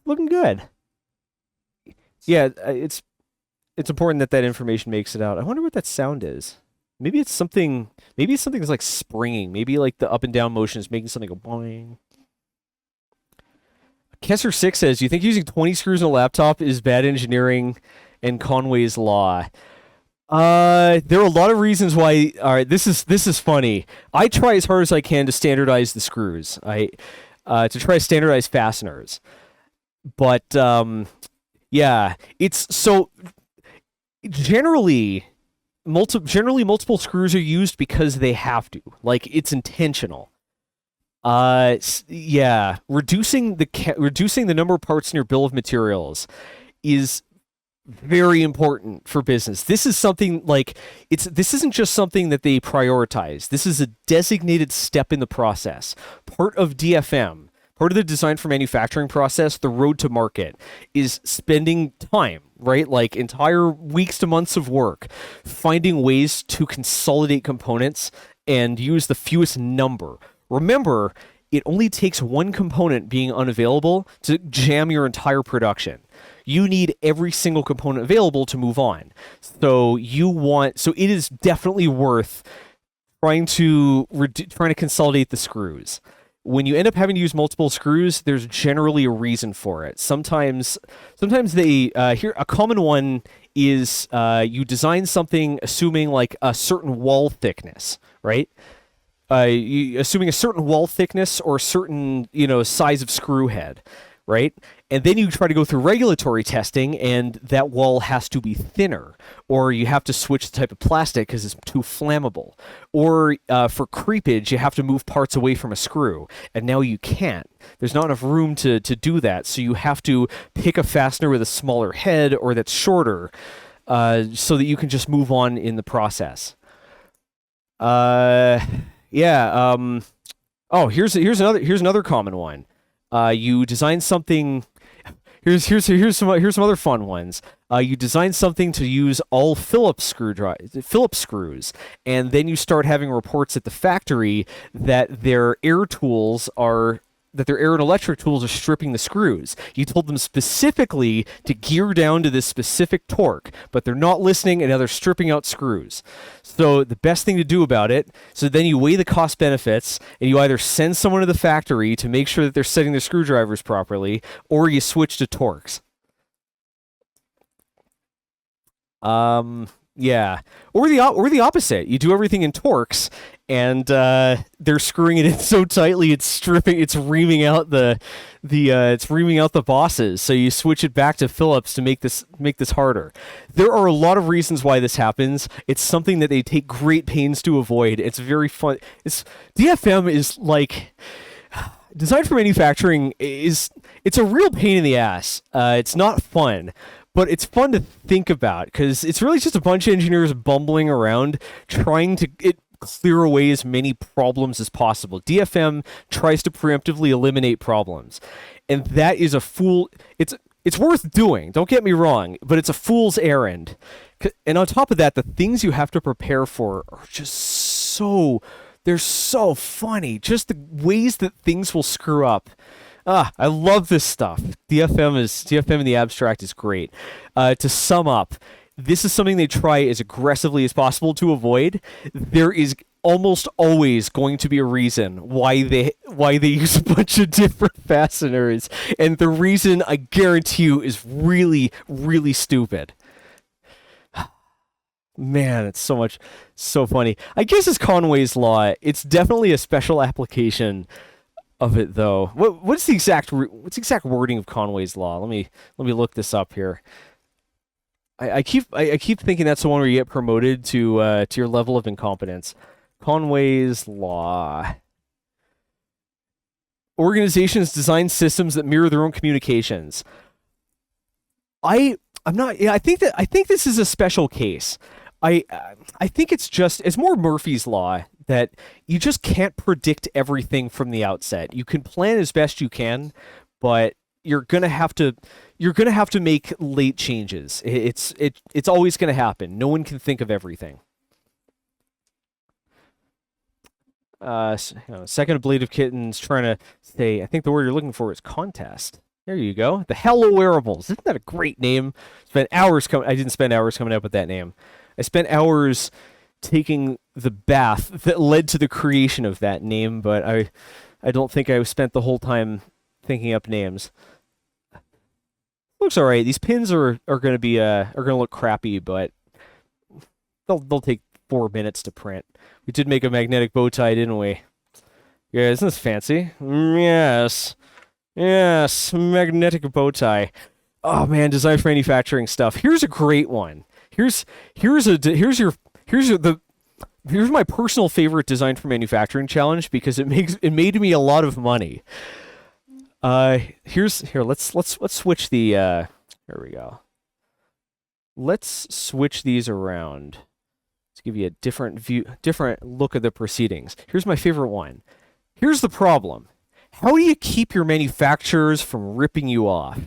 Looking good. Yeah, it's important that information makes it out. I wonder what that sound is. Maybe it's something that's like springing. Maybe like the up and down motion is making something go boing. Kessler6 says, "You think using 20 screws in a laptop is bad engineering and Conway's law?" There are a lot of reasons why. All right, this is funny. I try as hard as I can to standardize the screws. To try to standardize fasteners, but it's so generally multiple screws are used because they have to. Like, it's intentional. Reducing the number of parts in your bill of materials is very important for business. This is something like this isn't just something that they prioritize. This is a designated step in the process. Part of DFM, part of the design for manufacturing process, the road to market, is spending time, right? Like entire weeks to months of work, finding ways to consolidate components and use the fewest number. Remember, it only takes one component being unavailable to jam your entire production. You need every single component available to move on. So it is definitely worth trying to consolidate the screws. When you end up having to use multiple screws, there's generally a reason for it. Sometimes they here a common one is you design something assuming like a certain wall thickness, right? Assuming a certain wall thickness or a certain size of screw head, right? And then you try to go through regulatory testing, and that wall has to be thinner, or you have to switch the type of plastic because it's too flammable, or for creepage, you have to move parts away from a screw, and now you can't. There's not enough room to do that, so you have to pick a fastener with a smaller head or that's shorter, so that you can just move on in the process. Here's another common one. You design something. Here's some other fun ones. You design something to use all Phillips screws, and then you start having reports at the factory that their air and electric tools are stripping the screws. You told them specifically to gear down to this specific torque, but they're not listening, and now they're stripping out screws. So the best thing to do about it, so then you weigh the cost benefits, and you either send someone to the factory to make sure that they're setting their screwdrivers properly, or you switch to torques. Yeah, or the opposite. You do everything in Torx, and they're screwing it in so tightly it's reaming out it's reaming out the bosses. So you switch it back to Phillips to make this harder. There are a lot of reasons why this happens. It's something that they take great pains to avoid. It's very fun. DFM is like design for manufacturing it's a real pain in the ass. It's not fun. But it's fun to think about because it's really just a bunch of engineers bumbling around trying to clear away as many problems as possible. DFM tries to preemptively eliminate problems. And that is it's worth doing, don't get me wrong, but it's a fool's errand. And on top of that, the things you have to prepare for are just they're so funny. Just the ways that things will screw up. I love this stuff. DFM in the abstract is great. To sum up, this is something they try as aggressively as possible to avoid. There is almost always going to be a reason why they use a bunch of different fasteners, and the reason, I guarantee you, is really, really stupid. Man, it's so funny. I guess it's Conway's Law. It's definitely a special application of it, though. What's the exact wording of Conway's Law? Let me look this up here. I keep thinking that's the one where you get promoted to your level of incompetence. Conway's Law. Organizations design systems that mirror their own communications. I think this is a special case. I think it's more Murphy's Law that you just can't predict everything from the outset. You can plan as best you can, but you're gonna have to make late changes. It's always gonna happen. No one can think of everything. Second Ablative Kitten's trying to say, I think the word you're looking for is contest. There you go. The Hello Wearables. Isn't that a great name? I didn't spend hours coming up with that name. I spent hours taking the bath that led to the creation of that name, but I don't think I spent the whole time thinking up names. Looks all right. These pins are going to look crappy, but they'll take 4 minutes to print. We did make a magnetic bow tie, didn't we? Yeah, isn't this fancy? Yes, magnetic bow tie. Oh man, design for manufacturing stuff. Here's a great one. Here's my personal favorite design for manufacturing challenge because it made me a lot of money. Let's switch the here we go. Let's switch these around to give you a different look at the proceedings. Here's my favorite one. Here's the problem. How do you keep your manufacturers from ripping you off?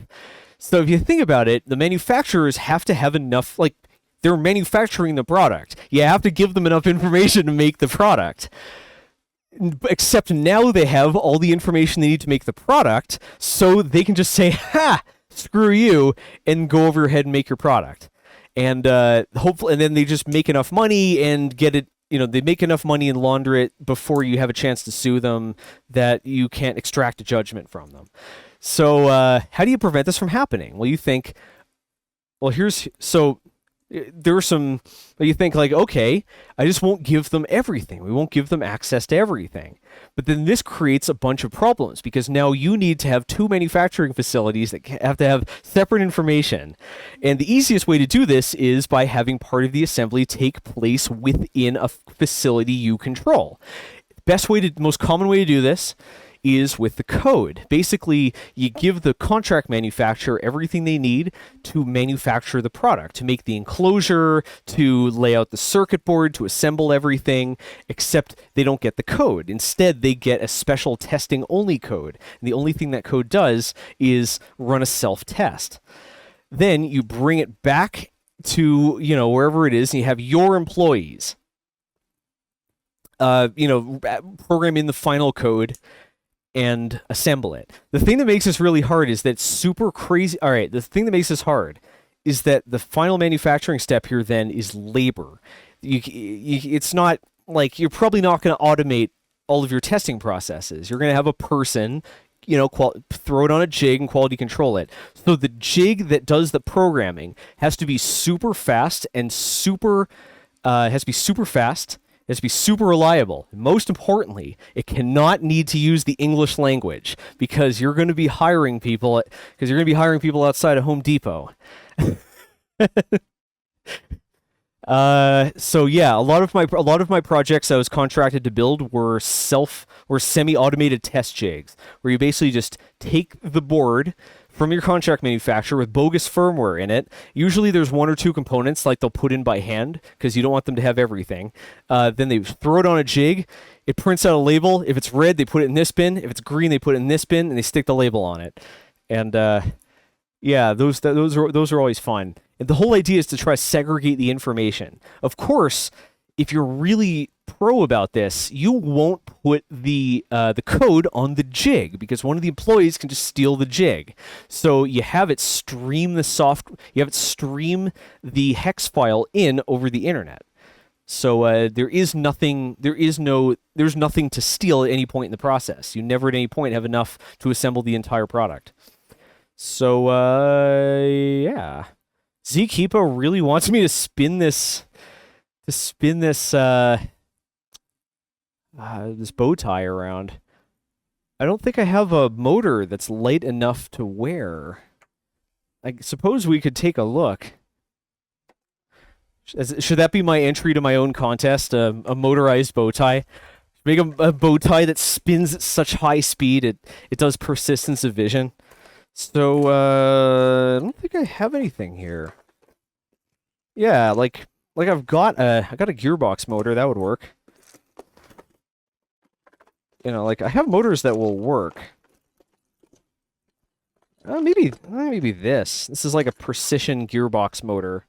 So if you think about it, the manufacturers have to have enough, like, they're manufacturing the product. You have to give them enough information to make the product. Except now they have all the information they need to make the product, so they can just say, ha, screw you, and go over your head and make your product. And hopefully, and then they just make enough money and get it, they make enough money and launder it before you have a chance to sue them that you can't extract a judgment from them. So how do you prevent this from happening? Well, you think, there are some, you think like, okay, I just won't give them everything. We won't give them access to everything. But then this creates a bunch of problems because now you need to have two manufacturing facilities that have to have separate information. And the easiest way to do this is by having part of the assembly take place within a facility you control. Most common way to do this is with the code. Basically, you give the contract manufacturer everything they need to manufacture the product, to make the enclosure, to lay out the circuit board, to assemble everything, except they don't get the code. Instead, they get a special testing-only code. And the only thing that code does is run a self-test. Then you bring it back to, wherever it is, and you have your employees, program in the final code and assemble it. The thing that makes this really hard is that it's super crazy. All right, the thing that makes this hard is that the final manufacturing step here then is labor. It's not like you're probably not going to automate all of your testing processes. You're going to have a person throw it on a jig and quality control it. So the jig that does the programming has to be super fast and has to be super fast. It has to be super reliable. Most importantly, it cannot need to use the English language because you're going to be hiring people outside of Home Depot. So yeah, a lot of my projects I was contracted to build were semi-automated test jigs, where you basically just take the board from your contract manufacturer with bogus firmware in it. Usually there's one or two components like they'll put in by hand because you don't want them to have everything. Then they throw it on a jig. It prints out a label. If it's red, they put it in this bin. If it's green, they put it in this bin, and they stick the label on it. And yeah, those are always fun. And the whole idea is to try to segregate the information. Of course, if you're really pro about this, you won't put the code on the jig because one of the employees can just steal the jig. So you have it stream the hex file in over the internet. So there's nothing to steal at any point in the process. You never at any point have enough to assemble the entire product. So yeah. Zkeepa really wants me to spin this this bow tie around. I don't think I have a motor that's light enough to wear. I suppose we could take a look. Should that be my entry to my own contest? A motorized bow tie? Make a bow tie that spins at such high speed it does persistence of vision. So, I don't think I have anything here. Yeah, like I got a gearbox motor, that would work. Like I have motors that will work. Maybe this. This is like a precision gearbox motor.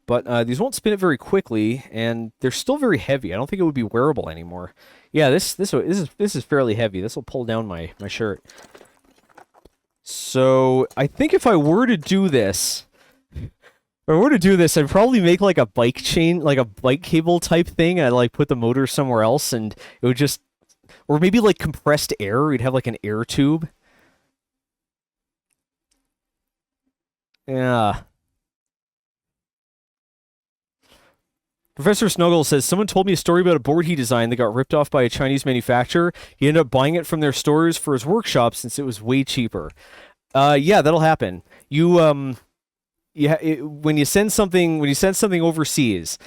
But these won't spin it very quickly, and they're still very heavy. I don't think it would be wearable anymore. Yeah, this is fairly heavy. This will pull down my shirt. So I think if I were to do this, I'd probably make like a bike chain, like a bike cable type thing. I'd like put the motor somewhere else, and it would just, or maybe like compressed air. We'd have like an air tube. Yeah. Professor Snuggle says, someone told me a story about a board he designed that got ripped off by a Chinese manufacturer. He ended up buying it from their stores for his workshop since it was way cheaper. Yeah, that'll happen. When you send something overseas,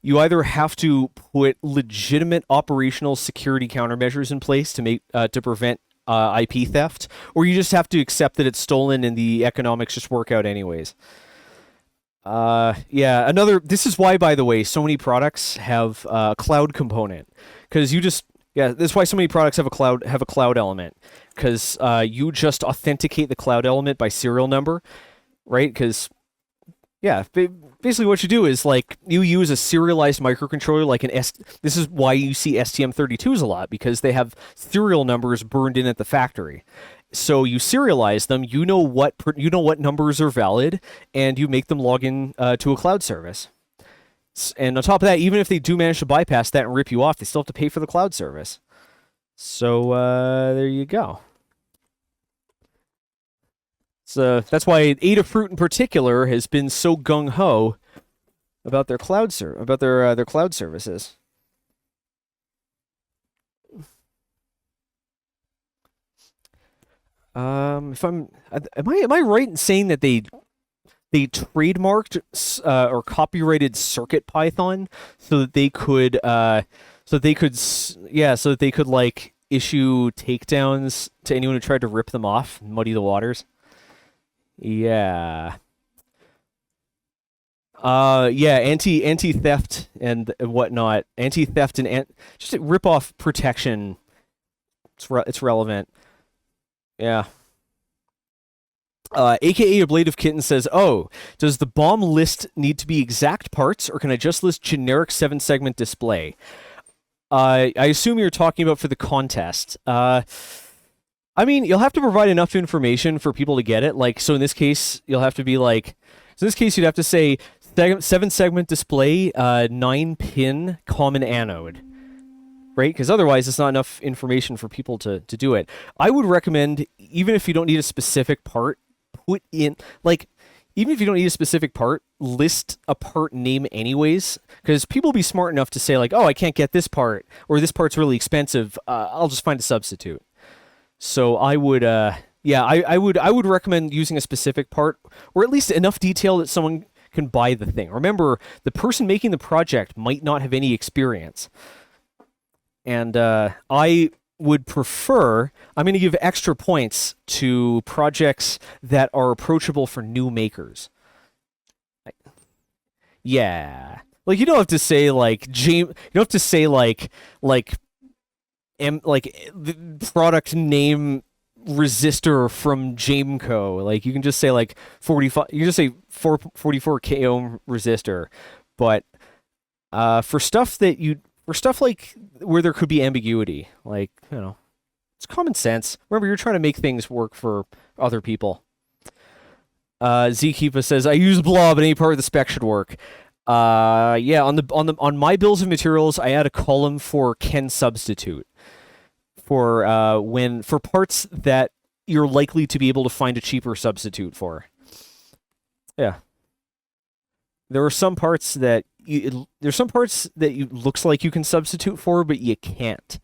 you either have to put legitimate operational security countermeasures in place to prevent IP theft, or you just have to accept that it's stolen and the economics just work out anyways. Yeah, this is why, by the way, so many products have a cloud component, because that's why so many products have a cloud element, because you just authenticate the cloud element by serial number, right? Because yeah, basically what you do is like you use a serialized microcontroller like this is why you see STM32s a lot, because they have serial numbers burned in at the factory. So you serialize them, you know what numbers are valid, and you make them log in to a cloud service. And on top of that, even if they do manage to bypass that and rip you off, they still have to pay for the cloud service. So there you go. So that's why Adafruit in particular has been so gung ho about their cloud their cloud services. Am I right in saying that they trademarked or copyrighted CircuitPython so that they could like issue takedowns to anyone who tried to rip them off, muddy the waters? Yeah. Yeah, anti-theft and whatnot. Anti-theft and just rip-off protection. It's relevant. Yeah. AKA Ablative Kitten says, oh, does the BOM list need to be exact parts, or can I just list generic 7-segment display? I assume you're talking about for the contest. I mean, you'll have to provide enough information for people to get it. Like, so in this case, you'll have to be like, so in this case, you'd have to say 7-segment display, 9-pin common anode. right? Because otherwise it's not enough information for people to do it. I would recommend, even if you don't need a specific part, put in, like, even if you don't need a specific part, list a part name anyways, because people will be smart enough to say like, oh, I can't get this part, or this part's really expensive, I'll just find a substitute. So I would, yeah, I would recommend using a specific part, or at least enough detail that someone can buy the thing. Remember, the person making the project might not have any experience. And I would prefer, I'm going to give extra points to projects that are approachable for new makers. Yeah. Like, you don't have to say like you don't have to say like the product name resistor from Jameco. Like, you can just say like 45, you can just say 44k ohm resistor. But for stuff like where there could be ambiguity, like, you know, it's common sense. Remember, you're trying to make things work for other people. Zkeepa says, I use blob and any part of the spec should work. Yeah, on my bills of materials, I add a column for can substitute for parts that you're likely to be able to find a cheaper substitute for. Yeah. There are some parts that looks like you can substitute for, but you can't.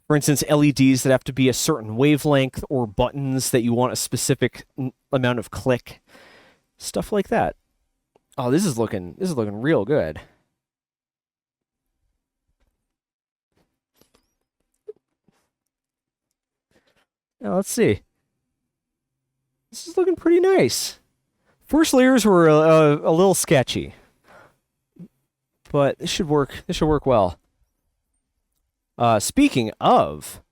For instance, LEDs that have to be a certain wavelength, or buttons that you want a specific amount of click. Stuff like that. Oh, this is looking real good. Now, let's see. This is looking pretty nice. First layers were a little sketchy, but this should work. This should work well. Speaking of,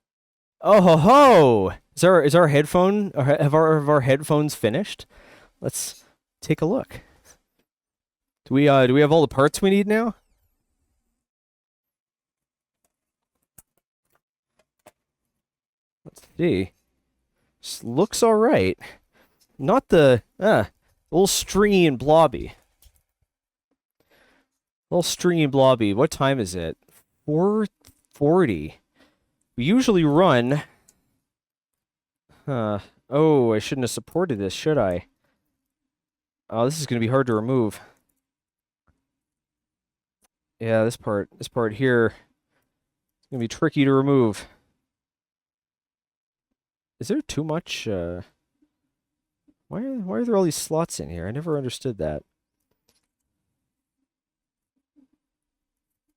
oh ho ho! Is our headphone? Have our headphones finished? Let's take a look. Do we have all the parts we need now? Let's see. This looks all right. Not the a little stringy and blobby. A little stringy and blobby. What time is it? 4:40. We usually run. Oh, I shouldn't have supported this, should I? Oh, this is going to be hard to remove. Yeah, this part here is going to be tricky to remove. Is there too much? Why are there all these slots in here? I never understood that.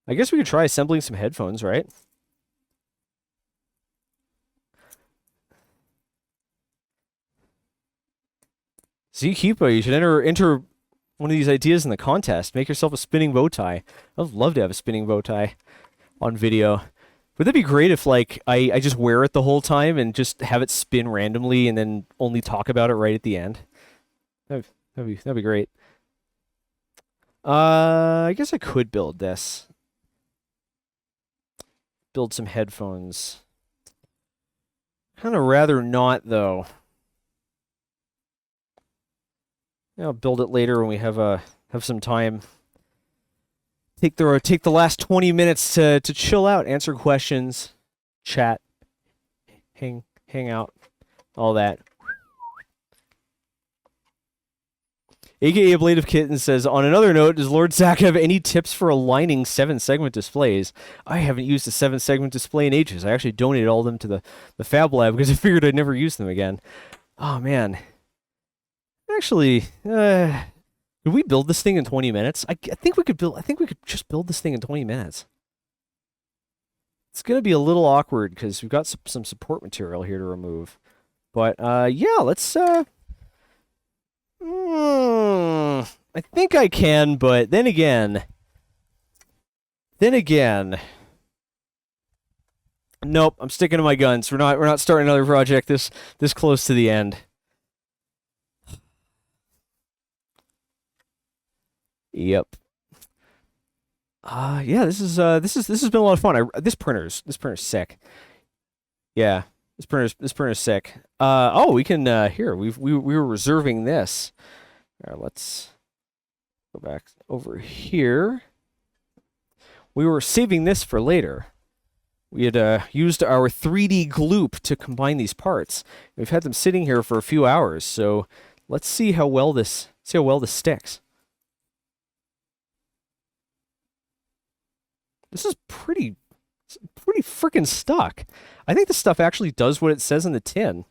I guess we could try assembling some headphones, right? Zkeepa, you should enter one of these ideas in the contest. Make yourself a spinning bow tie. I'd love to have a spinning bow tie on video. Would that be great if, like, I just wear it the whole time and just have it spin randomly and then only talk about it right at the end? That'd be great. I guess I could build this. Build some headphones. Kind of rather not, though. I'll build it later when we have some time. Take the last 20 minutes to chill out, answer questions, chat, hang out, all that. AKA Blade of Kitten says, on another note, does Lord Zack have any tips for aligning 7-segment displays? I haven't used a 7-segment display in ages. I actually donated all of them to the Fab Lab because I figured I'd never use them again. Oh, man. Actually, could we build this thing in 20 minutes? I think we could just build this thing in 20 minutes. It's going to be a little awkward because we've got some support material here to remove. But, yeah, let's, I think I can, but then again, nope, I'm sticking to my guns. We're not starting another project this close to the end. Yep. Yeah, this has been a lot of fun. This printer's sick. Yeah, this printer's sick. Oh, we can here. We were reserving this. All right, let's go back over here. We were saving this for later. We had used our 3D gloop to combine these parts. We've had them sitting here for a few hours, so let's see how well this sticks. This is pretty freaking stuck. I think this stuff actually does what it says in the tin.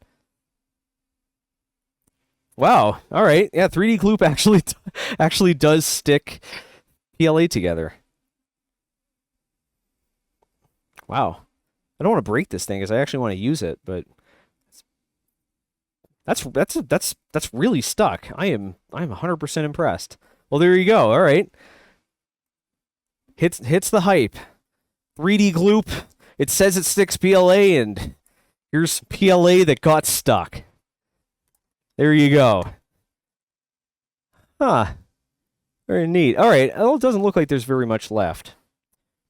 Wow. All right. Yeah, 3D gloop actually does stick PLA together. Wow. I don't want to break this thing because I actually want to use it, but that's really stuck. I'm 100% impressed. Well, there you go. All right. Hits the hype. 3D gloop. It says it sticks PLA, and here's PLA that got stuck. There you go. Huh. Very neat. All right. Well, it doesn't look like there's very much left.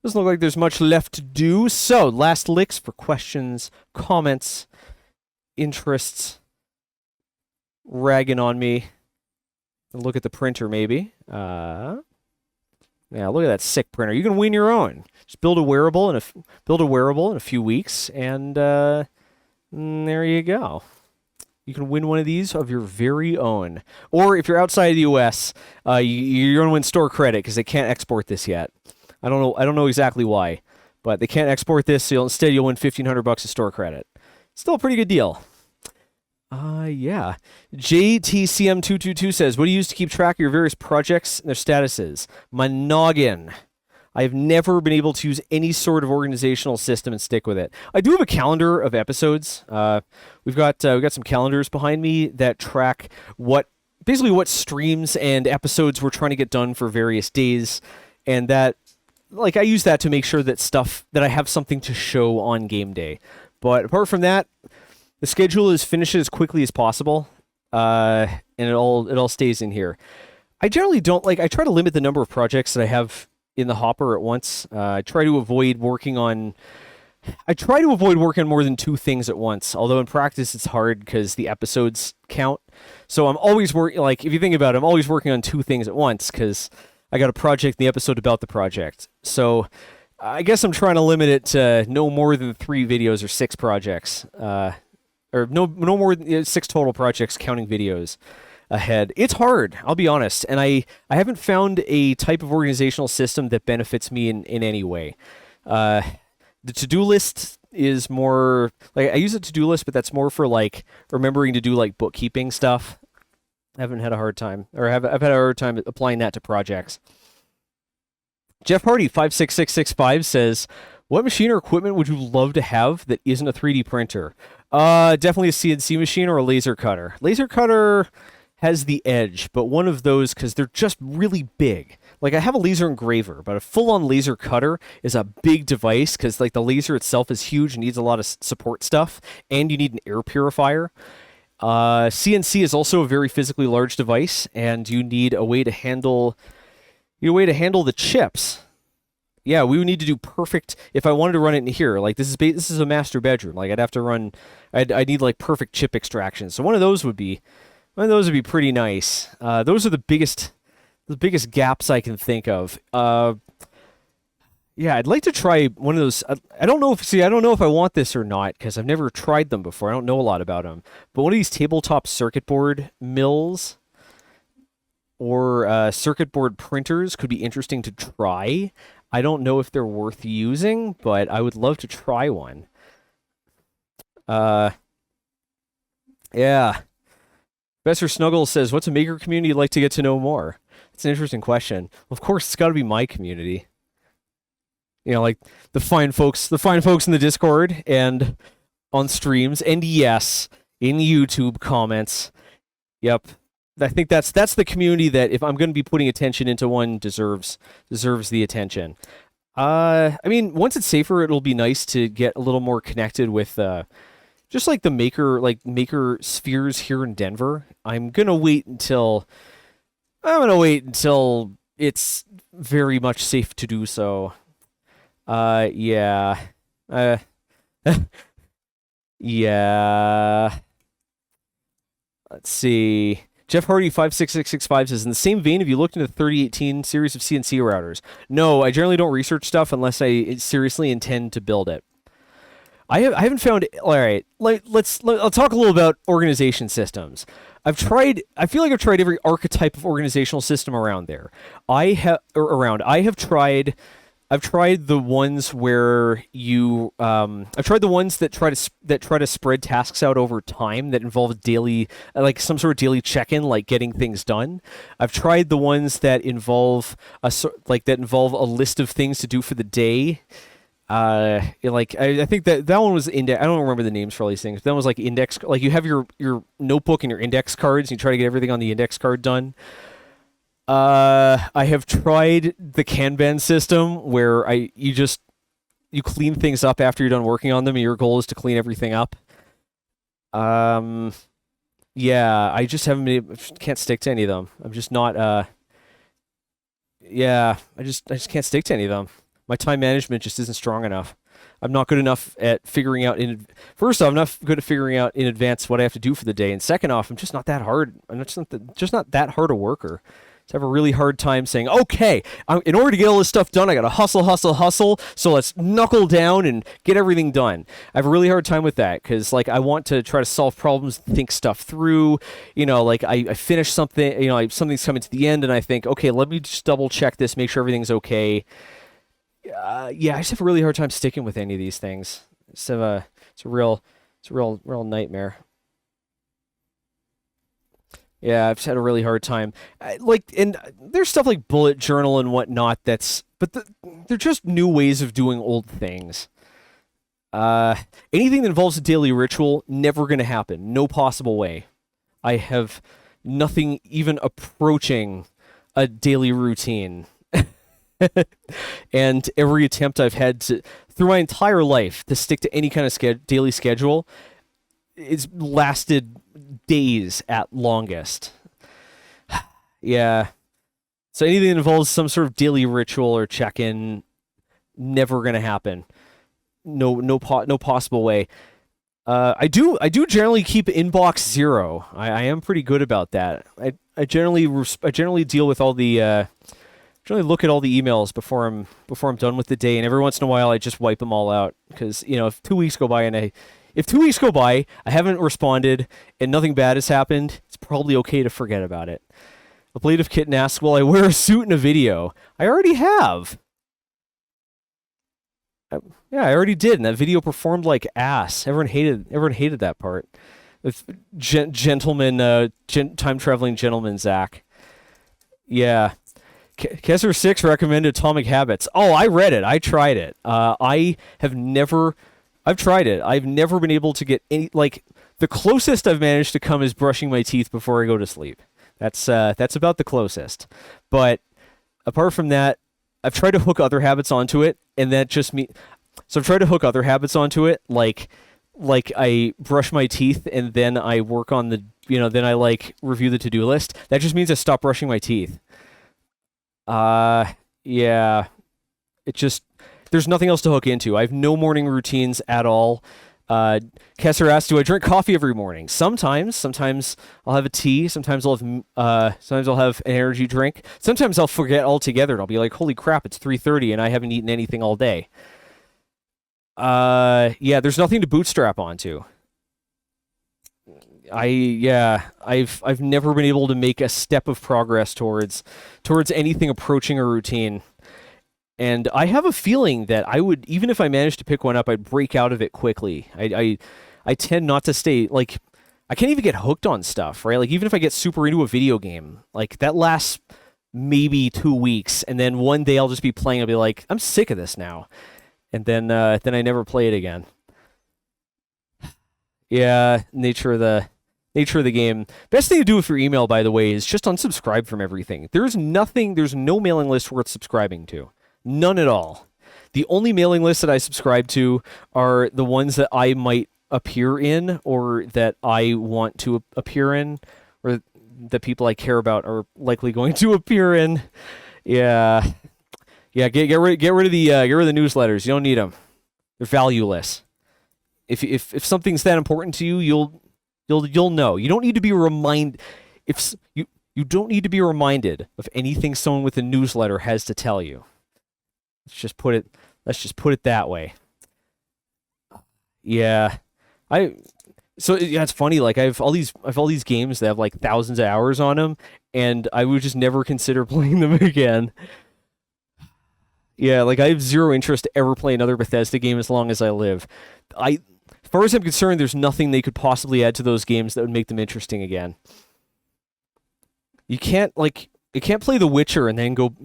Doesn't look like there's much left to do. So, last licks for questions, comments, interests, ragging on me. Look at the printer, maybe. Yeah, look at that sick printer. You can win your own. Just build a wearable in a few weeks, and there you go. You can win one of these of your very own. Or if you're outside of the U.S., you're going to win store credit because they can't export this yet. I don't know exactly why, but they can't export this, so instead you'll win $1,500 of store credit. Still a pretty good deal. Yeah. JTCM222 says, what do you use to keep track of your various projects and their statuses? My noggin. I've never been able to use any sort of organizational system and stick with it. I do have a calendar of episodes. We've got some calendars behind me that track basically what streams and episodes we're trying to get done for various days, and that, like, I use that to make sure that I have something to show on game day. But apart from that, the schedule is finished as quickly as possible, and it all stays in here. I generally don't I try to limit the number of projects that I have in the hopper at once. I try to avoid working on more than 2 things at once, although in practice it's hard because the episodes count. So I'm always working, if you think about it, I'm always working on 2 things at once because I got a project and the episode about the project. So I guess I'm trying to limit it to no more than 3 videos or 6 projects, or no more than 6 total projects counting videos ahead. It's hard, I'll be honest, and I haven't found a type of organizational system that benefits me in any way. The to-do list is more, I use a to-do list, but that's more for remembering to do bookkeeping stuff. I haven't had a hard time, or I've had a hard time applying that to projects. Jeff Hardy 56665 says, what machine or equipment would you love to have that isn't a 3D printer? Definitely a CNC machine or a laser cutter. Laser cutter has the edge, but one of those, because they're just really big. I have a laser engraver, but a full-on laser cutter is a big device because the laser itself is huge and needs a lot of support stuff, and you need an air purifier. CNC is also a very physically large device, and you need a way to handle the chips. Yeah, we would need to do perfect. If I wanted to run it in here, this is a master bedroom. I'd have to run. I'd need perfect chip extraction. So one of those would be pretty nice. Those are the biggest gaps I can think of. Yeah, I'd like to try one of those. I don't know if I want this or not because I've never tried them before. I don't know a lot about them. But one of these tabletop circuit board mills or circuit board printers could be interesting to try. I don't know if they're worth using, but I would love to try one. Yeah. Professor Snuggle says, what's a maker community you'd like to get to know more? It's an interesting question. Well, of course, it's got to be my community. The fine folks in the Discord and on streams, and yes, in YouTube comments. Yep. I think that's the community that, if I'm going to be putting attention into one, deserves the attention. Once it's safer, it'll be nice to get a little more connected with just the maker spheres here in Denver. I'm gonna wait until it's very much safe to do so. Yeah. Yeah. Let's see. Jeff Hardy 56665 says, in the same vein, have you looked into the 3018 series of CNC routers? No, I generally don't research stuff unless I seriously intend to build it. I haven't found. All right, I'll talk a little about organization systems. I feel like I've tried every archetype of organizational system around there. I have tried. I've tried the ones where I've tried the ones that try to spread tasks out over time that involve daily, like some sort of daily check-in, like getting things done. I've tried the ones that involve a list of things to do for the day. I think that one was index. I don't remember the names for all these things. That was like index. Like you have your notebook and your index cards, and you try to get everything on the index card done. I have tried the Kanban system where you clean things up after you're done working on them, and your goal is to clean everything up. Yeah, I just can't stick to any of them. I'm just not. Yeah, I just can't stick to any of them. My time management just isn't strong enough. I'm not good enough at figuring out first off, I'm not good at figuring out in advance what I have to do for the day, and second off, I'm just not that hard. I'm just not that hard a worker. So I have a really hard time saying, okay, in order to get all this stuff done, I gotta hustle. So let's knuckle down and get everything done. I have a really hard time with that because, like, I want to try to solve problems, think stuff through. You know, like I finish something. You know, something's coming to the end, and I think, okay, let me just double check this, make sure everything's okay. Yeah, I just have a really hard time sticking with any of these things. It's a real nightmare. Yeah, I've just had a really hard time. And there's stuff like bullet journal and whatnot. They're just new ways of doing old things. Anything that involves a daily ritual, never going to happen. No possible way. I have nothing even approaching a daily routine. And every attempt I've had through my entire life to stick to any kind of daily schedule, it's lasted days at longest. Yeah. So anything that involves some sort of daily ritual or check-in, never gonna happen. No possible way. I do generally keep inbox 0. I am pretty good about that. I generally deal with all the generally look at all the emails before I'm done with the day, and every once in a while I just wipe them all out because, you know, if 2 weeks go by I haven't responded and nothing bad has happened, it's probably okay to forget about it. Ablative Kitten asks, will I wear a suit in a video? I already have. Yeah, I already did, and that video performed like ass. Everyone hated that part. With time traveling gentleman Zack. Yeah. Kessler 6 recommended Atomic Habits. Oh, I read it. I tried it. I've tried it. I've never been able to get any, like, the closest I've managed to come is brushing my teeth before I go to sleep. That's about the closest. But apart from that, I've tried to hook other habits onto it, and that just so I've tried to hook other habits onto it, like I brush my teeth and then I work on then I review the to-do list. That just means I stop brushing my teeth. Yeah. There's nothing else to hook into. I have no morning routines at all. Kessler asks, do I drink coffee every morning? Sometimes I'll have a tea. Sometimes I'll have an energy drink. Sometimes I'll forget altogether and I'll be like, holy crap, it's 3:30 and I haven't eaten anything all day. Yeah, there's nothing to bootstrap onto. I've never been able to make a step of progress towards anything approaching a routine. And I have a feeling that I would, even if I managed to pick one up, I'd break out of it quickly. I tend not to stay, like, I can't even get hooked on stuff, right? Like, even if I get super into a video game, like, that lasts maybe 2 weeks, and then one day I'll just be playing, I'll be like, I'm sick of this now. And then I never play it again. Yeah, nature of the game. Best thing to do with your email, by the way, is just unsubscribe from everything. There's no mailing list worth subscribing to. None at all. The only mailing lists that I subscribe to are the ones that I might appear in or that I want to appear in or the people I care about are likely going to appear in. Yeah. Yeah, get rid of the newsletters. You don't need them. They're valueless. If something's that important to you, you'll know. You don't need to be reminded you don't need to be reminded of anything someone with a newsletter has to tell you. Let's just put it that way. Yeah. Yeah, it's funny. Like I have all these games that have like thousands of hours on them, and I would just never consider playing them again. Yeah, like I have zero interest to ever play another Bethesda game as long as I live. As far as I'm concerned, there's nothing they could possibly add to those games that would make them interesting again. You can't play The Witcher and then go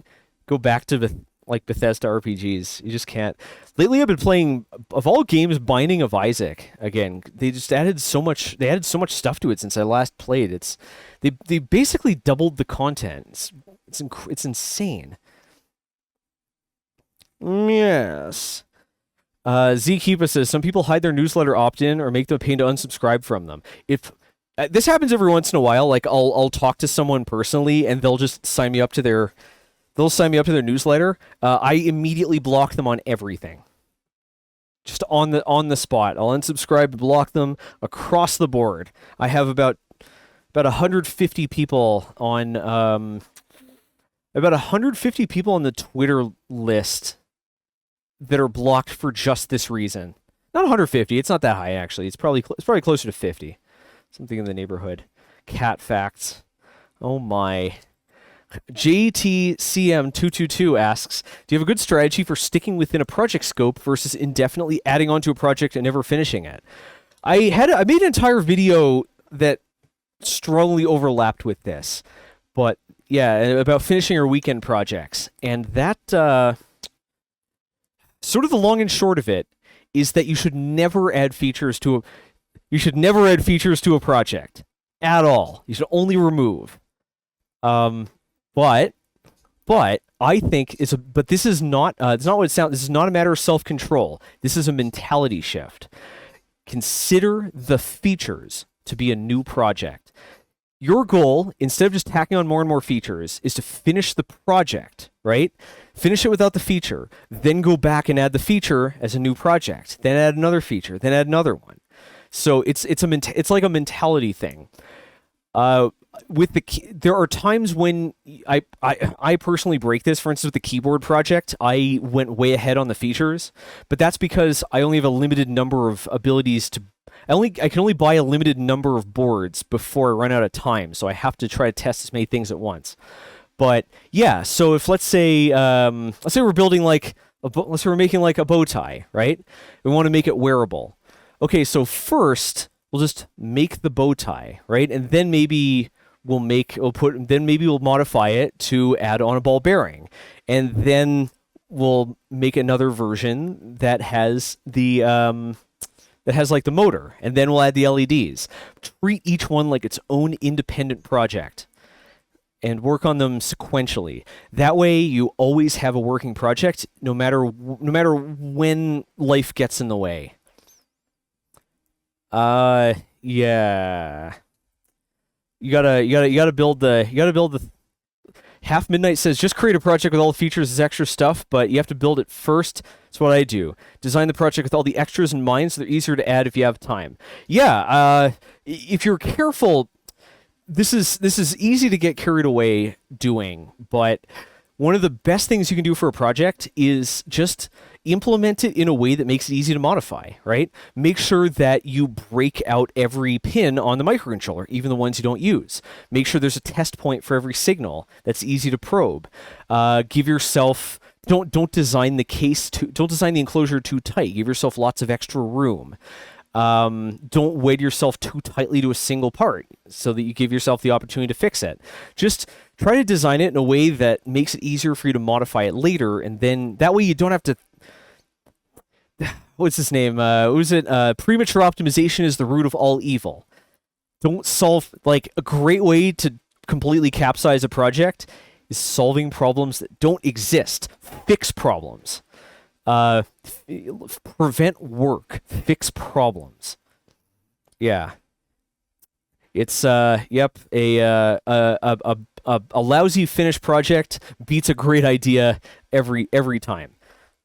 back to Bethesda RPGs. You just can't. Lately, I've been playing, of all games, Binding of Isaac again. They just added so much. They added so much stuff to it since I last played. They basically doubled the content. It's insane. Yes. Zkeepa says some people hide their newsletter opt-in or make them a pain to unsubscribe from them. If this happens every once in a while, like I'll talk to someone personally and they'll just sign me up to their newsletter. I immediately block them on everything. Just on the spot. I'll unsubscribe, block them across the board. I have about 150 people on the Twitter list that are blocked for just this reason. Not 150. It's not that high actually. It's probably closer to 50. Something in the neighborhood. Cat facts. Oh my. JTCM222 asks, do you have a good strategy for sticking within a project scope versus indefinitely adding onto a project and never finishing it? I made an entire video that strongly overlapped with this. But yeah, about finishing our weekend projects. And that sort of the long and short of it is that you should never add features to a project at all. You should only remove. But I think this is not what it sounds. This is not a matter of self-control. This is a mentality shift. Consider the features to be a new project. Your goal, instead of just tacking on more and more features, is to finish the project, right? Finish it without the feature, then go back and add the feature as a new project, then add another feature, then add another one. So it's like a mentality thing. There are times when I personally break this. For instance, with the keyboard project, I went way ahead on the features, but that's because I only have a limited number of abilities to. I can only buy a limited number of boards before I run out of time, so I have to try to test as many things at once. But yeah, so if let's say we're building let's say we're making like a bow tie, right? We want to make it wearable. Okay, so first we'll just make the bow tie, right? And then maybe we'll modify it to add on a ball bearing. And then we'll make another version that has the the motor, and then we'll add the LEDs. Treat each one like its own independent project and work on them sequentially. That way you always have a working project no matter when life gets in the way. Yeah. You gotta build the Half Midnight says just create a project with all the features as extra stuff, but you have to build it first. That's what I do. Design the project with all the extras in mind so they're easier to add if you have time. Yeah, if you're careful, this is easy to get carried away doing, but one of the best things you can do for a project is just implement it in a way that makes it easy to modify, right? Make sure that you break out every pin on the microcontroller, even the ones you don't use. Make sure there's a test point for every signal that's easy to probe. Give yourself don't design the enclosure too tight. Give yourself lots of extra room. Don't wed yourself too tightly to a single part so that you give yourself the opportunity to fix it. Just try to design it in a way that makes it easier for you to modify it later, and then that way you don't have to. What's his name? Premature optimization is the root of all evil. Don't solve, a great way to completely capsize a project is solving problems that don't exist. Fix problems. Prevent work. Fix problems. Yeah. It's a lousy finished project beats a great idea every time.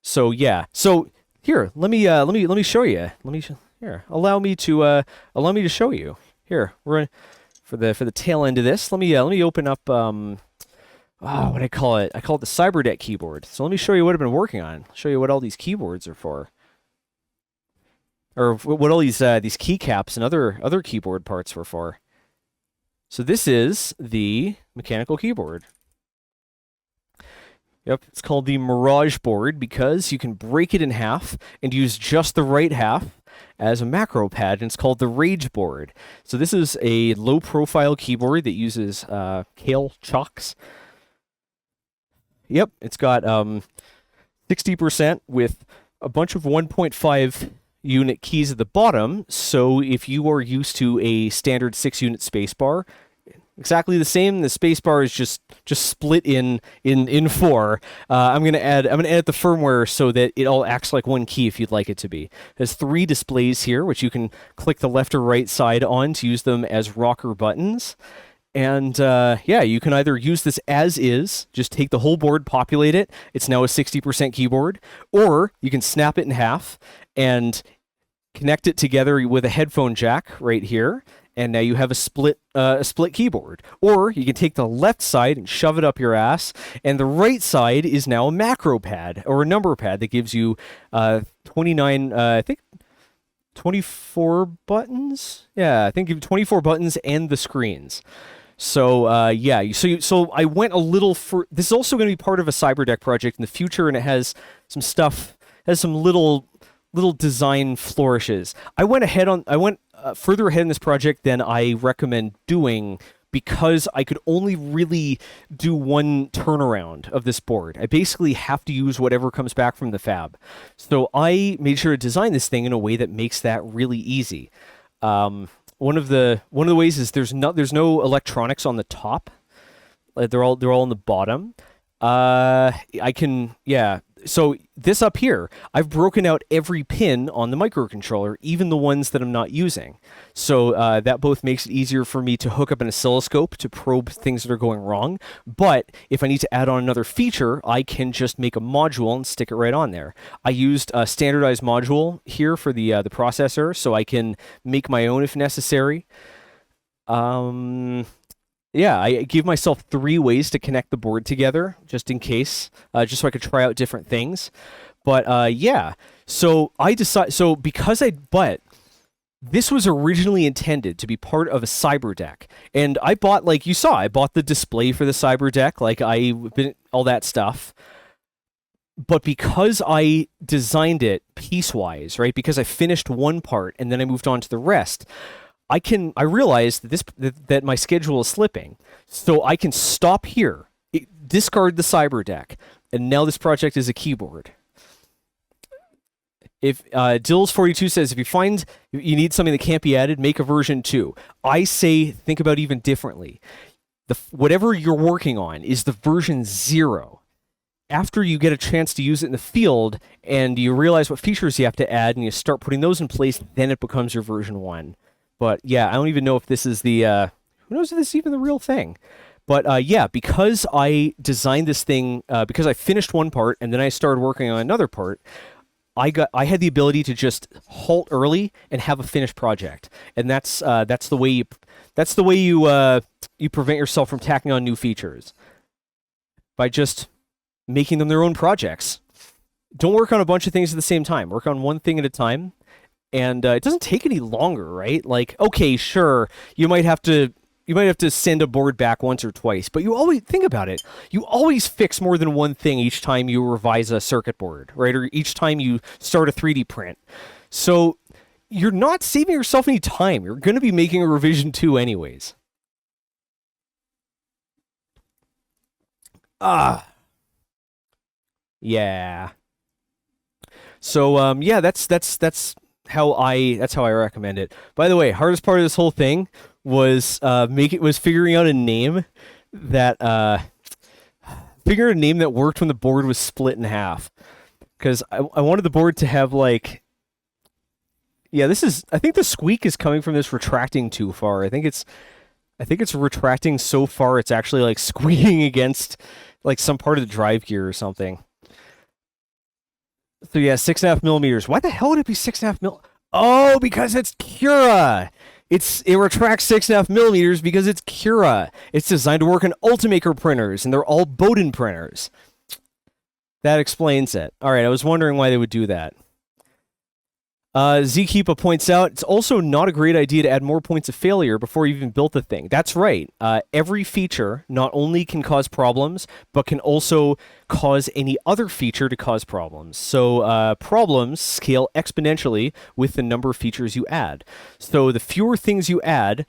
So yeah. So here, let me show you. Allow me to show you. Here, we're for the tail end of this. Let me open up what I call it. I call it the CyberDeck keyboard. So let me show you what I've been working on. Show you what all these keyboards are for. or what all these keycaps and other keyboard parts were for. So this is the mechanical keyboard. Yep, it's called the Mirage board because you can break it in half and use just the right half as a macro pad, and it's called the Rage board. So this is a low-profile keyboard that uses Kale chocks. Yep, it's got 60% with a bunch of 1.5 unit keys at the bottom, so if you are used to a standard 6-unit spacebar, exactly the same. The spacebar is just split in 4. I'm gonna add the firmware so that it all acts like one key if you'd like it to be. There's 3 displays here, which you can click the left or right side on to use them as rocker buttons. And yeah, you can either use this as is, just take the whole board, populate it. It's now a 60% keyboard, or you can snap it in half and connect it together with a headphone jack right here. And now you have a split keyboard. Or you can take the left side and shove it up your ass, and the right side is now a macro pad or a number pad that gives you 24 buttons. Yeah, I think 24 buttons and the screens. So yeah, so I went a little for. This is also going to be part of a CyberDeck project in the future, and it has some stuff, has some little design flourishes. I went further ahead in this project than I recommend doing because I could only really do one turnaround of this board. I basically have to use whatever comes back from the fab. So I made sure to design this thing in a way that makes that really easy. One of the ways is there's no electronics on the top. They're all on the bottom. So this up here, I've broken out every pin on the microcontroller, even the ones that I'm not using. So that both makes it easier for me to hook up an oscilloscope to probe things that are going wrong. But if I need to add on another feature, I can just make a module and stick it right on there. I used a standardized module here for the processor, so I can make my own if necessary. Yeah, I gave myself 3 ways to connect the board together, just in case, just so I could try out different things. But yeah, so but this was originally intended to be part of a CyberDeck, and I bought, like you saw, I bought the display for the CyberDeck, all that stuff. But because I designed it piecewise, right? Because I finished one part and then I moved on to the rest. I realized that my schedule is slipping, so I can stop here, discard the CyberDeck, and now this project is a keyboard. If Dills42 says, if you find you need something that can't be added, make a version 2. I say think about even differently. Whatever you're working on is the version 0. After you get a chance to use it in the field and you realize what features you have to add and you start putting those in place, then it becomes your version 1. But yeah, I don't even know if this is who knows if this is even the real thing. But yeah, because I designed this thing, because I finished one part and then I started working on another part, I had the ability to just halt early and have a finished project. And that's the way you prevent yourself from tacking on new features by just making them their own projects. Don't work on a bunch of things at the same time. Work on one thing at a time. And it doesn't take any longer, right? Like, okay, sure, you might have to send a board back once or twice, but you always think about it. You always fix more than one thing each time you revise a circuit board, right? Or each time you start a 3D print. So you're not saving yourself any time. You're going to be making a revision 2 anyways. Yeah. So yeah, that's how I recommend it. By the way, hardest part of this whole thing was figuring out a name that worked when the board was split in half. Because I wanted the board to have like, yeah, I think the squeak is coming from this retracting too far. I think it's retracting so far it's actually like squeaking against like some part of the drive gear or something. So yeah, 6.5 millimeters. Why the hell would it be 6.5 mil? Oh, because it's Cura. It retracts 6.5 millimeters because it's Cura. It's designed to work on Ultimaker printers, and they're all Bowden printers. That explains it. All right, I was wondering why they would do that. Zkeepa points out, it's also not a great idea to add more points of failure before you even built the thing. That's right. Every feature not only can cause problems, but can also cause any other feature to cause problems. So problems scale exponentially with the number of features you add. So the fewer things you add,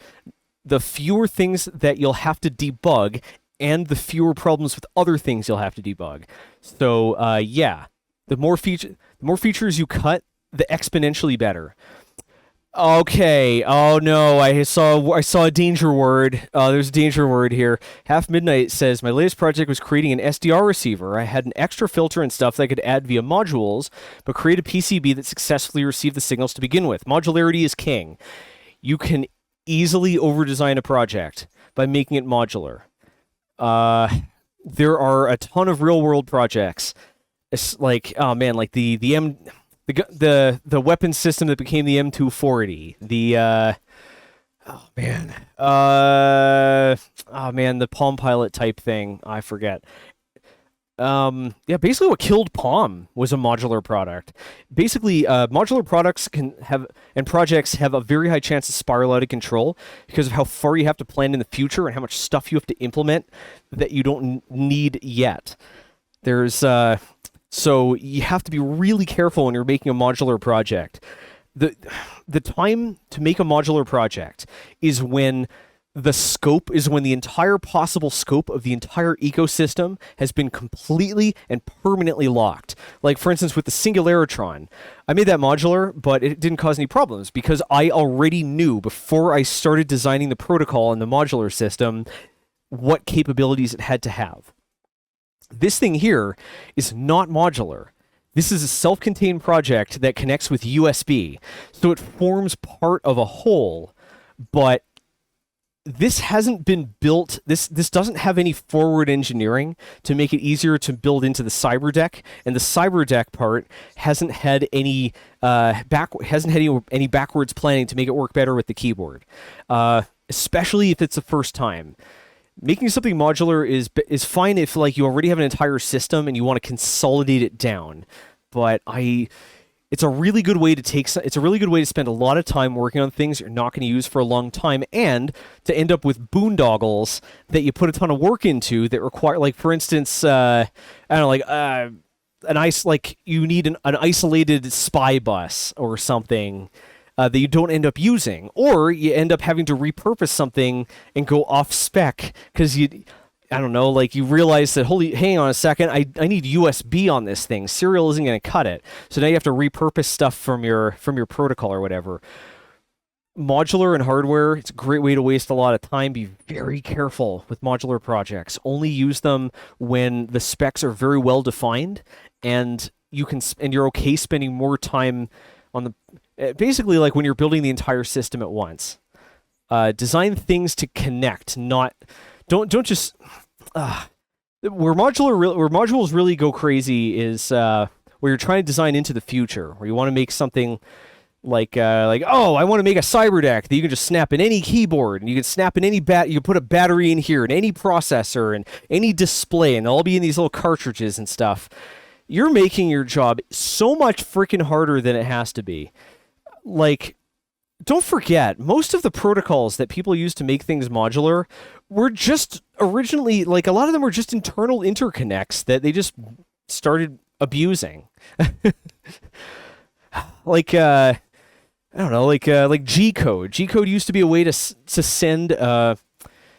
the fewer things that you'll have to debug, and the fewer problems with other things you'll have to debug. So yeah, the more features you cut, the exponentially better. Okay. Oh no, I saw a danger word. There's a danger word here. Half Midnight says my latest project was creating an SDR receiver. I had an extra filter and stuff that I could add via modules, but create a PCB that successfully received the signals to begin with. Modularity is king. You can easily over-design a project by making it modular. There are a ton of real-world projects. It's like, oh man, like the weapon system that became the M240. The Palm Pilot type thing. I forget. Yeah, basically what killed Palm was a modular product. Basically, modular products projects have a very high chance to spiral out of control because of how far you have to plan in the future and how much stuff you have to implement that you don't need yet. So you have to be really careful when you're making a modular project. The time to make a modular project is when the entire possible scope of the entire ecosystem has been completely and permanently locked. Like, for instance, with the Singularitron, I made that modular, but it didn't cause any problems because I already knew before I started designing the protocol and the modular system what capabilities it had to have. This thing here is not modular. This is a self-contained project that connects with USB. So it forms part of a whole, but this hasn't been built. This doesn't have any forward engineering to make it easier to build into the cyberdeck, and the cyberdeck part hasn't had any any backwards planning to make it work better with the keyboard, especially if it's the first time. Making something modular is fine if like you already have an entire system and you want to consolidate it down, but it's a really good way to spend a lot of time working on things you're not going to use for a long time, and to end up with boondoggles that you put a ton of work into that require, like, for instance, you need an isolated spy bus or something. That you don't end up using, or you end up having to repurpose something and go off spec because you realize that, hang on a second, I need USB on this thing. Serial isn't going to cut it, so now you have to repurpose stuff from your protocol or whatever. Modular and hardware, it's a great way to waste a lot of time. Be very careful with modular projects. Only use them when the specs are very well defined, and you're okay spending more time on the. Basically, like when you're building the entire system at once. Design things to connect, don't just where modules really go crazy is where you're trying to design into the future, where you want to make something like I want to make a cyberdeck that you can just snap in any keyboard, and you can snap in any you can put a battery in here and any processor and any display, and they'll all be in these little cartridges and stuff. You're making your job so much freaking harder than it has to be. Like, don't forget, most of the protocols that people use to make things modular were just originally, like, a lot of them were just internal interconnects that they just started abusing. Like, I don't know, like G-code. G-code used to be a way to send,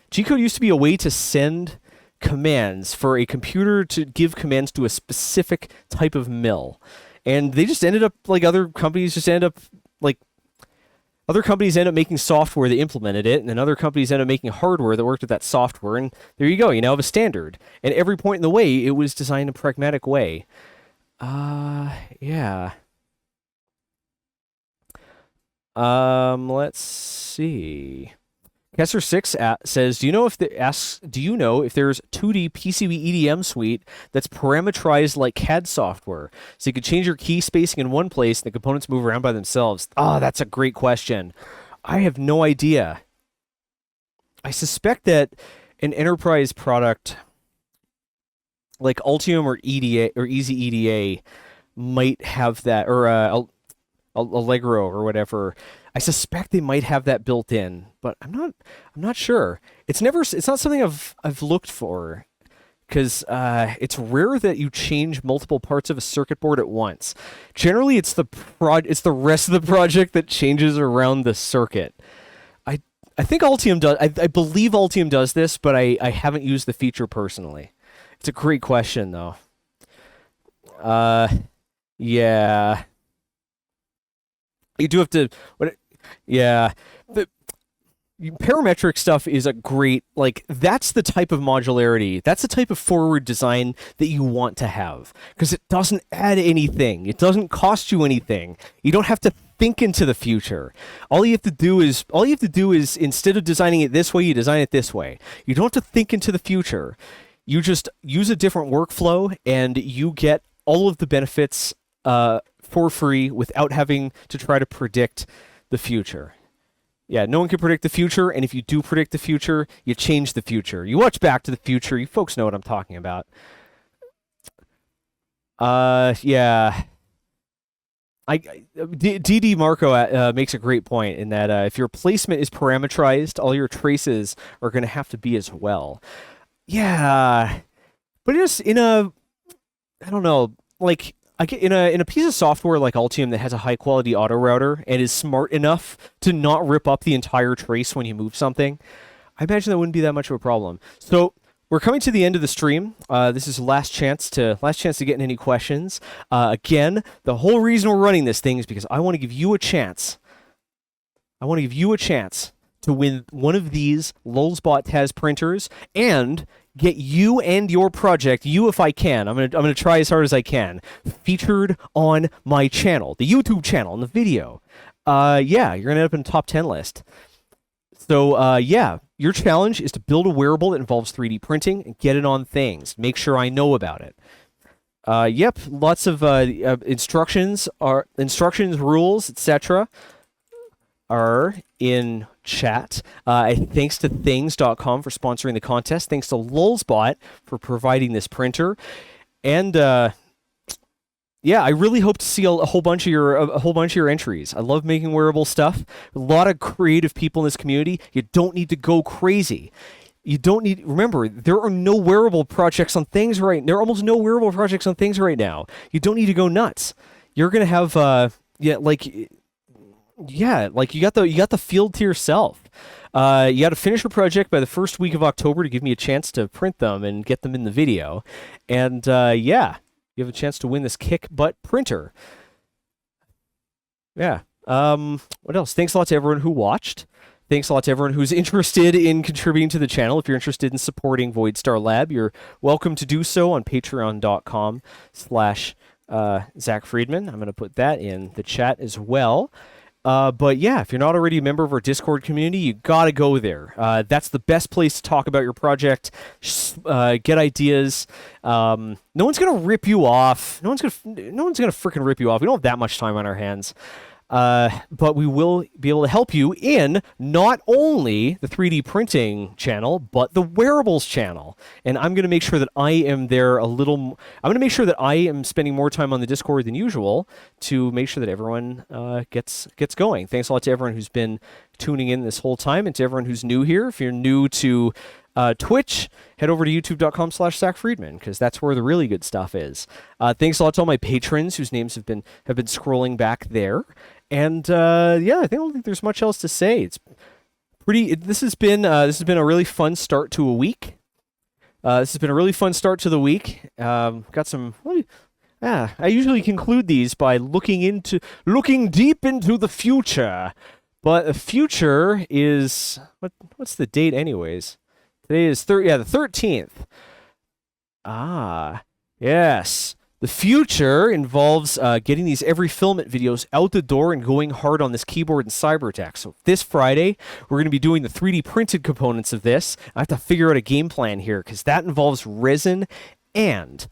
G-code used to be a way to send commands for a computer to give commands to a specific type of mill. And they just ended up, like, other companies end up making software that implemented it, and then other companies end up making hardware that worked with that software, and there you go, you now have a standard. And every point in the way, it was designed in a pragmatic way. Yeah. Let's see. Kessler6 says, do you know if there's 2D PCB EDM suite that's parameterized like CAD software, so you could change your key spacing in one place and the components move around by themselves? That's a great question. I have no idea. I suspect that an enterprise product like Altium or EDA or Easy EDA might have that, or Allegro or whatever. I suspect they might have that built in, but I'm not sure. It's not something I've looked for, because it's rare that you change multiple parts of a circuit board at once. Generally, it's the rest of the project that changes around the circuit. I think Altium does. I believe Altium does this, but I haven't used the feature personally. It's a great question, though. Yeah. You do have to. Yeah. Parametric stuff is a great, like, that's the type of modularity, that's the type of forward design that you want to have, because it doesn't add anything, it doesn't cost you anything, you don't have to think into the future. All you have to do is instead of designing it this way, you design it this way. You don't have to think into the future. You just use a different workflow and you get all of the benefits for free without having to try to predict the future. Yeah, no one can predict the future, and if you do predict the future, you change the future. You watch Back to the Future, you folks know what I'm talking about. Yeah. DD Marco makes a great point in that if your placement is parametrized, all your traces are going to have to be as well. Yeah, but just in a, I don't know, like, in a piece of software like Altium that has a high quality auto router and is smart enough to not rip up the entire trace when you move something, I imagine that wouldn't be that much of a problem. So we're coming to the end of the stream. This is last chance to get in any questions. Again, the whole reason we're running this thing is because I want to give you a chance. To win one of these Lulzbot Taz printers and get you and your project, you if I can, I'm gonna try as hard as I can, featured on my channel, the YouTube channel, in the video. Yeah, you're gonna end up in the top 10 list. So yeah, your challenge is to build a wearable that involves 3D printing and get it on things. Make sure I know about it. Yep, lots of instructions, rules, etc. are in chat. Thanks to things.com for sponsoring the contest. Thanks to Lulzbot for providing this printer. And yeah, I really hope to see a whole bunch of your entries. I love making wearable stuff. A lot of creative people in this community. You don't need to go crazy. Remember, there are no wearable projects on things right now. There are almost no wearable projects on things right now. You don't need to go nuts. You're going to have you got the field to yourself. You got to finish a project by the first week of October to give me a chance to print them and get them in the video. And yeah, you have a chance to win this kick butt printer. Yeah. What else? Thanks a lot to everyone who watched. Thanks a lot to everyone who's interested in contributing to the channel. If you're interested in supporting Voidstar Lab, you're welcome to do so on patreon.com/Zack Freedman. I'm going to put that in the chat as well. But yeah, if you're not already a member of our Discord community, you gotta go there. That's the best place to talk about your project, get ideas. No one's gonna rip you off. No one's gonna freaking rip you off. We don't have that much time on our hands. But we will be able to help you in not only the 3D printing channel, but the wearables channel. And I'm going to make sure that I am there I'm going to make sure that I am spending more time on the Discord than usual to make sure that everyone gets going. Thanks a lot to everyone who's been tuning in this whole time, and to everyone who's new here. If you're new to Twitch, head over to youtube.com/Zack Freedman, because that's where the really good stuff is. Thanks a lot to all my patrons whose names have been scrolling back there. And yeah, I don't think there's much else to say. It's pretty. This has been a really fun start to a week. This has been a really fun start to the week. Got some. I usually conclude these by looking deep into the future, but the future is what's the date, anyways? Today is the 13th. Ah, yes. The future involves getting these every filament videos out the door and going hard on this keyboard in Cybertech. So this Friday, we're going to be doing the 3D printed components of this. I have to figure out a game plan here, because that involves resin and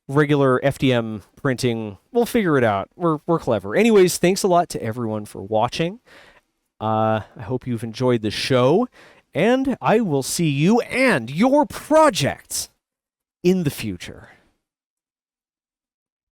regular FDM printing. We'll figure it out. We're clever. Anyways, thanks a lot to everyone for watching. I hope you've enjoyed the show, and I will see you and your projects in the future.